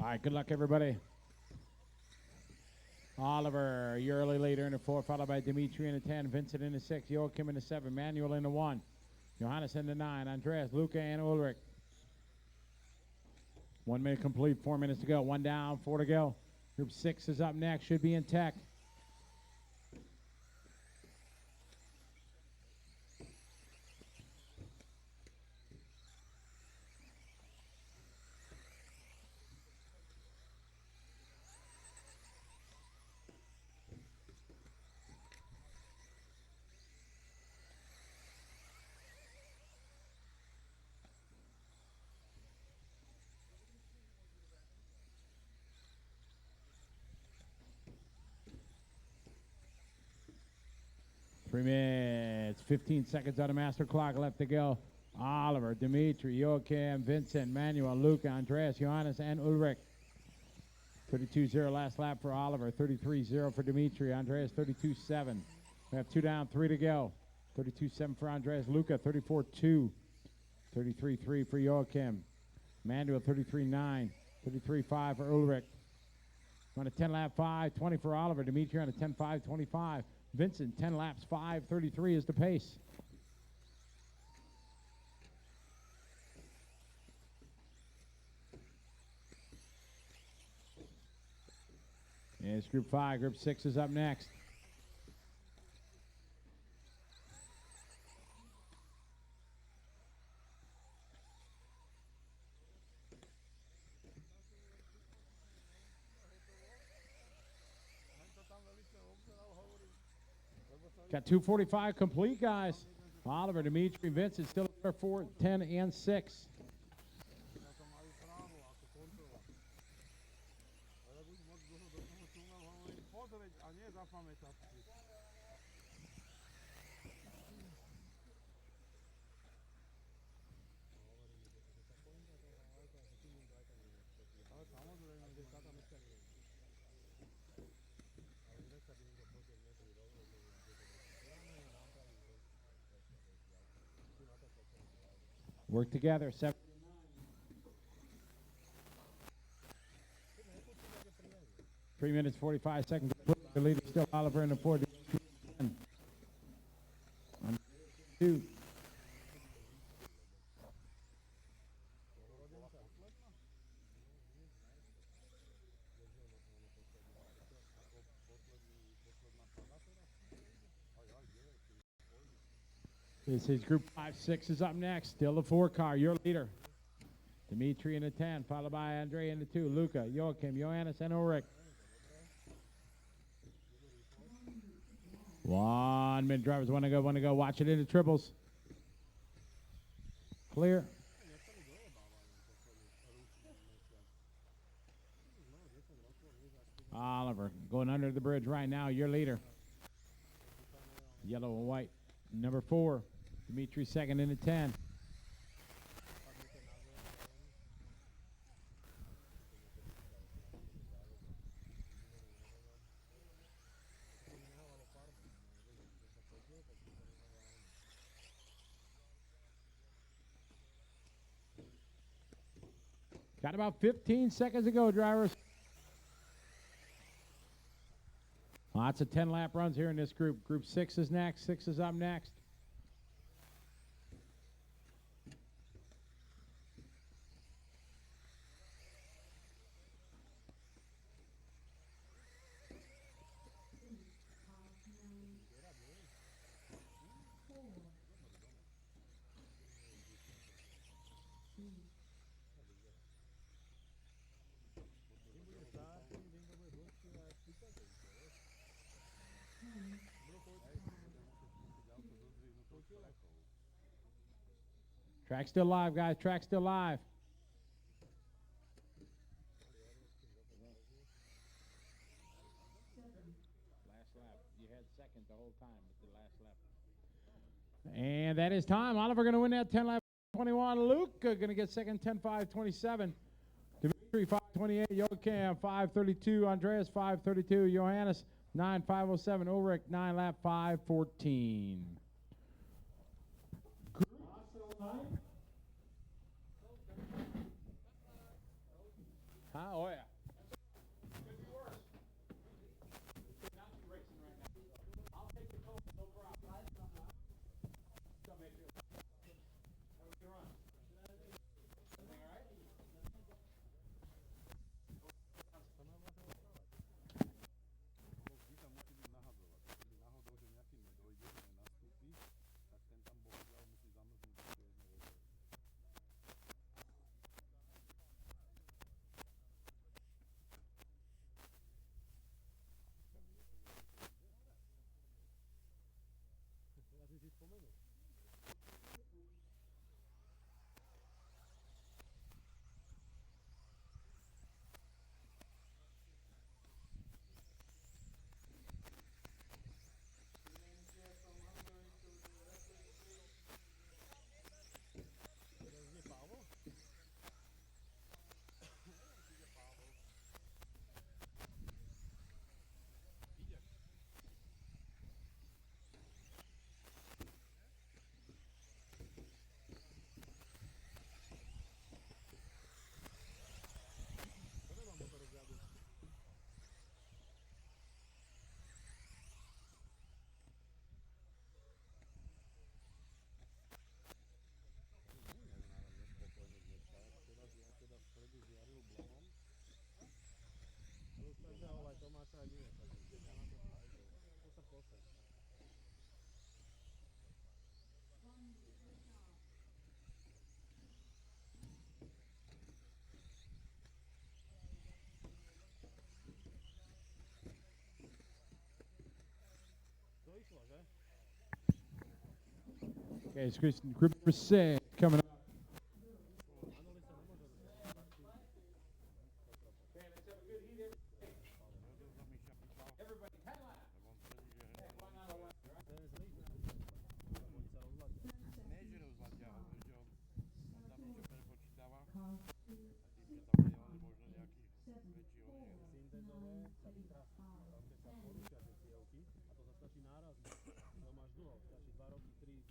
All right, good luck, everybody. Oliver, Early later in the 4, followed by Dimitri in the 10, Vincent in the 6, Joachim in the 7, Manuel in the 1, Johannes in the 9, Andreas, Luca, and Ulrich. 1 minute complete, 4 minutes to go. 1 down, 4 to go. Group 6 is up next, should be in tech. Three minutes, 15 seconds on the master clock left to go. Oliver, Dimitri, Joachim, Vincent, Manuel, Luca, Andreas, Johannes, and Ulrich. 32-0 last lap for Oliver. 33-0 for Dimitri. Andreas, 32-7. We have 2 down, 3 to go. 32-7 for Andreas. Luca, 34-2. 33-3 for Joachim. Manuel, 33-9. 33-5 for Ulrich. On a 10-lap 5:20 for Oliver. Dimitri on a 10-5:25. Vincent, 10 laps, 5:33 is the pace. And it's group 5. Group 6 is up next. Got 2:45 complete, guys. Oliver, Dimitri, Vincent still at 4, 10, and 6. Work together. 3 minutes 45 seconds. The leader still Oliver in the 4. 2. This is Group 5-6 is up next. Still the 4 car. Your leader. Dimitri in the 10, followed by Andre in the 2. Luca, Joachim, Johannes, and Ulrich. 1 minute drivers want to go. Watch it in the triples. Clear. Oliver going under the bridge right now. Your leader. Yellow and white. Number 4. Dimitri second in the 10. Got about 15 seconds to go, drivers. Lots of 10-lap runs here in this group. Group 6 is next. 6 is up next. Track still live, guys. Track still live. Last lap. You had second the whole time. It's the last lap. And that is time. Oliver going to win that 10 lap 21. Luca going to get second 10-5-27. Dimitri 5:28. Joachim 5:32. Andreas 5:32. Johannes 9:5:07. Ulrich 9 lap 5:14. Huh? Oh, yeah. Could be worse. Could not be racing right now. I'll take the cold, no problem. Don't make it. Have a good run. Everything all right? Okay, it's group number 6 coming up.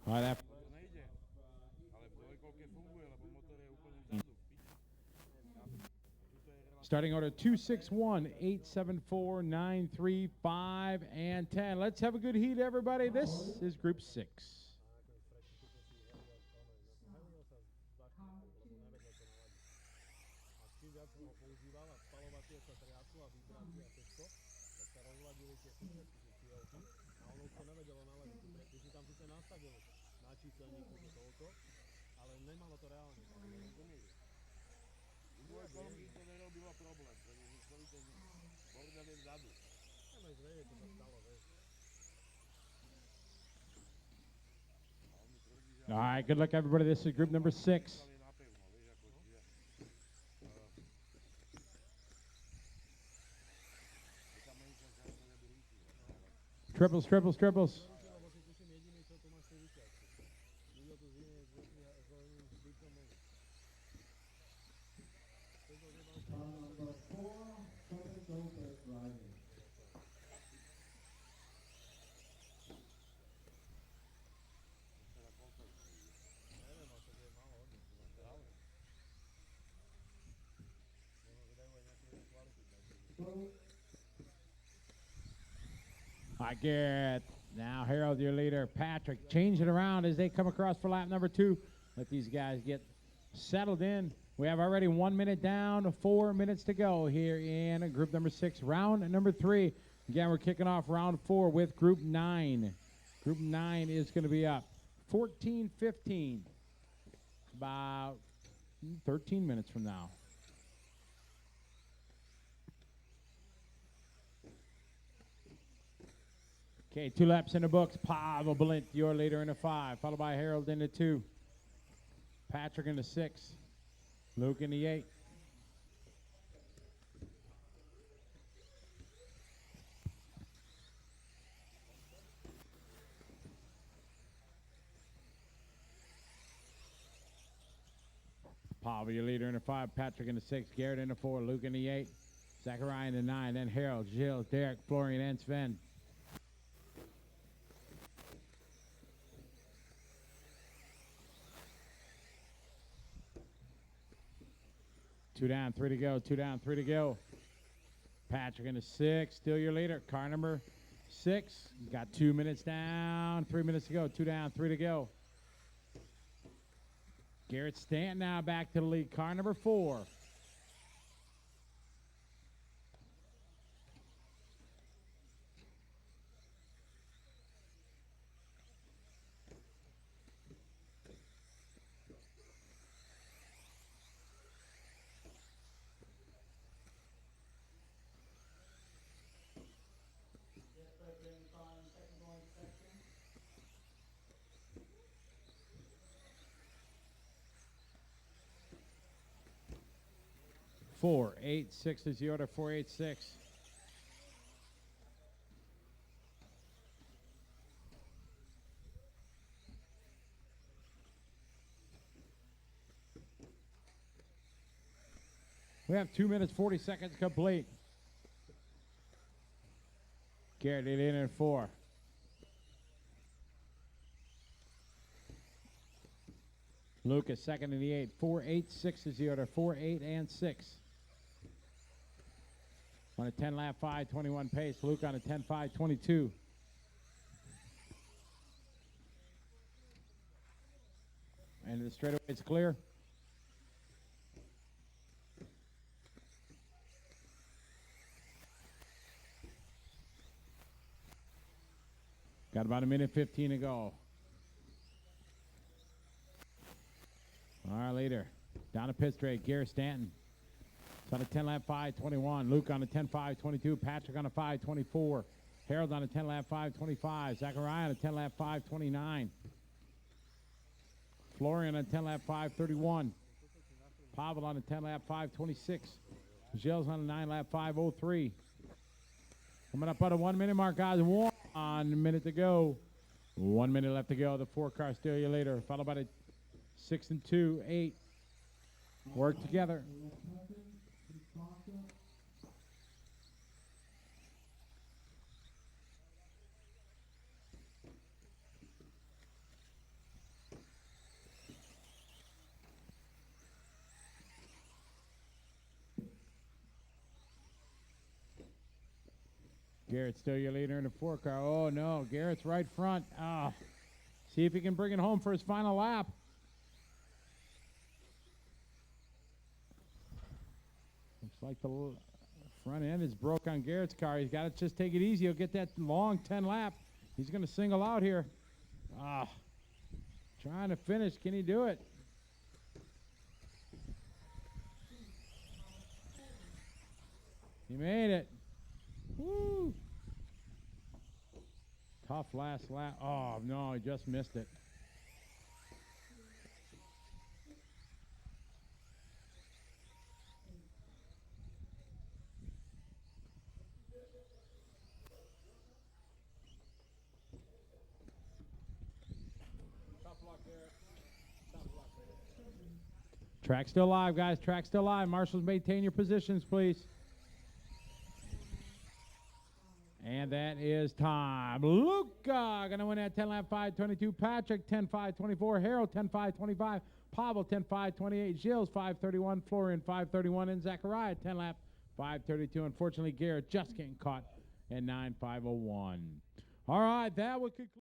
All right, starting order 261, 874, 935, and 10. Let's have a good heat, everybody. This is Group 6. Čím viac som ho používal a spalovacie sa triaslo a vibrácie a všetko, tak sa rozladili tie súčasky, tie cieľky a ono už to nevedelo naladiť. Ty si tam síce nastavil na číselníku to toľko, ale nemalo to reálne. Dvoje kolonky to nerobilo problém, pretože chceli to bordeli vzadu. Nemáš vedieť, čo sa stalo, vieš. All right, good luck, everybody. This is group number 6. Triples, triples, triples. I get now Harold, your leader. Patrick, change it around as they come across for lap number 2. Let these guys get settled in. We have already 1 minute down, 4 minutes to go here in group number 6, round number 3. Again, we're kicking off round 4 with group 9. Group 9 is going to be up 14-15, about 13 minutes from now. Okay, 2 laps in the books. Pavel Blint, your leader, in a 5, followed by Harold in the 2. Patrick in the 6. Luke in the 8. Pavel, your leader, in the 5. Patrick in the 6. Garrett in the 4. Luke in the 8. Zachariah in the 9. Then Harold, Gilles, Derek, Florian, and Sven. Two down, 3 to go. 2 down, 3 to go. Patrick in the 6, still your leader. Car number 6. Got 2 minutes down, 3 minutes to go. 2 down, 3 to go. Garrett Stanton now back to the lead. Car number 4. Four, 8, 6 is the order. 4, 8, 6. We have 2 minutes, 40 seconds complete. Garrett in 4. Lucas second in the 8. 4, 8, 6 is the order. 4, 8, and 6. On a 10 lap 5:21 pace. Luke on a 10 5:22. And the straightaway is clear. Got about 1:15 to go. Our leader down to pit straight. Garrett Stanton. It's on a 10 lap 5:21. Luke on a 10 5:22. Patrick on a 5:24. Harold on a 10 lap 5:25. Zachariah on a 10 lap 5:29. Florian on a 10 lap 5:31. Pavel on a 10 lap 5:26. Gilles on a 9 lap 5:03. Coming up on a 1 minute mark, guys. 1 minute to go. 1 minute left to go. The 4 car still you later, followed by the 6 and 2, 8. Work together. Garrett's still your leader in the 4 car. Oh, no. Garrett's right front. Ah. See if he can bring it home for his final lap. Looks like the front end is broke on Garrett's car. He's got to just take it easy. He'll get that long 10 lap. He's going to single out here. Ah. Trying to finish. Can he do it? He made it. Woo. Tough last lap. Oh, no, he just missed it. Track still live, guys. Track still live. Marshals, maintain your positions, please. And that is time. Luca going to win at 10 lap 5:22. Patrick 10:5:24. Harold 10:5:25. Pavel 10:5:28. Gilles 5:31. Florian 5:31. And Zachariah 10 lap 5:32. Unfortunately, Garrett just getting caught at 9:5:01. All right, that would conclude.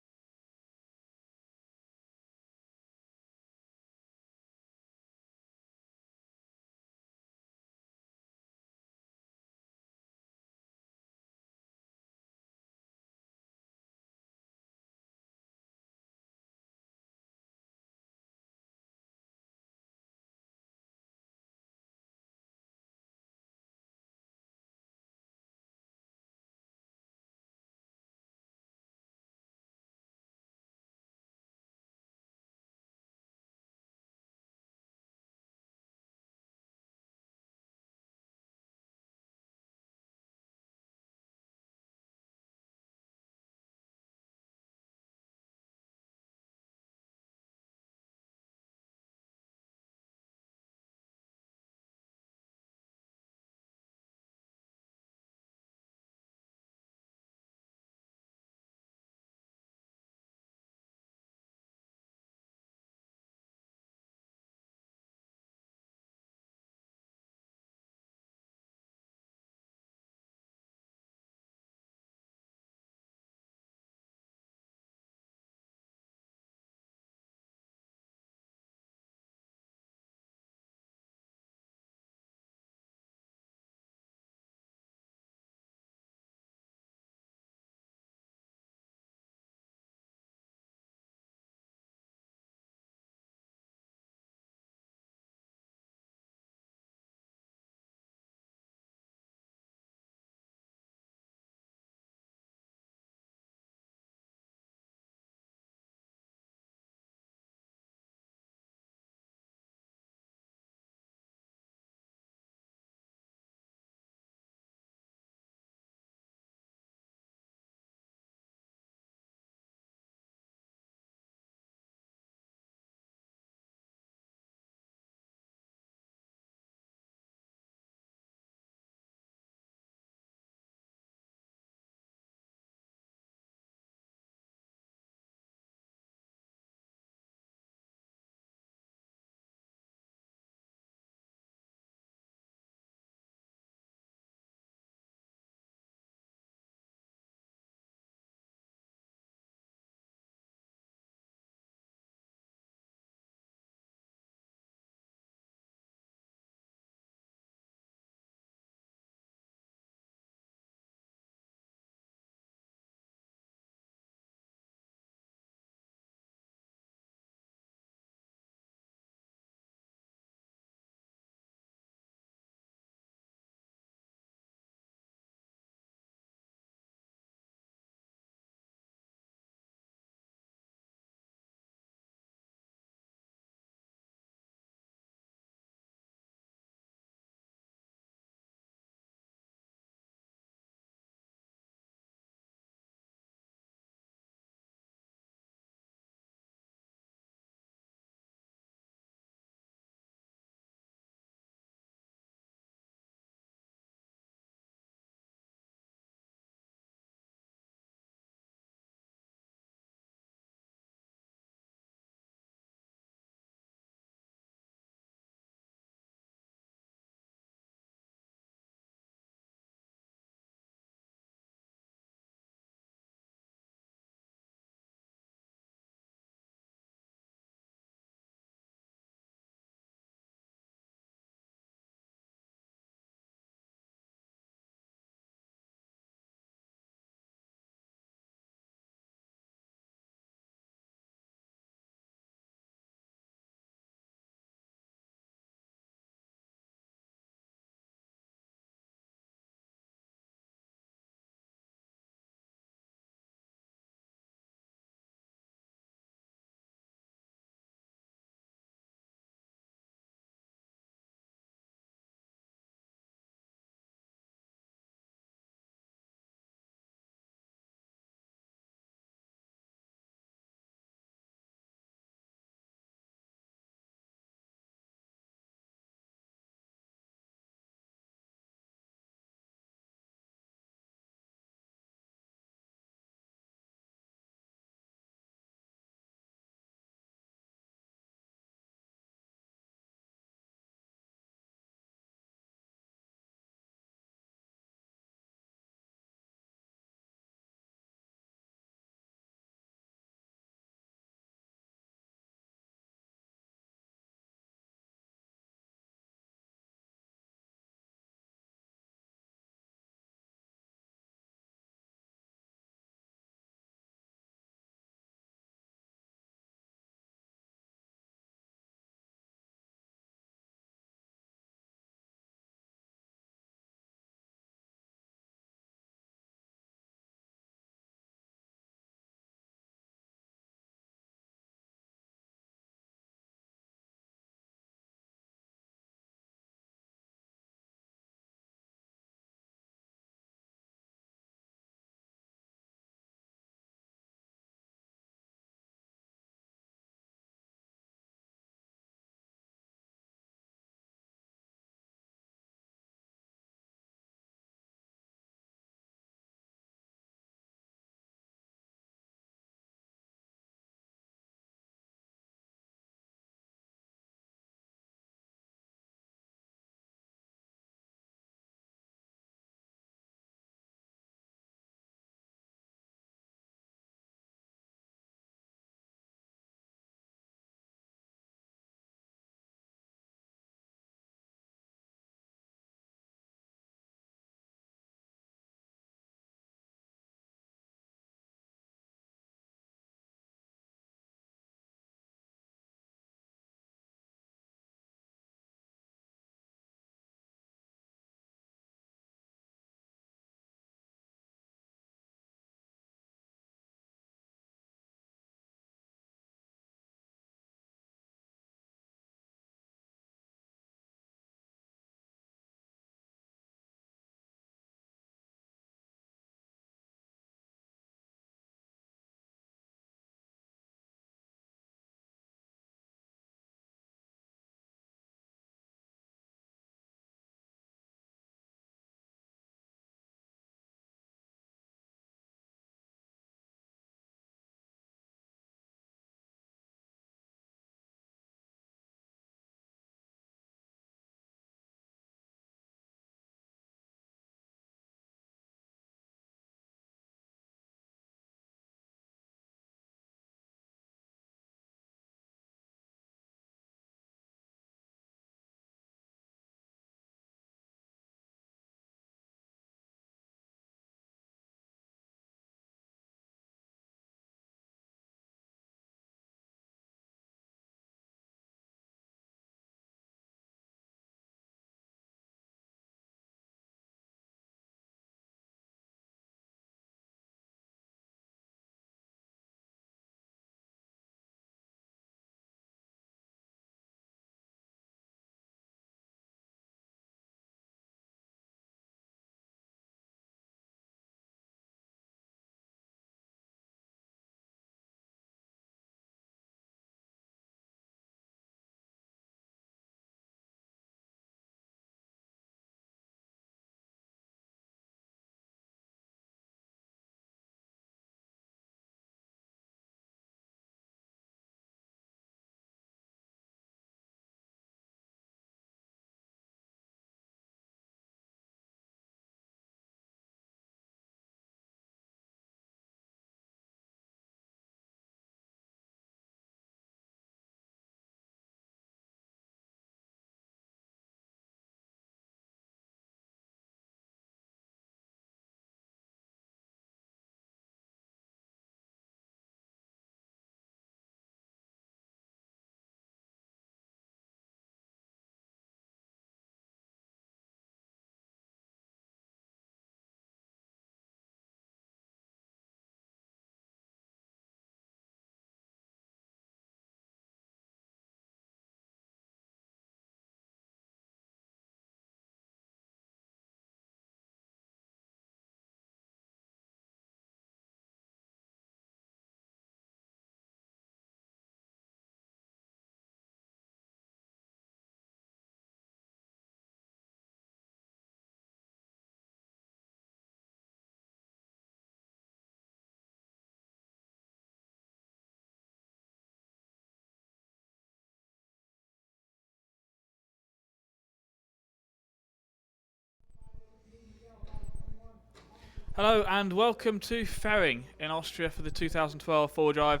Hello and welcome to Ferring in Austria for the 2012 four-wheel drive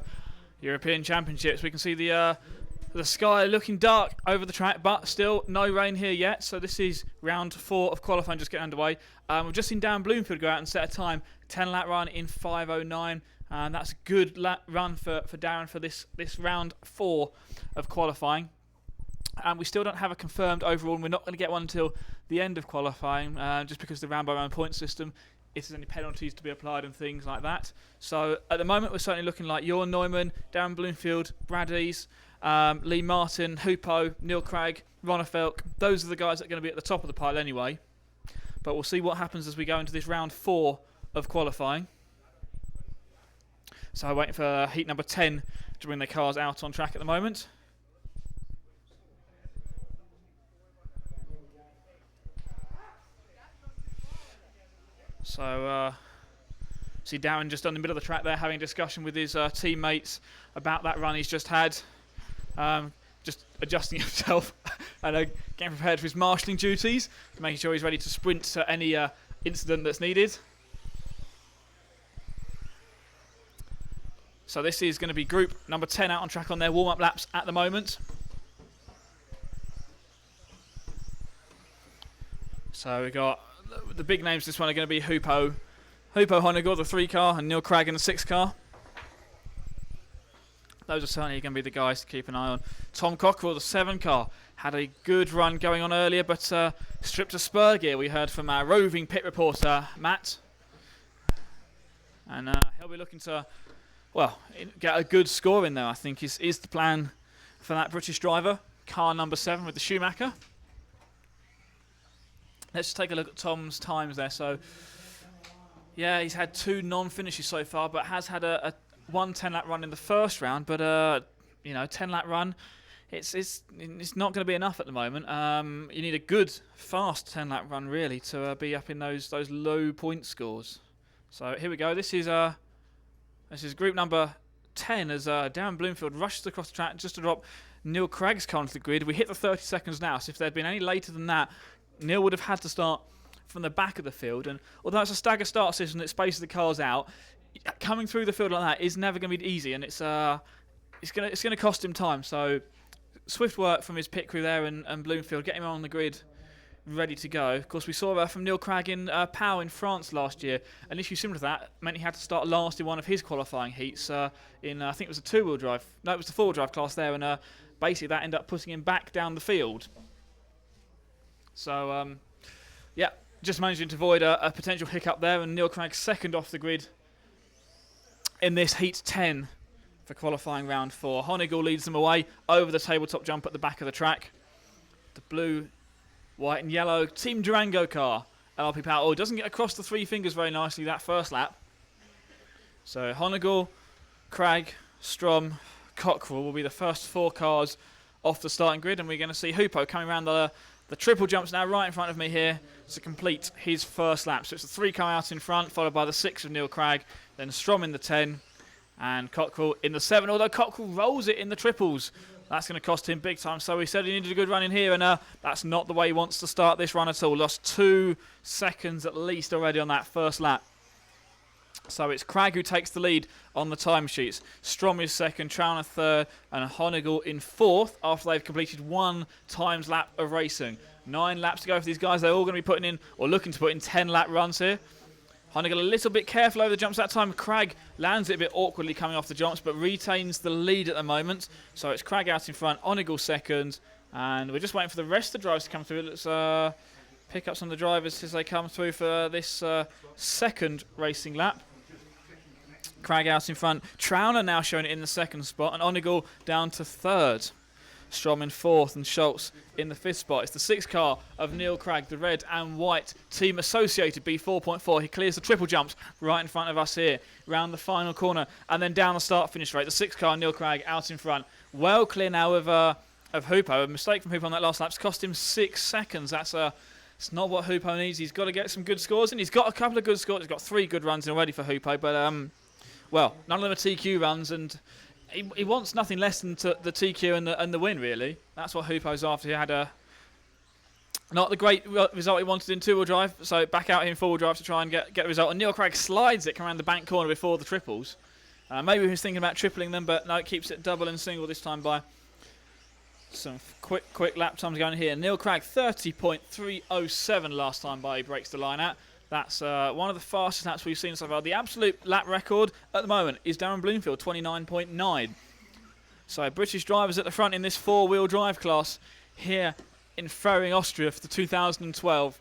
European Championships. We can see the sky looking dark over the track, but still no rain here yet. So this is round 4 of qualifying just getting underway. We've just seen Dan Bloomfield go out and set a time, 10-lap run in 5:09, and that's a good run for Darren for this round 4 of qualifying. And we still don't have a confirmed overall, and we're not going to get one until the end of qualifying, just because of the round-by-round point system. If there's any penalties to be applied and things like that. So at the moment we're certainly looking like Jorn Neumann, Darren Bloomfield, Brad Ease, Lee Martin, Hupo, Neil Craig, Ronner Felk. Those are the guys that are going to be at the top of the pile anyway. But we'll see what happens as we go into this round 4 of qualifying. So I'm waiting for heat number 10 to bring their cars out on track at the moment. So, see Darren just on the middle of the track there having a discussion with his teammates about that run he's just had. Just adjusting himself and getting prepared for his marshalling duties, making sure he's ready to sprint to any incident that's needed. So this is going to be group number 10 out on track on their warm-up laps at the moment. So we've got the big names this one are going to be Hupo Honegor, the 3 car, and Neil Craig in the 6 car. Those are certainly going to be the guys to keep an eye on. Tom Cockrell, the 7 car, had a good run going on earlier, but stripped a spur gear, we heard from our roving pit reporter, Matt. And he'll be looking to, well, get a good score in there, I think, is the plan for that British driver. Car number 7 with the Schumacher. Let's just take a look at Tom's times there. So, yeah, he's had 2 non-finishes so far, but has had a 1 10-lap run in the first round. But 10-lap run, it's not going to be enough at the moment. You need a good, fast 10-lap run really to be up in those low point scores. So here we go. This is group number 10 as Darren Bloomfield rushes across the track just to drop Neil Craig's car onto the grid. We hit the 30 seconds now, so if there'd been any later than that, Neil would have had to start from the back of the field, and although it's a stagger start system that spaces the cars out, coming through the field like that is never going to be easy, and it's going to cost him time. So swift work from his pit crew there and Bloomfield, getting him on the grid ready to go. Of course, we saw from Neil Craig in Pau in France last year. An issue similar to that meant he had to start last in one of his qualifying heats in I think it was a 2-wheel drive. No, it was the 4-wheel drive class there, and basically that ended up putting him back down the field. So, yeah, just managing to avoid a potential hiccup there, and Neil Craig second off the grid in this Heat 10 for qualifying round 4. Honegor leads them away over the tabletop jump at the back of the track. The blue, white and yellow Team Durango car, LRP Power. Oh, it doesn't get across the 3 fingers very nicely that first lap. So Honegor, Craig, Strom, Cockrell will be the first 4 cars off the starting grid, and we're going to see Hupo coming around the triple jumps now right in front of me here to complete his first lap. So it's the 3 car out in front, followed by the 6 of Neil Craig, then Strom in the 10, and Cockrell in the 7. Although Cockrell rolls it in the triples, that's going to cost him big time. So he said he needed a good run in here, and that's not the way he wants to start this run at all. Lost 2 seconds at least already on that first lap. So it's Craig who takes the lead on the timesheets. Strom is second, Trauner third, and Honegor in 4th after they've completed 1 times lap of racing. 9 laps to go for these guys. They're all going to be putting in, or looking to put in 10-lap runs here. Honegor a little bit careful over the jumps that time. Craig lands it a bit awkwardly coming off the jumps, but retains the lead at the moment. So it's Craig out in front, Honegor second, and we're just waiting for the rest of the drivers to come through. Let's pick up some of the drivers as they come through for this second racing lap. Craig out in front. Trauner now showing it in the 2nd spot, and Honegor down to 3rd. Strom in 4th, and Schultz in the 5th spot. It's the 6th car of Neil Craig, the red and white team associated B4.4. He clears the triple jumps right in front of us here, round the final corner, and then down the start-finish rate. The 6th car, Neil Craig, out in front. Well clear now of Hupo. A mistake from Hupo on that last lap's cost him 6 seconds. It's not what Hupo needs. He's got to get some good scores, and he's got a couple of good scores. He's got 3 good runs in already for Hupo, but well, none of them are TQ runs, and he wants nothing less than the TQ and the win, really. That's what Hupo's after. He had Not the great result he wanted in two-wheel drive, so back out here in four-wheel drive to try and get the result. And Neil Craig slides it around the bank corner before the triples. Maybe he was thinking about tripling them, but no, it keeps it double and single this time by some quick lap times going here. Neil Craig 30.307 last time by he breaks the line out. That's one of the fastest laps we've seen so far. The absolute lap record at the moment is Darren Bloomfield, 29.9. So British drivers at the front in this four-wheel drive class here in Ferring, Austria for the 2012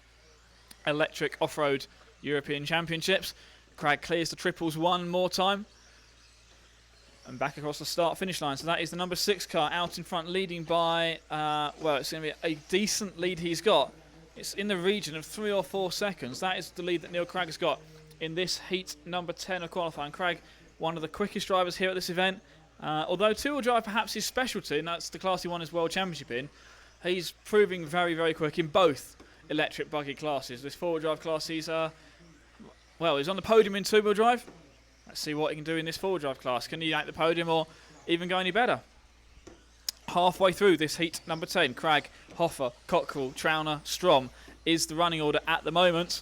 Electric Off-Road European Championships. Craig clears the triples one more time. And back across the start-finish line. So that is the number 6 car out in front, leading by, well, it's going to be a decent lead he's got. It's in the region of 3 or 4 seconds. That is the lead that Neil Craig has got in this heat number 10 of qualifying. Craig, one of the quickest drivers here at this event. Although two-wheel drive perhaps his specialty, and that's the class he won his World Championship in, he's proving very, very quick in both electric buggy classes. This four-wheel drive class, he's on the podium in two-wheel drive. Let's see what he can do in this four-wheel drive class. Can he make the podium or even go any better? Halfway through this heat number 10, Craig, Hoffer, Cockrell, Trauner, Strom is the running order at the moment.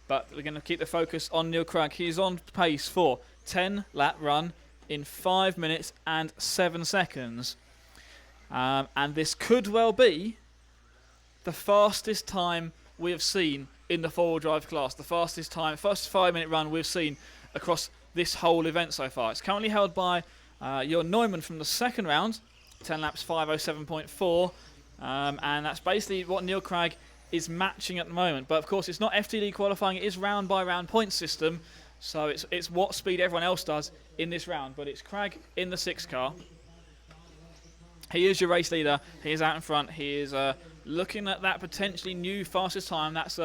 But we're going to keep the focus on Neil Craig. He's on pace for 10-lap run in 5 minutes and 7 seconds. And this could well be the fastest time we have seen in the four-wheel drive class. The fastest time, first 5-minute run we've seen across this whole event so far. It's currently held by Jörn Neumann from the second round, 10 laps 5:07.4, and that's basically what Neil Craig is matching at the moment. But of course it's not FTD qualifying, it is round by round point system, so it's what speed everyone else does in this round. But it's Craig in the 6 car. He is your race leader, he is out in front, he is looking at that potentially new fastest time. That's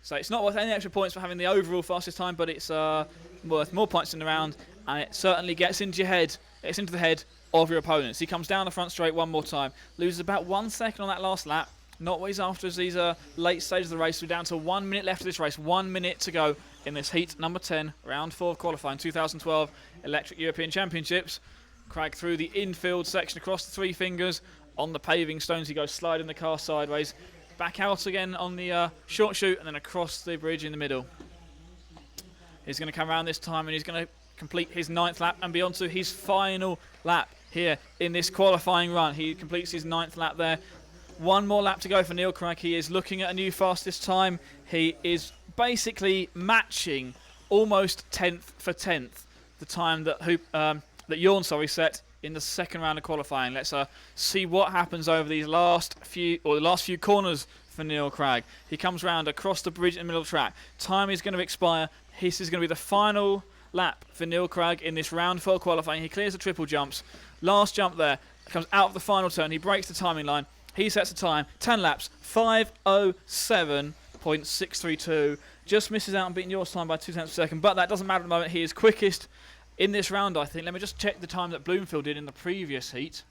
so it's not worth any extra points for having the overall fastest time, but it's worth more points in the round, and it certainly gets into your head. It's into the head of your opponents. He comes down the front straight one more time, loses about 1 second on that last lap. Not what he's after as these late stages of the race. We're down to 1 minute left of this race. 1 minute to go in this heat number 10, round 4 of qualifying, 2012 Electric European Championships. Craig through the infield section across the 3 fingers. On the paving stones he goes sliding the car sideways. Back out again on the short chute and then across the bridge in the middle. He's going to come around this time and he's going to complete his 9th lap and be on to his final lap here in this qualifying run. He completes his 9th lap there. 1 more lap to go for Neil Craig. He is looking at a new fastest time. He is basically matching almost 10th for 10th the time that Jörn set in the second round of qualifying. Let's see what happens over these last few corners for Neil Craig. He comes round across the bridge in the middle of the track. Time is going to expire. This is going to be the final lap for Neil Craig in this round 4 qualifying. He clears the triple jumps. Last jump there. Comes out of the final turn. He breaks the timing line. He sets the time. 10 laps. 5:07.632. Just misses out on beating yours time by 2 tenths per second. But that doesn't matter at the moment. He is quickest in this round, I think. Let me just check the time that Bloomfield did in the previous heat.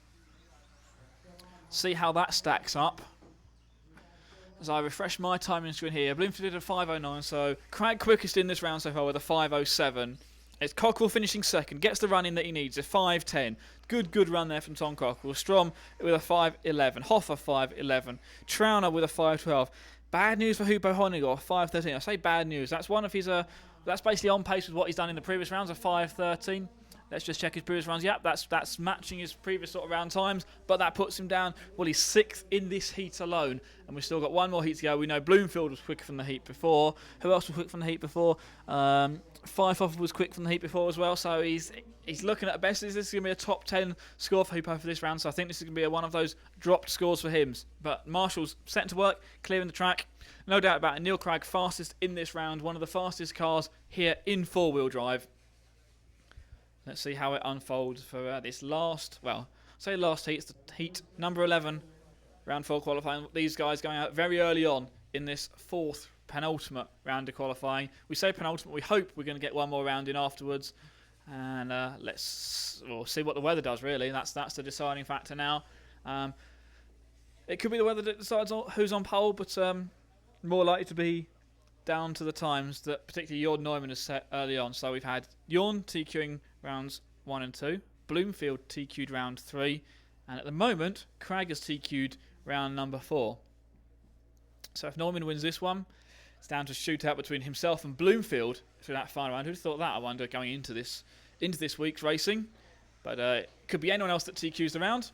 See how that stacks up. As I refresh my timing screen here, Bloomfield did a 5:09, so Craig quickest in this round so far with a 5:07. It's Cockrell finishing second, gets the run in that he needs, a 5:10. Good run there from Tom Cockrell. Strom with a 5:11. Hoffer 5:11. Trauner with a 5:12. Bad news for Hugo Honigor, 5:13. I say bad news. That's one of his. That's basically on pace with what he's done in the previous rounds, a 5:13. Let's just check his previous rounds. Yep, that's matching his previous sort of round times, but that puts him down. Well, he's 6th in this heat alone, and we've still got 1 more heat to go. We know Bloomfield was quicker from the heat before. Who else was quick from the heat before? Pfeiffer was quick from the heat before as well, so he's looking at the best. This is going to be a top 10 score for Hupo for this round, so I think this is going to be one of those dropped scores for him. But Marshall's setting to work, clearing the track. No doubt about it, Neil Craig fastest in this round, one of the fastest cars here in 4-wheel drive. Let's see how it unfolds for this last heat. It's the heat number 11, round 4 qualifying. These guys going out very early on in this 4th penultimate round of qualifying. We say penultimate, we hope we're going to get 1 more round in afterwards. And we'll see what the weather does, really. That's the deciding factor now. It could be the weather that decides who's on pole, but more likely to be down to the times that particularly Jörn Neumann has set early on. So we've had Jörn TQing rounds 1 and 2, Bloomfield TQ'd round 3, and at the moment Craig has TQ'd round number 4. So if Neumann wins this one, it's down to a shootout between himself and Bloomfield through that final round. Who'd have thought that, I wonder, going into this week's racing? But it could be anyone else that TQ's around.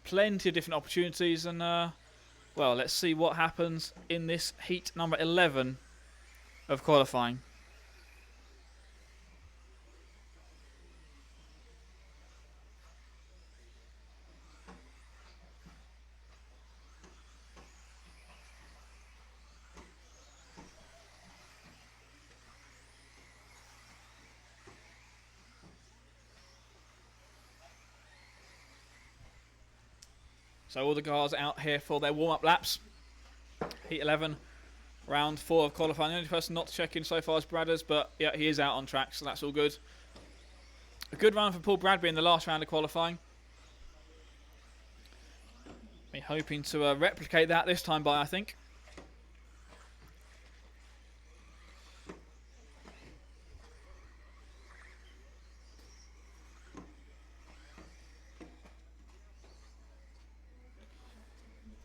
Plenty of different opportunities, and well, let's see what happens in this heat number 11 of qualifying. So all the cars out here for their warm-up laps. Heat 11, round 4 of qualifying. The only person not to check in so far is Bradders, but yeah, he is out on track, so that's all good. A good run for Paul Bradby in the last round of qualifying. We're hoping to replicate that this time by, I think.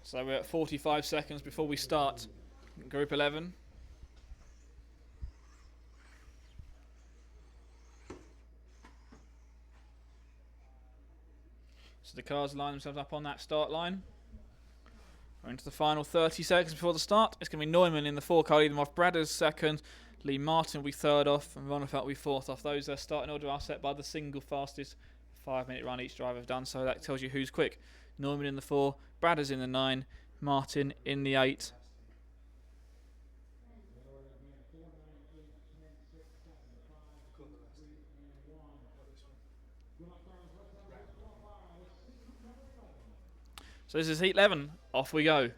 So we're at 45 seconds before we start Group 11. So the cars line themselves up on that start line. We're into the final 30 seconds before the start. It's going to be Neumann in the 4-car leading off, Bradders second, Lee Martin will be third off, and Ronnefeld will be fourth off. Those starting order are set by the single fastest 5-minute run each driver have done, so that tells you who's quick. Neumann in the 4, Bradders in the 9, Martin in the 8. So this is heat 11. Off we go.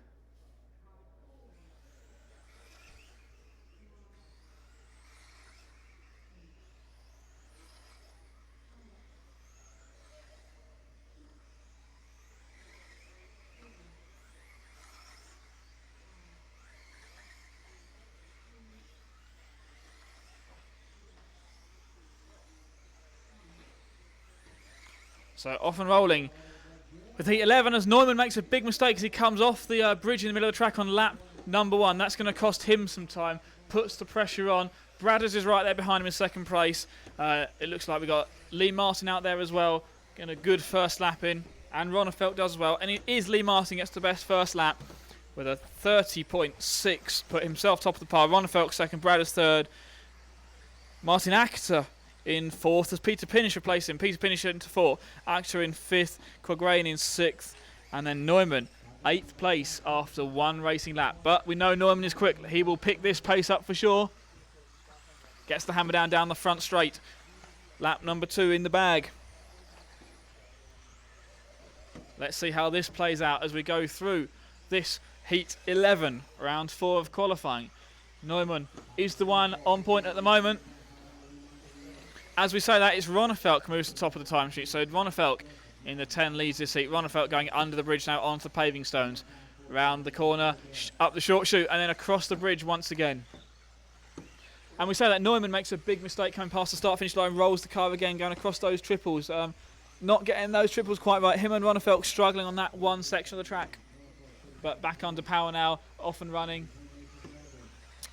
So off and rolling with heat 11 as Neumann makes a big mistake as he comes off the bridge in the middle of the track on lap number 1. That's going to cost him some time, puts the pressure on. Bradders is right there behind him in second place. It looks like we've got Lee Martin out there as well, getting a good first lap in, and Ronnefeld does as well. And it is Lee Martin gets the best first lap with a 30.6, put himself top of the pile. Ronnefeld second, Bradders third. Martin Actor in fourth as Peter Pinish replaced him. Peter Pinish into 4, Actor in 5th, Quagrain in 6th, and then Neumann 8th place after 1 racing lap. But we know Neumann is quick. He will pick this pace up for sure. Gets the hammer down the front straight. Lap number 2 in the bag. Let's see how this plays out as we go through this heat 11, round 4 of qualifying. Neumann is the one on point at the moment. As we say that, it's Ronnefeld moves to the top of the timesheet. So Ronnefeld in the 10 leads this heat. Ronnefeld going under the bridge now onto the paving stones. Round the corner, up the short chute, and then across the bridge once again. And we say that Neumann makes a big mistake coming past the start-finish line, rolls the car again, going across those triples. Not getting those triples quite right. Him and Ronnefeld struggling on that one section of the track. But back under power now, off and running.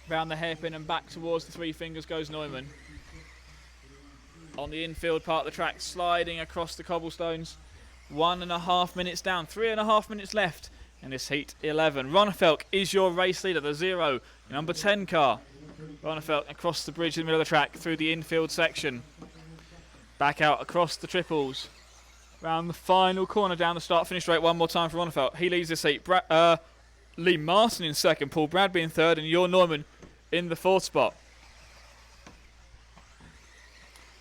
Round the hairpin and back towards the 3 fingers goes Neumann. On the infield part of the track, sliding across the cobblestones. 1.5 minutes down, 3.5 minutes left in this heat 11. Ronnefeld is your race leader, the 0, number 10 car. Ronnefeld across the bridge in the middle of the track through the infield section. Back out across the triples. Round the final corner down the start-finish straight one more time for Ronnefeld. He leads this heat. Lee Martin in second, Paul Bradby in third, and your Neumann in the 4th spot.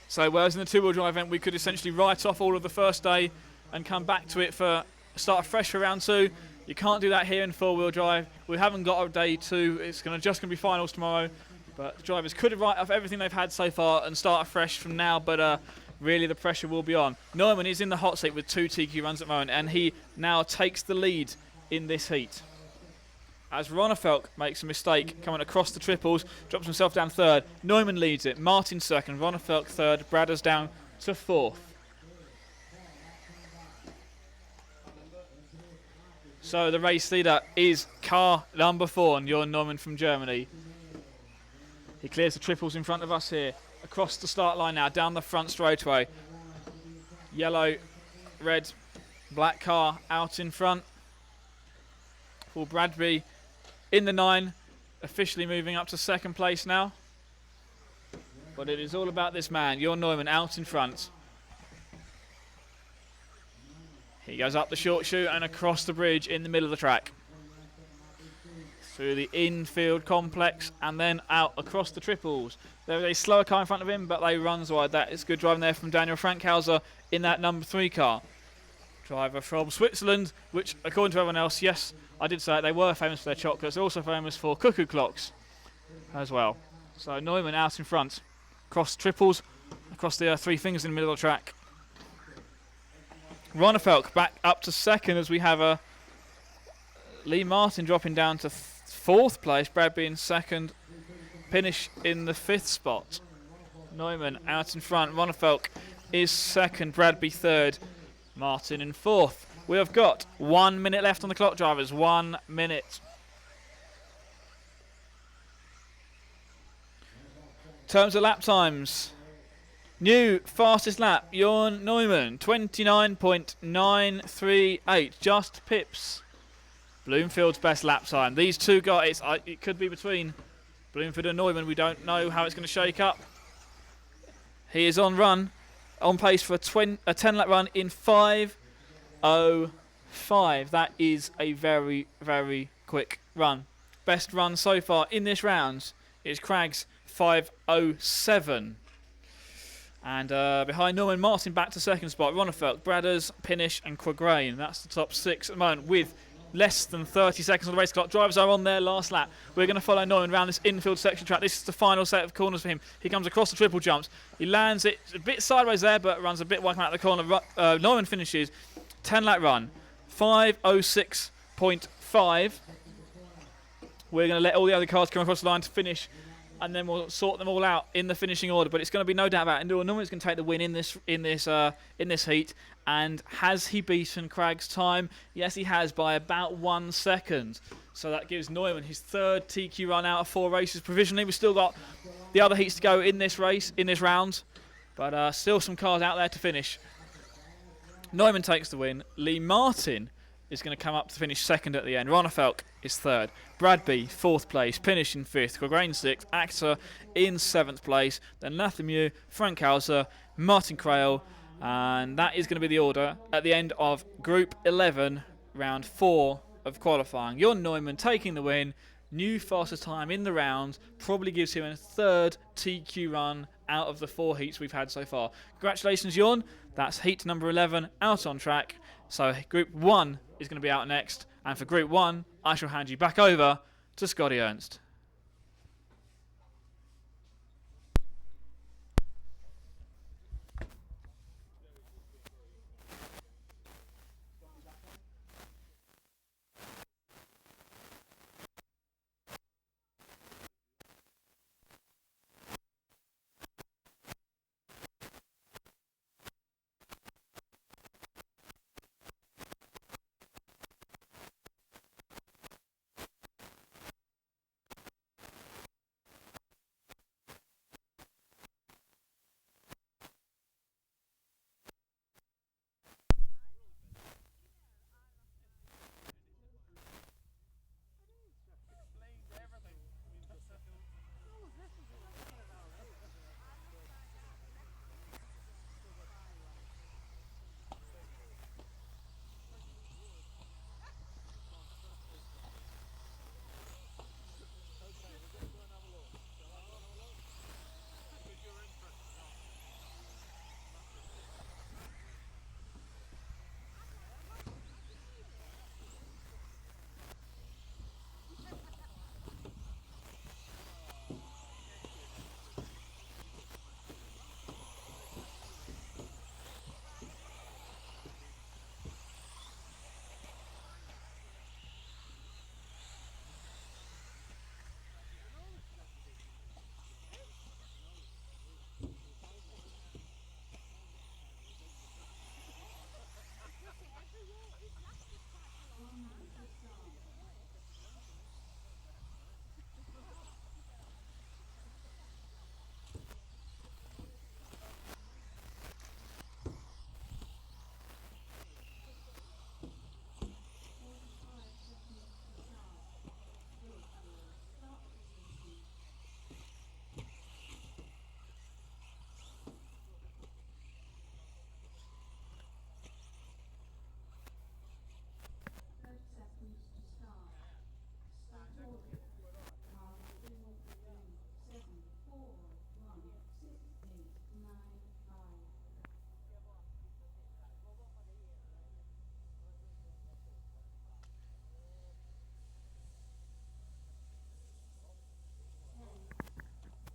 So whereas in the 2-wheel drive event we could essentially write off all of the first day and come back to it for start fresh for round 2, you can't do that here in 4-wheel drive. We haven't got a day 2. It's just going to be finals tomorrow. But the drivers could write off everything they've had so far and start afresh from now. But really the pressure will be on. Neumann is in the hot seat with 2 TQ runs at the moment, and he now takes the lead in this heat. As Ronnefeld makes a mistake coming across the triples, drops himself down 3rd. Neumann leads it, Martin 2nd, Ronnefeld 3rd, Bradders down to 4th. So the race leader is car number 4, Jörn Neumann from Germany. He clears the triples in front of us here. Across the start line now, down the front straightaway. Yellow, red, black car out in front. Paul Bradby in the 9, officially moving up to second place now. But it is all about this man, Jörn Neumann, out in front. He goes up the short chute and across the bridge in the middle of the track. Through the infield complex and then out across the triples. There's a slower car in front of him, but they runs wide. That is good driving there from Daniel Frankhauser in that number 3 car. Driver from Switzerland, which according to everyone else, yes, I did say it, they were famous for their chocolates. They're also famous for cuckoo clocks as well. So Neumann out in front. Across triples, across the 3 fingers in the middle of the track. Ronnefeldt back up to second as we have Lee Martin dropping down to 4th place. Bradby in second. Finish in the 5th spot. Neumann out in front. Ronnefeldt is second. Bradby third. Martin in 4th. We have got 1 minute left on the clock, drivers. 1 minute. Terms of lap times. New fastest lap, Jörn Neumann, 29.938, just pips Bloomfield's best lap time. These two guys, it could be between Bloomfield and Neumann. We don't know how it's going to shake up. He is on pace for a 10-lap run in 5:05. That is a very, very quick run. Best run so far in this round is Craig's 5:07. And behind Norman Martin back to second spot, Ronnefeldt, Bradders, Pinnish and Quagrain. That's the top 6 at the moment with less than 30 seconds on the race clock. Drivers are on their last lap. We're going to follow Neumann around this infield section track. This is the final set of corners for him. He comes across the triple jumps. He lands it a bit sideways there, but runs a bit wide out of the corner. Neumann finishes 10-lap run, 5:06.5. We're going to let all the other cars come across the line to finish, and then we'll sort them all out in the finishing order. But it's going to be no doubt about it. Neumann is going to take the win in this heat. And has he beaten Craig's time? Yes, he has by about 1 second. So that gives Neumann his 3rd TQ run out of 4 races provisionally. We've still got the other heats to go in this race, in this round, but still some cars out there to finish. Neumann takes the win. Lee Martin is going to come up to finish 2nd at the end. Ronnefeldt is 3rd. Bradby 4th place. Pinnish in 5th. Quagrain 6th. Actor in 7th place. Then Lathamieux, Frankhauser, Martin Crail. And that is going to be the order at the end of Group 11, Round 4 of qualifying. Jörn Neumann taking the win. New fastest time in the round. Probably gives him a 3rd TQ run out of the 4 heats we've had so far. Congratulations, Jörn. That's heat number 11 out on track. So Group 1 is going to be out next. And for Group 1, I shall hand you back over to Scotty Ernst.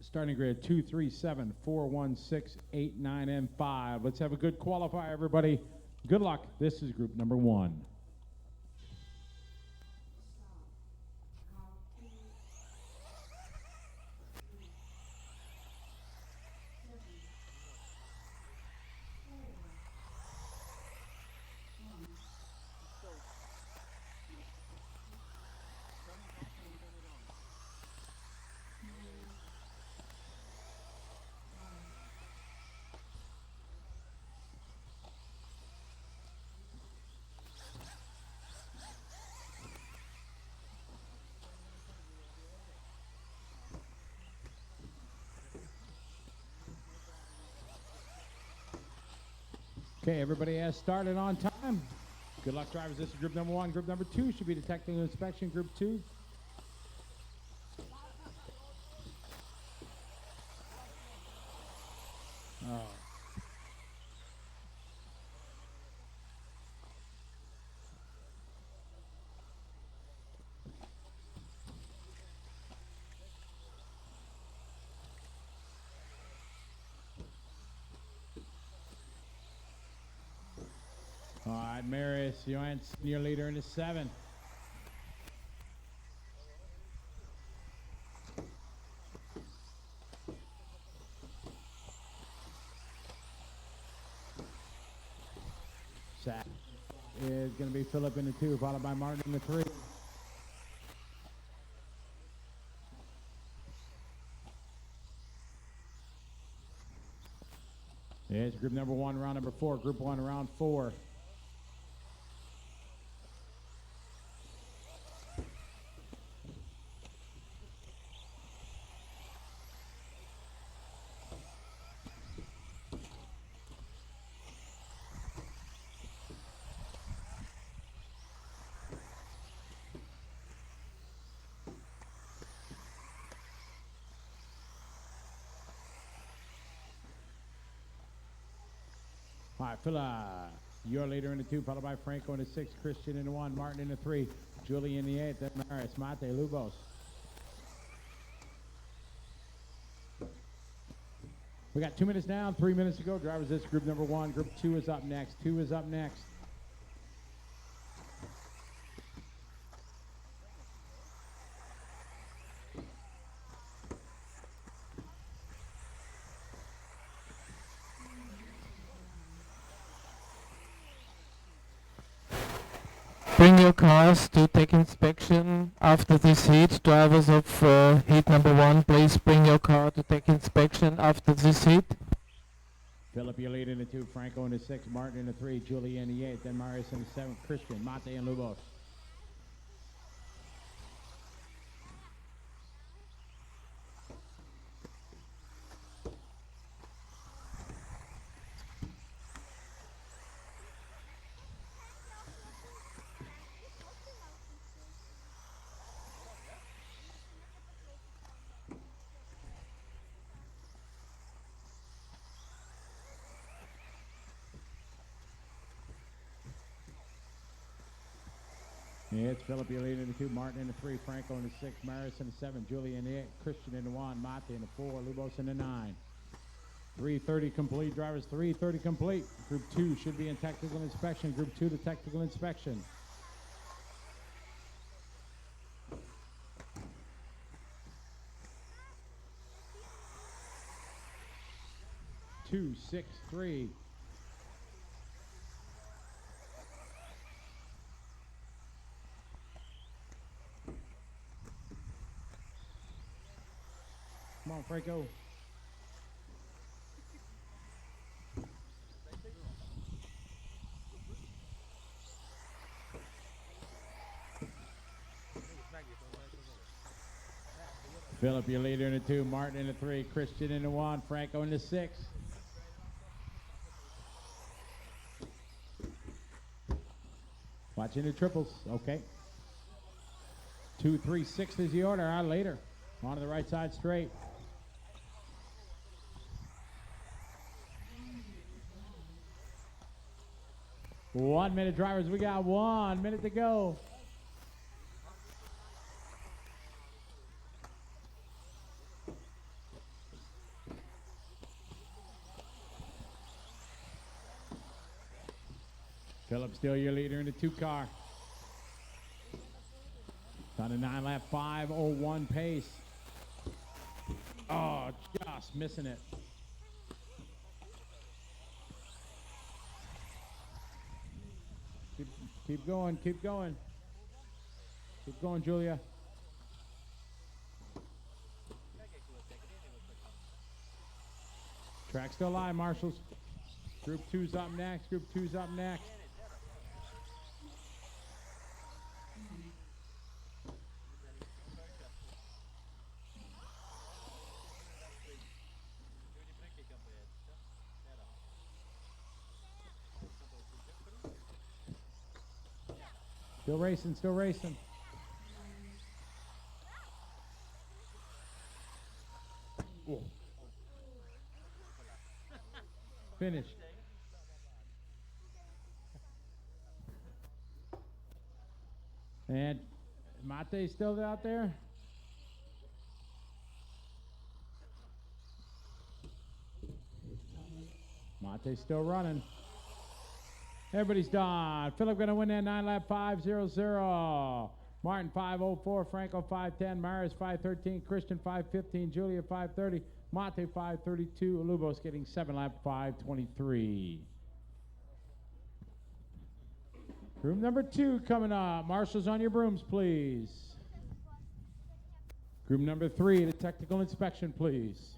Starting grid 2, 3, 7, 4, 1, 6, 8, 9, and 5. Let's have a good qualifier, everybody. Good luck. This is group number 1. Okay, everybody has started on time. Good luck, drivers. This is group number 1. Group number 2 should be the technical inspection. Group 2. Oh. All right, Marius Johansson, your leader in the 7. Sack is going to be Philip in the 2, followed by Martin in the 3. It's group number 1, round number 4. Group 1, round 4. All right, Philip, your leader in the 2, followed by Franco in the 6, Christian in the 1, Martin in the 3, Julie in the 8, then Marius, Mate, Lubos. We got 2 minutes down, 3 minutes to go. Drivers, this is group number 1. Group 2 is up next. 2 is up next. Bring your cars to take inspection after this heat. Drivers of heat number 1, please bring your car to take inspection after this heat. Philip, your leader in the 2, Franco in the 6, Martin in the 3, Julie in the 8, then Marius in the 7, Christian, Mate, and Lubos. It's Philip, your leader in the 2, Martin in the 3, Franco in the 6, Marius in the 7, Julie in the 8, Christian in the 1, Mate in the 4, Lubos in the 9. 3:30 complete, drivers, 3:30 complete. Group 2 should be in technical inspection. Group 2 to technical inspection. Two, 6, 3. Come on, Franco. Philip, your leader in the 2, Martin in the 3, Christian in the 1, Franco in the 6. Watching the triples, okay. 2, 3, 6 is the order, our leader. On to the right side straight. One minute, drivers, we got 1 minute to go. Philip still your leader in the 2-car. On a 9-lap 5:01 pace. Oh, just missing it. Keep going, keep going. Keep going, Julia. Track still live, Marshals. Group 2's up next. Group 2's up next. Still racing, still racing. Ooh. Finished. And Mate's still out there? Mate's still running. Everybody's done. Philip going to win that 9-lap 5:00. Martin 5:04. Franco 5:10. Maris 5:13. Christian 5:15. Julia 5:30. Mate 5:32. Lubos getting 7-lap 5:23. Group number 2 coming up. Marshals on your brooms, please. Group number 3, the technical inspection, please.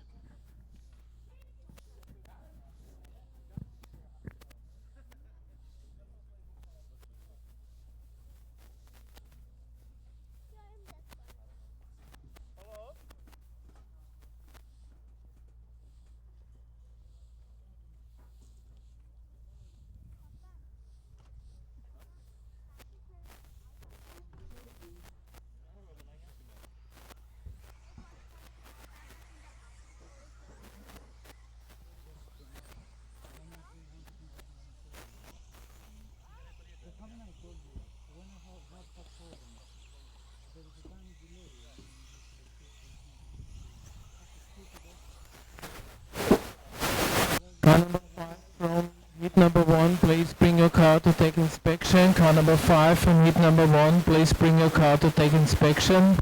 Car number 5 from heat number 1, please bring your car to take inspection. Car number 5 from heat number 1, please bring your car to take inspection.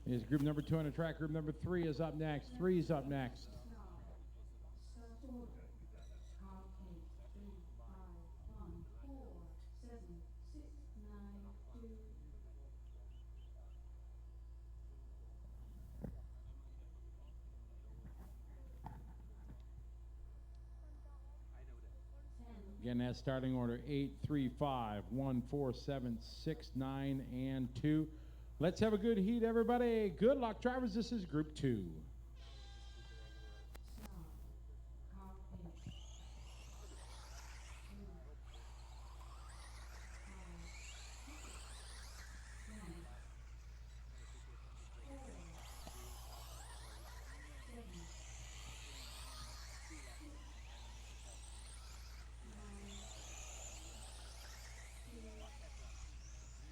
Is group number 2 on the track. Group number 3 is up next. 3's up next. Again, that starting order 8, 3, 5, 1, 4, 7, 6, 9, and 2. Let's have a good heat, everybody. Good luck, drivers. This is Group 2.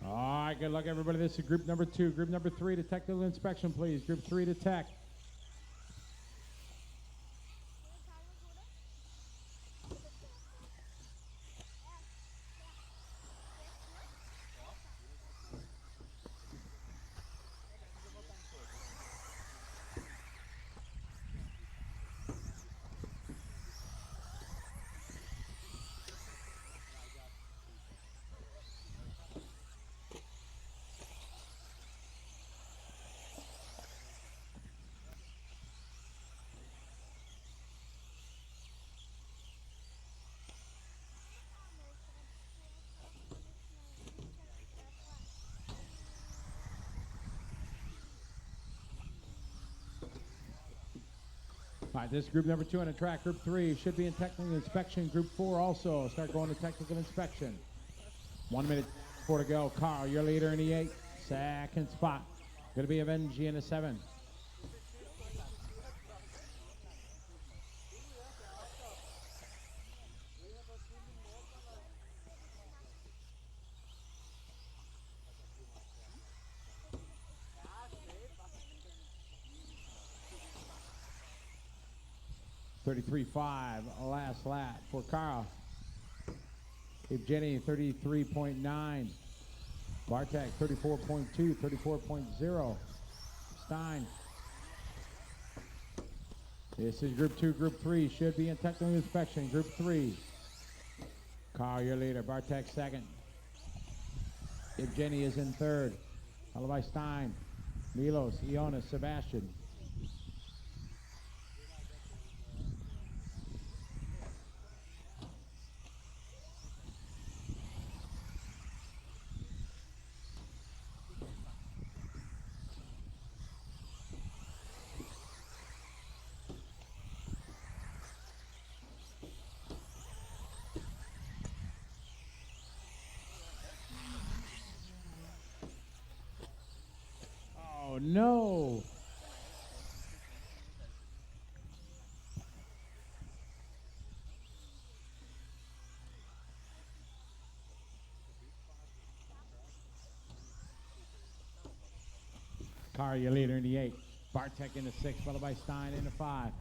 All right, good luck, everybody. This is group number 2. Group number 3 to technical inspection, please. Group 3 to tech. All right, this is group number 2 on the track. Group 3 should be in technical inspection. Group 4 also start going to technical inspection. 1 minute, 4 to go. Carl, your leader in the 8. Second spot. Going to be Avengi in the 7. .33.5 last lap for Carl. Evgeny 33.9. Bartek 34.2, 34.0. Stein. This is group 2, group 3 should be in technical inspection. Group 3. Carl, your leader. Bartek second. Evgeny is in third. Followed by Stein, Milos, Ionas, Sebastian. Oh no! Carl, your leader in the 8. Bartek in the 6, followed by Stein in the 5.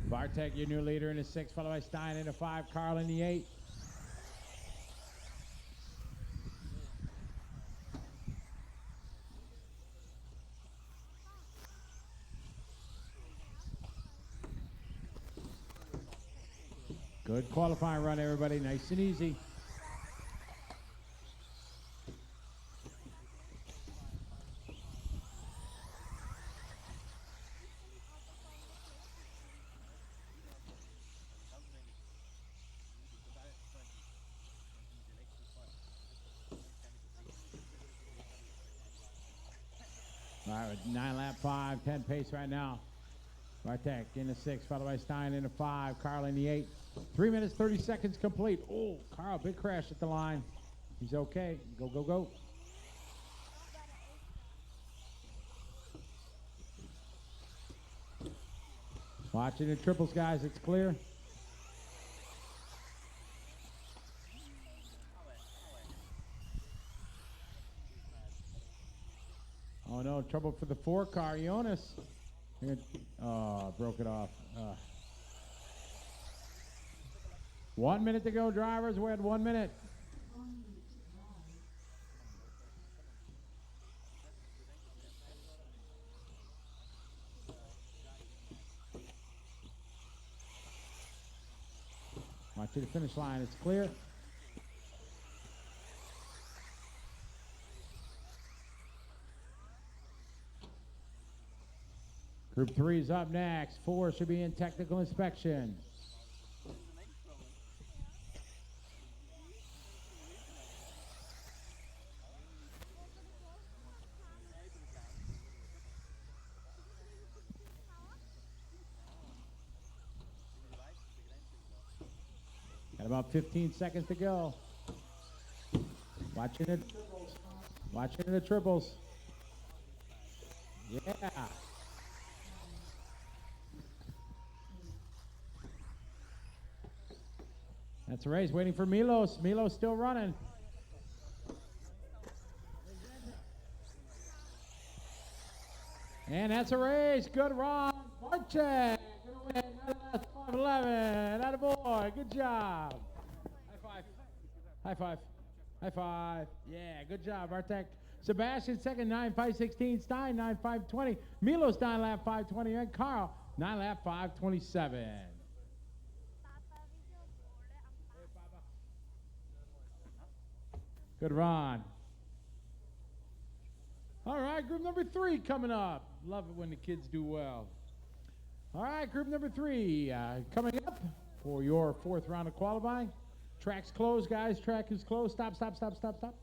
Bartek, your new leader in the 6, followed by Stein in the 5. Carl in the 8. Good qualifying run, everybody. Nice and easy. All right, 9 lap 5, 10 pace right now. Bartek in the 6, followed by Stein in the 5, Carl in the 8. 3 minutes, 30 seconds complete. Oh, Carl, big crash at the line. He's okay. Go, go, go. Watching the triples, guys. It's clear. Oh, no. Trouble for the 4 car. Jonas. Oh, broke it off. 1 minute to go, drivers. We're at 1 minute. Watch to the finish line. It's clear. Group 3 is up next. 4 should be in technical inspection. Got about 15 seconds to go. Watching it. Watching the triples. Yeah. That's a race waiting for Milos. Milos still running. And that's a race. Good run. Bartek. Gonna win. That's 5:11. Attaboy. Good job. High five. High five. High five. Yeah, good job, Bartek. Sebastian second, 9:5:16. Stein 9:5:20. Milos 9 lap 5:20. And Carl 9 lap 5:27. Good run. All right, group number 3 coming up. Love it when the kids do well. All right, group number 3 coming up for your 4th round of qualifying. Track's closed, guys. Track is closed. Stop, stop, stop, stop, stop.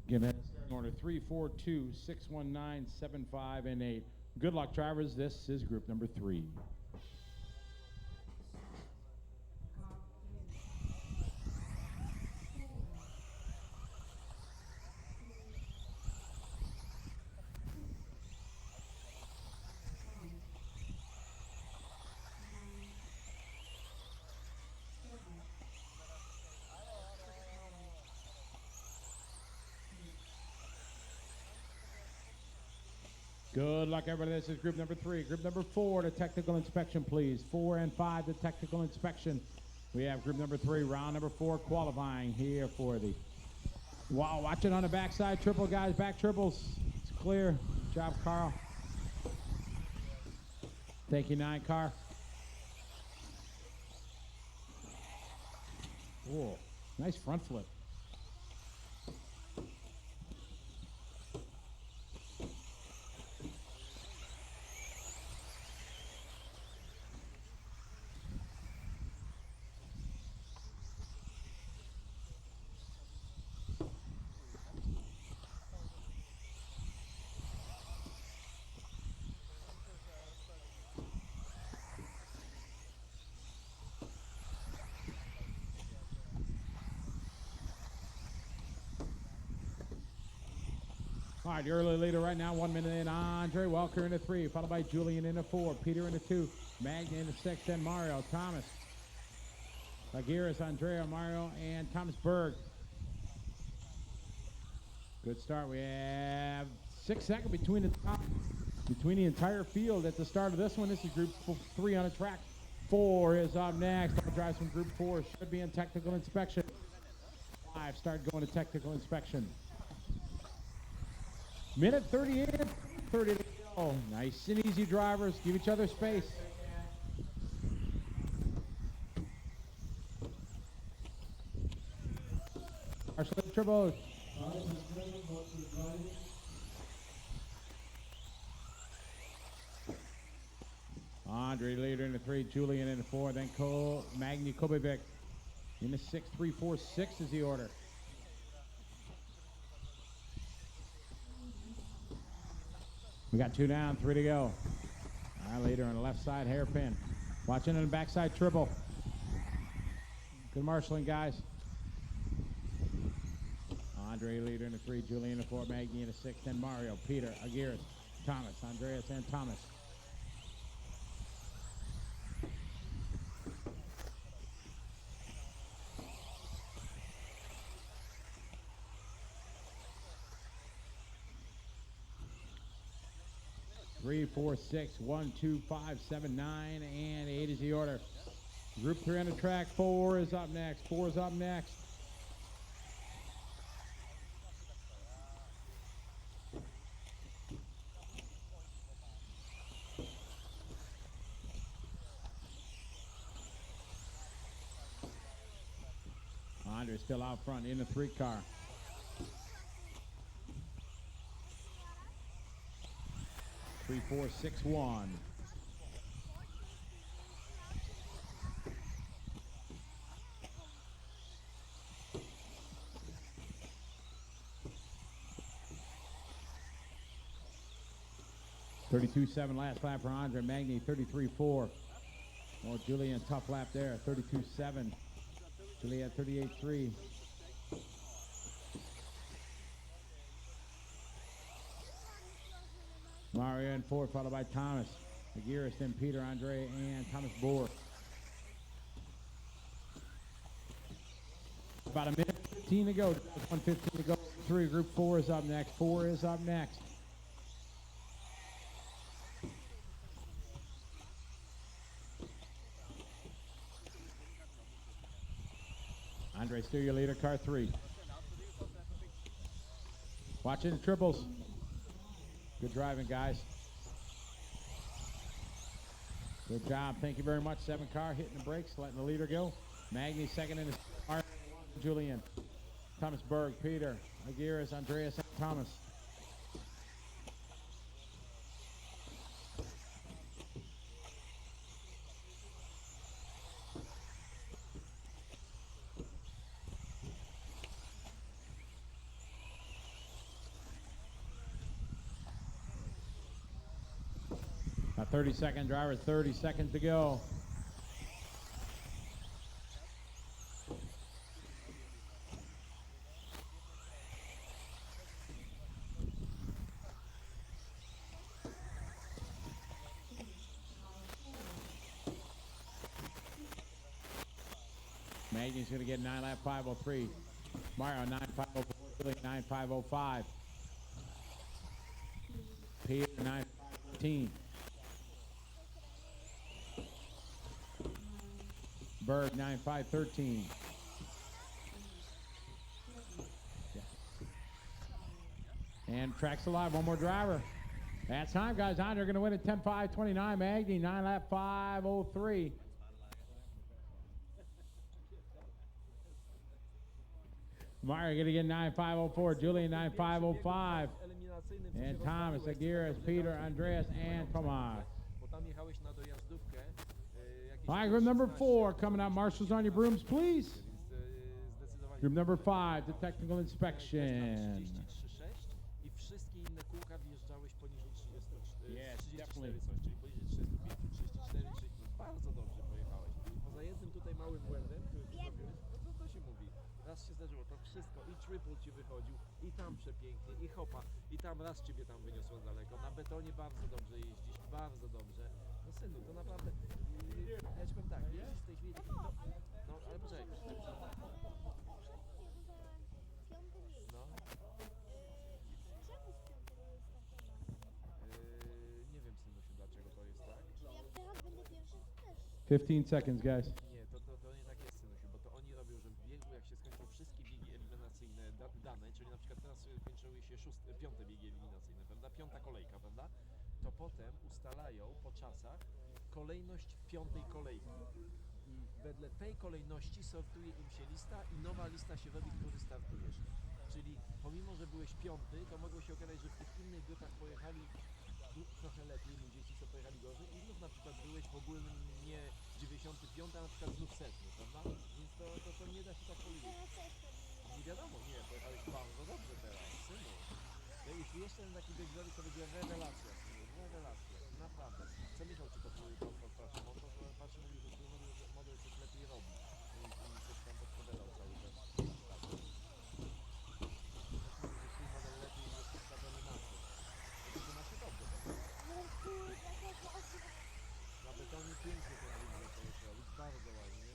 Again, that's order 3, 4, 2, 6, 1, 9, 7, 5, and 8. Good luck, drivers. This is group number 3. Good luck, everybody. This is group number 3. Group number 4, the technical inspection, please. 4 and 5, the technical inspection. We have group number 3, round number 4, qualifying here for the... Wow, watch it on the backside. Triple, guys. Back triples. It's clear. Good job, Carl. Thank you, 9 car. Oh, nice front flip. All right, the early leader right now, 1 minute in. Andre Welker in the 3, followed by Julian in the 4, Peter in the 2, Magna in the 6, then Mario, Thomas, Aguirre, Andrea, Mario, and Thomas Berg. Good start. We have 6 seconds between the entire field at the start of this one. This is group 3 on the track. 4 is up next. All drives from group 4 should be in technical inspection. 5 start going to technical inspection. Minute 38, 30 to go. Nice and easy, drivers. Give each other space. Our slip turbos. Andre Andre leader in the 3, Julian in the 4, then Magni Kobevic in the 6, 3, 4, 6 is the order. We got 2 down, 3 to go. Our leader on the left side, hairpin. Watching on the backside, triple. Good marshalling, guys. Andre leader in the 3, Julian in the 4, Magni in the 6, then Mario, Peter, Aguirre, Thomas, Andreas, and Thomas. Three, 4, 6, 1, 2, 5, 7, 9, and 8 is the order. Group 3 on the track. 4 is up next. 4 is up next. Andre still out front in the 3 car. Three, 4, 6, 1. $32.7 last lap for Andre. Magni 33.4. Oh, Julian, tough lap there. 32.7. Julian 38.3. Mario in 4, followed by Thomas. Aguirre, then Peter, Andre, and Thomas Bohr. About a minute 15 to go. 1:15 to go. 3. Group 4 is up next. 4 is up next. Andre, still your leader, car 3. Watching the triples. Good driving, guys. Good job. Thank you very much. 7 car hitting the brakes, letting the leader go. Magni second in his car. Julian. Thomas Berg, Peter, Aguirre, Andreas, and Thomas. A 30-second driver, 30 seconds to go. Magni's going to get 9 lap 503. Mario 9.504. Billy 9.505. Peter 9.514. Berg 9.513. And track's alive. One more driver. That's time, guys. Andre going to win at 10.529. Magni 9 lap 503. Mario going to get 9.504. Julian 9.505. And Thomas, Aguirre, Peter, Andreas, and Tomas. All right, group number 4 coming out. Marshals on your brooms, please. Group number 5, the technical inspection. Yes, definitely. Bardzo dobrze pojechałeś. Poza jednym tutaj małym błędem, który ty zrobiłeś, no to się mówi. Raz się zdarzyło, to wszystko, i triple ci wychodził, i tam przepięknie, i hopa, i tam raz ciebie tam wyniosło daleko. Na betonie bardzo dobrze jeździsz, bardzo dobrze. No synu, to naprawdę, ja ci powiem tak, jeździsz w tej chwili, no ale poczekaj. No. Nie wiem, synusiu, dlaczego to jest tak. 15 seconds, guys. Nie, to nie tak jest, synusiu, bo to oni robią, że w biegu, jak się skończą wszystkie biegi eliminacyjne dane, czyli na przykład teraz kończyły się 5. biegi eliminacyjne, prawda, 5. kolejka, prawda, to potem ustalają po czasach kolejność 5. kolejki. I wedle tej kolejności sortuje im się lista i nowa lista się robi, który startujesz. Czyli pomimo, że byłeś 5., to mogło się okazać, że w tych innych grupach pojechali trochę lepiej ludzie ci, co pojechali gorzej i znów na przykład byłeś w ogólnym nie 95, a na przykład znów 100, prawda? Więc to nie da się tak powiedzieć. Nie wiadomo, nie, pojechałeś bardzo dobrze teraz, synu. Jeśli jeszcze ten taki Big to będzie rewelacja, synu, rewelacja, naprawdę. Co myślał, czy to twój patrz, patrz, mówi, że twój model coś lepiej robi i coś tam podpowiadał cały czas. Lepiej jest postawiony na to. To macie dobrze. Na betonie pięknie ten ring zacząłeś robić, bardzo ładnie.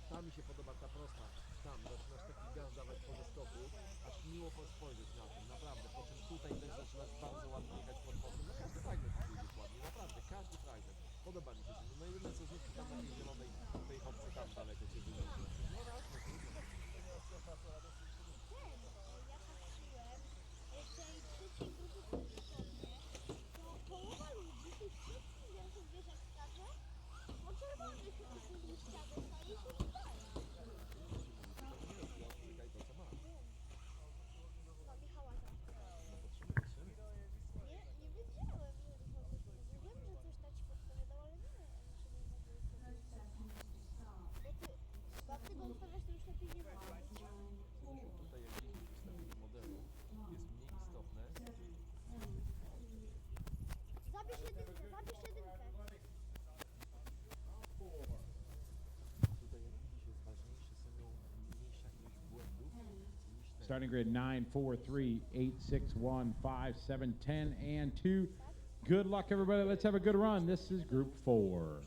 Ta mi się podoba ta prosta. Tam zaczynasz taki gaz dawać po zeskoku, aż miło spojrzeć na tym, naprawdę. Po czym tutaj też zaczynasz bardzo ładnie jechać pod mostem. No każdy fragment wyjdzie ładnie, naprawdę, każdy fragment. Podoba mi się. No jedyne co znów tam na tej zielonej, tej hopce tam daleko cię wyjdzie. No raz, no tutaj jak jeździsz z takiego modelu jest mniej istotne. Zabierz jedynkę. Tutaj jak widzisz jest ważniejsze, są mniejsza ilość błędów niż ten. Starting grid 9, 4, 3, 8, 6, 1, 5, 7, 10, and 2. Good luck, everybody. Let's have a good run. This is Group 4.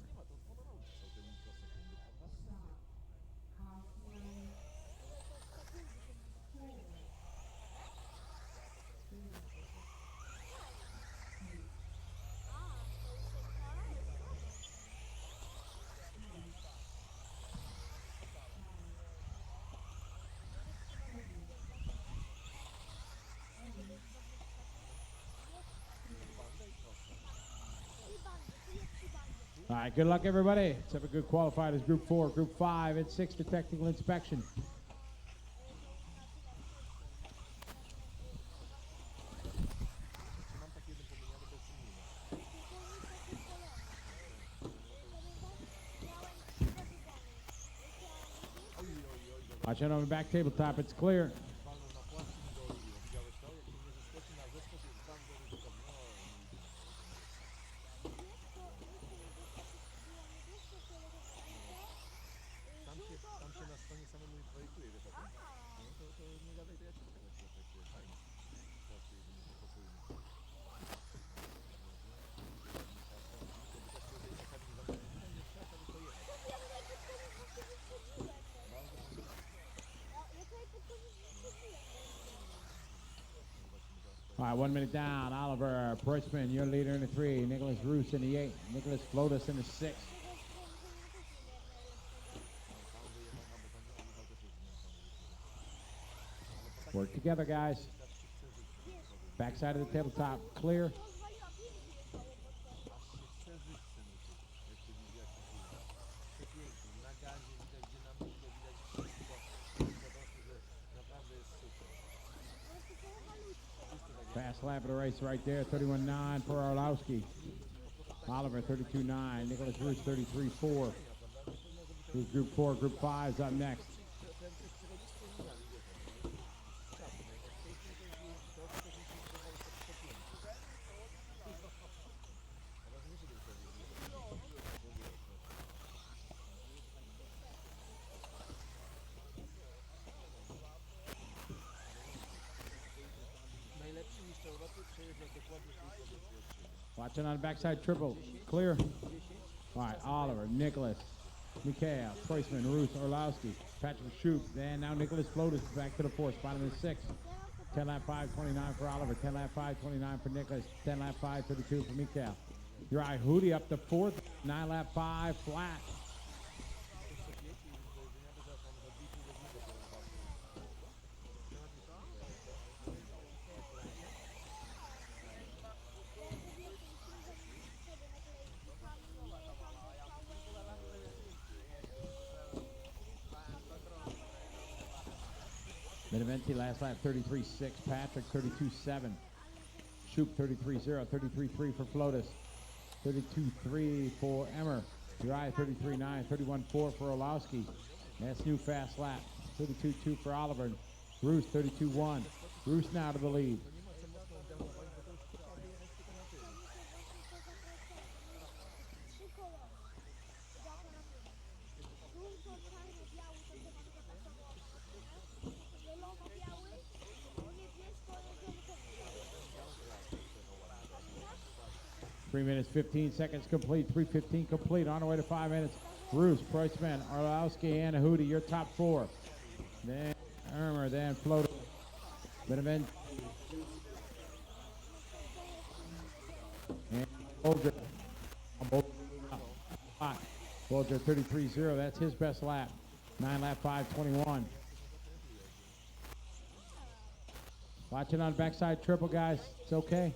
All right, good luck, everybody. Let's have a good qualified as Group 4, Group 5, and 6 for technical inspection. Watch out on the back tabletop, it's clear. Tam się na stronie samemu projektuje, wiesz o tym? No to nie gadaj, to ja ci pokażę, jak się projektuje. Fajnie. Zobaczcie, spokojnie. All right, 1 minute down. Oliver Preussman, your leader in the 3. Nicholas Roos in the 8. Nicholas Flotus in the 6. Work together, guys. Backside of the tabletop, clear. Fast lap of the race right there, 31.9 for Orlowski. Oliver, 32.9. Nicholas Roos, 33.4. Who's Group 4, Group 5 is up next. Watching on the backside triple. Clear. All right, Oliver, Nicholas, Mikhail, Preussman, Roos, Orlowski, Patrick Shoup. Then now Nicholas Flotus back to the 4th, bottom of the 6th. 10 lap 5:29 for Oliver, 10 lap 5:29 for Nicholas, 10 lap 5:32 for Mikhail. Uri Hootie up to 4th, 9 lap 5 flat. Beneventi last lap 33.6, Patrick 32.7. Shoop 33-0, 33-3 for Flotus, 32-3 for Emmer, Uriah 33-9, 31-4 for Olowski. That's new fast lap, 32-2 for Oliver. Roos 32-1. Roos now to the lead. Three minutes, 15 seconds complete. 3:15 complete. On our way to 5 minutes. Roos, Preussman, Orlowski, and Hootie, your top four. Then Ermer, then Float. Benevent. And Bolger. Bolger 33-0. That's his best lap. 9 lap 5:21. Watching on backside triple, guys. It's okay.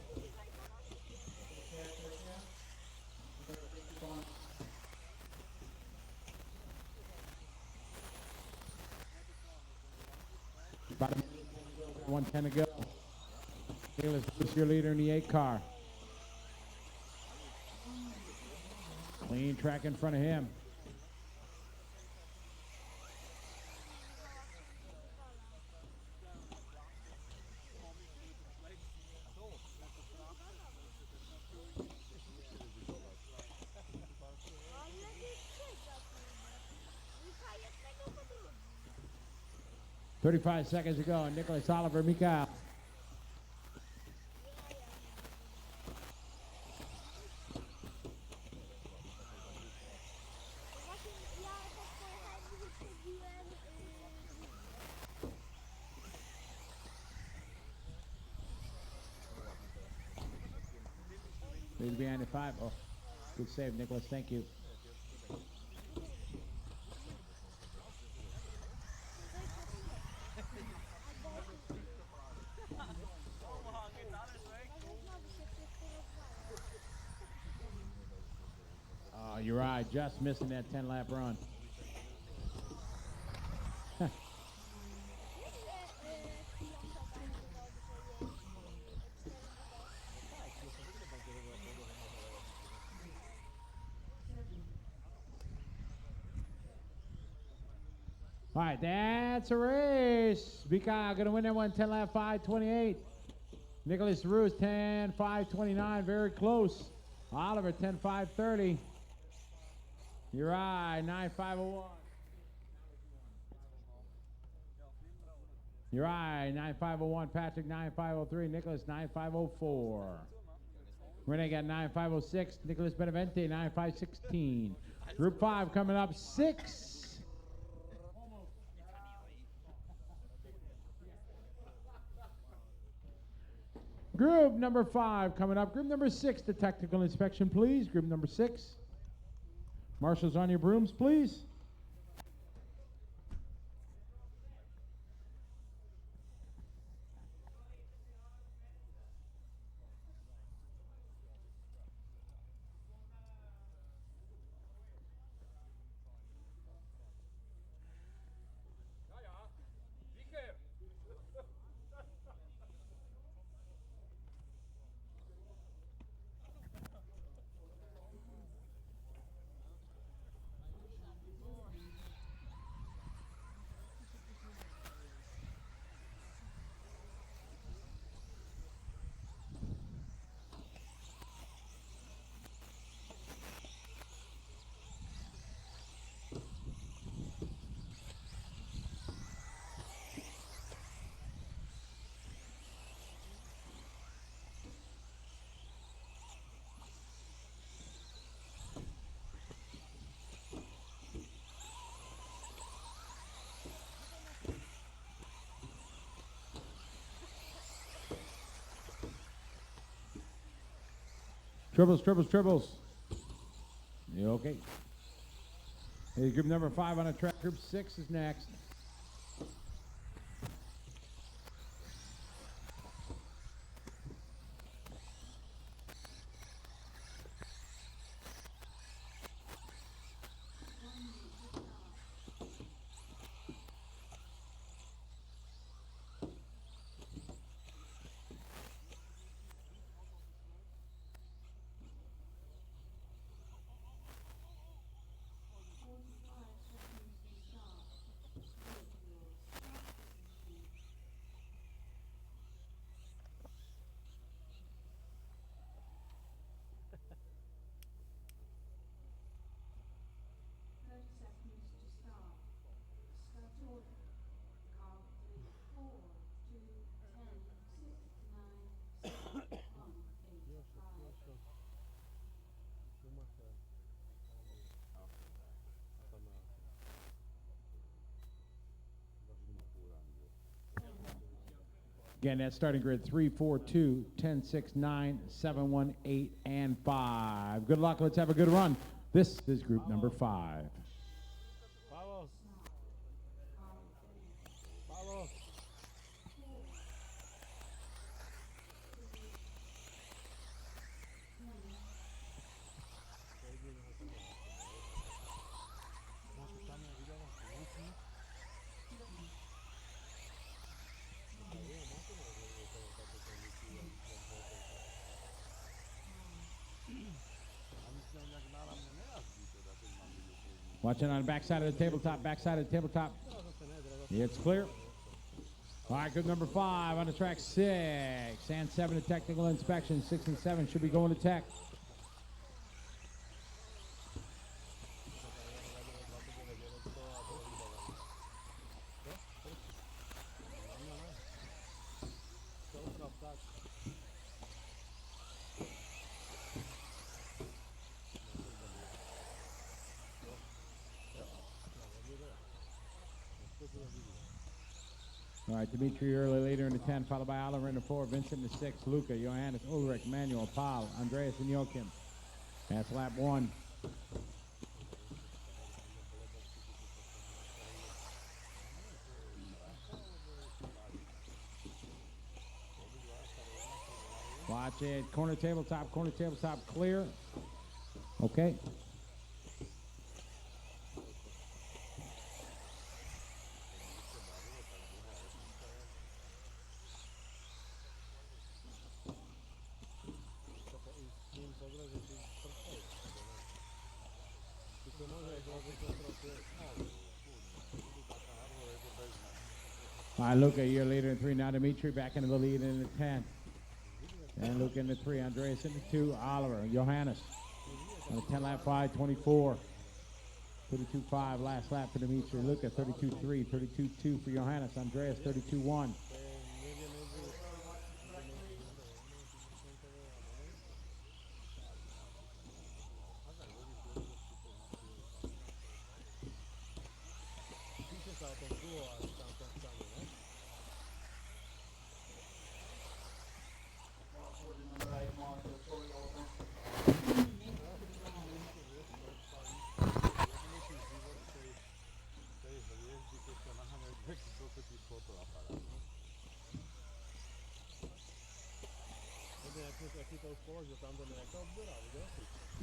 About 1:10 to go. Taylor's your leader in the 8 car. Clean track in front of him. "35 seconds to go, and Nicholas Oliver, Mikael. Lead behind the 5. Oh, good save, Nicholas. Thank you. You're right, just missing that 10-lap run. All right, that's a race. Bika going to win that one, 10 lap 5:28. Nicholas Roos 10:5:29, very close. Oliver 10:5:30. Uri 9:5:01. Uri 9:5:01. Patrick 9:5:03. Nicholas 9:5:04. Renee got 9:5:06. Nicholas Benevente 9:5:16. Group 5 coming up 6. Group number 5 coming up. Group number 6, the technical inspection, please. Group number 6. Marshals on your brooms, please. Tribbles. You okay? Hey, group number 5 on the track. Group 6 is next. Again, that's starting grid 3, 4, 2, 10, 6, 9, 7, 1, 8, and 5. Good luck. Let's have a good run. This is group number 5. Vamos. Vamos. Watching on the backside of the tabletop, backside of the tabletop. It's clear. All right, group number 5 on the track 6. And 7 to technical inspection. 6 and 7 should be going to tech. All right, Dimitri early leader in the 10, followed by Oliver in the 4, Vincent in the 6, Luca, Johannes, Ulrich, Manuel, Paul, Andreas, and Joachim. That's lap 1. Watch it, corner tabletop clear. Okay. All right, Luca, you're leader in 3. Now Dimitri back into the lead in the 10. And Luca in the 3. Andreas in the 2. Oliver. Johannes on the 10 lap 5, 24. 32.5 last lap for Dimitri. Luca 32.3, 32.2 for Johannes. Andreas 32.1.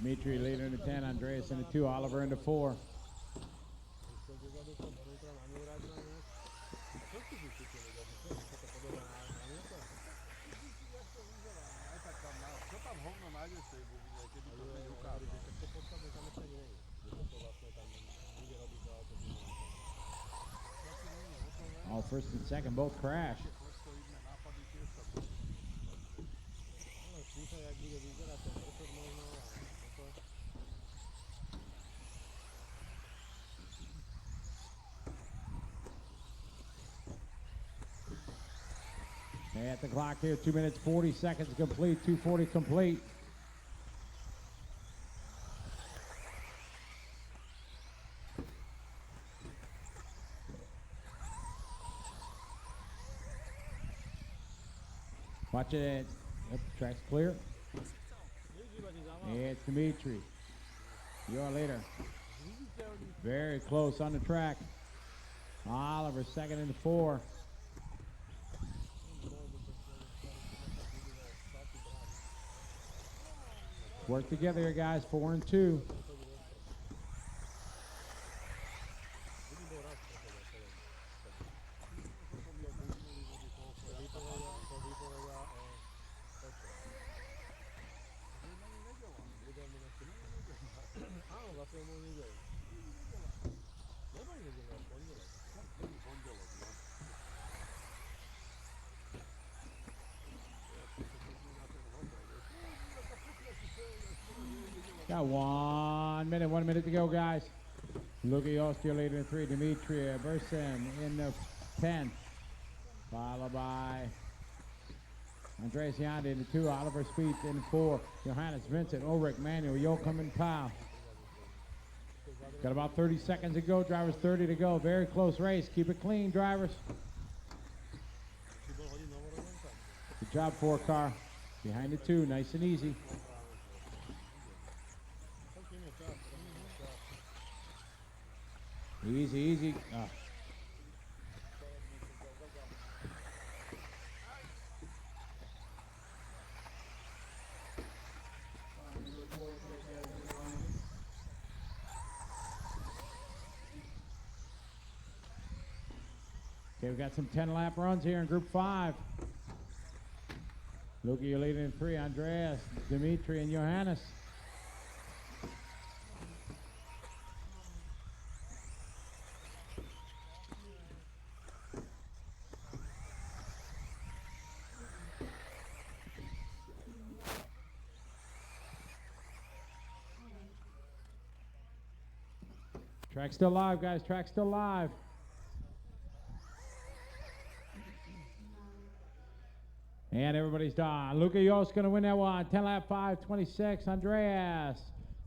Dimitri leader in the 10, Andreas in the 2, Oliver in the 4. All first and second both crash. At the clock here, 2 minutes 40 seconds complete, 2:40 complete. Watch it. Yep, track's clear. It's Dimitri. Your leader. Very close on the track. Oliver second in the 4. Work together here, guys. 4 and 2. Got 1 minute, 1 minute to go, guys. Luca Yost, your leader in 3. Dimitri Burson in the 10. Followed by Andreas Yanda in the 2. Oliver Speed in the 4. Johannes, Vincent, Ulrich, Manuel, Joachim, and Powell. Got about 30 seconds to go. Drivers 30 to go. Very close race. Keep it clean, drivers. job, 4 car. Behind the 2, nice and easy. Easy, easy. Okay, we got some 10-lap runs here in Group 5. Luca, you're leading in 3. Andreas, Dimitri, and Johannes. Track's still live, guys. Track's still live. And everybody's done. Luca Yost going to win that one. 10 lap 5:26. Andreas.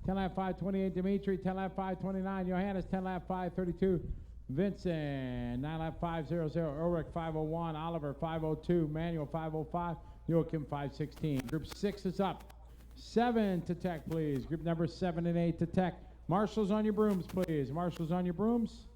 10 lap 5:28. Dimitri. 10 lap 5:29. Johannes. 10 lap 5:32. Vincent. 9 lap 5:00. Ulrich 5:01. Oliver 5:02. Manuel 5:05. Joachim 5:16. Group 6 is up. 7 to Tech, please. Group number 7 and 8 to Tech. Marshals on your brooms, please. Marshals on your brooms.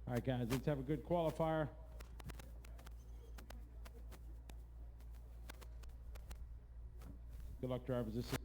All right, guys, let's have a good qualifier. Good luck, drivers. This is 6.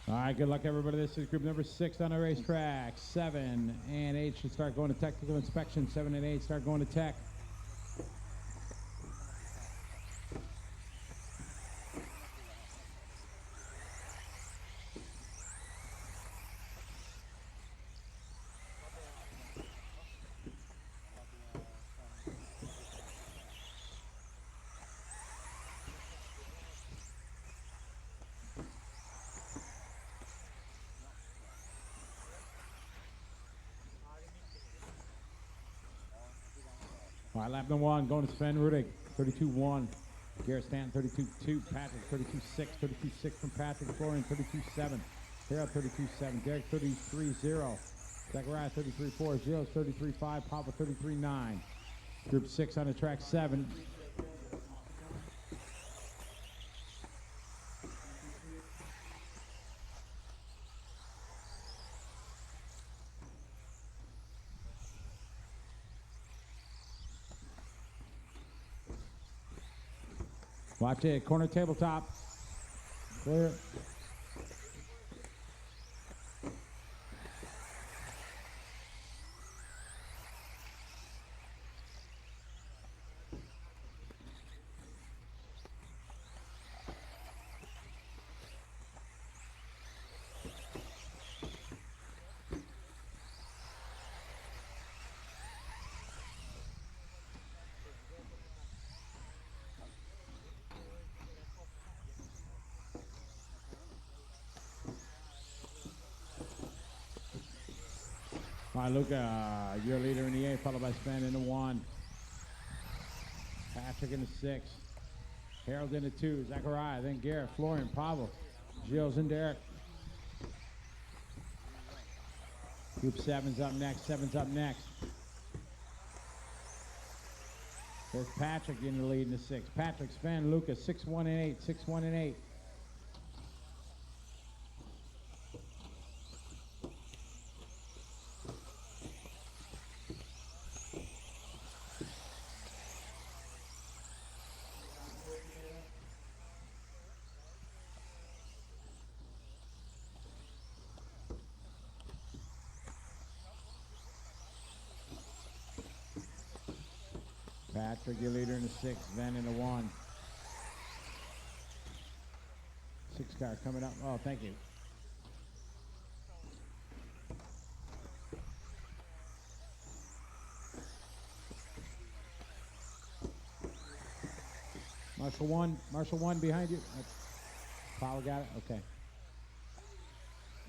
All right, good luck, everybody. This is group number 6 on the racetrack. 7 and 8 should start going to technical inspection. 7 and 8 start going to tech. All right, lap number 1, going to Sven Rudig, 32-1. Garrett Stanton, 32-2. Patrick, 32-6. 32-6 from Patrick. Florian, 32-7. Harold, 32-7. Derek, 33-0. Zachariah, 33-4. Gilles, 33-5. Papa, 33-9. Group 6 on the track 7. Watch it, corner tabletop. Clear. All right, Luca, your leader in the 8, followed by Sven in the 1. Patrick in the 6. Harold in the 2. Zachariah, then Garrett, Florian, Pavel, Gilles, and Derek. Group 7's up next. 7's up next. There's Patrick in the lead in the 6. Patrick, Sven, Luca, 6-1 and 8. 6-1 and 8. Patrick, your leader in the 6, Van in the 1. 6 car coming up. Oh, thank you. Marshall 1 behind you. Powell got it? Okay.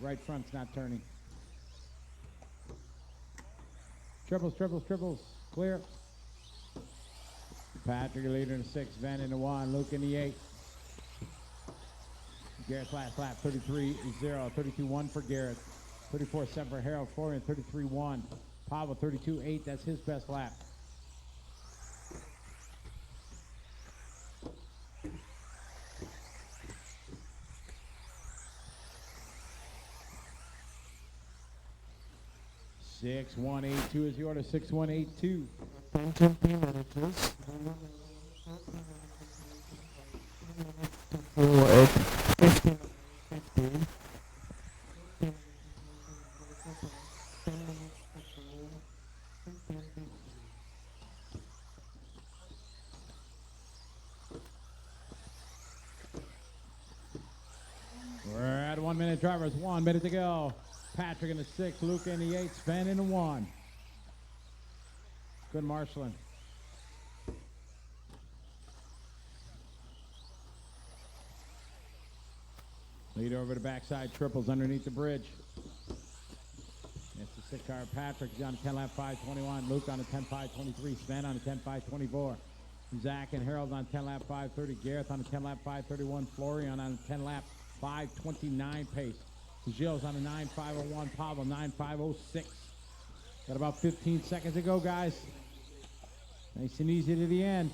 Right front's not turning. Triples. Clear. Patrick, your leader in the 6, Van in the 1, Luke in the 8. Garrett's last lap, 33-0, 32-1 for Garrett, 34-7 for Harold, Florian, 33-1. Pavel, 32-8, that's his best lap. Six, 182 is the order. 6-1-8-2. 10 minutes. 4-8. 15. We're at 1 minute drivers. 1 minute to go. Patrick in the 6, Luca in the 8, Sven in the 1. Good marshalling. Lead over the backside, triples underneath the bridge. It's the 6 car. Patrick on the 10 lap 5:21. Luke on the 10 5:23. Sven on the 10 5:24. Zach and Harold on 10 lap 5:30. Gareth on the 10 lap 5:31. Florian on the 10 lap 5:29 pace. Gilles on the 9.501, Pavel 9.506. Got about 15 seconds to go, guys. Nice and easy to the end.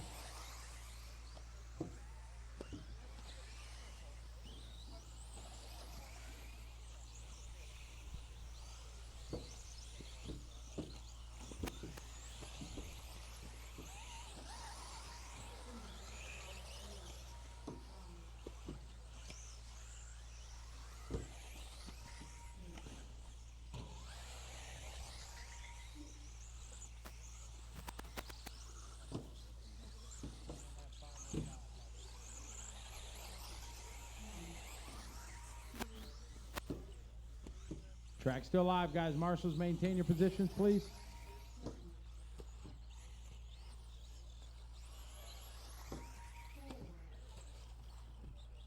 Track still live, guys. Marshals, maintain your positions, please.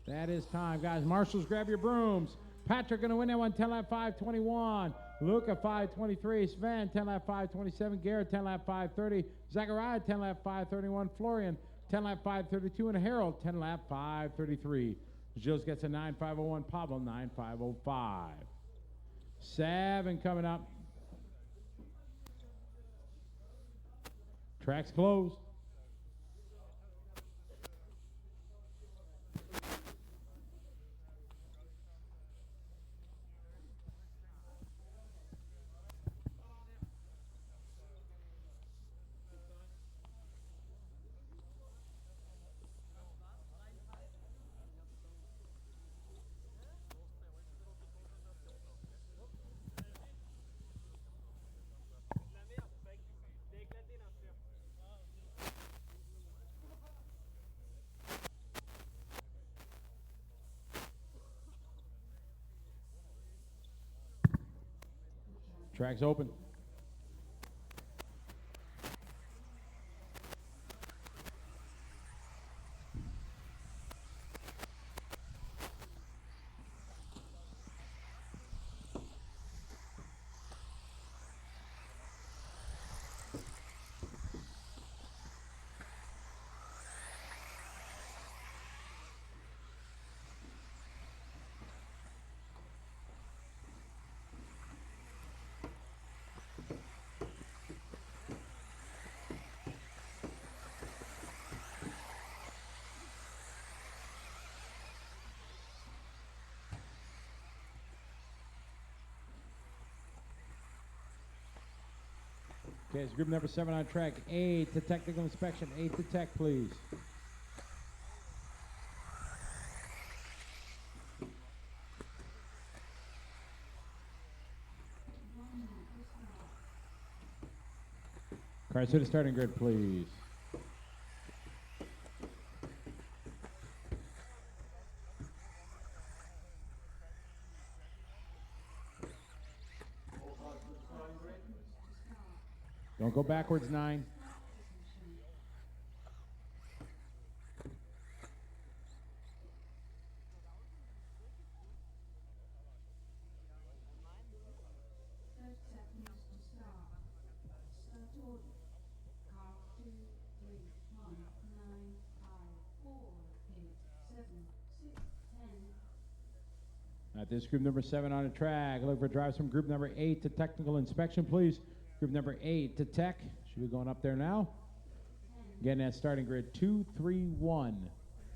That is time, guys. Marshals, grab your brooms. Patrick going to win that one, 10 lap 5:21. Luca 5:23. Sven 10 lap 5:27. Garrett 10 lap 5:30. Zachariah 10 lap 5:31. Florian 10 lap 5:32. And Harold 10 lap 5:33. Gilles gets a 9.501. Pablo 9.505. 7 coming up. Track's closed. Track's open. Okay, it's group number 7 on track. 8 to technical inspection. 8 to tech, please. Cars to the starting grid, please. Don't go backwards, 9. At this group number 7 on the track, look for drives from group number 8 to technical inspection, please. Group number 8 to tech. Should be going up there now. Again, that starting grid 2, 3, 1,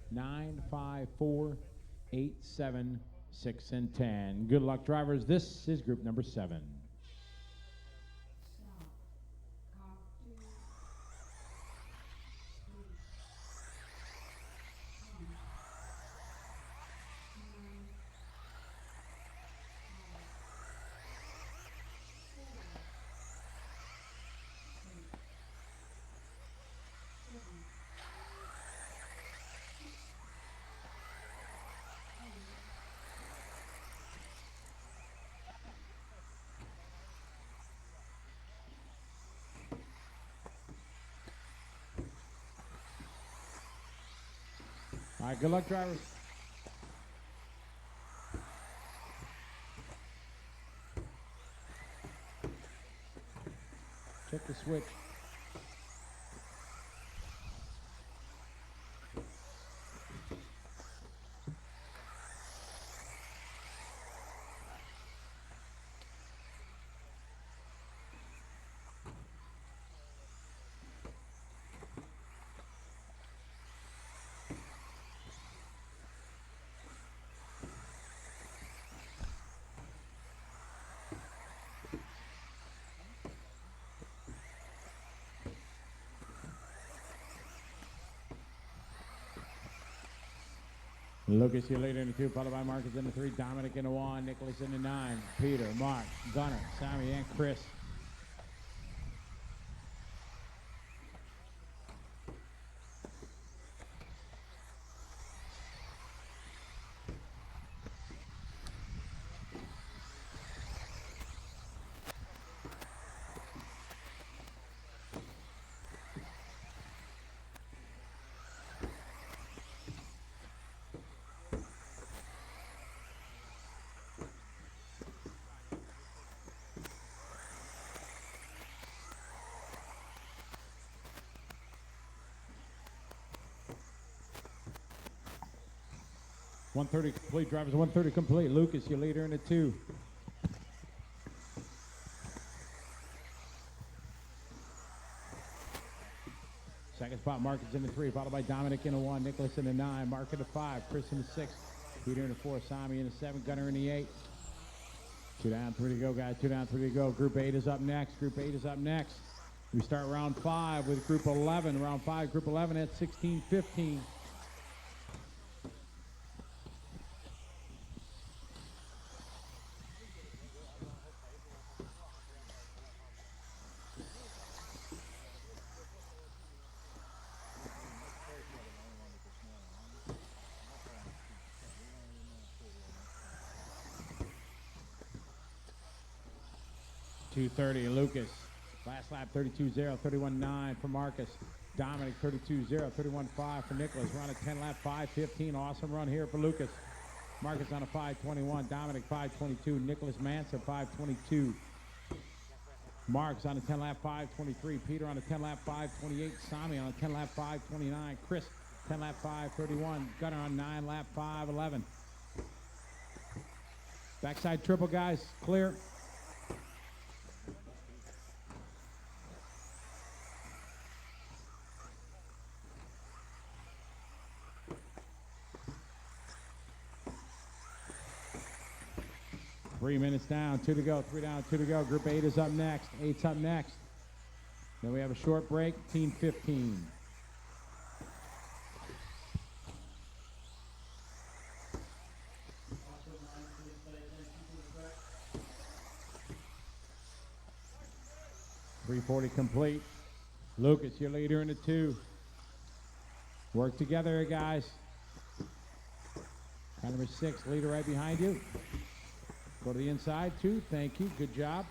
9, 5, 4, 8, 7, 6, and 10. Good luck, drivers. This is group number 7. All right, good luck, drivers. Check the switch. Lucas, you later in the 2, followed by Marcus in the 3, Dominic in the 1, Nicholas in the 9, Peter, Mark, Gunnar, Sammy, and Chris. 130 complete, drivers 130 complete. Lucas, your leader in the 2. Second spot, Marcus in the 3, followed by Dominic in the 1, Nicholas in the 9, Mark in the 5, Chris in the 6, Peter in the 4, Sami in the 7, Gunner in the 8. 2 down, 3 to go, guys. 2 down, 3 to go. Group 8 is up next. Group 8 is up next. We start round 5 with Group 11. Round 5, Group 11 at 16:15. .230, Lucas. Last lap, 32.0, 31.9 for Marcus. Dominic, 32.0, 31.5 for Nicholas. We're on a 10-lap, 5.15. Awesome run here for Lucas. Marcus on a 5.21. Dominic, 5.22. Nicholas Manson, 5.22. Mark's on a 10-lap, 5.23. Peter on a 10-lap, 5.28. Sami on a 10-lap, 5.29. Chris, 10-lap, 5.31. Gunner on 9-lap, 5.11. Backside triple, guys. Clear. Three minutes down, 2 to go, 3 down, 2 to go. Group 8 is up next. 8's up next. Then we have a short break, team 15. .340 complete. Lucas, your leader in the 2. Work together here, guys. Car number 6, leader right behind you. Go to the inside, 2. Thank you. Good job.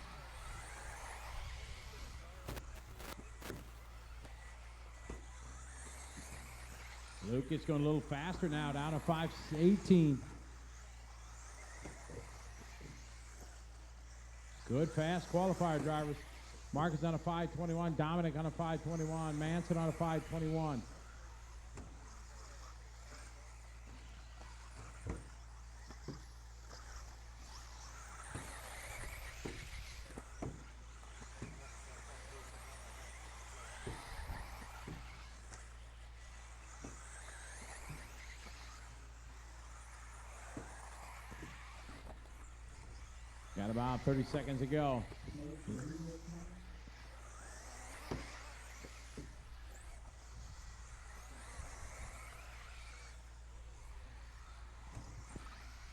Lucas going a little faster now, down to 5:18. Good, fast qualifier drivers. Marcus on a 5:21. Dominic on a 5:21. Manson on a 5:21. Got about 30 seconds to go.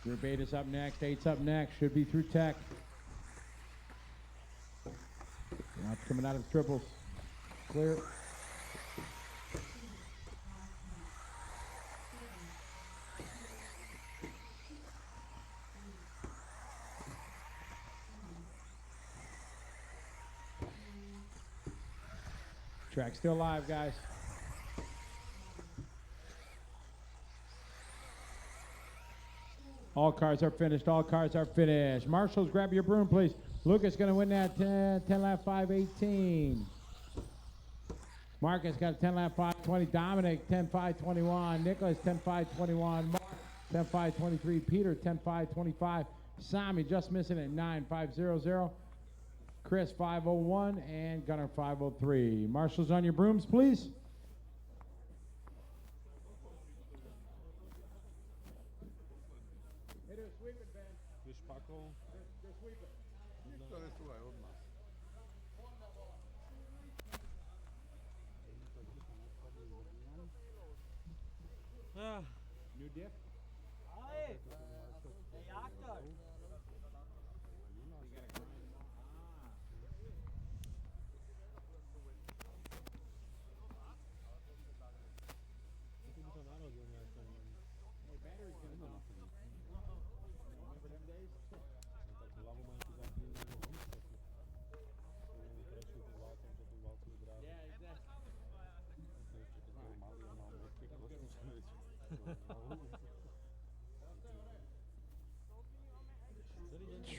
Group 8 is up next. 8's up next. Should be through tech. Now it's coming out of triples. Clear. Track still live, guys. All cars are finished. All cars are finished. Marshals, grab your broom, please. Lucas going to win that 10 lap 5:18. Marcus got a 10 lap 5:20. Dominic 10:5:21. Nicholas 10:5:21. Mark 10:5:23. Peter 10:5:25. Sami just missing it 9:5:00. Chris 5:01 and Gunner 5:03. Marshals on your brooms, please. New diff?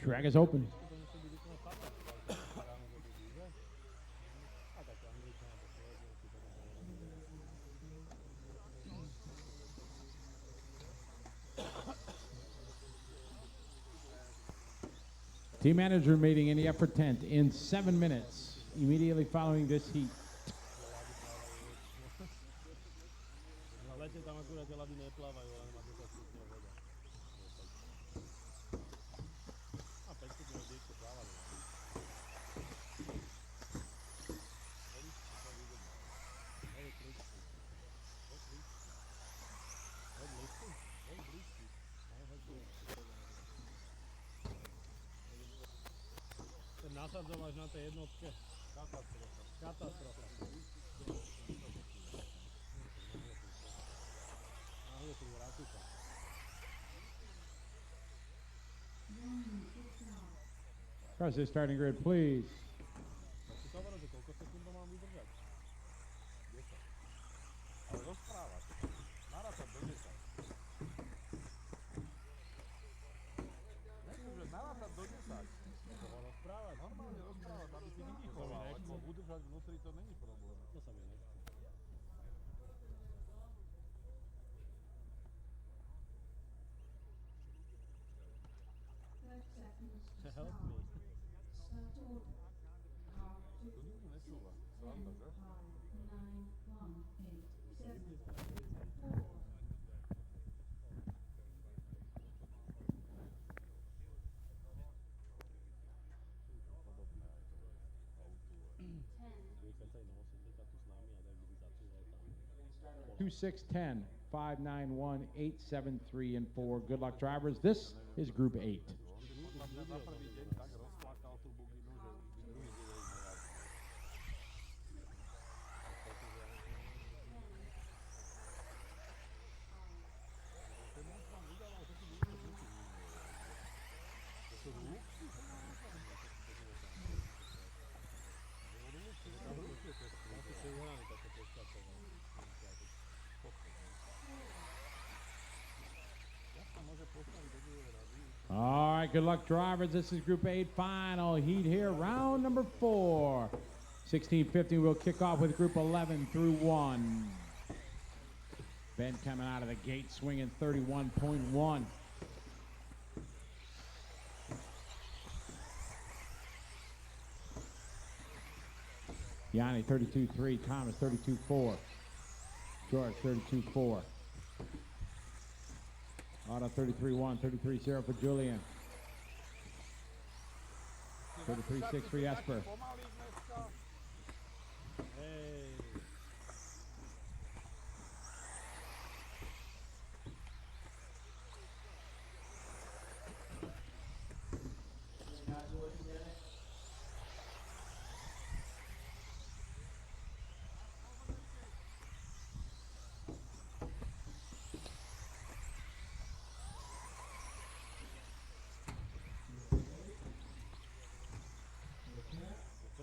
Track is open. Team manager meeting in the upper tent in 7 minutes, immediately following this heat. Na lete tam akurát tie ľady neplávajú, len má 10 stupňov voda. A 5 stupňov diečko plávali. Ten nasadzovač na tej jednotke. Katastrofa. Katastrofa. Náhle tu rakúka. Across the starting grid, please. Si to hovoril, že koľko sekúnd to mám vydržať? 10. Ale rozprávať. Narátať do 10. Nechcem, že narátať do 10. Toho rozprávať, normálne rozprávať, aby si vydychoval. Ako udržať vnútri, to není problém. To sa mi nechce. Help me. To nikto nesúva. Sranda, že? Podobné aj to je. Keď sa aj na 80 tu s nami a tak by zacúval tam. 2610, 591, 873, and 4. Good luck, drivers. This is Group 8. Podľa mňa za prvý deň tak rozplakal tú buginu, že druhý deň jej nejazdil. Ten nás vám vydával, že si niečo buky nie je. To sú rúbky? All right, good luck, drivers. This is Group 8 final heat here, round number 4. 16:50 will kick off with Group 11 through 1. Ben coming out of the gate swinging 31.1. Yanni 32.3, Thomas 32.4, George 32.4. Auto 33.1, 33.0 for Julian. 33.6 for Jesper.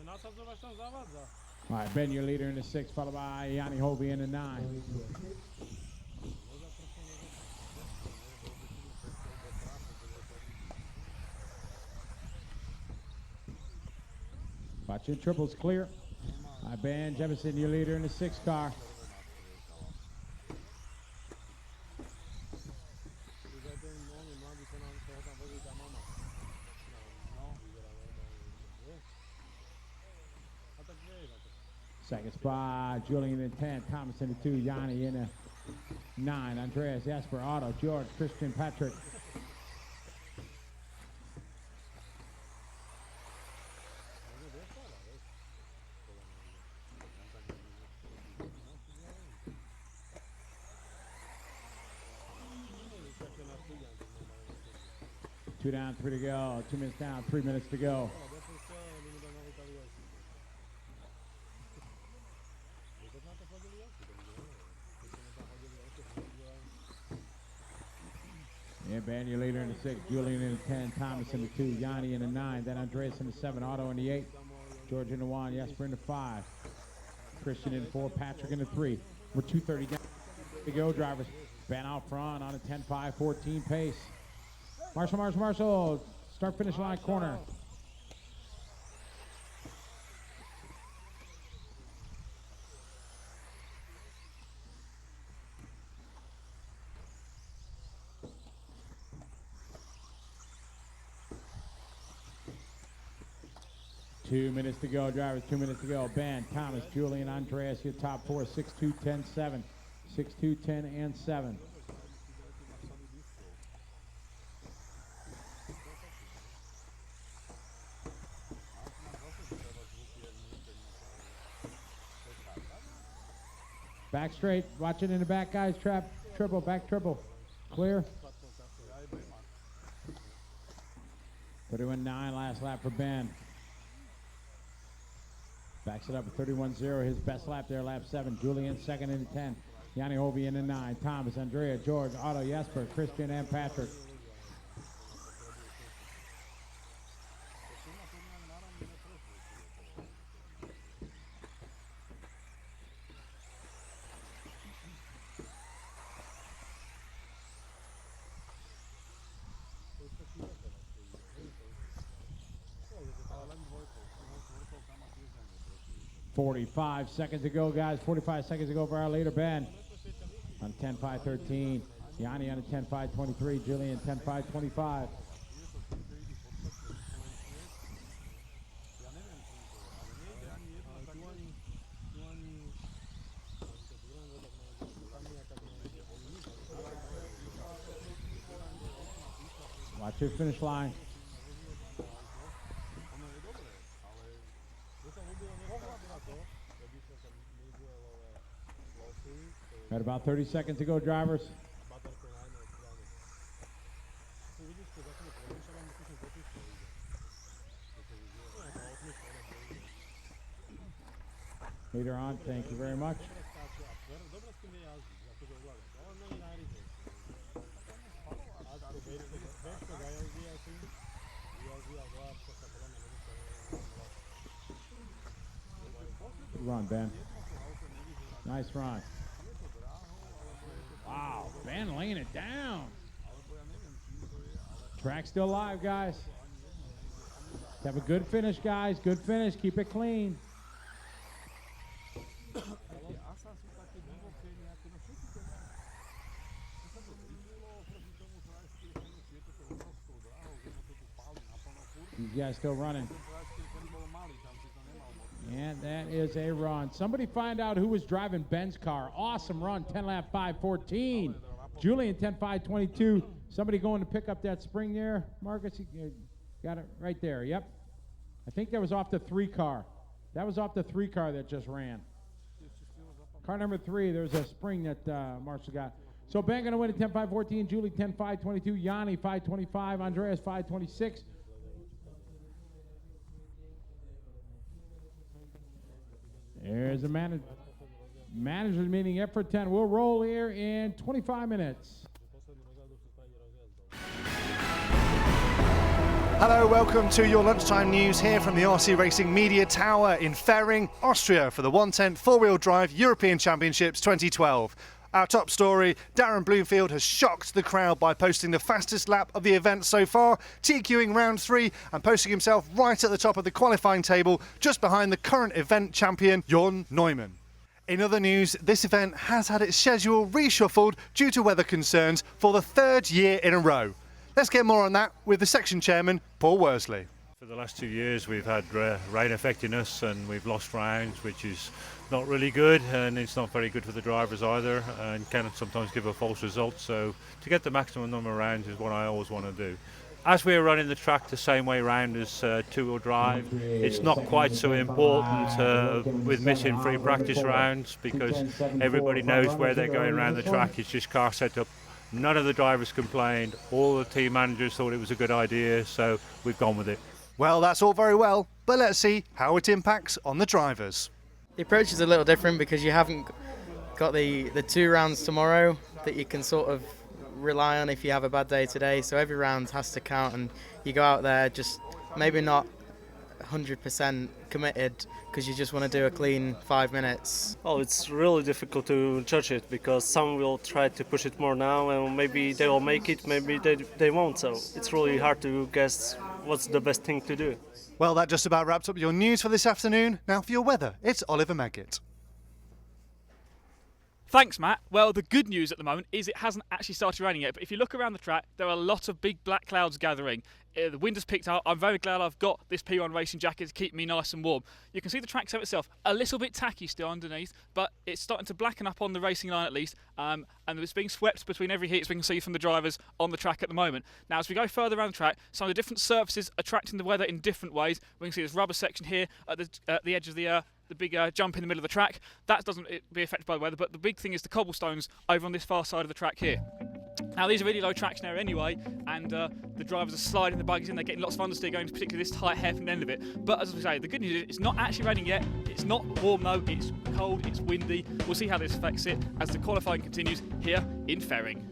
Nasadzovač tam zavádza. All right, Ben, your leader in the 6, followed by Yanni Hovey in the 9. Watch your triples clear. All right, Ben Jefferson, your leader in the 6 car. Second spot, Julian in 10, Thomas in the 2, Yanni in the 9, Andreas, Jesper, Otto, George, Christian, Patrick. Two down, 3 to go. 2 minutes down, 3 minutes to go. Yeah, Ben, your leader in the 6, Julian in the 10, Thomas in the 2, Yanni in the 9, then Andreas in the 7, Otto in the 8, George in the 1, Jesper in the 5, Christian in the 4, Patrick in the 3. We're 2:30 down to go, drivers. Ben out front on a 10-5, 14 pace. Marshall, start finish line corner. 2 minutes to go, drivers, 2 minutes to go. Ben, Thomas, Julian, Andreas, your top four, 6'2", 10, 7. 6'2", 10, and 7. Back straight, watch it in the back, guys. Trap, triple, back triple. Clear. 31.9, last lap for Ben. Backs it up at 31.0, his best lap there, lap 7. Julian second in the 10. Yanni Hovey in the 9. Thomas, Andrea, George, Otto, Jesper, Christian, and Patrick. .45 seconds to go, guys. 45 seconds to go for our leader, Ben. On 10.5.13. Yanni on a 10.5.23. Julian 10.5.25. Watch your finish line. Got about 30 seconds to go, drivers. Leader on, thank you very much. Good run, Ben. Nice run. Wow, Ben laying it down. Track's still live, guys. Have a good finish, guys. Good finish. Keep it clean. These guys still running. And that is a run. Somebody find out who was driving Ben's car. Awesome run. 10 lap 5:14. Julian 10.5.22. Somebody going to pick up that spring there. Marcus, you got it right there. Yep. I think that was off the 3 car. That was off the 3 car that just ran. Car number 3, there's a spring that Marshall got. So Ben going to win at 10.5.14. Julie 10.5.22. Yanni 5.25. Andreas 5.26. There's a manager's meeting, EFRA 10. We'll roll here in 25 minutes. Hello, welcome to your lunchtime news here from the RC Racing Media Tower in Fehring, Austria for the 110 four-wheel drive European Championships 2012. Our top story, Darren Bloomfield has shocked the crowd by posting the fastest lap of the event so far, TQing round 3 and posting himself right at the top of the qualifying table, just behind the current event champion, Jon Neumann. In other news, this event has had its schedule reshuffled due to weather concerns for the 3rd year in a row. Let's get more on that with the section chairman, Paul Worsley. For the last 2 years we've had rain affecting us and we've lost rounds, which is not really good, and it's not very good for the drivers either, and can sometimes give a false result. So to get the maximum number of rounds is what I always want to do. As we're running the track the same way round as two-wheel drive, it's not quite so important with missing free practice rounds, because everybody knows where they're going around the track. It's just car setup. None of the drivers complained. All the team managers thought it was a good idea, so we've gone with it. Well, that's all very well, but let's see how it impacts on the drivers. The approach is a little different because you haven't got the 2 rounds tomorrow that you can sort of rely on if you have a bad day today. So every round has to count, and you go out there just maybe not 100% committed because you just want to do a clean 5 minutes. Well, it's really difficult to judge it because some will try to push it more now and maybe they will make it, maybe they won't. So it's really hard to guess what's the best thing to do. Well, that just about wraps up your news for this afternoon. Now for your weather, it's Oliver Maggot. Thanks, Matt. Well, the good news at the moment is it hasn't actually started raining yet, but if you look around the track, there are a lot of big black clouds gathering. The wind has picked up. I'm very glad I've got this P1 racing jacket to keep me nice and warm. You can see the track itself, a little bit tacky still underneath, but it's starting to blacken up on the racing line at least, and it's being swept between every heat, as we can see from the drivers on the track at the moment. Now, as we go further around the track, some of the different surfaces are attracting the weather in different ways. We can see this rubber section here at the edge of the big jump in the middle of the track. That doesn't be affected by the weather, but the big thing is the cobblestones over on this far side of the track here. Now, these are really low traction area anyway, and the drivers are sliding the buggies in. They're getting lots of understeer going to particularly this tight hairpin end of it. But as we say, the good news is it's not actually raining yet. It's not warm though. It's cold. It's windy. We'll see how this affects it as the qualifying continues here in Ferring.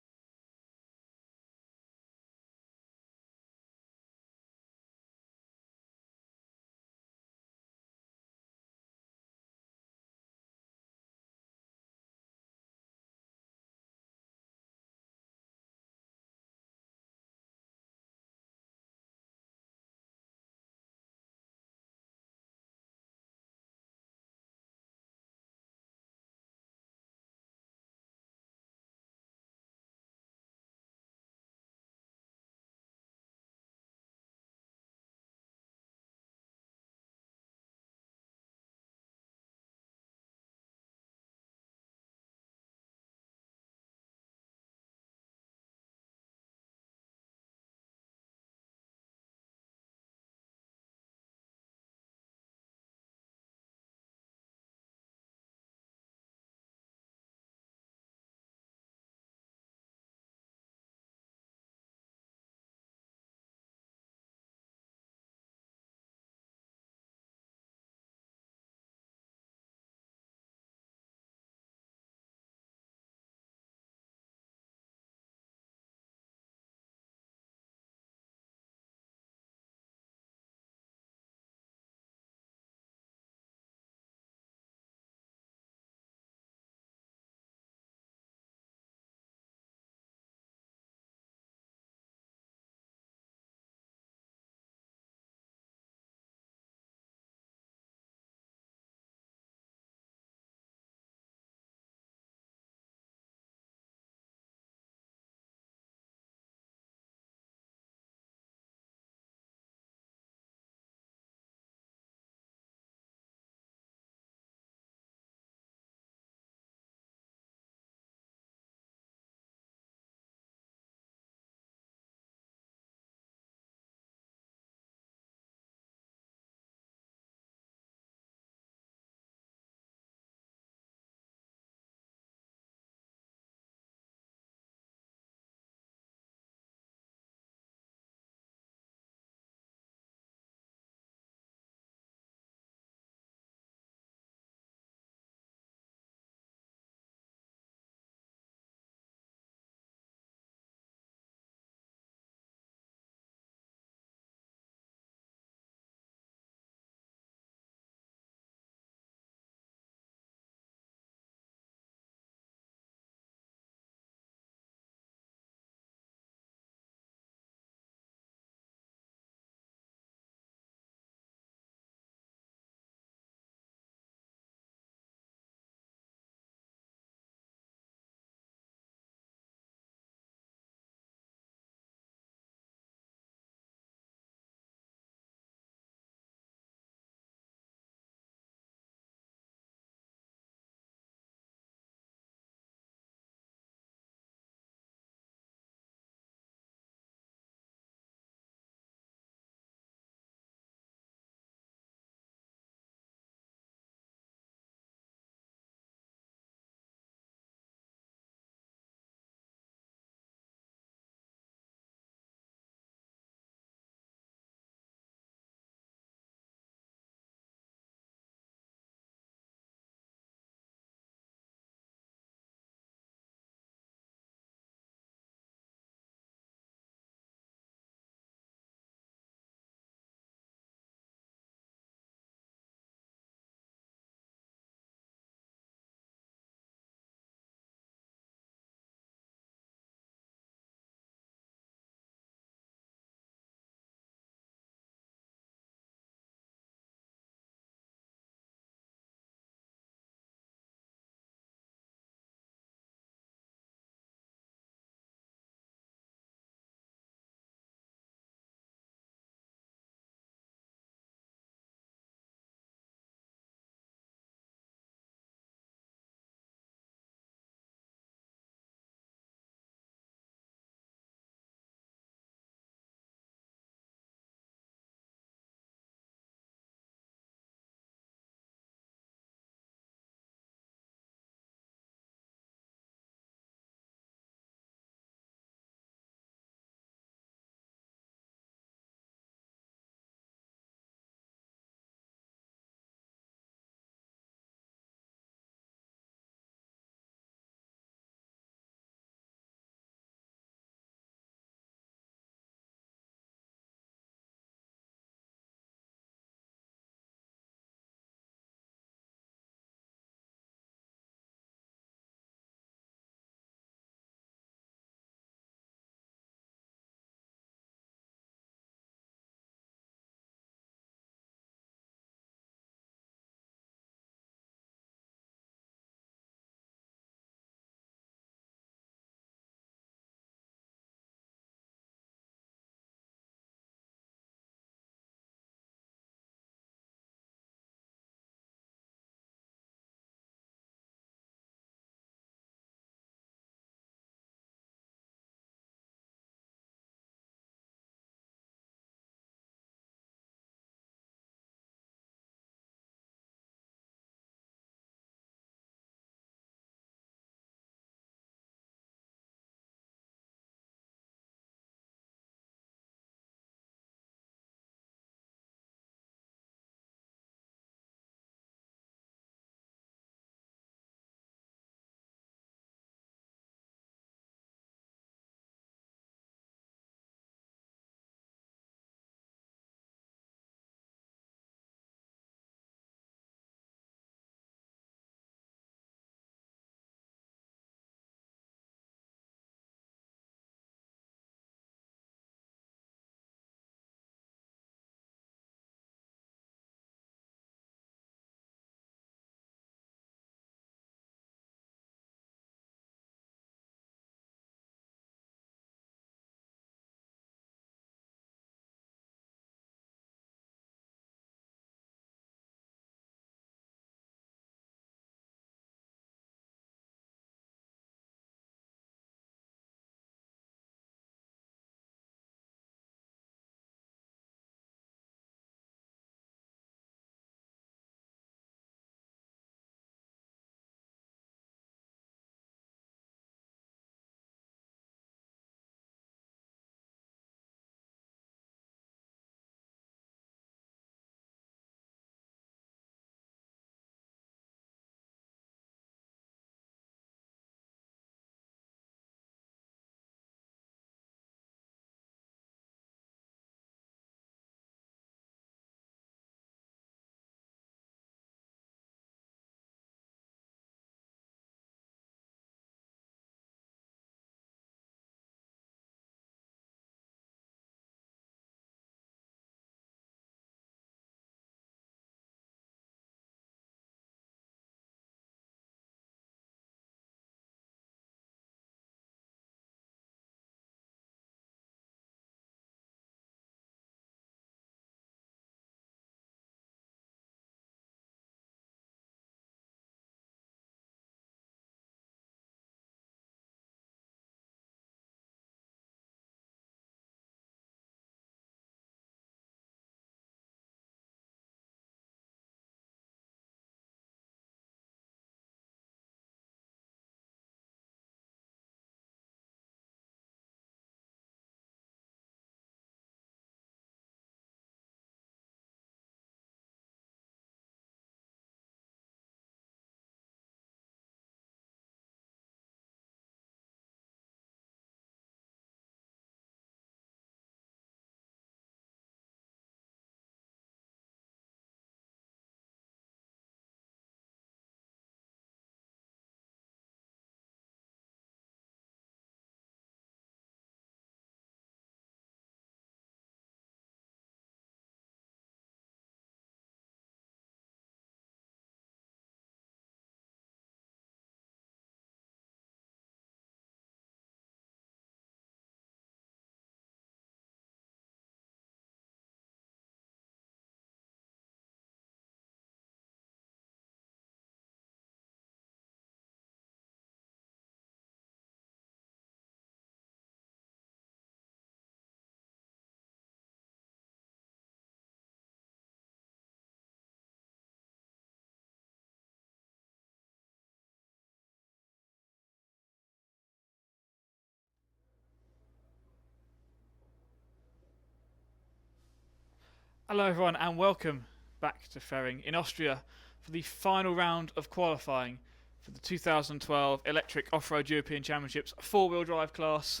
Hello everyone and welcome back to Ferring in Austria for the final round of qualifying for the 2012 Electric Off-Road European Championships 4-wheel drive class.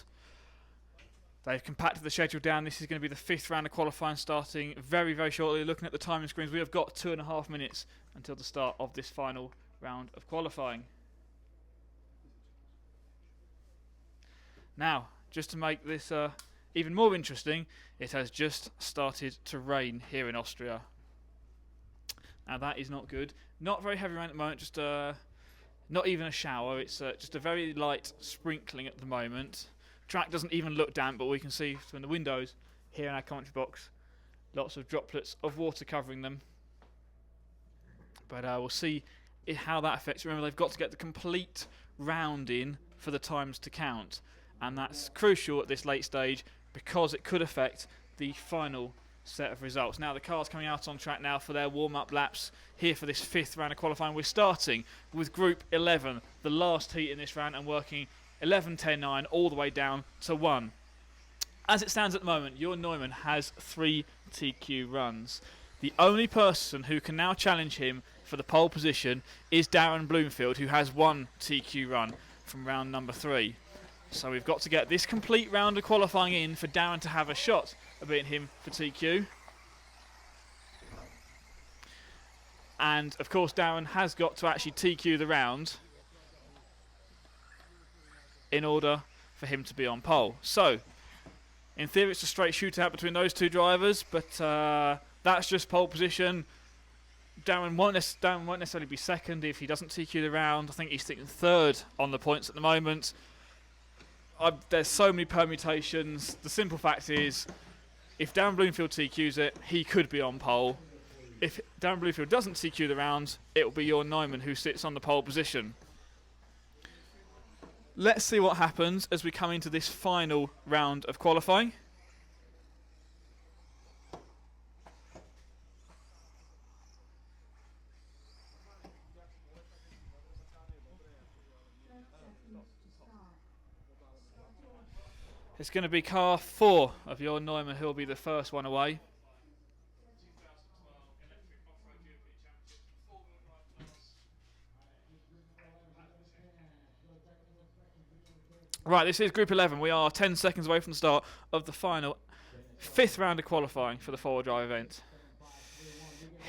They've compacted the schedule down. This is going to be the 5th round of qualifying starting very, very shortly. Looking at the timing screens, we have got 2.5 minutes until the start of this final round of qualifying. Now, just to make this even more interesting, it has just started to rain here in Austria. Now that is not good. Not very heavy rain at the moment, just not even a shower. It's just a very light sprinkling at the moment. Track doesn't even look damp, but we can see from the windows here in our commentary box lots of droplets of water covering them. But we'll see how that affects. Remember, they've got to get the complete round in for the times to count, and that's crucial at this late stage because it could affect the final set of results. Now the cars coming out on track now for their warm-up laps here for this 5th round of qualifying. We're starting with Group 11, the last heat in this round, and working 11, 10, 9 all the way down to 1. As it stands at the moment, Jörn Neumann has 3 TQ runs. The only person who can now challenge him for the pole position is Darren Bloomfield, who has 1 TQ run from round number 3. So we've got to get this complete round of qualifying in for Darren to have a shot at beating him for TQ. And of course Darren has got to actually TQ the round in order for him to be on pole. So in theory it's a straight shootout between those two drivers, but that's just pole position. Darren won't necessarily be second if he doesn't TQ the round. I think he's sitting 3rd on the points at the moment. There's so many permutations. The simple fact is, if Darren Bloomfield TQs it, he could be on pole. If Darren Bloomfield doesn't TQ the round, it will be Jörn Neumann who sits on the pole position. Let's see what happens as we come into this final round of qualifying. It's going to be car 4 of Jörn Neumann who will be the first one away. Right, this is Group 11. We are 10 seconds away from the start of the final 5th round of qualifying for the 4-wheel drive event.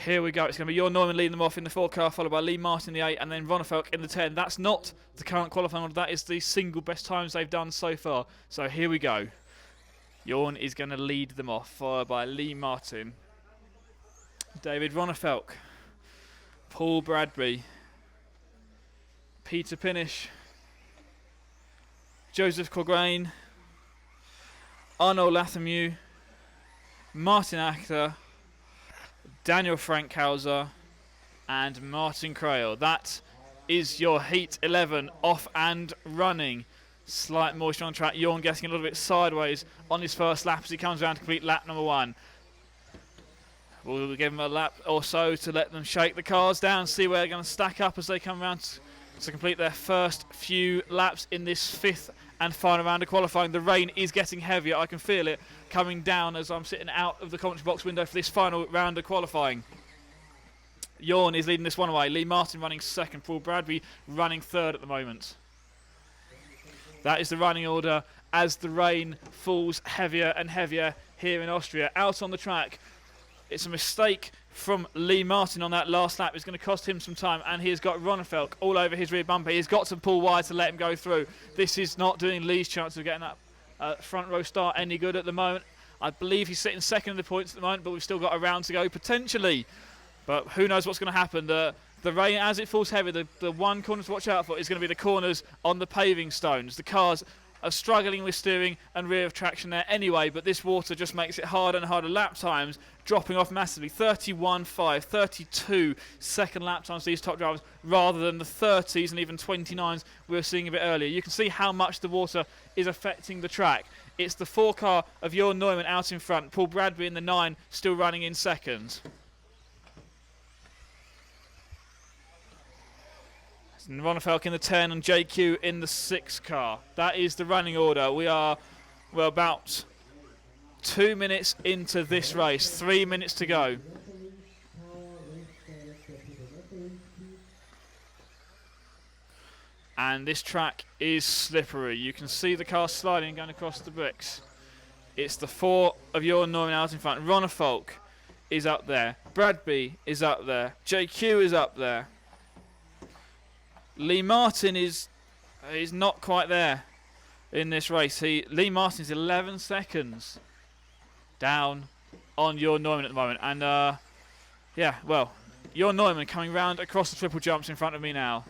Here we go. It's going to be Jörn Neumann leading them off in the 4 car, followed by Lee Martin in the 8, and then Ronnefeldt in the 10. That's not the current qualifying order. That is the single best times they've done so far. So here we go. Jörn is going to lead them off, followed by Lee Martin, David Ronnefeldt, Paul Bradbury, Peter Pinish, Joseph Colgrain, Arno Lathamu, Martin Achter, Daniel Frankhauser, and Martin Crail. That is your Heat 11 off and running. Slight moisture on track. Jörn getting a little bit sideways on his first lap as he comes around to complete lap number 1. We'll give him a lap or so to let them shake the cars down, see where they're going to stack up as they come around to complete their first few laps in this 5th and final round of qualifying. The rain is getting heavier. I can feel it coming down as I'm sitting out of the commentary box window for this final round of qualifying. Jörn is leading this one away. Lee Martin running 2nd. Paul Bradbury running 3rd at the moment. That is the running order as the rain falls heavier and heavier here in Austria. Out on the track, it's a mistake from Lee Martin on that last lap. It's going to cost him some time, and he has got Ronnefeldt all over his rear bumper. He's got to pull wide to let him go through. This is not doing Lee's chance of getting that front row start any good at the moment. I believe he's sitting 2nd in the points at the moment, but we've still got a round to go potentially. But who knows what's going to happen. The rain, as it falls heavy, the one corner to watch out for is going to be the corners on the paving stones. The cars are struggling with steering and rear of traction there anyway, but this water just makes it harder and harder. Lap times dropping off massively. 31.5, 32 second lap times for these top drivers, rather than the 30s and even 29s we were seeing a bit earlier. You can see how much the water is affecting the track. It's the 4 car of Jörn Neumann out in front. Paul Bradbury in the 9 still running in 2nd. And Ronnefeldt in the 10 and JQ in the 6 car. That is the running order. We are about 2 minutes into this race, 3 minutes to go. And this track is slippery. You can see the car sliding going across the bricks. It's the 4 of your Neumann out in front. Ronnefolk is up there. Bradby is up there. JQ is up there. Lee Martin is not quite there in this race. Lee Martin is 11 seconds down on your Neumann at the moment. And yeah, well, your Neumann coming round across the triple jumps in front of me now.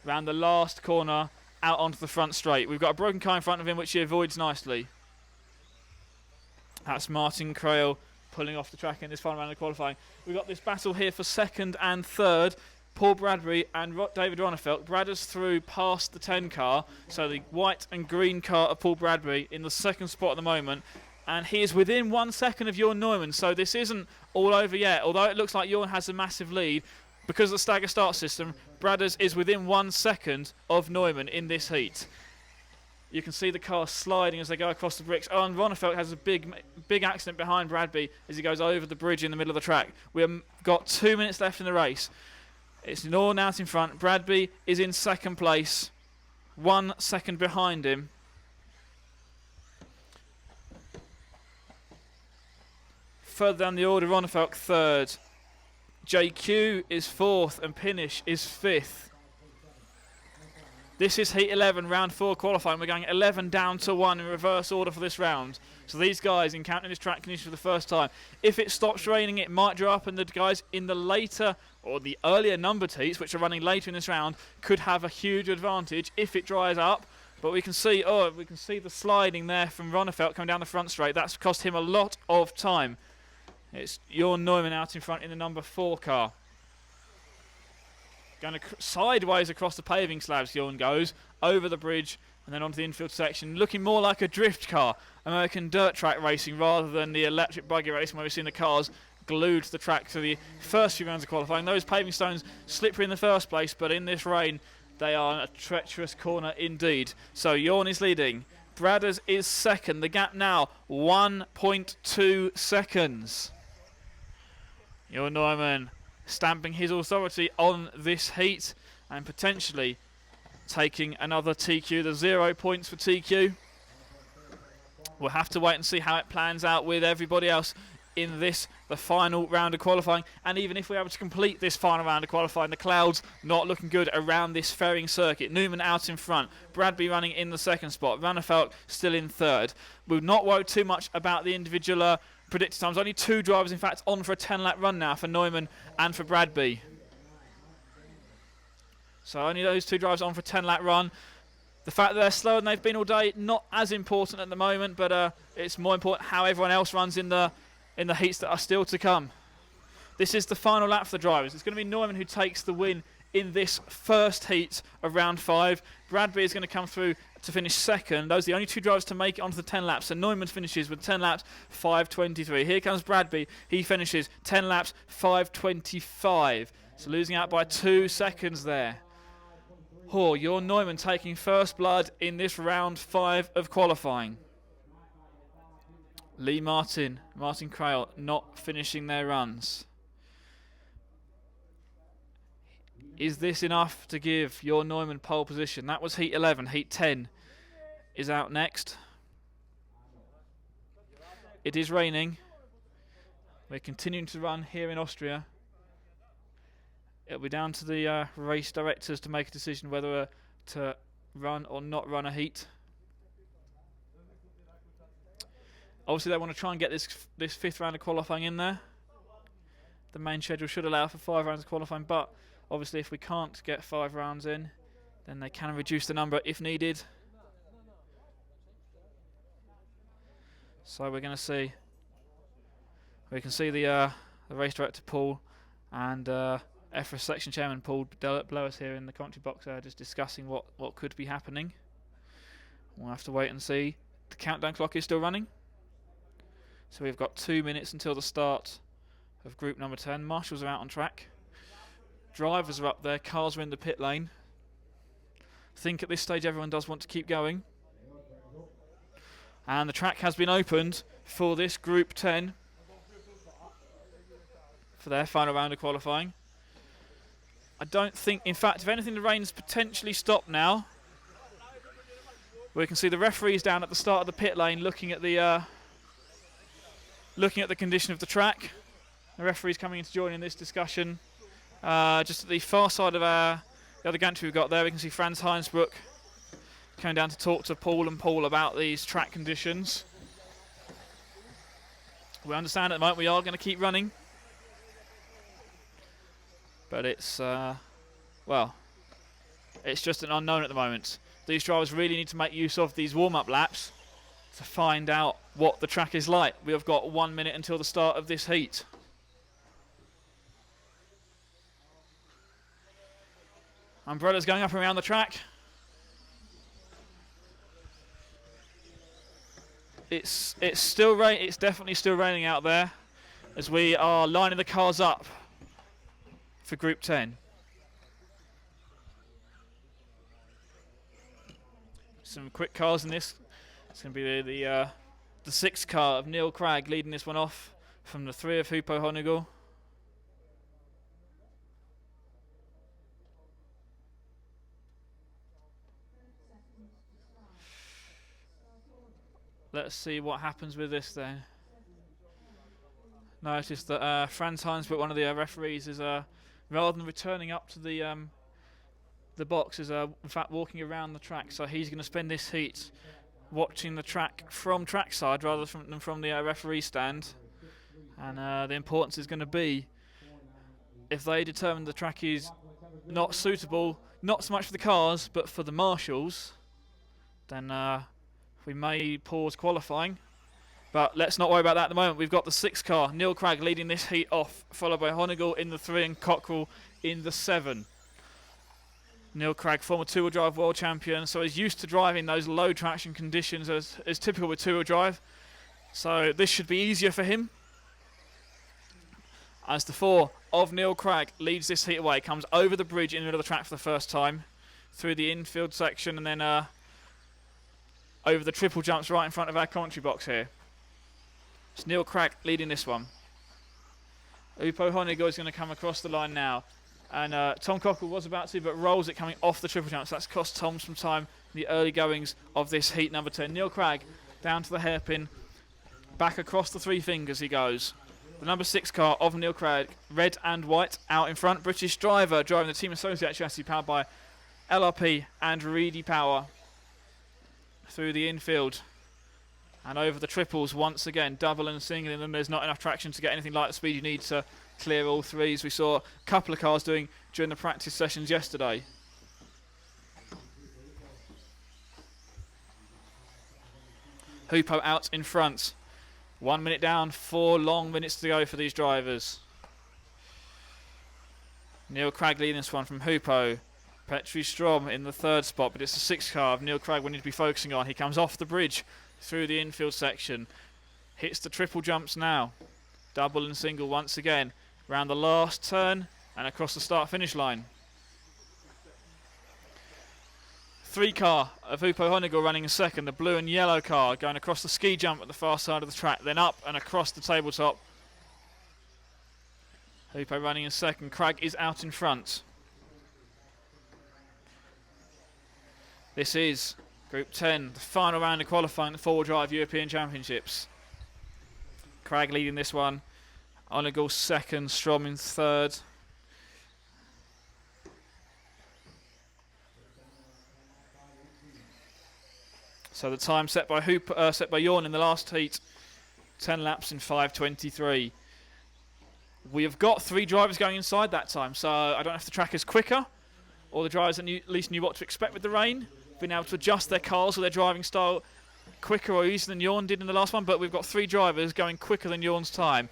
Round the last corner, out onto the front straight. We've got a broken car in front of him, which he avoids nicely. That's Martin Crail pulling off the track in this final round of qualifying. We've got this battle here for second and third. Paul Bradbury and David Ronnefeld. Bradders through past the 10 car, so the white and green car of Paul Bradbury in the second spot at the moment. And he is within 1 second of Jorn Neumann, so this isn't all over yet. Although it looks like Jorn has a massive lead, because of the stagger start system, Bradders is within 1 second of Neumann in this heat. You can see the car sliding as they go across the bricks. Oh, and Ronnefeld has a big accident behind Bradby as he goes over the bridge in the middle of the track. We've got 2 minutes left in the race. It's Norn out in front. Bradby is in second place, 1 second behind him. Further down the order, Ronnefeld third. JQ is fourth and Pinish is fifth. This is heat 11, round 4 qualifying. We're going 11 down to 1 in reverse order for this round. So these guys encountering this track condition for the first time. If it stops raining, it might dry up, and the guys in the later or the earlier numbered heats, which are running later in this round, could have a huge advantage if it dries up. But we can see, the sliding there from Ronnefeld coming down the front straight. That's cost him a lot of time. It's Jorn Neumann out in front in the number 4 car. Going sideways across the paving slabs, Jorn goes, over the bridge and then onto the infield section, looking more like a drift car, American dirt track racing, rather than the electric buggy racing where we've seen the cars glued to the track for the first few rounds of qualifying. Those paving stones slippery in the first place, but in this rain they are a treacherous corner indeed. So Jorn is leading. Bradders is second. The gap now 1.2 seconds. Jorn Neumann stamping his authority on this heat and potentially taking another TQ. The 0 points for TQ. We'll have to wait and see how it plans out with everybody else in this, the final round of qualifying. And even if we're able to complete this final round of qualifying, the clouds not looking good around this ferrying circuit. Newman out in front, Bradby running in the second spot, Ronnefeld still in third. We'll not worry too much about the individual predicted times. Only 2 drivers, in fact, on for a 10-lap run now for Neumann and for Bradby. So only those 2 drivers on for a 10-lap run. The fact that they're slower than they've been all day, not as important at the moment, but it's more important how everyone else runs in the heats that are still to come. This is the final lap for the drivers. It's going to be Neumann who takes the win in this first heat of round 5. Bradby is going to come through to finish second. Those are the only 2 drivers to make it onto the 10 laps. So Neumann finishes with 10 laps, 5:23. Here comes Bradby. He finishes 10 laps, 5:25. So losing out by 2 seconds there. Oh, Jorn Neumann taking first blood in this round 5 of qualifying. Lee Martin, Martin Crail not finishing their runs. Is this enough to give Jorn Neumann pole position? That was heat 11. Heat 10 is out next. It is raining. We're continuing to run here in Austria. It'll be down to the race directors to make a decision whether to run or not run a heat. Obviously they want to try and get this 5th round of qualifying in there. The main schedule should allow for 5 rounds of qualifying, but obviously if we can't get 5 rounds in, then they can reduce the number if needed. So we're going to see. We can see the race director Paul and EFRA section chairman Paul below us here in the commentary box, just discussing what could be happening. We'll have to wait and see. The countdown clock is still running. So we've got 2 minutes until the start of group number 10. Marshals are out on track. Drivers are up there. Cars are in the pit lane. I think at this stage everyone does want to keep going. And the track has been opened for this Group 10 for their final round of qualifying. I don't think, in fact, if anything, the rain's potentially stopped now. We can see the referees down at the start of the pit lane looking at the condition of the track. The referees coming in to join in this discussion. Just at the far side of the other gantry we've got there, we can see Franz Heinsbruck coming down to talk to Paul and Paul about these track conditions. We understand at the moment we are going to keep running. But it's, well, it's just an unknown at the moment. These drivers really need to make use of these warm-up laps to find out what the track is like. We have got 1 minute until the start of this heat. Umbrellas going up and around the track. It's still rain. It's definitely still raining out there as we are lining the cars up for Group 10. Some quick cars in this. It's going to be the 6th car of Neil Cragg leading this one off from the 3 of Hupo Honigel. Let's see what happens with this then. Notice that Franz Heinsbruck, one of the referees, is rather than returning up to the box, is in fact walking around the track. So he's going to spend this heat watching the track from trackside rather than from the referee stand. And the importance is going to be, if they determine the track is not suitable, not so much for the cars, but for the marshals, then we may pause qualifying. But let's not worry about that at the moment. We've got the 6th car, Neil Cragg, leading this heat off, followed by Honigel in the 3 and Cockrell in the 7. Neil Cragg, former two-wheel drive world champion, so he's used to driving those low traction conditions as typical with two-wheel drive. So this should be easier for him. As the 4 of Neil Cragg leads this heat away, comes over the bridge in the middle of the track for the first time, through the infield section, and then over the triple jumps right in front of our commentary box here. It's Neil Cragg leading this one. Hupo Honigel is going to come across the line now. And Tom Cockrell was about to, but rolls it coming off the triple jumps. That's cost Tom some time in the early goings of this heat number 10. Neil Cragg down to the hairpin. Back across the 3 fingers he goes. The number 6 car of Neil Cragg, red and white, out in front. British driver driving the Team Associate chassis powered by LRP and Reedy Power. Through the infield and over the triples once again, double and single in them. There's not enough traction to get anything like the speed you need to clear all 3s. We saw a couple of cars doing during the practice sessions yesterday. Hupo out in front. 1 minute down, 4 long minutes to go for these drivers. Neil Cragg leading this one from Hupo. Petri Strom in the 3rd spot, but it's the 6th car of Neil Cragg we need to be focusing on. He comes off the bridge through the infield section. Hits the triple jumps now. Double and single once again. Round the last turn and across the start-finish line. 3 car of Hupo Honigel running in 2nd. The blue and yellow car going across the ski jump at the far side of the track. Then up and across the tabletop. Hupo running in 2nd. Cragg is out in front. This is Group 10, the final round of qualifying the 4-wheel drive European Championships. Cragg leading this one. Honigel 2nd, Strom in 3rd. So the time set by Jorn in the last heat, 10 laps in 5:23. We have got 3 drivers going inside that time, so I don't know if the track is quicker or the drivers at least knew what to expect with the rain, been able to adjust their cars or their driving style quicker or easier than Jorn did in the last one, but we've got 3 drivers going quicker than Jorn's time.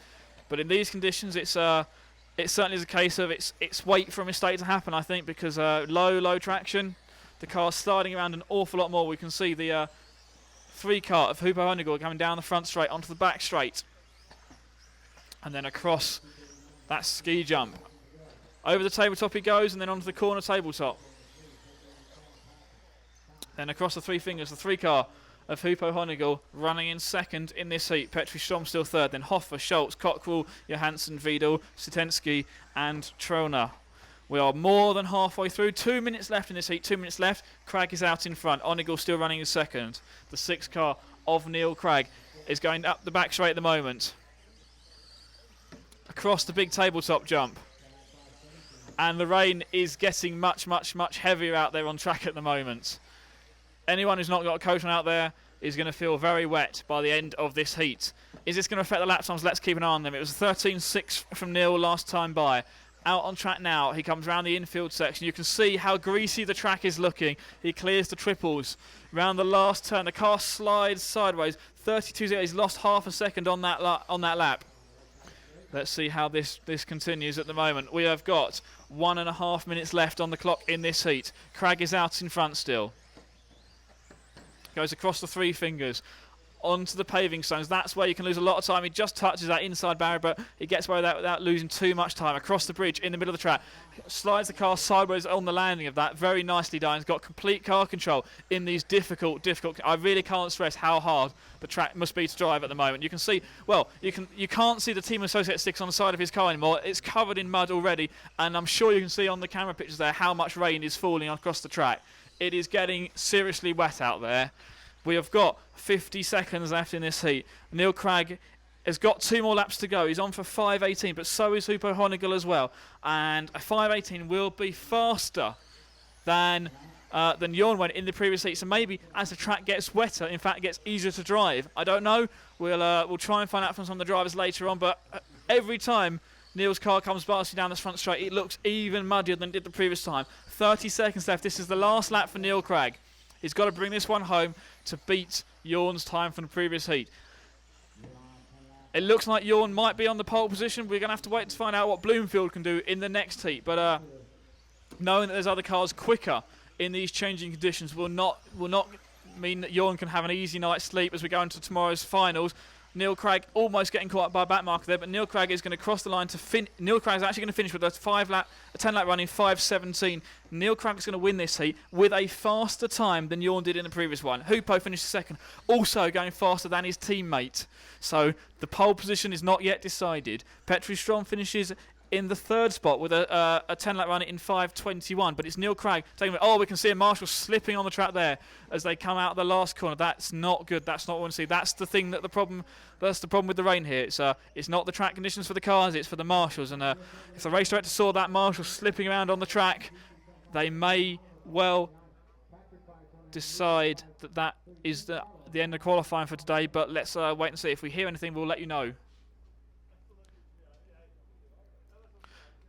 But in these conditions, it certainly is a case of it's wait for a mistake to happen, I think, because low traction, the car's sliding around an awful lot more. We can see the 3 car of Hupo Honigel coming down the front straight onto the back straight, and then across that ski jump. Over the tabletop he goes, and then onto the corner tabletop. Then across the 3 fingers, the 3 car of Hupo Honigel running in second in this heat. Petri Strom still third, then Hoffer, Schultz, Cockrell, Johansson, Wiedel, Sitensky and Troner. We are more than halfway through. 2 minutes left in this heat. 2 minutes left. Cragg is out in front. Honigel still running in second. The 6 car of Neil Cragg is going up the back straight at the moment. Across the big tabletop jump. And the rain is getting much, much, much heavier out there on track at the moment. Anyone who's not got a coat on out there is going to feel very wet by the end of this heat. Is this going to affect the lap times? Let's keep an eye on them. It was 13.6 from Neil last time by. Out on track now. He comes around the infield section. You can see how greasy the track is looking. He clears the triples. Round the last turn, the car slides sideways. 32.0. He's lost half a second on that lap. Let's see how this continues at the moment. We have got 1.5 minutes left on the clock in this heat. Cragg is out in front still. Goes across the 3 fingers. Onto the paving stones. That's where you can lose a lot of time. He just touches that inside barrier, but he gets by that without losing too much time. Across the bridge in the middle of the track. Slides the car sideways on the landing of that. Very nicely done. He's got complete car control in these difficult. I really can't stress how hard the track must be to drive at the moment. You can see, well, you can't see the Team Associate 6 on the side of his car anymore. It's covered in mud already, and I'm sure you can see on the camera pictures there how much rain is falling across the track. It is getting seriously wet out there. We have got 50 seconds left in this heat. Neil Cragg has got 2 more laps to go. He's on for 5.18, but so is Hupo Honigel as well. And a 5.18 will be faster than Jorn went in the previous heat. So maybe as the track gets wetter, in fact, it gets easier to drive. I don't know. We'll try and find out from some of the drivers later on. But every time Neil's car comes blasting down this front straight, it looks even muddier than it did the previous time. 30 seconds left. This is the last lap for Neil Cragg. He's got to bring this one home to beat Jorn's time from the previous heat. It looks like Jorn might be on the pole position. We're going to have to wait to find out what Bloomfield can do in the next heat. But knowing that there's other cars quicker in these changing conditions will not mean that Jorn can have an easy night's sleep as we go into tomorrow's finals. Neil Cragg almost getting caught up by a back marker there, but Neil Cragg is going to cross the line to Neil Cragg is actually going to finish with a 10-lap run in 5.17. Neil Cragg is going to win this heat with a faster time than Jorn did in the previous one. Hupo finished second, also going faster than his teammate. So the pole position is not yet decided. Petri Strom finishes in the 3rd spot with a 10-lap run in 5.21, but it's Neil Cragg taking it. Oh, we can see a Marshall slipping on the track there as they come out of the last corner. That's not good. That's not what we want to see. That's the thing that's the problem with the rain here. It's not the track conditions for the cars, it's for the Marshalls. And if the race director saw that Marshall slipping around on the track, they may well decide that is the end of qualifying for today. But let's wait and see. If we hear anything, we'll let you know.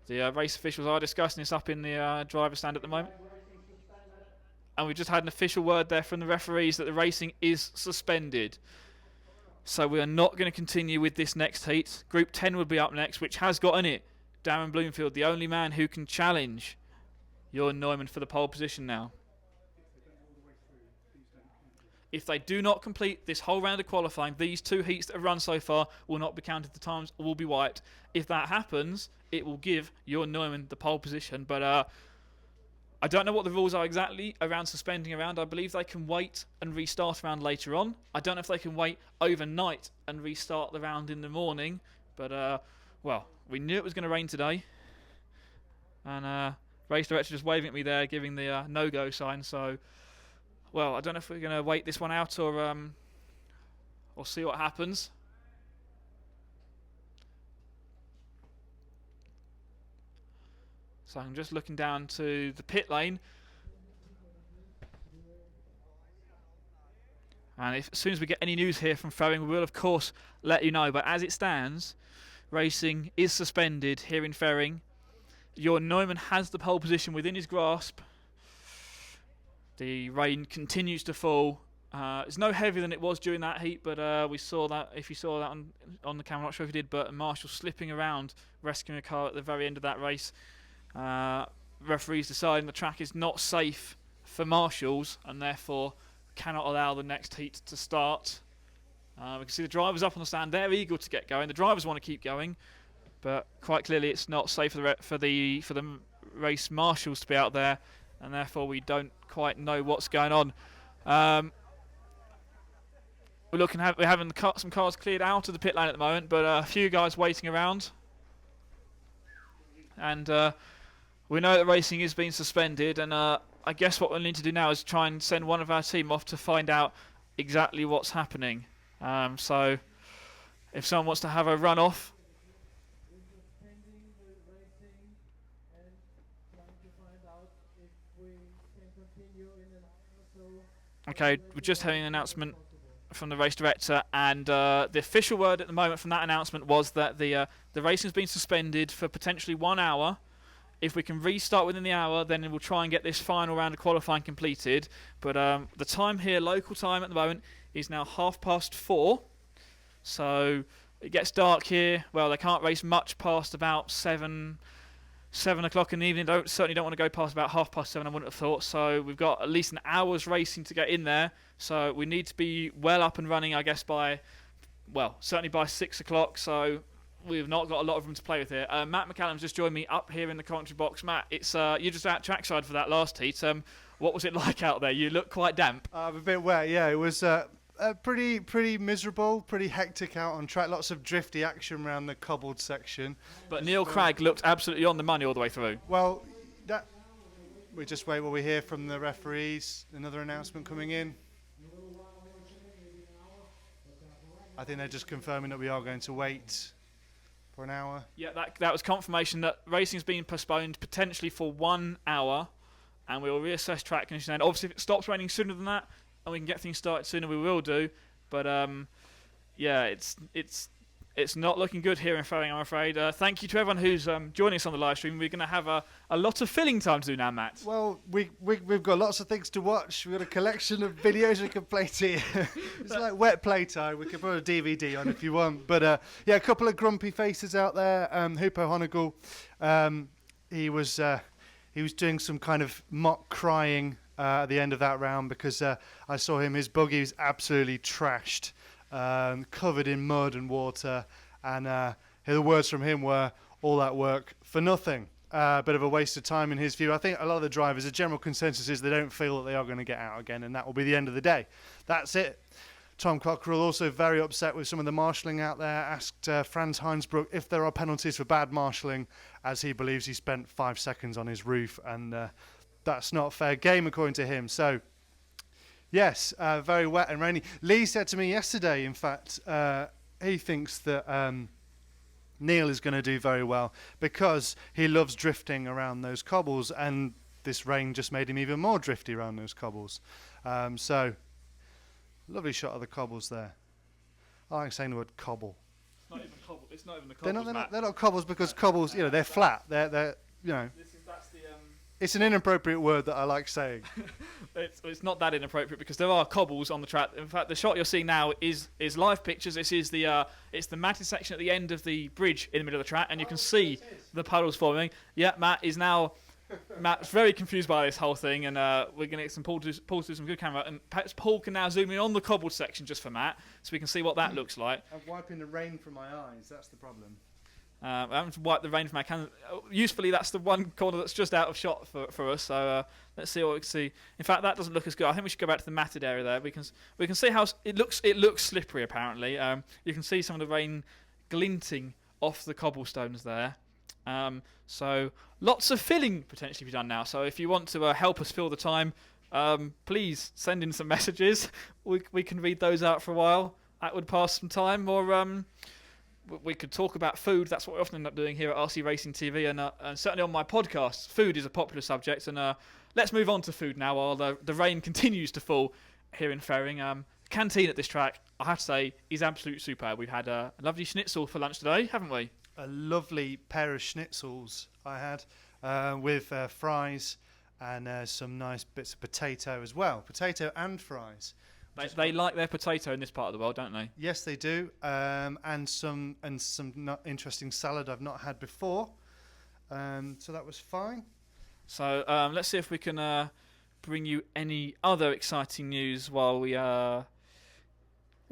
The race officials are discussing this up in the driver's stand at the moment. And we just had an official word there from the referees that the racing is suspended. So we are not going to continue with this next heat. Group 10 will be up next, which has got in it Darren Bloomfield, the only man who can challenge Jorn Neumann for the pole position now. If they do not complete this whole round of qualifying, these 2 heats that have run so far will not be counted. The times will be wiped. If that happens, it will give Jorn Neumann the pole position. But I don't know what the rules are exactly around suspending a round. I believe they can wait and restart a round later on. I don't know if they can wait overnight and restart the round in the morning. But, well, we knew it was going to rain today. And race director just waving at me there, giving the no-go sign. So, well, I don't know if we're going to wait this one out or see what happens. So I'm just looking down to the pit lane. And as soon as we get any news here from Ferring, we will, of course, let you know. But as it stands, racing is suspended here in Ferring. Jorn Neumann has the pole position within his grasp. The rain continues to fall. It's no heavier than it was during that heat, but we saw that, if you saw that on the camera, I'm not sure if you did, but Marshall slipping around, rescuing a car at the very end of that race. Referees deciding the track is not safe for Marshalls and therefore cannot allow the next heat to start. We can see the drivers up on the stand. They're eager to get going. The drivers want to keep going, but quite clearly it's not safe for the race Marshalls to be out there, and therefore we don't quite know what's going on. we're having some cars cleared out of the pit lane at the moment, but a few guys waiting around. And we know that racing is being suspended, and I guess what we'll need to do now is try and send one of our team off to find out exactly what's happening. So if someone wants to have a run off. Okay, we're just having an announcement from the race director, and the official word at the moment from that announcement was that the racing has been suspended for potentially 1 hour. If we can restart within the hour, then we'll try and get this final round of qualifying completed. But the time here, local time at the moment, is now 4:30. So it gets dark here. Well, they can't race much past about 7 o'clock in the evening. Certainly don't want to go past about 7:30, I wouldn't have thought. So we've got at least an hour's racing to get in there. So we need to be well up and running, I guess, certainly by 6 o'clock. So we've not got a lot of room to play with here. Matt McCallum's just joined me up here in the commentary box. Matt, it's you're just out trackside for that last heat. What was it like out there? You look quite damp. I'm a bit wet, yeah. It was pretty miserable, pretty hectic out on track. Lots of drifty action around the cobbled section. But Neil Craig looked absolutely on the money all the way through. Well, we just wait while we hear from the referees. Another announcement coming in. I think they're just confirming that we are going to wait for an hour. Yeah, that was confirmation that racing's been postponed potentially for 1 hour, and we will reassess track conditions. And obviously, if it stops raining sooner than that, and we can get things started sooner, we will do. But yeah, it's not looking good here in Ferring, I'm afraid. Thank you to everyone who's joining us on the live stream. We're going to have a lot of filling time to do now, Matt. Well, we've got lots of things to watch. We've got a collection of videos we can play to you. It's like wet playtime. We can put a DVD on if you want. But yeah, a couple of grumpy faces out there. Hupo Honigel, he was doing some kind of mock crying at the end of that round because I saw him. His buggy was absolutely trashed. Covered in mud and water, and the words from him were, all that work for nothing. Bit of a waste of time in his view. I think a lot of the drivers, the general consensus is they don't feel that they are going to get out again, and that will be the end of the day. That's it. Tom Cockrell also very upset with some of the marshalling out there, asked Franz Heinsbruck if there are penalties for bad marshalling, as he believes he spent 5 seconds on his roof, and that's not fair game according to him. So yes, very wet and rainy. Lee said to me yesterday, in fact, he thinks that Neil is going to do very well because he loves drifting around those cobbles, and this rain just made him even more drifty around those cobbles. So, lovely shot of the cobbles there. I like saying the word cobble. It's not even cobble. It's not even the cobbles, they're not cobbles because cobbles, they're flat. They're It's an inappropriate word that I like saying. It's not that inappropriate because there are cobbles on the track. In fact, the shot you're seeing now is live pictures. This is it's the matted section at the end of the bridge in the middle of the track, and you can see the puddles forming. Yeah, Matt's very confused by this whole thing, and we're going to get some Paul to do some good camera, and perhaps Paul can now zoom in on the cobbled section just for Matt, so we can see what that looks like. I'm wiping the rain from my eyes. That's the problem. I haven't wiped the rain from my can. Usefully, that's the one corner that's just out of shot for us. So let's see what we can see. In fact, that doesn't look as good. I think we should go back to the matted area there. We can see how it looks. It looks slippery. Apparently, you can see some of the rain glinting off the cobblestones there. So lots of filling potentially be done now. So if you want to help us fill the time, please send in some messages. We can read those out for a while. That would pass some time. Or we could talk about food. That's what we often end up doing here at RC Racing TV, and certainly on my podcast, food is a popular subject. And let's move on to food now while the rain continues to fall here in Ferring. Canteen at this track, I have to say, is absolutely superb. We've had a lovely schnitzel for lunch today, haven't we? A lovely pair of schnitzels I had with fries and some nice bits of potato as well. Potato and fries. They like their potato in this part of the world, don't they? Yes, they do. And some interesting salad I've not had before. So that was fine. So let's see if we can bring you any other exciting news while we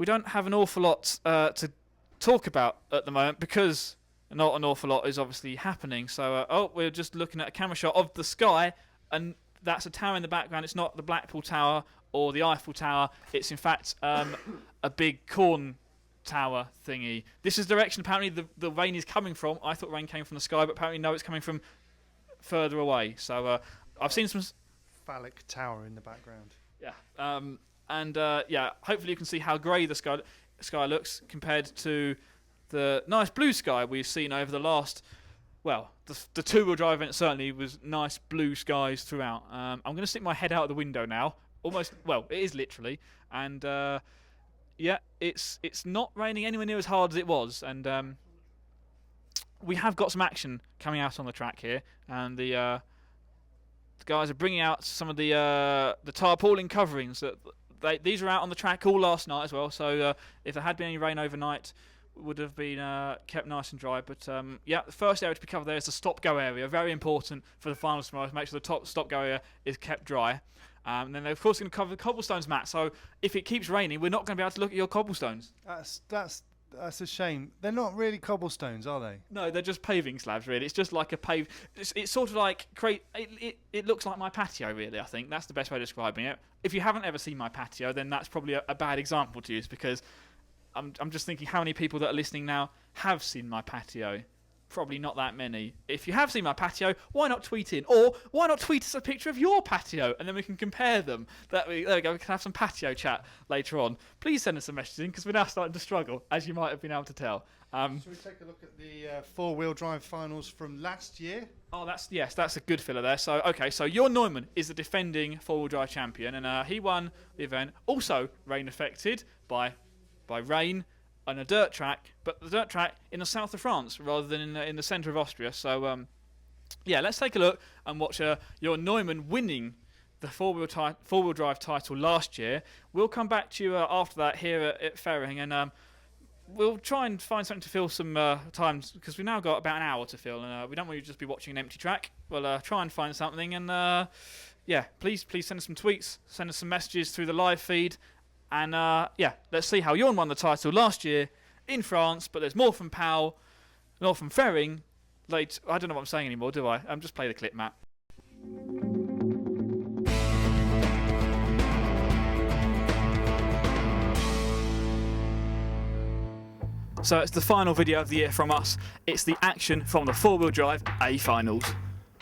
don't have an awful lot to talk about at the moment because not an awful lot is obviously happening. So we're just looking at a camera shot of the sky, and that's a tower in the background. It's not the Blackpool Tower or the Eiffel Tower. It's in fact a big corn tower thingy. This is the direction apparently the rain is coming from. I thought rain came from the sky, but apparently no, it's coming from further away. So I've seen some phallic tower in the background. Yeah, yeah, hopefully you can see how grey the sky looks compared to the nice blue sky we've seen over the last, well, the two-wheel drive event certainly was nice blue skies throughout. I'm going to stick my head out of the window now. Almost, well, it is literally, and yeah, it's not raining anywhere near as hard as it was, and we have got some action coming out on the track here, and the guys are bringing out some of the tarpaulin coverings that. These were out on the track all last night as well, so if there had been any rain overnight, would have been kept nice and dry. But yeah, the first area to be covered there is the stop-go area. Very important for the finals tomorrow to make sure the top stop-go area is kept dry. And then they're of course going to cover the cobblestones, Matt. So if it keeps raining, we're not going to be able to look at your cobblestones. That's a shame. They're not really cobblestones, are they? No, they're just paving slabs, really. It's just like a It's sort of like it looks like my patio, really. I think that's the best way of describing it. If you haven't ever seen my patio, then that's probably a bad example to use, because I'm just thinking how many people that are listening now have seen my patio. Probably not that many. If you have seen my patio, why not tweet in? Or why not tweet us a picture of your patio, and then we can compare them. There we go, we can have some patio chat later on. Please send us some messages in, because we're now starting to struggle, as you might have been able to tell. Shall we take a look at the four-wheel drive finals from last year? Oh, that's a good filler there. So, okay, so Jorn Neumann is the defending four-wheel drive champion, and he won the event. Also rain affected by rain on a dirt track, but the dirt track in the south of France rather than in the centre of Austria. So, yeah, let's take a look and watch Jorn Neumann winning the four-wheel drive title last year. We'll come back to you after that here at Ferring, and we'll try and find something to fill some time, because we've now got about an hour to fill, and we don't want you to just be watching an empty track. We'll try and find something, and yeah, please send us some tweets, send us some messages through the live feed. And yeah, let's see how Jorn won the title last year in France. But there's more from Pau, more from Ferring. I don't know what I'm saying anymore, do I? Just play the clip, Matt. So it's the final video of the year from us. It's the action from the four-wheel drive A finals.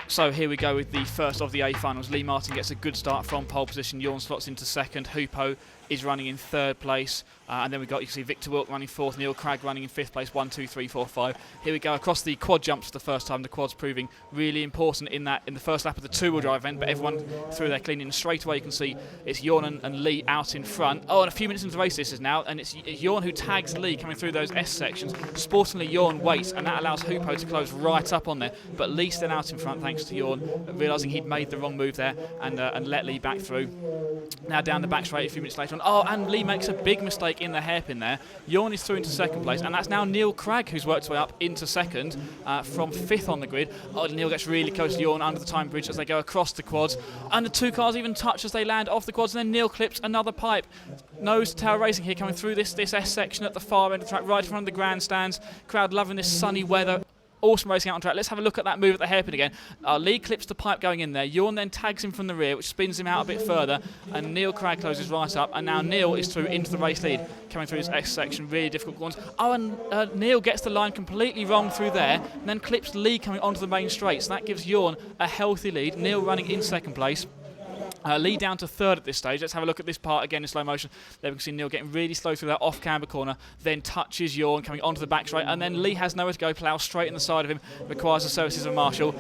So here we go with the first of the A finals. Lee Martin gets a good start from pole position. Jorn slots into second. Hupo is running in third place. And then you can see Victor Wilk running fourth. Neil Cragg running in fifth place. 1, 2, 3, 4, 5. Here we go across the quad jumps for the first time. The quad's proving really important in the first lap of the two-wheel drive event. But everyone through there clean. And straight away you can see it's Jorn and Lee out in front. Oh, and a few minutes into the race this is now. And it's Jorn who tags Lee coming through those S sections. Sportingly, Jorn waits, and that allows Hupo to close right up on there. But Lee's then out in front thanks to Jorn, realising he'd made the wrong move there and let Lee back through. Now down the back straight a few minutes later on. Oh, and Lee makes a big mistake in the hairpin there. Jorn is through into second place, and that's now Neil Cragg who's worked his way up into second from fifth on the grid. Oh, Neil gets really close to Jorn under the time bridge as they go across the quads, and the two cars even touch as they land off the quads, and then Neil clips another pipe. Nose to tail racing here, coming through this S section at the far end of the track, right in front of the grandstands. Crowd loving this sunny weather. Awesome racing out on track. Let's have a look at that move at the hairpin again. Lee clips the pipe going in there. Jorn then tags him from the rear, which spins him out a bit further. And Neil Cragg closes right up. And now Neil is through into the race lead, coming through this X section. Really difficult ones. Oh, and Neil gets the line completely wrong through there, and then clips Lee coming onto the main straight. So that gives Jorn a healthy lead. Neil running in second place. Lee down to third at this stage. Let's have a look at this part again in slow motion. There we can see Neil getting really slow through that off-camber corner, then touches Jorn coming onto the back straight, and then Lee has nowhere to go, plows straight in the side of him, requires the services of Marshall.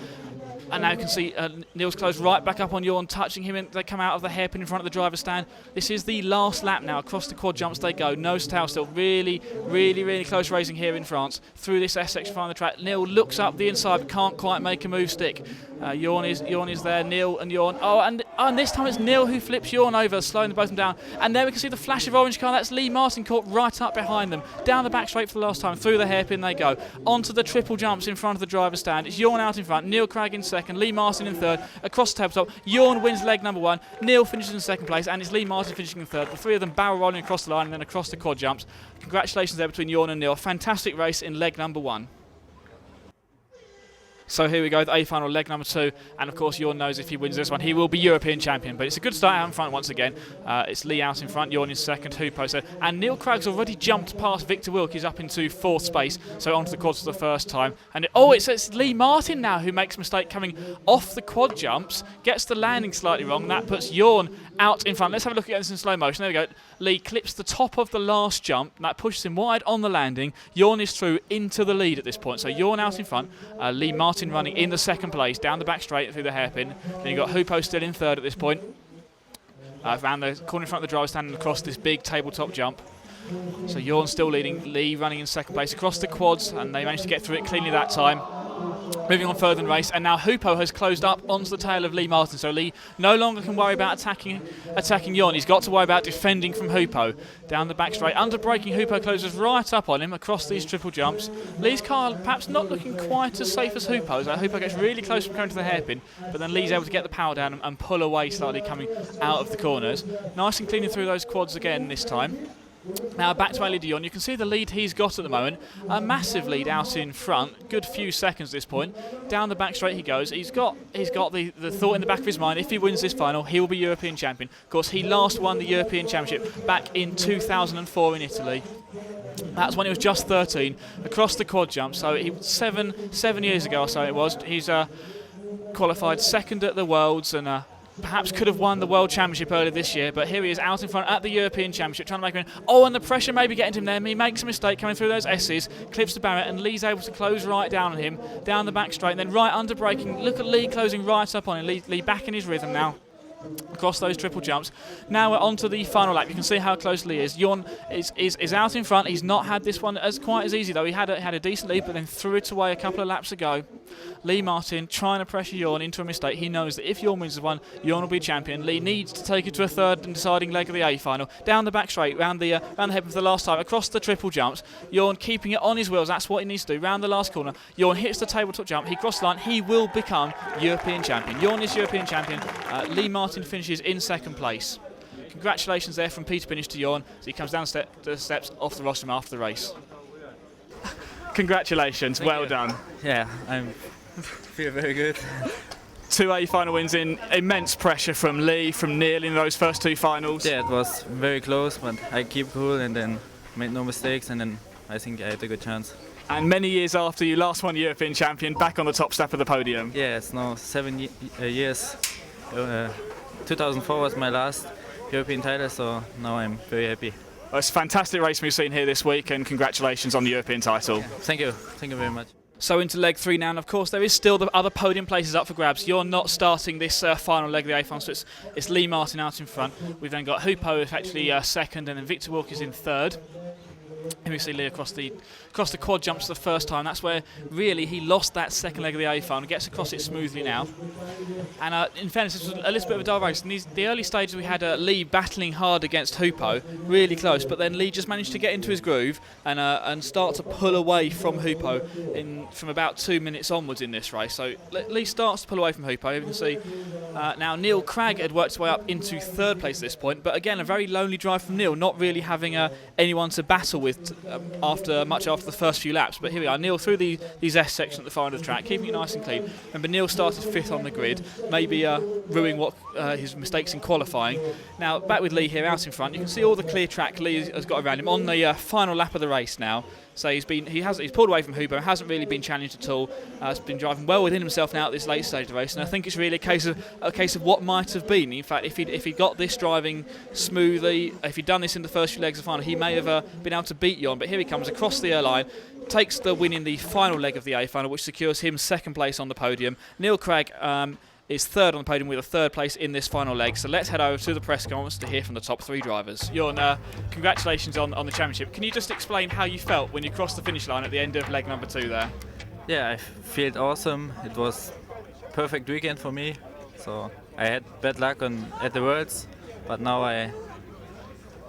And now you can see Neil's closed right back up on Jorn, touching him, and they come out of the hairpin in front of the driver's stand. This is the last lap now. Across the quad jumps they go. Nose to tail still. Really, really, really close racing here in France. Through this S section front of the track. Neil looks up the inside but can't quite make a move stick. Jorn is there. Neil and Jorn. Oh, and this time it's Neil who flips Jorn over, slowing both of them down. And there we can see the flash of orange car. That's Lee Martin caught right up behind them. Down the back straight for the last time. Through the hairpin they go. Onto the triple jumps in front of the driver's stand. It's Jorn out in front. Neil Cragg in second. Lee Martin in third. Across the tabletop. Jorn wins leg number 1. Neil finishes in second place. And it's Lee Martin finishing in third. The three of them barrel rolling across the line and then across the quad jumps. Congratulations there between Jorn and Neil. Fantastic race in leg number 1. So here we go, the A final, leg number 2, and of course Jorn knows if he wins this one, he will be European champion. But it's a good start out in front once again. It's Lee out in front, Jorn in second, Hoopo. So, and Neil Craig's already jumped past Victor Wilkes up into 4th space, so onto the quads for the first time. And it's Lee Martin now who makes a mistake coming off the quad jumps, gets the landing slightly wrong. That puts Jorn out in front. Let's have a look at this in slow motion. There we go. Lee clips the top of the last jump. That pushes him wide on the landing. Jorn is through into the lead at this point. So Jorn out in front. Lee Martin running in the second place, down the back straight through the hairpin. Then you've got Hoopo still in third at this point. Around the corner in front of the driver, standing across this big tabletop jump. So Jorn still leading, Lee running in second place across the quads, and they managed to get through it cleanly that time. Moving on further in the race, and now Hoopo has closed up onto the tail of Lee Martin, so Lee no longer can worry about attacking Jorn. He's got to worry about defending from Hoopo. Down the back straight, under braking, Hoopo closes right up on him across these triple jumps. Lee's car perhaps not looking quite as safe as Hoopo's. Hoopo gets really close from going to the hairpin, but then Lee's able to get the power down and pull away slightly coming out of the corners. Nice and cleaning through those quads again this time. Now back to Elie de Jong. You can see the lead he's got at the moment. A massive lead out in front. Good few seconds at this point. Down the back straight he goes. He's got the thought in the back of his mind, if he wins this final, he will be European champion. Of course, he last won the European Championship back in 2004 in Italy. That's when he was just 13 across the quad jump. So he 7 years ago or so it was. He's qualified second at the Worlds and perhaps could have won the World Championship earlier this year, but here he is out in front at the European Championship, trying to make a win. Oh, and the pressure maybe getting to him there. He makes a mistake coming through those S's, clips the barrier, and Lee's able to close right down on him, down the back straight, and then right under braking. Look at Lee closing right up on him. Lee back in his rhythm now. Across those triple jumps. Now we're on to the final lap. You can see how close Lee is. Jorn is out in front. He's not had this one as quite as easy though. He had a decent lead, but then threw it away a couple of laps ago. Lee Martin trying to pressure Jorn into a mistake. He knows that if Jorn wins the one, Jorn will be champion. Lee needs to take it to a third and deciding leg of the A final. Down the back straight, round the head for the last time, across the triple jumps. Jorn keeping it on his wheels. That's what he needs to do. Round the last corner, Jorn hits the tabletop jump. He crosses the line. He will become European champion. Jorn is European champion. Lee Martin finishes in second place. Congratulations there from Peter Binish to Jorn as he comes down the steps off the rostrum after the race. Congratulations, well done. Yeah, I feel very good. 2 A final wins in immense pressure from Lee, from Neil in those first 2 finals. Yeah, it was very close, but I keep cool and then made no mistakes, and then I think I had a good chance. And many years after you last won European champion, back on the top step of the podium. Yeah, it's now 7 years. 2004 was my last European title, so now I'm very happy. Well, it's a fantastic race we've seen here this week, and congratulations on the European title. Yeah, thank you very much. So into leg 3 now, and of course there is still the other podium places up for grabs. You're not starting this final leg of the A final, so it's Lee Martin out in front. We've then got Hoopo actually second, and then Victor Wilkes in third. Here we see Lee across the quad jumps the first time. That's where really he lost that second leg of the A final. Gets across it smoothly now. And in fairness, this was a little bit of a dull race. In the early stages we had Lee battling hard against Hoopo, really close. But then Lee just managed to get into his groove and start to pull away from Hoopo from about 2 minutes onwards in this race. So Lee starts to pull away from Hoopo. You can see now Neil Cragg had worked his way up into third place at this point. But again, a very lonely drive from Neil, not really having anyone to battle with after the first few laps. But here we are, Neil through these S sections at the far end of the track, keeping it nice and clean. Remember, Neil started 5th on the grid, maybe ruining his mistakes in qualifying. Now back with Lee here out in front. You can see all the clear track Lee has got around him on the final lap of the race now. So he's pulled away from Hoopo, hasn't really been challenged at all. Has been driving well within himself now at this late stage of the race, and I think it's really a case of what might have been. In fact, if he got this driving smoothly, if he'd done this in the first few legs of the final, he may have been able to beat Jorn. But here he comes across the line, takes the win in the final leg of the A final, which secures him second place on the podium. Neil Cragg is third on the podium with a third place in this final leg. So let's head over to the press conference to hear from the top 3 drivers. Jorn, congratulations on the championship. Can you just explain how you felt when you crossed the finish line at the end of leg number 2 there? Yeah, I felt awesome. It was a perfect weekend for me. So I had bad luck at the Worlds, but now I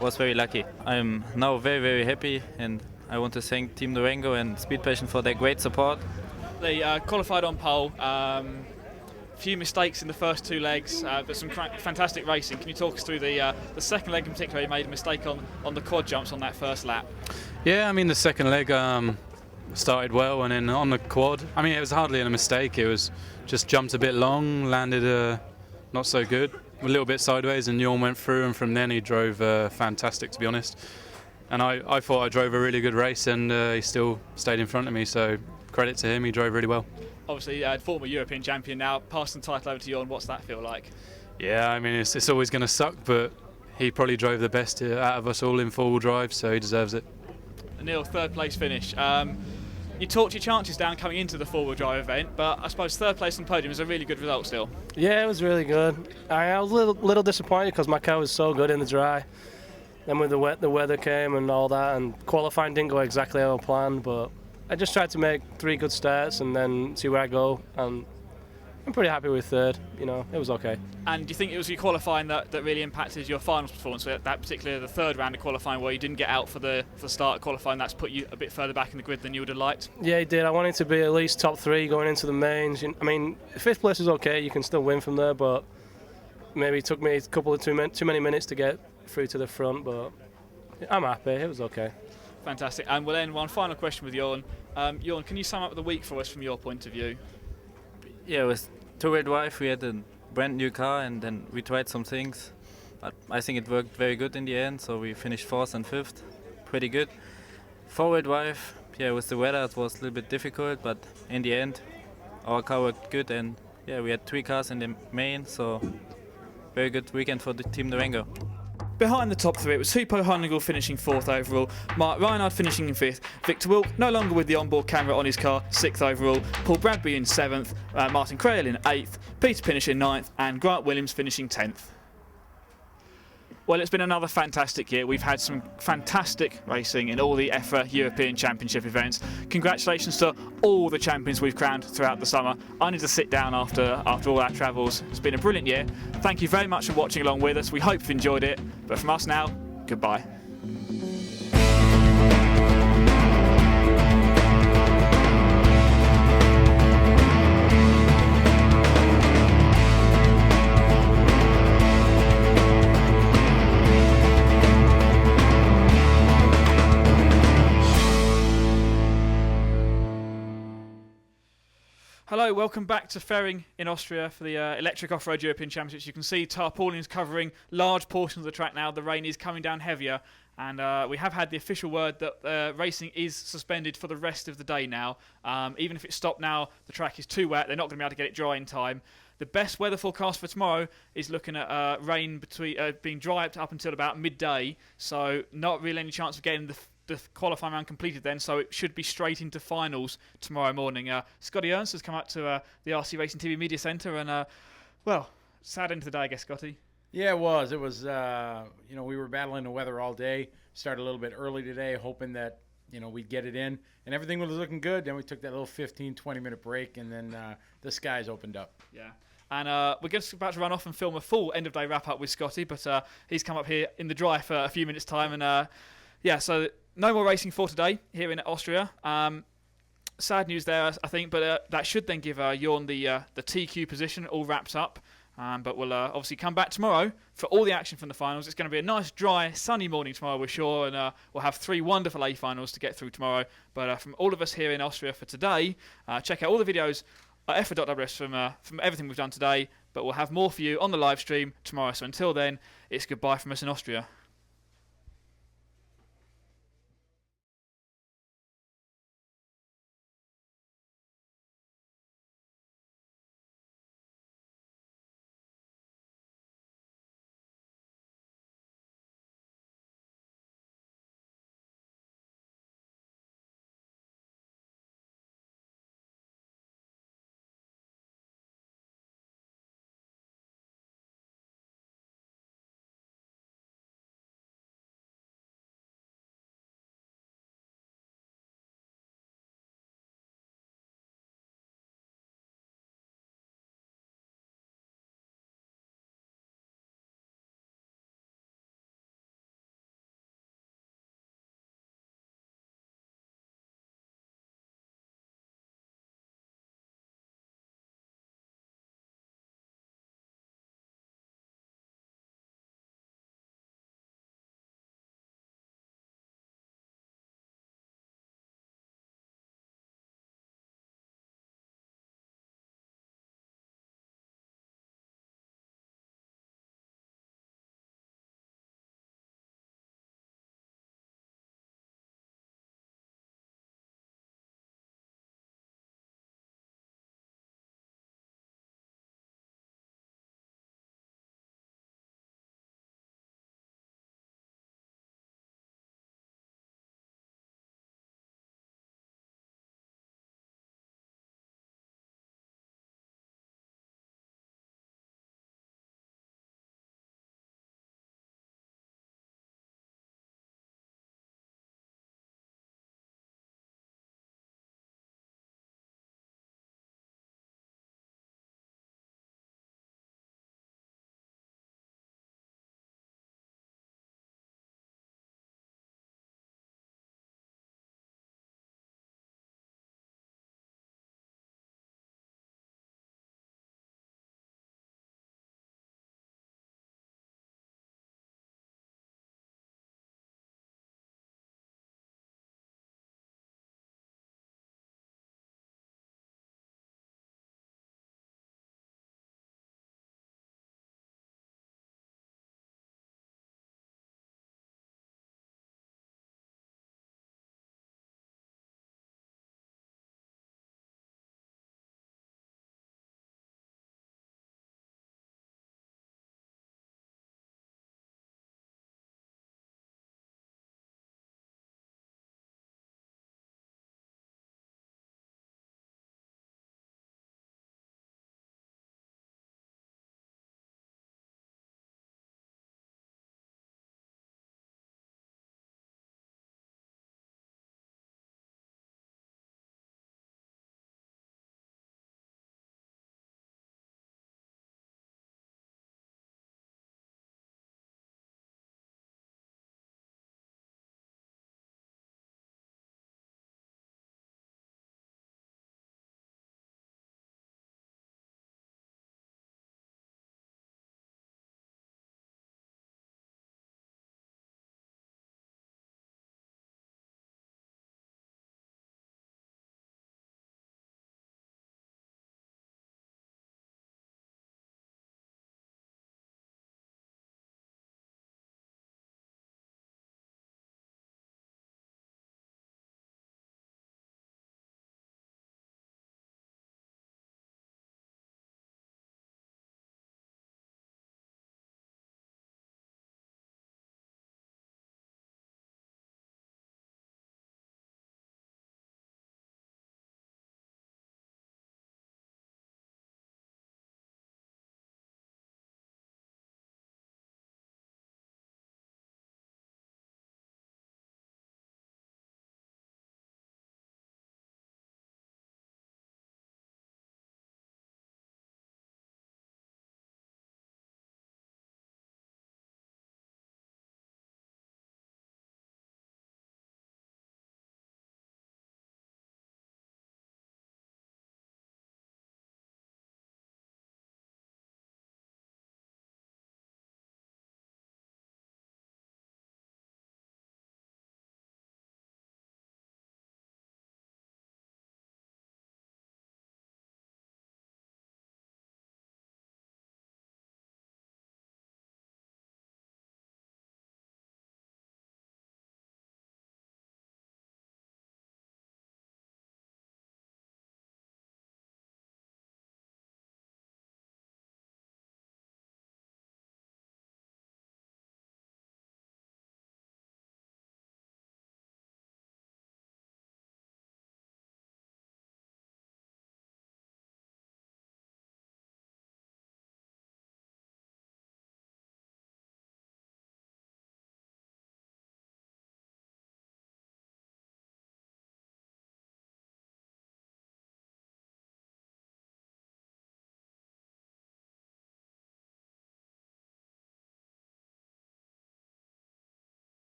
was very lucky. I'm now very, very happy, and I want to thank Team Durango and Speed Passion for their great support. They qualified on pole. Few mistakes in the first 2 legs, but some fantastic racing. Can you talk us through the second leg in particular? You made a mistake on the quad jumps on that first lap. Yeah, I mean the second leg, started well, and then on the quad, I mean, it was hardly a mistake. It was just jumped a bit long, landed not so good, a little bit sideways, and Jorn went through, and from then he drove fantastic, to be honest. And I thought I drove a really good race, and he still stayed in front of me, so credit to him, he drove really well. Obviously, former European champion now, passing the title over to Jorn. What's that feel like? Yeah, I mean, it's always going to suck, but he probably drove the best out of us all in four-wheel drive, so he deserves it. Neil, third place finish. You talked your chances down coming into the four-wheel drive event, but I suppose third place on the podium is a really good result still. Yeah, it was really good. I was a little disappointed because my car was so good in the dry. Then with the weather came and all that, and qualifying didn't go exactly how I planned, but I just tried to make 3 good starts and then see where I go, and I'm pretty happy with third. You know, it was okay. And do you think it was your qualifying that really impacted your finals performance? That particularly the third round of qualifying where you didn't get out for the start of qualifying, that's put you a bit further back in the grid than you would have liked? Yeah, it did. I wanted to be at least top 3 going into the mains. I mean, 5th place is okay. You can still win from there, but maybe it took me a couple of too many minutes to get through to the front. But I'm happy. It was okay. Fantastic. And we'll end one final question with Jorn. Jorn, can you sum up the week for us from your point of view? Yeah, it was two-wheel drive. We had a brand new car, and then we tried some things. But I think it worked very good in the end, so we finished 4th and 5th. Pretty good. Four-wheel drive, yeah, with the weather it was a little bit difficult, but in the end our car worked good, and yeah, we had 3 cars in the main, so very good weekend for the Team Durango. Behind the top 3, it was Hupo Honegal finishing 4th overall, Mark Reinhard finishing in 5th, Victor Wilk no longer with the onboard camera on his car, 6th overall, Paul Bradbury in 7th, Martin Crail in 8th, Peter Pinnish in 9th, and Grant Williams finishing 10th. Well, it's been another fantastic year. We've had some fantastic racing in all the EFRA European Championship events. Congratulations to all the champions we've crowned throughout the summer. I need to sit down after all our travels. It's been a brilliant year. Thank you very much for watching along with us. We hope you've enjoyed it. But from us now, goodbye. Hello, welcome back to Ferring in Austria for the Electric Off-Road European Championships. You can see tarpaulin is covering large portions of the track now. The rain is coming down heavier, and we have had the official word that racing is suspended for the rest of the day now. Even if it's stopped now, the track is too wet. They're not going to be able to get it dry in time. The best weather forecast for tomorrow is looking at rain being dry up until about midday, so not really any chance of getting the qualifying round completed then, so it should be straight into finals tomorrow morning. Scotty Ernst has come up to the RC Racing TV Media Centre, and well, sad end to the day, I guess, Scotty. Yeah, it was. It was, you know, we were battling the weather all day. Started a little bit early today, hoping that, you know, we'd get it in, and everything was looking good. Then we took that little 15, 20-minute break, and then the skies opened up. Yeah. And we're just about to run off and film a full end-of-day wrap-up with Scotty, but he's come up here in the dry for a few minutes' time, and yeah, so no more racing for today here in Austria. Sad news there, I think, but that should then give Jorn the TQ position all wrapped up. But we'll obviously come back tomorrow for all the action from the finals. It's going to be a nice, dry, sunny morning tomorrow, we're sure, and we'll have 3 wonderful A finals to get through tomorrow. But from all of us here in Austria for today, check out all the videos at EFRA.ws from everything we've done today. But we'll have more for you on the live stream tomorrow. So until then, it's goodbye from us in Austria.